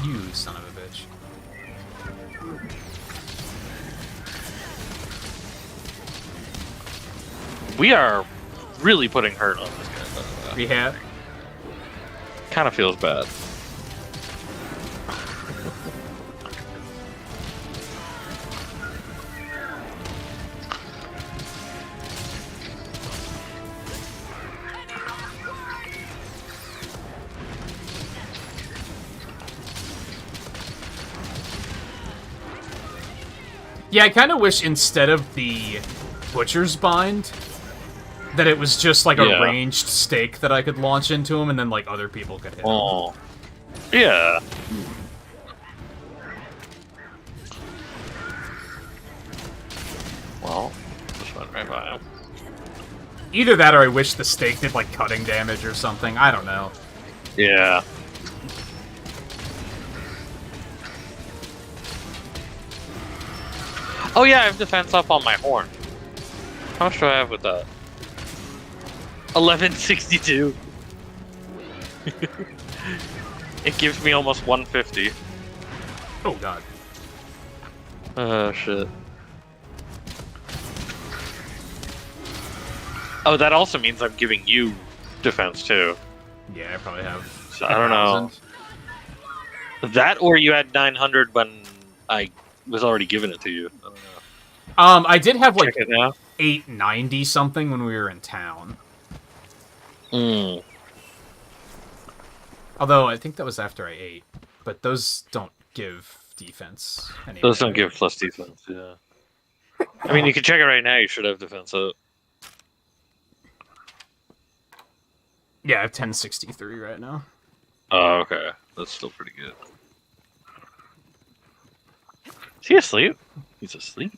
You son of a bitch. We are really putting hurt on this guy. We had. Kind of feels bad. Yeah, I kind of wish instead of the Butcher's Bind, that it was just like a Yeah. ranged stake that I could launch into him and then like other people could hit him. Oh. Yeah. Well, just went right by him. Either that or I wish the stake did like cutting damage or something. I don't know. Yeah. Oh yeah, I have defense up on my horn. How much do I have with that? 1162. It gives me almost 150. Oh god. Oh shit. Oh, that also means I'm giving you defense too. Yeah, I probably have. So I don't know. 1,000. That or you had 900 when I was already giving it to you. I don't know. I did have like Check it now. 890 something when we were in town. Mm. Although I think that was after I ate. But those don't give defense anyway. Those don't give plus defense, yeah. I mean, you can check it right now. You should have defense up. Yeah, I have 1063 right now. Oh, okay. That's still pretty good. Is he asleep? He's asleep.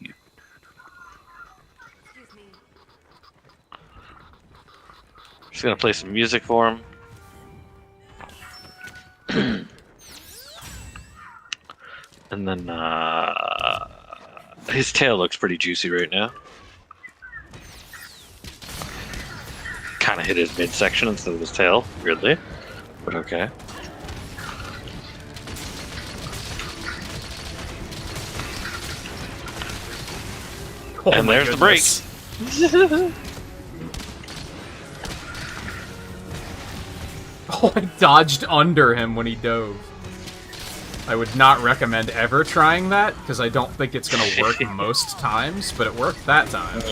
Just gonna play some music for him. And then, his tail looks pretty juicy right now. Kind of hit his midsection instead of his tail, weirdly. But okay. Oh And my there's the goodness. Oh, I dodged under him when he dove. I would not recommend ever trying that, because I don't think it's going to work most times, but it worked that time.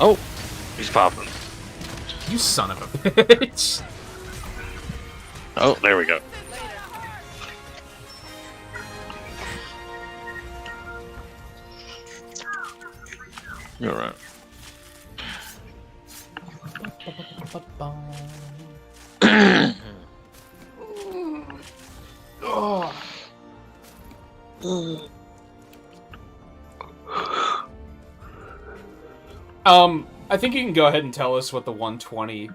Oh, he's popping. You son of a bitch. Oh, there we go. You're right. I think you can go ahead and tell us what the 120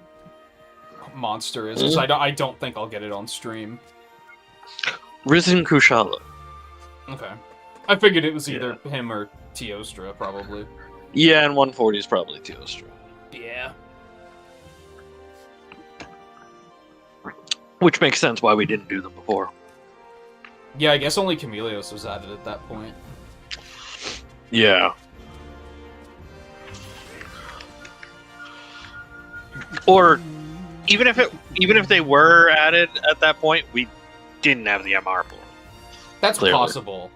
monster is, because I don't think I'll get it on stream. Risen Kushala. Okay. I figured it was either him or Teostra, probably. Yeah, and 140 is probably Teostra. Yeah. Which makes sense why we didn't do them before. Yeah, I guess only Chameleos was added at that point. Yeah. Or even if they were added at that point, we didn't have the MR for them. That's Clearly. possible.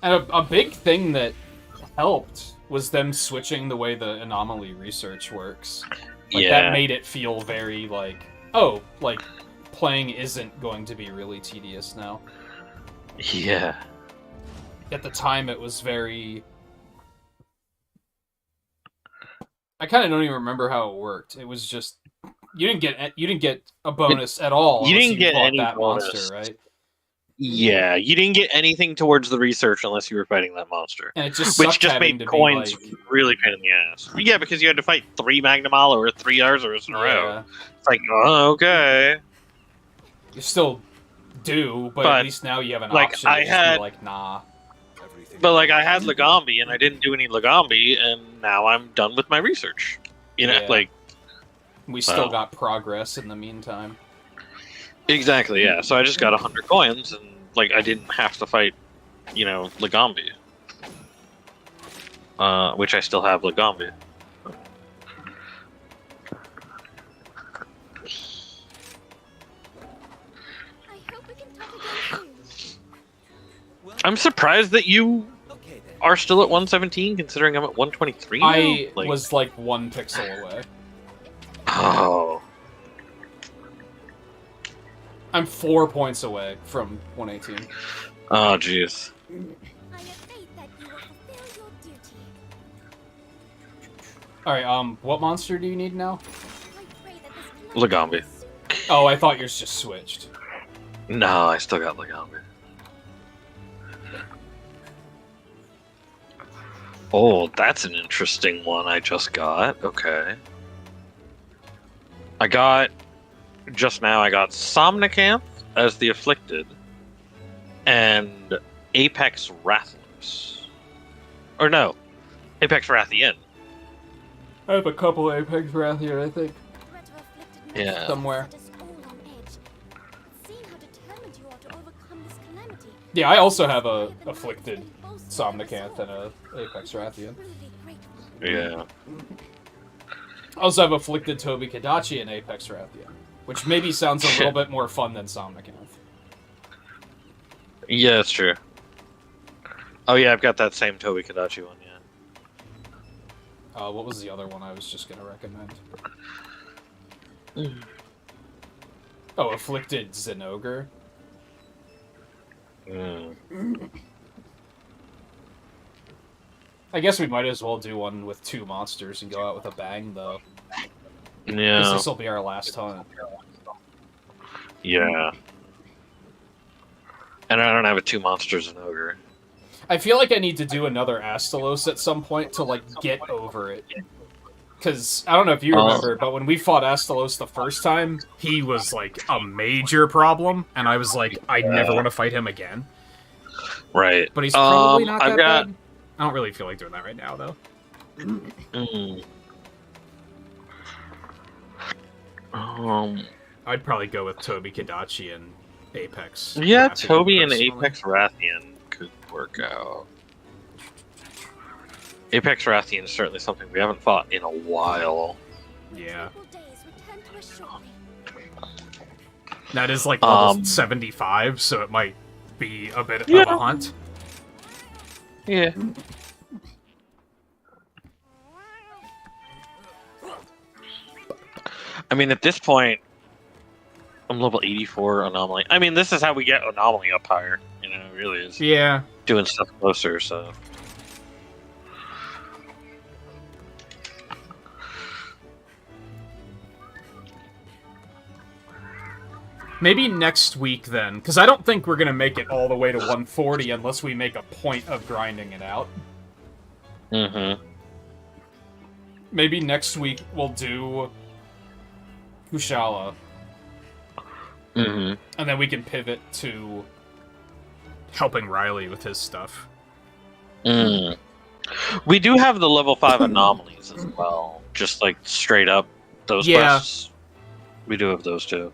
And a big thing that helped was them switching the way the anomaly research works. Like, that made it feel very, like, oh, like, playing isn't going to be really tedious now. Yeah. at the time it was very... I kind of don't even remember how it worked. It was just you didn't get a bonus at all You unless didn't you get fought any that bonus. monster, right? Yeah, you didn't get anything towards the research unless you were fighting that monster. And it just Which sucked just having made to coins be like, really pain in the ass. Yeah, because you had to fight 3 Magnemala or 3 Arzuros in a row. It's like, oh, okay. You still do, but at least now you have an like, option to I just had- be like, nah. But like, I had Legambi and I didn't do any Legambi, and now I'm done with my research. You know, Yeah. like, We still Wow. got progress in the meantime. exactly, yeah. So I just got 100 coins, and like, I didn't have to fight, you know, Legambi. Which I still have Legambi. I hope we can talk again soon. I'm surprised that you Okay then. are still at 117, considering I'm at 123 now. I Like, was like 1 pixel away. oh, I'm 4 points away from 118. oh, jeez. I have faith that you will fulfill your duty. Alright, what monster do you need now? I pray that this calamity Legambi. will soon Oh, I thought yours just switched. No, I still got Legambi. Oh, that's an interesting one I just got. Okay. Just now I got Somnicanth as the Afflicted, and Apex Rathalos. Or no, Apex Rathian. I have a couple Apex Rathian, I think. threat of afflicted Yeah. monsters Somewhere. set us all on edge. Seeing how determined you are to overcome this calamity, Yeah, I also have a inspired the knights Afflicted and bolstered Somnicanth us and all. a Apex Rathian. Truly grateful. Yeah. I also have Afflicted Toby Kadachi and Apex Rathian, which maybe sounds a little bit more fun than Somnicanth. Yeah, that's true. Oh yeah, I've got that same Toby Kadachi one, yeah. What was the other one I was just gonna recommend? Oh, Afflicted Zenogre. Mm. I guess we might as well do one with 2 monsters and go out with a bang, though. Because Yeah. this will be our last hunt. Yeah. And I don't have a 2 monsters and ogre. I feel like I need to do another Astalos at some point to, like, get over it. Because, I don't know if you remember, but when we fought Astalos the first time, he was, like, a major problem, and I was like, I never want to fight him again. Right. But he's probably not that I've got. bad. I don't really feel like doing that right now, though. Mm. I'd probably go with Toby Kadachi and Apex. Yeah, Rathian, Toby and personally. Apex Rathian could work out. Apex Rathian is certainly something we haven't fought in a while. Yeah. Tranquil days return to us shortly. That is like level 75, 75, so it might be a bit of Yeah. a hunt. Yeah. I mean, at this point, I'm level 84 Anomaly. I mean, this is how we get Anomaly up higher. You know, it really is. Yeah. Doing stuff closer, so. Maybe next week then, because I don't think we're going to make it all the way to 140 unless we make a point of grinding it out. Mm-hmm. Maybe next week we'll do Kushala, Mm-hmm. and then we can pivot to helping Riley with his stuff. Mm. We do have the level 5 anomalies as well. Just like straight up those Yeah. quests. We do have those too.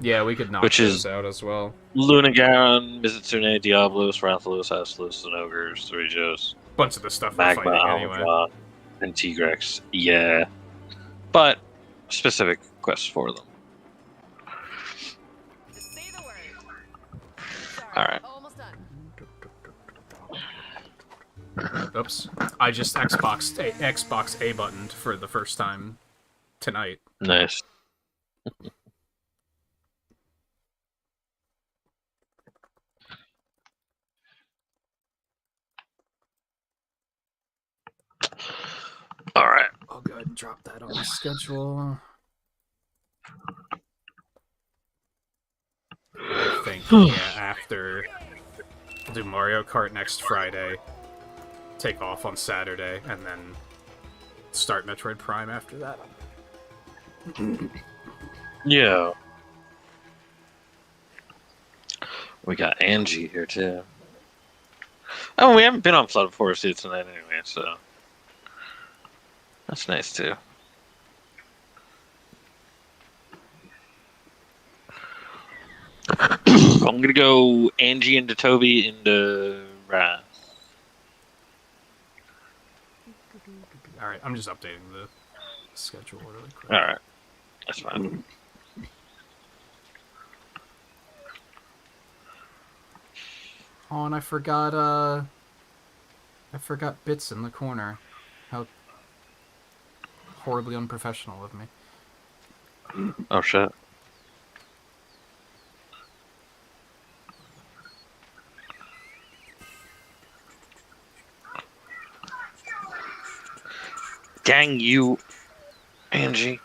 Yeah, we could knock Which those is- out as well. Lunagon, Mizutsune, Diablos, Rathalos, Astalos, and Ogres, Threejos, Bunch of the stuff we're Magma, fighting anyway. Almazon, and Tigrex. Yeah. But specific quests for them. Say the word. Sorry, Alright. almost done. Oops. I just Xbox A buttoned for the first time tonight. Nice. All right. I'll go ahead and drop that on the schedule. I think, yeah, after... We'll do Mario Kart next Friday, take off on Saturday, and then start Metroid Prime after that. Yeah. We got Angie here, too. Oh, we haven't been on Flood of Forest yet tonight anyway, so... That's nice, too. I'm gonna go Angie into Toby into Raz. Alright, I'm just updating the schedule really quick. Alright. That's fine. Oh, and I forgot bits in the corner. How horribly unprofessional of me. Oh, shit. Dang you, Angie.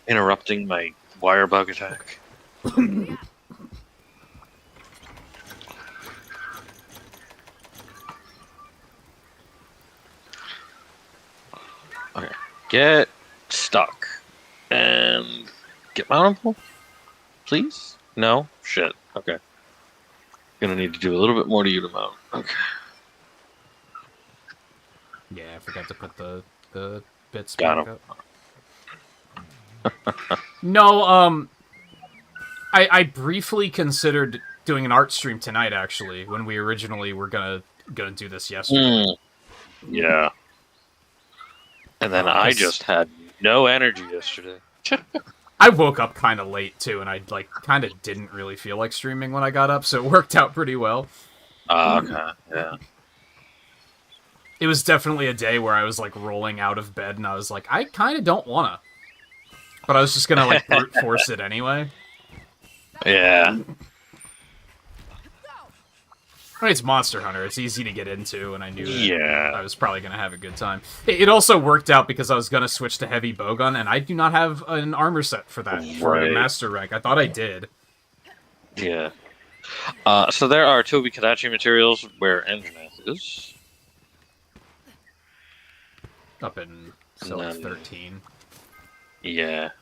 Interrupting my wire bug attack. Okay. Get stuck. And get mountable? Please? No? Shit. Okay. Gonna need to do a little bit more to you to mount. Okay. Yeah, I forgot to put the bits Got back up. No, I briefly considered doing an art stream tonight, actually, when we originally were gonna do this yesterday. Yeah. And then I just had no energy yesterday. I woke up kind of late, too, and I, like, kind of didn't really feel like streaming when I got up, so it worked out pretty well. Okay, yeah. It was definitely a day where I was, like, rolling out of bed, and I was like, I kind of don't wanna. But I was just gonna, like, brute force it anyway. Yeah. I mean, it's Monster Hunter. It's easy to get into, and I knew that I was probably going to have a good time. It also worked out because I was going to switch to heavy bowgun, and I do not have an armor set for that, for a master rank. I thought I did. Yeah. So there are Toby Kadachi materials where Engineath is. Up in Silk 13. Yeah.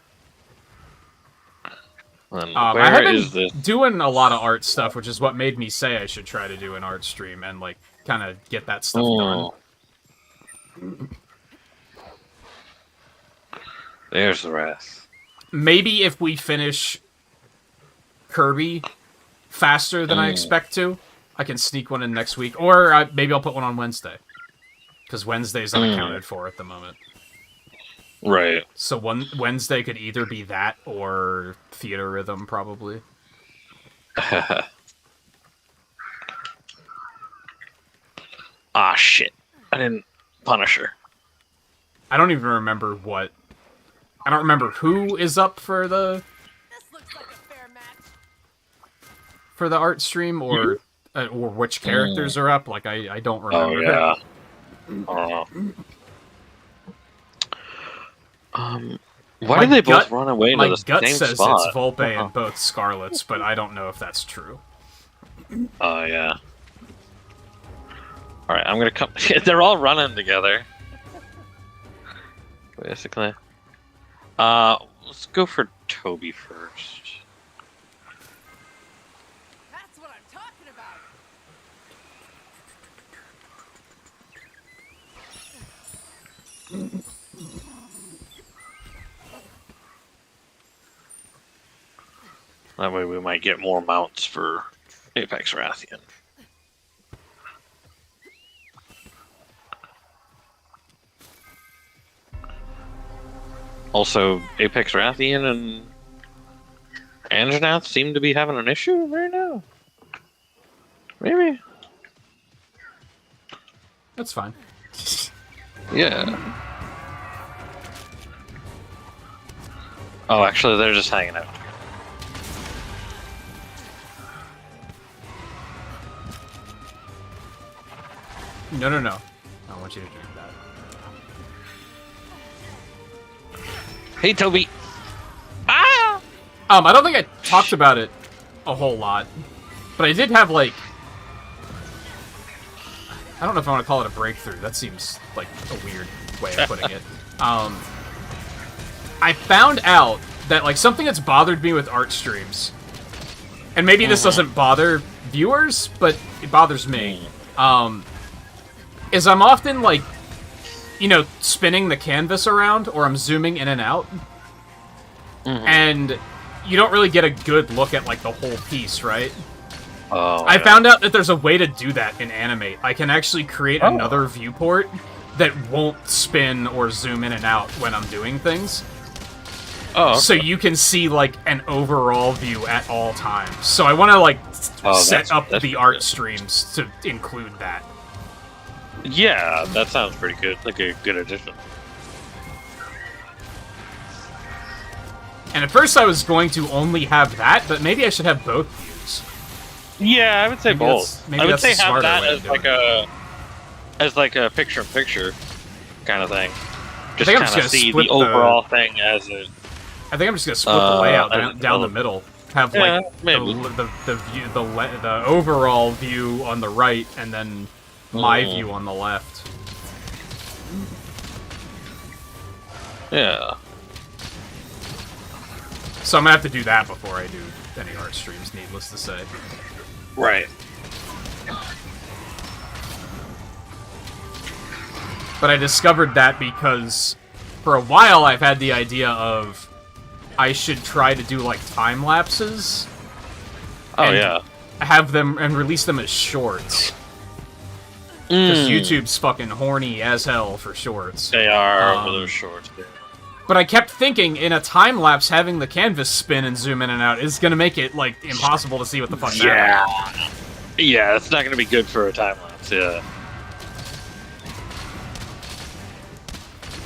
I have been doing a lot of art stuff, which is what made me say I should try to do an art stream and, like, kind of get that stuff done. There's the wrath. Maybe if we finish Kirby faster than I expect to, I can sneak one in next week. Or maybe I'll put one on Wednesday. Because Wednesday's unaccounted for at the moment. Right. So Wednesday could either be that or Theater Rhythm, probably. Ah, shit. I didn't punish her. I don't even remember what... I don't remember who is up for the... This looks like a fair match. For the art stream, or which characters are up. Like, I don't remember. Oh, yeah. Why did they both run away to the same spot? My gut says it's Volpe and both Scarlets, but I don't know if that's true. Oh, yeah. Alright, I'm gonna come... They're all running together. Basically. Let's go for Toby first. That's what I'm talking about. That way we might get more mounts for Apex Rathian. Also, Apex Rathian and Anjanath seem to be having an issue right now. Maybe. That's fine. Yeah. Oh, actually, they're just hanging out. No. I want you to drink that. Hey, Toby. Ah! I don't think I talked about it a whole lot, but I did have, like... I don't know if I want to call it a breakthrough. That seems like a weird way of putting it. I found out that, like, something that's bothered me with art streams, and maybe this doesn't bother viewers, but it bothers me, is I'm often, like, you know, spinning the canvas around, or I'm zooming in and out, and you don't really get a good look at, like, the whole piece, right? Oh, I found out that there's a way to do that in Animate. I can actually create another viewport that won't spin or zoom in and out when I'm doing things. Oh, okay. So you can see, like, an overall view at all times. So I want to, like, set up the art streams to include that. Yeah, that sounds pretty good. Like a good addition. And at first I was going to only have that, but maybe I should have both views. Yeah, I would say Maybe both. maybe I would that's say a have smarter that way of as doing like a picture-in-picture kind of thing. Just think I'm kind just of gonna see split the overall thing as a. I think I'm just gonna split the layout down the middle. Have like maybe. the view, the overall view on the right, and then my view on the left. Yeah. So I'm gonna have to do that before I do any art streams. Needless to say. Right. But I discovered that because for a while I've had the idea of I should try to do like time lapses. Oh yeah. Have them and release them as shorts. Because YouTube's fucking horny as hell for shorts. They are for those shorts. Yeah. But I kept thinking, in a time lapse, having the canvas spin and zoom in and out is gonna make it like impossible to see what the fuck's happening. Yeah, it's not gonna be good for a time lapse. Yeah.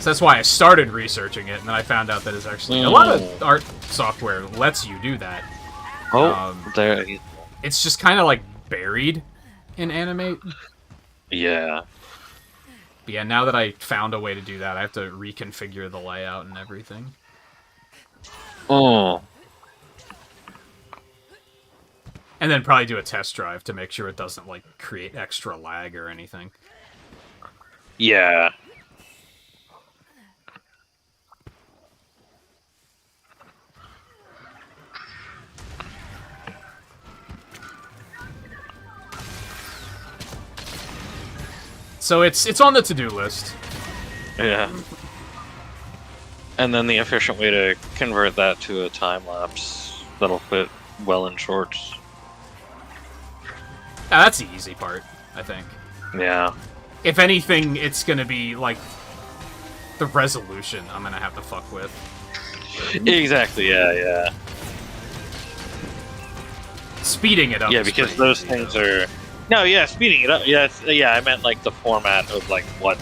So that's why I started researching it, and then I found out that it's actually a lot of art software lets you do that. There. It's just kind of like buried in Animate. Yeah. But yeah, now that I found a way to do that, I have to reconfigure the layout and everything. Oh. And then probably do a test drive to make sure it doesn't, like, create extra lag or anything. Yeah. So it's on the to-do list. Yeah. And then the efficient way to convert that to a time lapse that'll fit well in shorts. That's the easy part, I think. Yeah. If anything, it's gonna be, like, the resolution I'm gonna have to fuck with. Exactly, yeah. Speeding it up Yeah, is because pretty those easy, things though. are... No, yeah, speeding it up. Yeah, I meant, like, the format of, like, what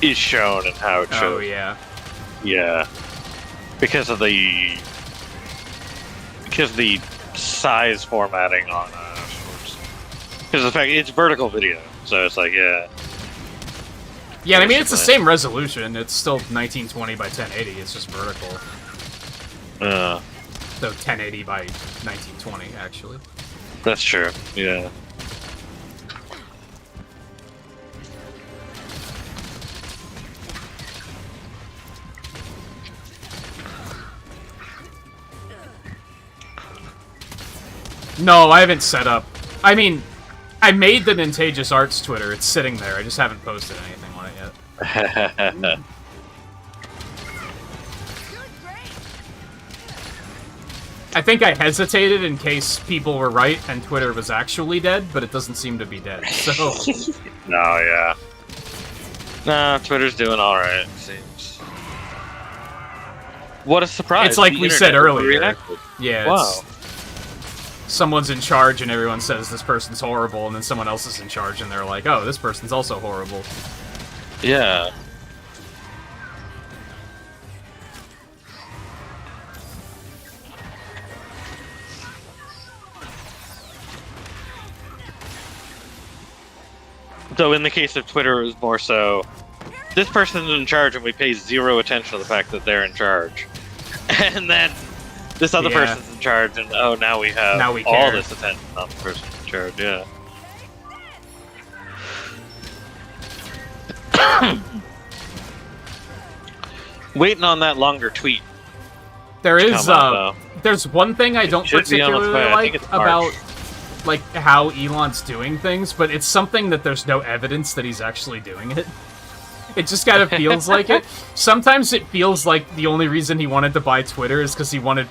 is shown and how it shows. Oh, yeah. Yeah. Because of the size formatting on shorts. Because the fact it's vertical video, so it's like, yeah. Yeah, I mean, it's the same resolution. It's still 1920 by 1080. It's just vertical. So 1080 by 1920, actually. That's true, yeah. No, I haven't set up. I mean, I made the Nintagious Arts Twitter. It's sitting there. I just haven't posted anything on it yet. I think I hesitated in case people were right and Twitter was actually dead, but it doesn't seem to be dead, so... No, yeah. Nah, Twitter's doing alright, it seems. What a surprise. It's like the we said internet earlier. reacted. Yeah, Wow. someone's in charge and everyone says this person's horrible, and then someone else is in charge and they're like, oh, this person's also horrible. Yeah. Though in the case of Twitter, it was more so this person's in charge, and we pay zero attention to the fact that they're in charge. And then this other Yeah. person's in charge, and oh, now we have Now we all care. this attention on the person in charge. Yeah. Waiting on that longer tweet. There to is come out, there's one thing I don't should be on its particularly way. I think like it's March. about like how Elon's doing things, but it's something that there's no evidence that he's actually doing it. It just kind of feels like it. Sometimes it feels like the only reason he wanted to buy Twitter is because he wanted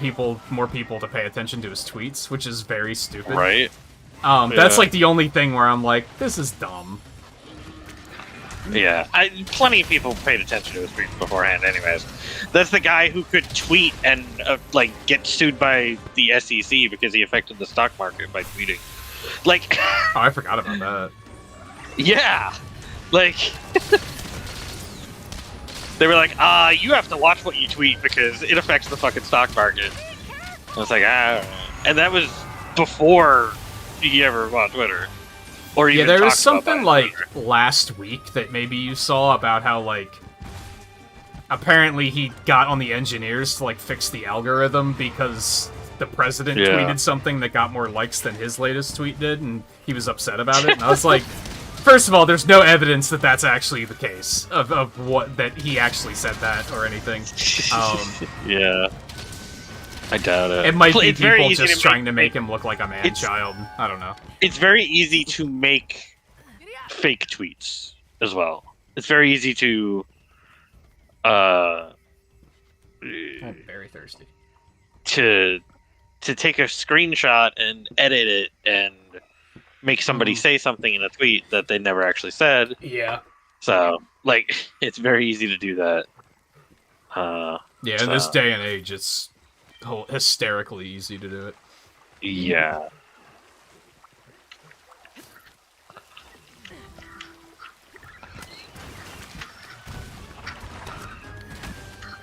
more people to pay attention to his tweets, which is very stupid. Right? That's Yeah. like the only thing where I'm like, this is dumb. Yeah. Plenty of people paid attention to his tweets beforehand, anyways. That's the guy who could tweet and like get sued by the SEC because he affected the stock market by tweeting. Like, Oh, I forgot about that. yeah, like. They were like, you have to watch what you tweet because it affects the fucking stock market. I was like, I don't know. And that was before he ever bought Twitter. Or Yeah, even there was talked about something buying like Twitter. last week that maybe you saw about how like apparently he got on the engineers to like fix the algorithm because the president Yeah. tweeted something that got more likes than his latest tweet did, and he was upset about it. And I was like, first of all, there's no evidence that that's actually the case of what that he actually said that or anything. Yeah. I doubt it. It might be It's very people easy just trying to make him look like a man It's- child. I don't know. It's very easy to make fake tweets as well. It's very easy to I'm very thirsty. to take a screenshot and edit it and make somebody say something in a tweet that they never actually said. Yeah. So, like, it's very easy to do that. Yeah, in this day and age, it's hysterically easy to do it. Yeah.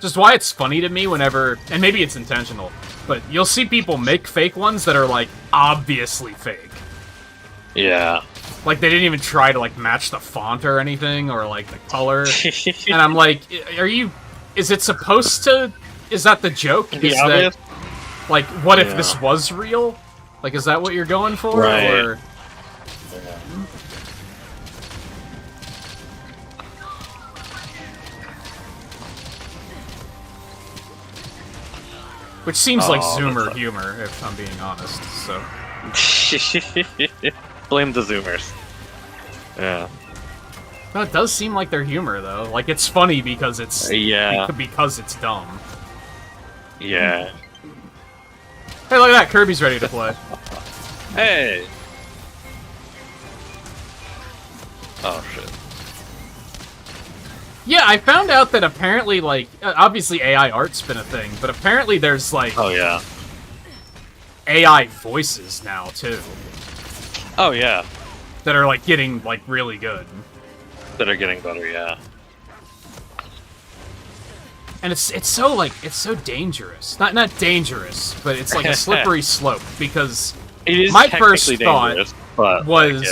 Just why it's funny to me whenever, and maybe it's intentional, but you'll see people make fake ones that are, like, obviously fake. Yeah. Like, they didn't even try to, like, match the font or anything, or, like, the color. And I'm like, is it supposed to, is that the joke? Be Is obvious? that, like, what if Yeah. this was real? Like, is that what you're going for? Right. Or... Which seems like Oh, Zoomer that's humor, if I'm being honest, so... Blame the Zoomers. Yeah. No, it does seem like their humor, though. Like, it's funny because it's... Yeah. Because it's dumb. Yeah. Hey, look at that! Kirby's ready to play. Hey! Oh, shit. Yeah, I found out that apparently, like... obviously AI art's been a thing, but apparently there's, like... Oh, yeah. AI voices now, too. Oh, yeah. That are, like, getting, like, really good. That are getting better, yeah. And it's so, like, it's so dangerous. Not dangerous, but it's, like, a slippery slope, because... It is My technically first thought dangerous, but, was... like,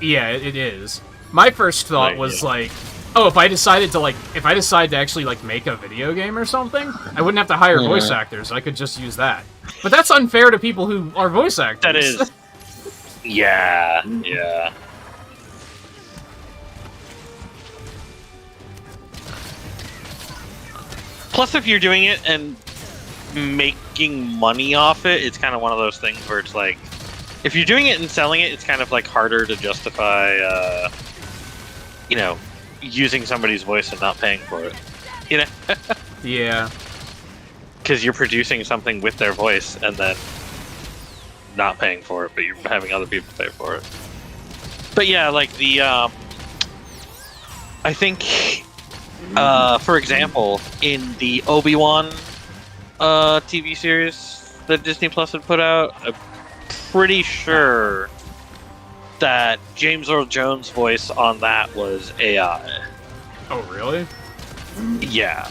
yeah. Yeah, it is. My first thought Like, was, yeah. like... Oh, if I decide to actually, like, make a video game or something, I wouldn't have to hire voice actors. I could just use that. But that's unfair to people who are voice actors. That is. Yeah, yeah. Plus, if you're doing it and making money off it, it's kind of one of those things where it's like, if you're doing it and selling it, it's kind of like harder to justify, you know, using somebody's voice and not paying for it. You know? Yeah. Because you're producing something with their voice and then not paying for it, but you're having other people pay for it. But yeah, like the, I think, for example, in the Obi-Wan TV series that Disney Plus had put out, I'm pretty sure that James Earl Jones' voice on that was AI. Oh, really? Yeah.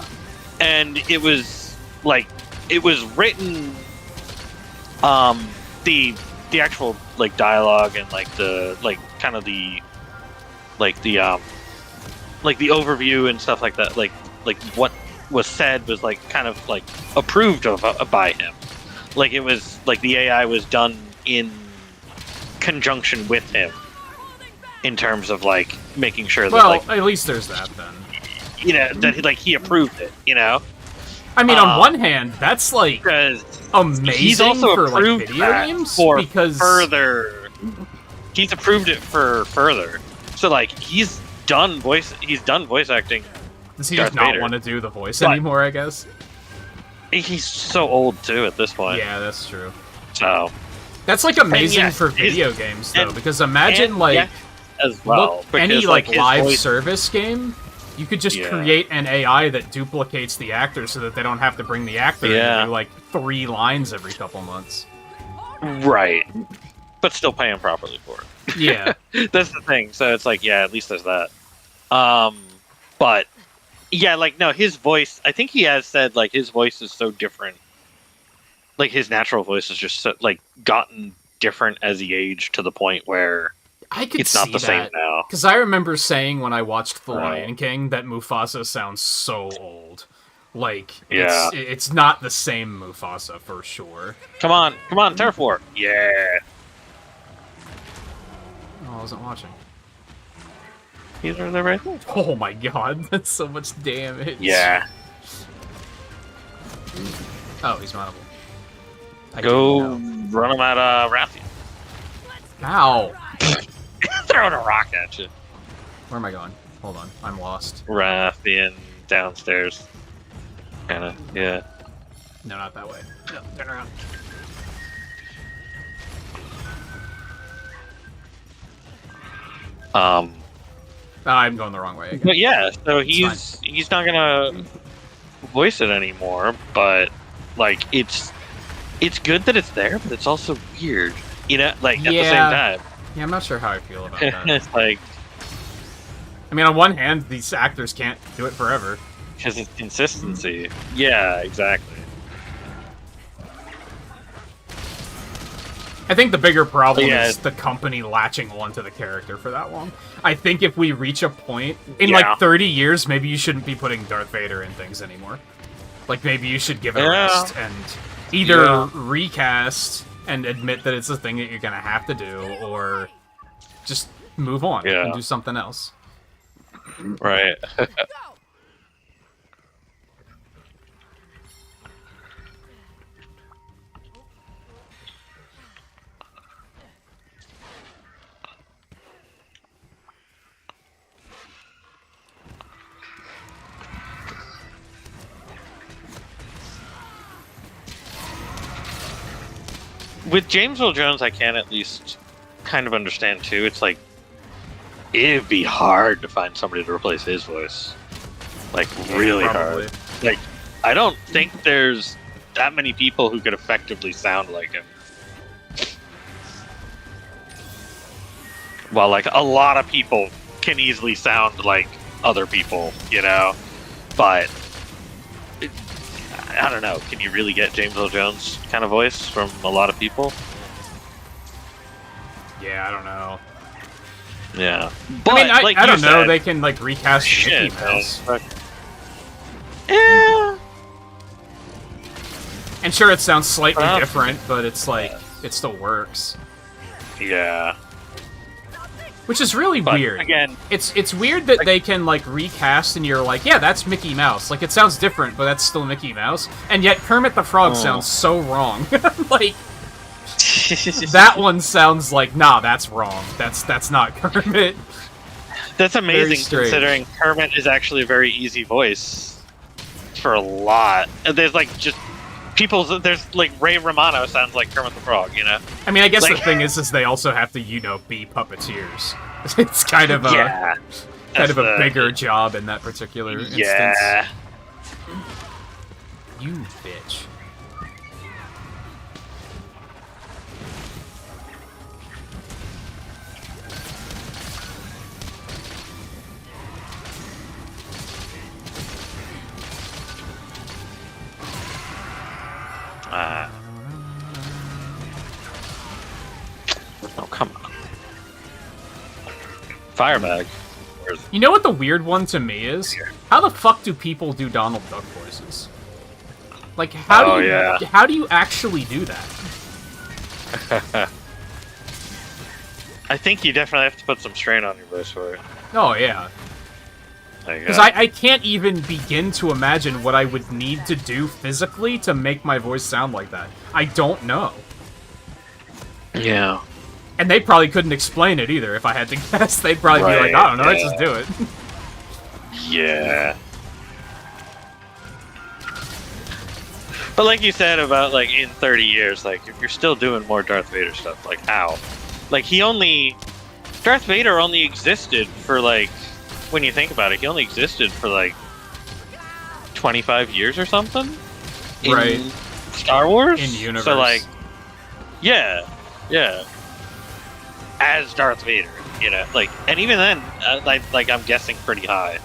And it was like it was written the actual like dialogue and like the like kind of the like the like the overview and stuff like that, like what was said was like kind of like approved of by him. Like it was like the AI was done in conjunction with him in terms of like making sure that Well, like at least there's that then. you know that he approved it. You know, I mean, on one hand, that's like because amazing he's also for like approved video that games for because further. He's approved it for further. So like he's done voice acting. does he Darth just not Vader. want to do the voice But- anymore? I guess. He's so old too at this point. Yeah, that's true. So That's like amazing yeah, for his- video games though, and- because imagine and like yes, as well. look, any because, like his live voice- service game, you could just Yeah. create an AI that duplicates the actor so that they don't have to bring the actor in Yeah. to do like 3 lines every couple months. Right. But still pay him properly for it. Yeah. That's the thing. So it's like, yeah, at least there's that. But yeah, like no, his voice. I think he has said like his voice is so different. Like his natural voice is just so, like gotten different as he aged to the point where I could it's not see the same now. Because I remember saying when I watched The Right. Lion King that Mufasa sounds so old. Like, Yeah. it's not the same Mufasa for sure. Come on, Terraform. Yeah. Oh, I wasn't watching. He's right there, right there. Oh my god, that's so much damage. Yeah. Oh, he's mountable. I Go didn't run him at Rathian. know. Ow! Throwing a rock at you. Where am I going? Hold on, I'm lost. Rathian downstairs. Kinda, yeah. No, not that way. No, turn around. I'm going the wrong way again. But yeah, so he's not gonna voice it anymore. But like, it's good that it's there, but it's also weird. You know, like at the same time. Yeah, I'm not sure how I feel about that. It's like I mean, on one hand, these actors can't do it forever. because it's consistency. Yeah, exactly. I think the bigger problem Yeah. is the company latching onto the character for that long. I think if we reach a point in Yeah. like 30 years, maybe you shouldn't be putting Darth Vader in things anymore. Like maybe you should give it a Yeah. rest and either Yeah. recast and admit that it's a thing that you're gonna have to do, or just move on Yeah. and do something else. Right. With James Earl Jones, I can at least kind of understand too. It's like it'd be hard to find somebody to replace his voice, like really Probably. hard. Like I don't think there's that many people who could effectively sound like him. Well, like a lot of people can easily sound like other people, you know, but I don't know. Can you really get James Earl Jones kind of voice from a lot of people? Yeah, I don't know. Yeah, but I mean, like I you don't know. said- They can like recast Shit, Mickey Mouse. man. Yeah. And sure, it sounds slightly Well, different, but it's like it still works. Yeah. Which is really But weird. again, It's weird that they can like recast and you're like, yeah, that's Mickey Mouse. Like it sounds different, but that's still Mickey Mouse. And yet Kermit the Frog sounds so wrong. Like that one sounds like, nah, that's wrong. That's not Kermit. that's Very amazing strange. considering Kermit is actually a very easy voice for a lot. And there's like just there's like Ray Romano sounds like Kermit the Frog, you know? I mean, I guess the Like- thing is they also have to, be puppeteers. It's kind of a Yeah. kind of a That's the- bigger job in that particular instance. Yeah. You bitch. Oh, come on. Firebag. You know what the weird one to me is? How the fuck do people do Donald Duck voices? Like, how do you actually do that? I think you definitely have to put some strain on your voice for it. Oh, yeah. Because I can't even begin to imagine what I would need to do physically to make my voice sound like that. I don't know. Yeah. And they probably couldn't explain it either, if I had to guess. They'd probably be like, I don't know, let's just do it. Yeah. But like you said about, like, in 30 years, like, if you're still doing more Darth Vader stuff, like, how? Like, Darth Vader only existed for, like, when you think about it, he only existed for, like, 25 years or something? Right. Star Wars? In universe. So, like, yeah. As Darth Vader, you know? Like, and even then, like I'm guessing pretty high.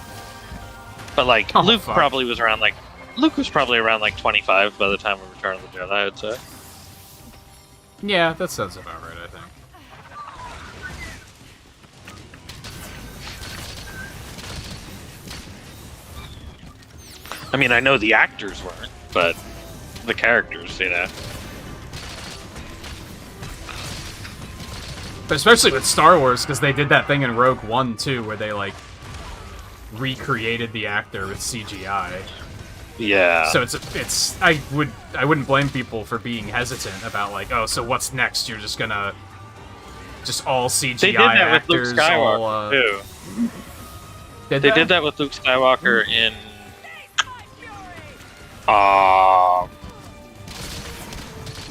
But, like, Luke was probably around, like, 25 by the time of Return of the Jedi, I'd say. Yeah, that sounds about right, I think. I mean, I know the actors weren't, but the characters, you know. But especially with Star Wars, because they did that thing in Rogue One, too, where they, like, recreated the actor with CGI. Yeah. So I wouldn't blame people for being hesitant about, like, oh, so what's next? You're just gonna just all CGI they did that actors, with Luke Skywalker, all, too. They did that with Luke Skywalker in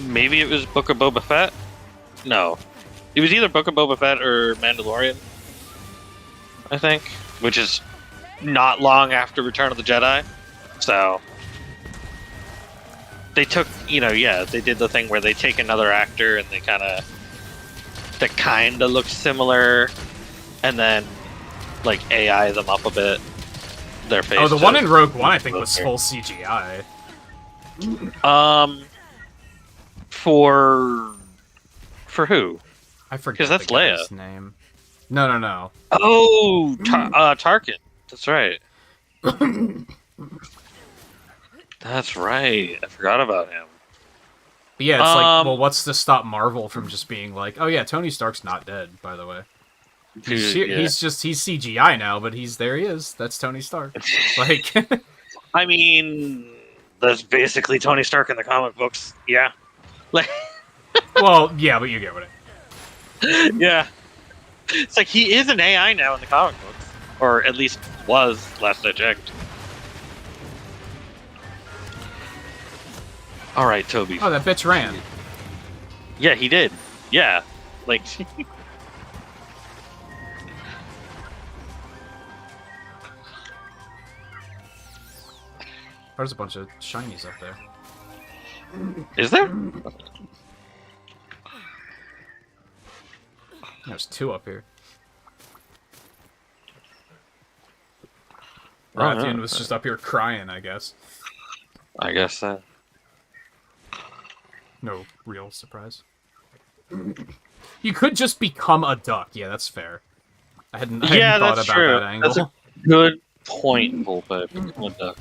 maybe it was Book of Boba Fett? No. It was either Book of Boba Fett or Mandalorian, I think, which is not long after Return of the Jedi. So they took, they did the thing where they take another actor and they kind of look similar, and then like AI them up a bit. Their face. Oh, the one in Rogue One I think was full CGI. For who? I forget. Because that's the guy's Leia. Name. No. Oh, Tarkin. That's right. That's right. I forgot about him. But yeah, it's like, well, what's to stop Marvel from just being like, oh yeah, Tony Stark's not dead, by the way. He's CGI now, but he is. That's Tony Stark. Like, I mean, that's basically Tony Stark in the comic books. Yeah. Like, well, yeah, but you get what yeah. It's like he is an AI now in the comic books, or at least was last I checked. All right, Toby. Oh, that bitch ran. Yeah, he did. Yeah, like. There's a bunch of shinies up there. Is there? There's two up here. Oh, Rathian was just up here crying, I guess. I guess so. No real surprise. You could just become a duck. Yeah, that's fair. I hadn't thought about true. that angle. That's a good point, Bullpipe. Become a duck.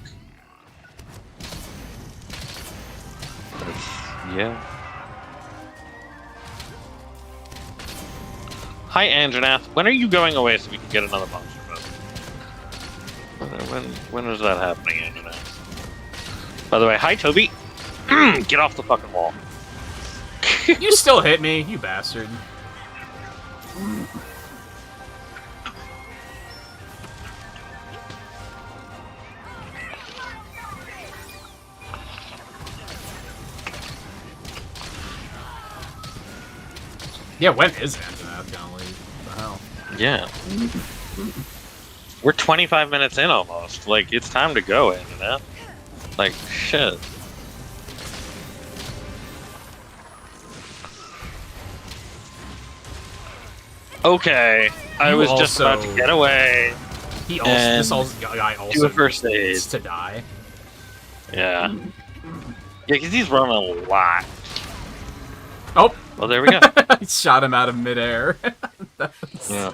Yeah. Hi, Anjanath. When are you going away so we can get another monster boat? When is that happening, Anjanath? By the way, hi, Toby. Get off the fucking wall. You still hit me, you bastard. Yeah, when is Anjanath gonna leave? What the hell? Yeah. We're 25 minutes in almost. Like, it's time to go, Anjanath. Like, shit. Okay, I was just about to get away. This guy also do a first aid needs to die. Yeah. Yeah, because he's running a lot. Oh! Well, there we go. He shot him out of midair. Yeah.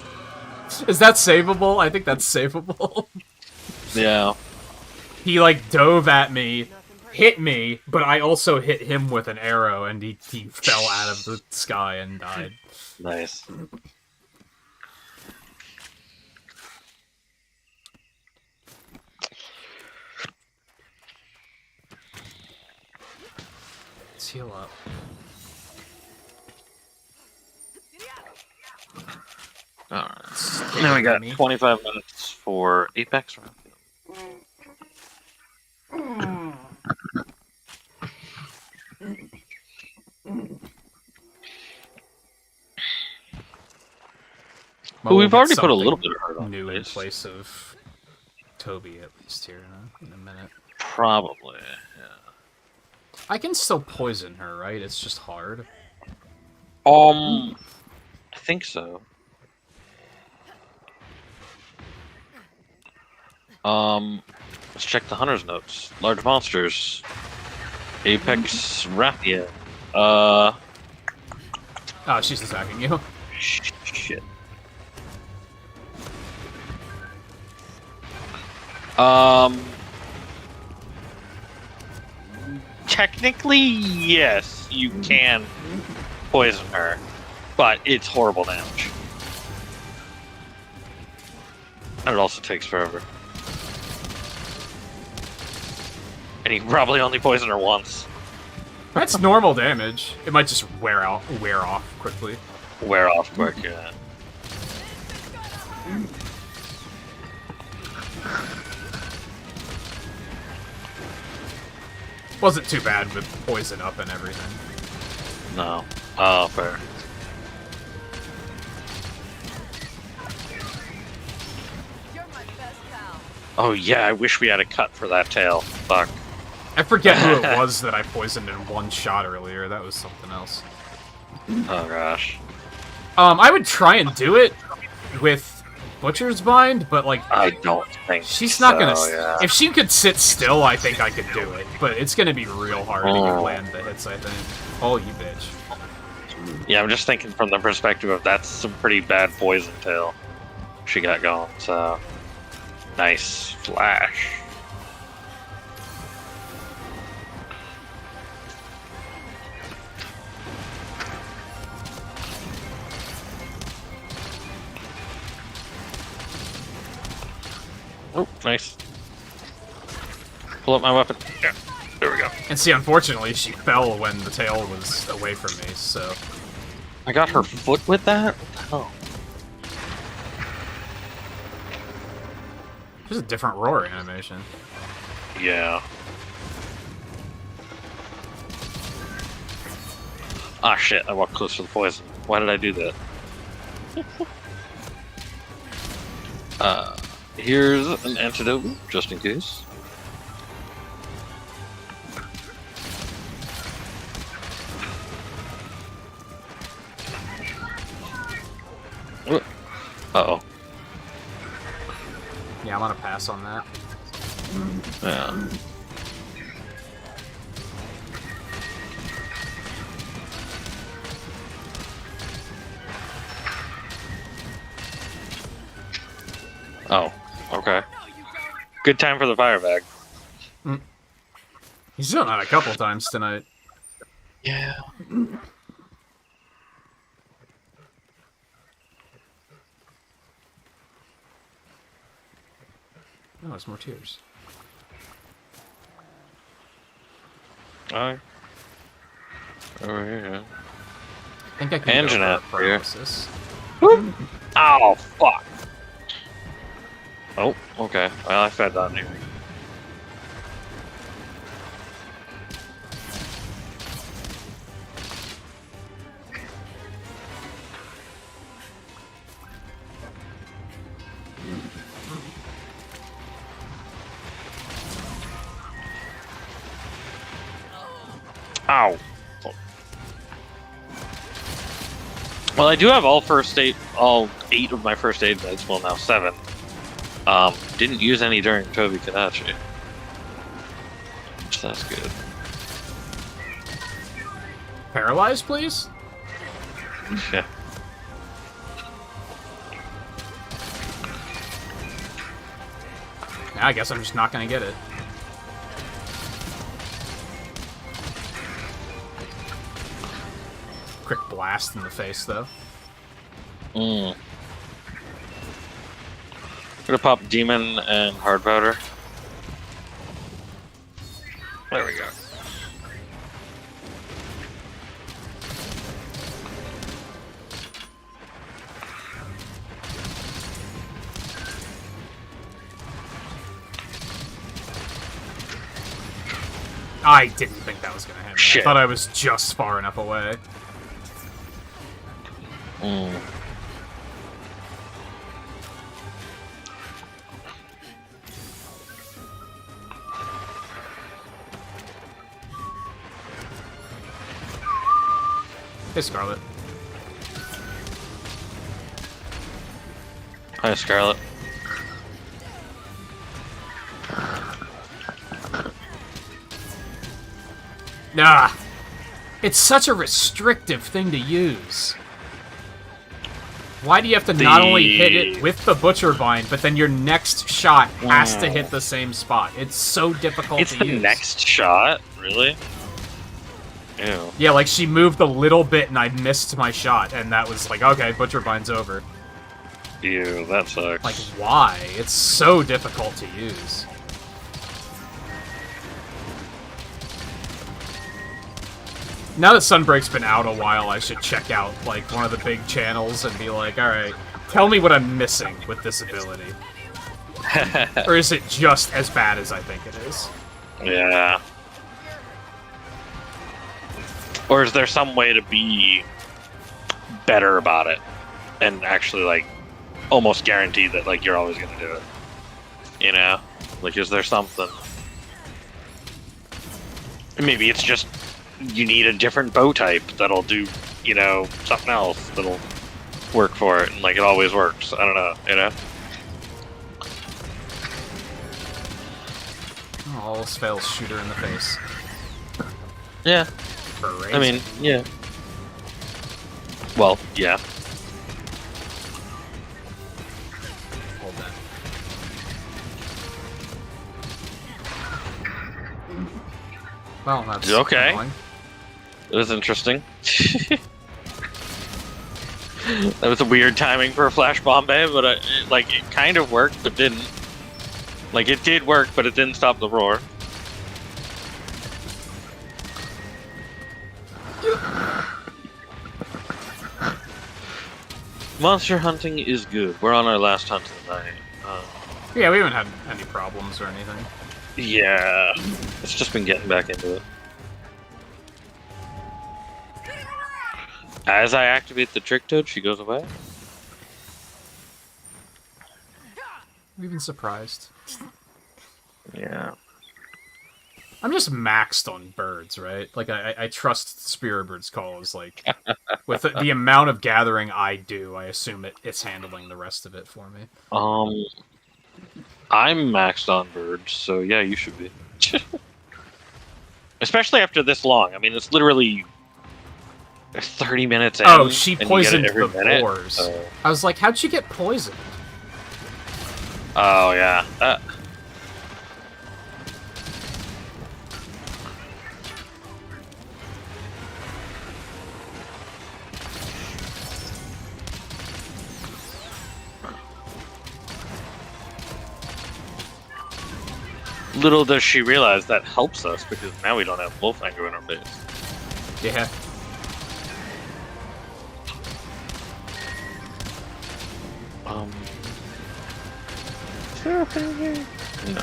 Is that savable? I think that's savable. Yeah. He, like, dove at me, hit me, but I also hit him with an arrow, and he fell out of the sky and died. Nice. Let's heal up. Alright. Now we got 25 minutes for Apex round. Well, we've we'll already get put a little something bit of hurt on new in place. place of Toby, at least here in a minute. Probably, yeah. I can still poison her, right? It's just hard. I think so. Let's check the hunter's notes. Large monsters. Apex Raphia. Oh, she's attacking you. Shit. Technically, yes, you can poison her, but it's horrible damage. And it also takes forever. And you can probably only poison her once. That's normal damage. It might just wear off quickly. Wear off quick, yeah. Wasn't too bad with poison up and everything. No. Oh, fair. Oh yeah, I wish we had a cut for that tail. Fuck. I forget who it was that I poisoned in one shot earlier. That was something else. Oh gosh. I would try and do it with Butcher's Bind, but like I don't think she's not gonna. yeah. If she could sit still, I think I could do it. But it's gonna be real hard to Oh. land the hits. I think. Oh, you bitch. Yeah, I'm just thinking from the perspective of that's some pretty bad poison tail she got going, so nice flash. Oh, nice. Pull up my weapon. Yeah, there we go. And see, unfortunately, she fell when the tail was away from me. So I got her foot with that? What the hell? there's a different roar animation. Yeah. Ah, shit, I walked close to the poison. Why did I do that? Here's an antidote, just in case. Uh-oh. Yeah, I'm gonna pass on that. Yeah. Oh, okay. Good time for the fire bag. He's done that a couple times tonight. Yeah. Oh, there's more tears. Alright. Over here. I think I can Engine go out for here. paralysis. Oh, fuck. Oh, okay. Well, I fed that anyway. Ow. Well, I do have all 8 of my first aid meds. Well, now 7. Didn't use any during Toby Kadachi. So that's good. Paralyzed, please? Yeah. I guess I'm just not gonna get it. Quick blast in the face, though. I'm gonna pop Demon and Hard Powder. There we go. I didn't think that was gonna hit me. Shit. I thought I was just far enough away. Hey, Scarlet. Hi, Scarlet. Nah. It's such a restrictive thing to use. Why do you have to not only hit it with the Butcher Bind, but then your next shot has to hit the same spot? It's so difficult It's to the use. next shot? Really? Ew. Yeah, like she moved a little bit and I missed my shot, and that was like, okay, Butcher Bind's over. Ew, that sucks. Like, why? It's so difficult to use. Now that Sunbreak's been out a while, I should check out, like, one of the big channels and be like, alright, tell me what I'm missing with this ability. Or is it just as bad as I think it is? Yeah. Or is there some way to be better about it and actually, like, almost guarantee that, like, you're always gonna do it? You know? Like, is there something? Maybe it's just you need a different bow type that'll do, you know, something else that'll work for it, and, like, it always works. I don't know, you know? Oh, all else fails, shoot her in the face. Yeah. For a raise. I mean, yeah. Well, yeah. Hold that. Well, that's Okay. annoying. It was interesting. That was a weird timing for a flash bomb, but it kind of worked, but didn't. Like, it did work, but it didn't stop the roar. Monster hunting is good. We're on our last hunt of the night. Yeah, we haven't had any problems or anything. Yeah. It's just been getting back into it. As I activate the Trick Toad, she goes away. We've been surprised. Yeah. I'm just maxed on birds, right? Like, I trust Spirit Bird's call is like, with the amount of gathering I do, I assume it's handling the rest of it for me. I'm maxed on birds, so yeah, you should be. Especially after this long. I mean, it's literally 30 minutes in. Oh, she and you get it poisoned every the minute, boars. so- I was like, how'd she get poisoned? Oh, yeah. Little does she realize that helps us, because now we don't have Wolfhanger in our base. Yeah. Is there a thing here? No.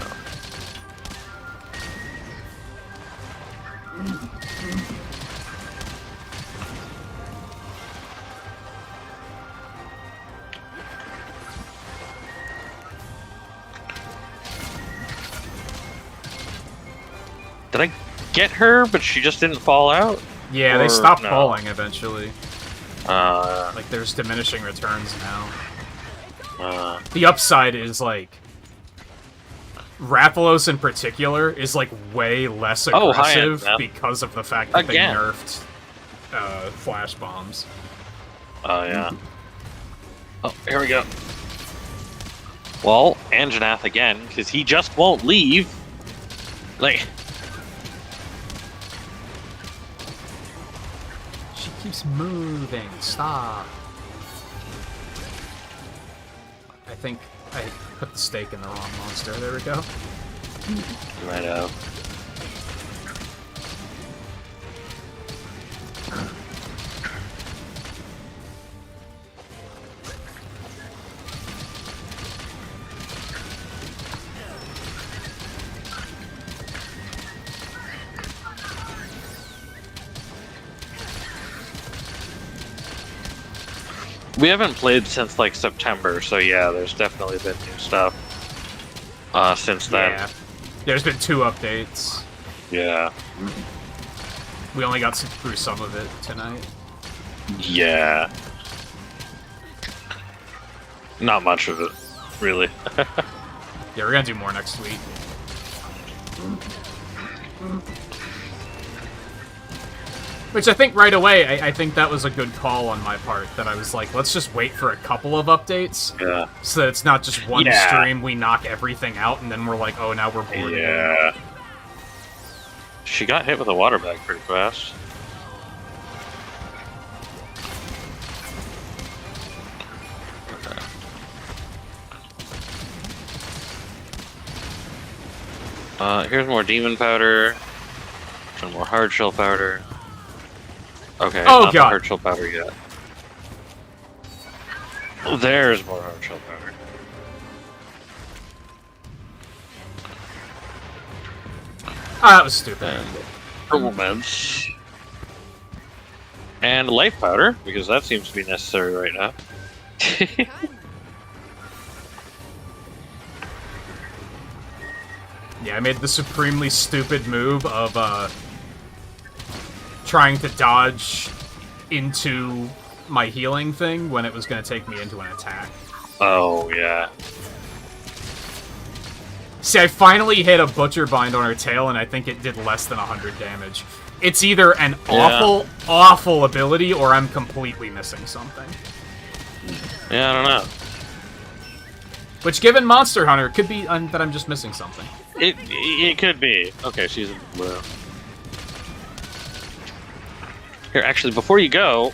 Did I get her, but she just didn't fall out? Yeah, they Or stopped no? falling eventually. Uh, Like, there's diminishing returns now. uh, The upside is, like, Rathalos in particular is, like, way less Oh, hi, aggressive Annabelle. because of the fact that Again. they nerfed flash bombs. oh, yeah. Oh, here we go. Well, Anjanath again, because he just won't leave. Like, She keeps moving. Stop. I think I put the stake in the wrong monster. There we go. you might have. We haven't played since like September, so yeah, there's definitely been new stuff since then. Yeah. There's been 2 updates. Yeah. We only got through some of it tonight. Yeah. Not much of it, really. Yeah, we're gonna do more next week. Which I think right away, I think that was a good call on my part, that I was like, let's just wait for a couple of updates, Yeah. so that it's not just one Yeah. stream, we knock everything out, and then we're like, oh, now we're bored again. Yeah. She got hit with a water bag pretty fast. Here's more demon powder. Some more hard shell powder. Okay, Oh, not the God. hard shell powder yet. Oh, there's more hard shell powder. Ah, that was stupid. And purple meds. And life powder, because that seems to be necessary right now. Yeah, I made the supremely stupid move of, trying to dodge into my healing thing when it was going to take me into an attack. Oh, yeah. See, I finally hit a Butcher Bind on her tail, and I think it did less than 100 damage. It's either an awful, awful ability, or I'm completely missing something. Yeah, I don't know. Which, given Monster Hunter, could be that I'm just missing something. It could be. Okay, she's in blue. Here, actually, before you go...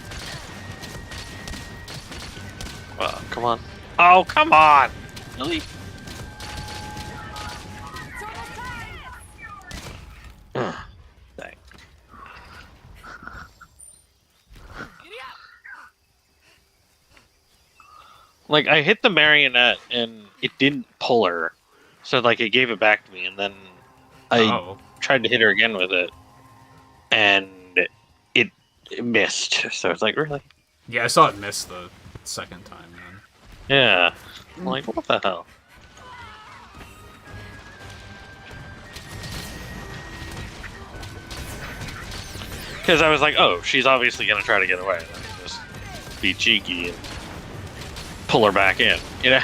come on. Oh, come on! Really? Dang. Like, I hit the marionette, and it didn't pull her. So, like, it gave it back to me, and then I tried to hit her again with it. And it missed. So it's like, really? Yeah, I saw it miss the second time, man. Yeah. I'm like, what the hell? Because I was like, oh, she's obviously going to try to get away. Let me just be cheeky and pull her back in, you know?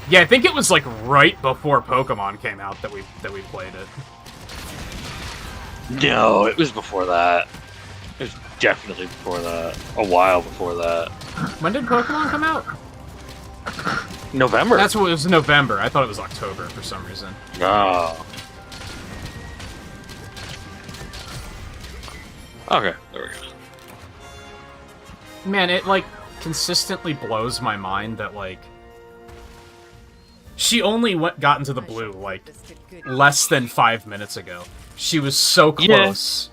Yeah, I think it was like right before Pokemon came out that we played it. No, it was before that. It was definitely before that. A while before that. When did Pokemon come out? November. That's what it was, November. I thought it was October for some reason. No. Okay, there we go. Man, it like consistently blows my mind that like she only got into the blue like less than 5 minutes ago. She was so close.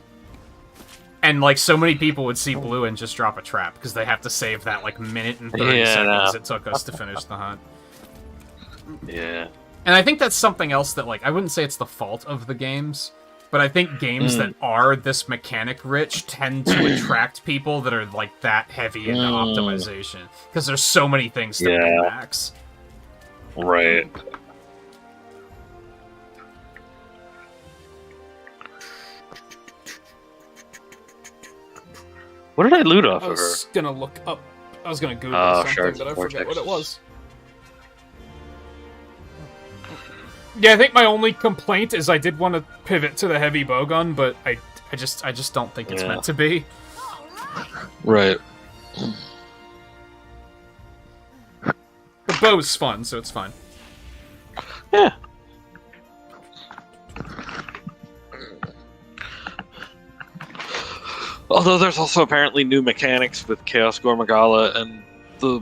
And like so many people would see blue and just drop a trap because they have to save that like minute and 30 seconds it took us to finish the hunt. Yeah. And I think that's something else that like I wouldn't say it's the fault of the games, but I think games that are this mechanic rich tend to attract people that are like that heavy into optimization because there's so many things to max. Right. What did I loot off I of her? was gonna look up. I was gonna Google something, shards but I of forget what it vortexes. was. Yeah, I think my only complaint is I did want to pivot to the heavy bowgun, but I just don't think it's meant to be. Right. the bow's fun, so it's fine. Yeah. Although there's also apparently new mechanics with Chaos Gormagala and the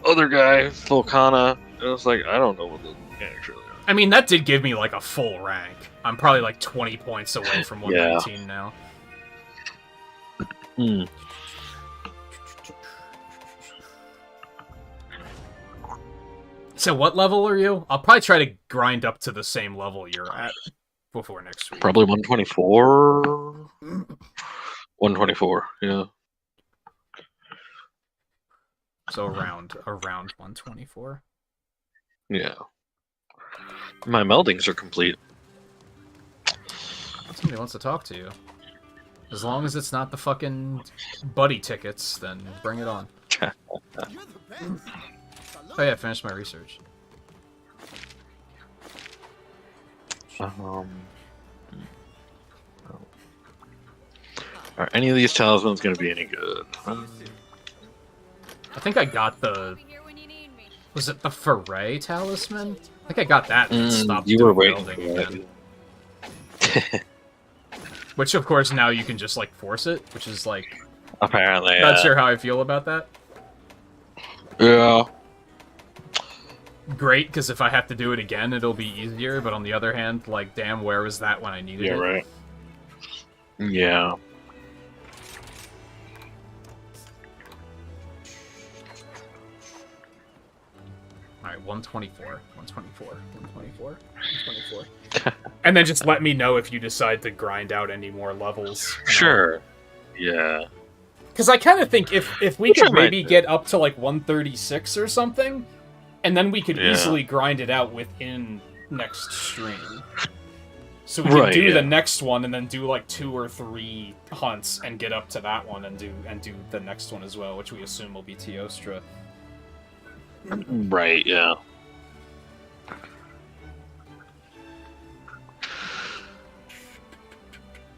other guy, Volcana. It was like, I don't know what the mechanics really are. I mean, that did give me, like, a full rank. I'm probably, like, 20 points away from 119 now. Hmm. So what level are you? I'll probably try to grind up to the same level you're at before next week. Probably 124. 124, yeah. So around 124. Yeah. My meldings are complete. Somebody wants to talk to you. As long as it's not the fucking buddy tickets, then bring it on. You're the best. Oh yeah, I finished my research. Are any of these talismans going to be any good? I think I got the... I'll be here when you need me. Was it the Foray talisman? I think I got that and stopped you were waiting building for again. that. Which, of course, now you can just, like, force it, which is, like... Apparently, Not sure how I feel about that. Yeah. Great, because if I have to do it again, it'll be easier, but on the other hand, like, damn, where was that when I needed it? Yeah, right. Yeah. Alright, 124. 124. 124. 124. And then just let me know if you decide to grind out any more levels. Sure. Yeah. Because I kind of think if we Which could I might maybe do. get up to, like, 136 or something, and then we could Yeah. easily grind it out within next stream. So we could Right, do yeah. the next one and then do like 2 or 3 hunts and get up to that one and do the next one as well, which we assume will be Teostra. Right, yeah.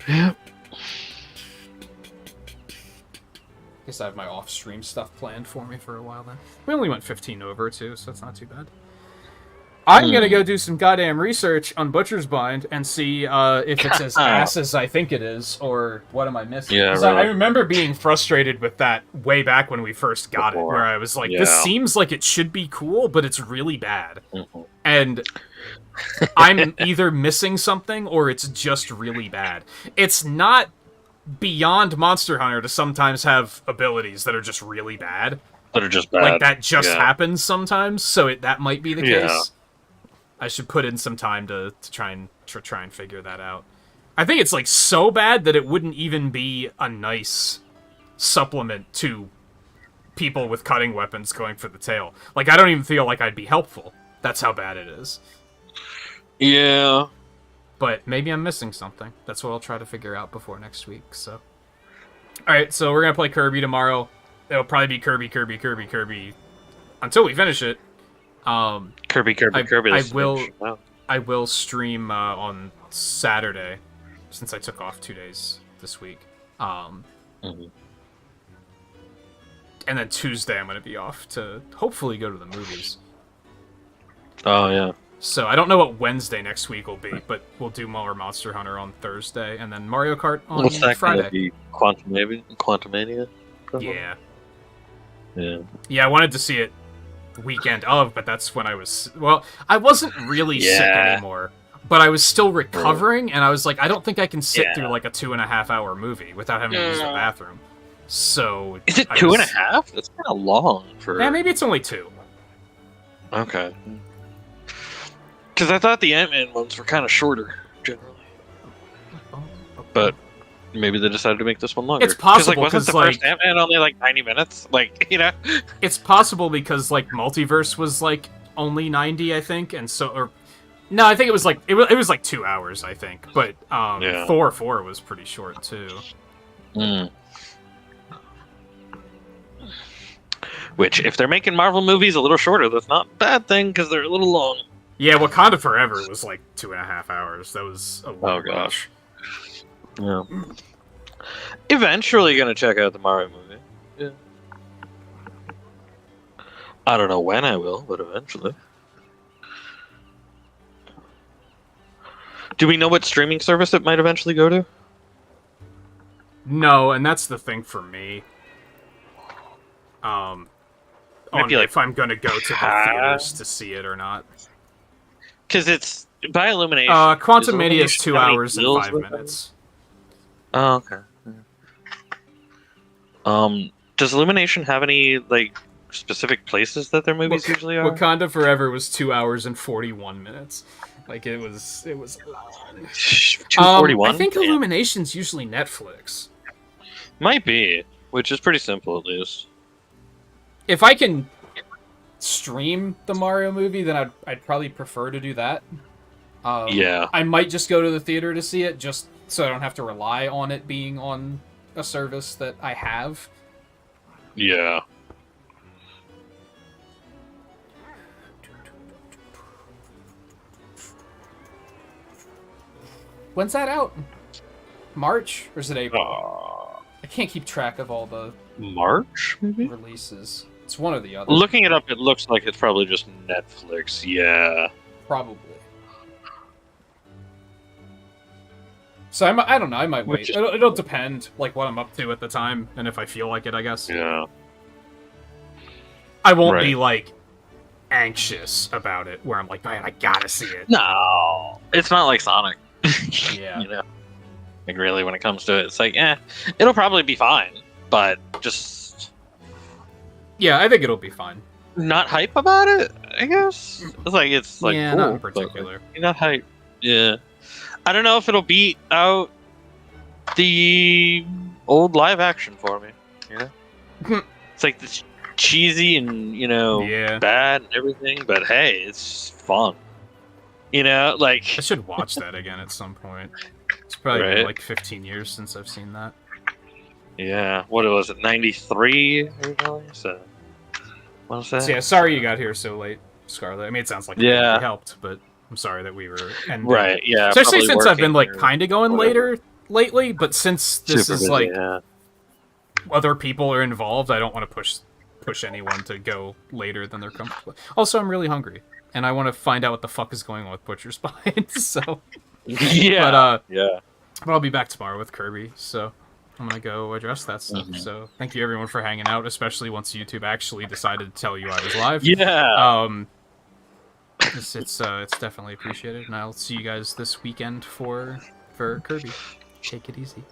Yep. Guess I have my off-stream stuff planned for me for a while then. We only went 15 over too, so it's not too bad. I'm gonna go do some goddamn research on Butcher's Bind and see if it's as ass as I think it is, or what am I missing? Yeah, 'Cause right. I remember being frustrated with that way back when we first got it, Before. where I was like, Yeah. this seems like it should be cool, but it's really bad. Mhm. And I'm either missing something or it's just really bad. It's not beyond Monster Hunter to sometimes have abilities that are just really bad. That are just bad. Like, that just Yeah. happens sometimes, so that might be the Yeah. case. I should put in some time to try and figure that out. I think it's, like, so bad that it wouldn't even be a nice supplement to people with cutting weapons going for the tail. Like, I don't even feel like I'd be helpful. That's how bad it is. Yeah. But maybe I'm missing something. That's what I'll try to figure out before next week, so... Alright, so we're gonna play Kirby tomorrow. It'll probably be Kirby until we finish it. Kirby. I will stream on Saturday, since I took off 2 days this week. Mhm. And then Tuesday I'm going to be off to hopefully go to the movies. Oh, yeah. So I don't know what Wednesday next week will be, but we'll do more Monster Hunter on Thursday, and then Mario Kart on What's that going to Friday. be? Quantumania? Yeah. Yeah. Yeah, I wanted to see it weekend of, but that's when I was... Well, I wasn't really sick Yeah. anymore, but I was still recovering, and I was like, I don't think I can sit Yeah. through like a 2.5-hour movie without having to use the bathroom. So... Is it I 2.5? That's kind of long for... Yeah, maybe it's only 2. Okay. Because I thought the Ant-Man ones were kind of shorter, generally. But maybe they decided to make this one longer. It's possible, wasn't the 'cause, first Ant-Man only like 90 minutes? Like, you know? It's possible because, like, Multiverse was, like, only 90, I think, and so... Or, no, I think it was, like... It was like 2 hours, I think. But, Yeah. Thor 4 was pretty short, too. Mm. Which, if they're making Marvel movies a little shorter, that's not a bad thing, because they're a little long. Yeah, Wakanda Forever was, like, 2.5 hours. That was a Oh, long gosh. Yeah. Eventually gonna check out the Mario movie. Yeah. I don't know when I will, but eventually. Do we know what streaming service it might eventually go to? No, and that's the thing for me. On like, if I'm gonna go to the theaters to see it or not. Because it's by Illumination. Quantum Mania is Illumination 2 have any hours and deals 5 with them? minutes. Oh, okay. Does Illumination have any like specific places that their movies usually are? Wakanda Forever was 2 hours and 41 minutes. Like it was long. 241. I think Illumination's usually Netflix. Might be, which is pretty simple at least. If I can stream the Mario movie, then I'd probably prefer to do that. Yeah. I might just go to the theater to see it, just so I don't have to rely on it being on a service that I have. Yeah. When's that out? March? Or is it April? I can't keep track of all the March, maybe? releases. It's one or the other. Looking it up, it looks like it's probably just Netflix. Yeah. Probably. So I don't know. I might wait. It'll depend, like what I'm up to at the time, and if I feel like it, I guess. Yeah. I won't be like anxious about it, where I'm like, man, I gotta see it. No, it's not like Sonic. Yeah. You know, like really, when it comes to it, it's like, it'll probably be fine, but just Yeah, I think it'll be fine. not hype about it. I guess it's like yeah, cool, not in but, particular. like, not hype. Yeah, I don't know if it'll beat out the old live action for me. You know, it's like this cheesy and bad and everything, but hey, it's fun. You know, like I should watch that again at some point. It's probably been like 15 years since I've seen that. Yeah, what was it? 93 originally. So what was that? So, yeah, sorry you got here so late, Scarlett. I mean, it sounds like it really helped, but I'm sorry that we were ending. Right. Yeah. Especially since I've been like kind of going later lately, but since this is like other people are involved, I don't want to push anyone to go later than they're comfortable. Also, I'm really hungry, and I want to find out what the fuck is going on with Butcher Spine. So yeah, but I'll be back tomorrow with Kirby, so I'm gonna go address that stuff. So thank you everyone for hanging out, especially once YouTube actually decided to tell you I was live. Yeah. It's definitely appreciated, and I'll see you guys this weekend for Kirby. Take it easy.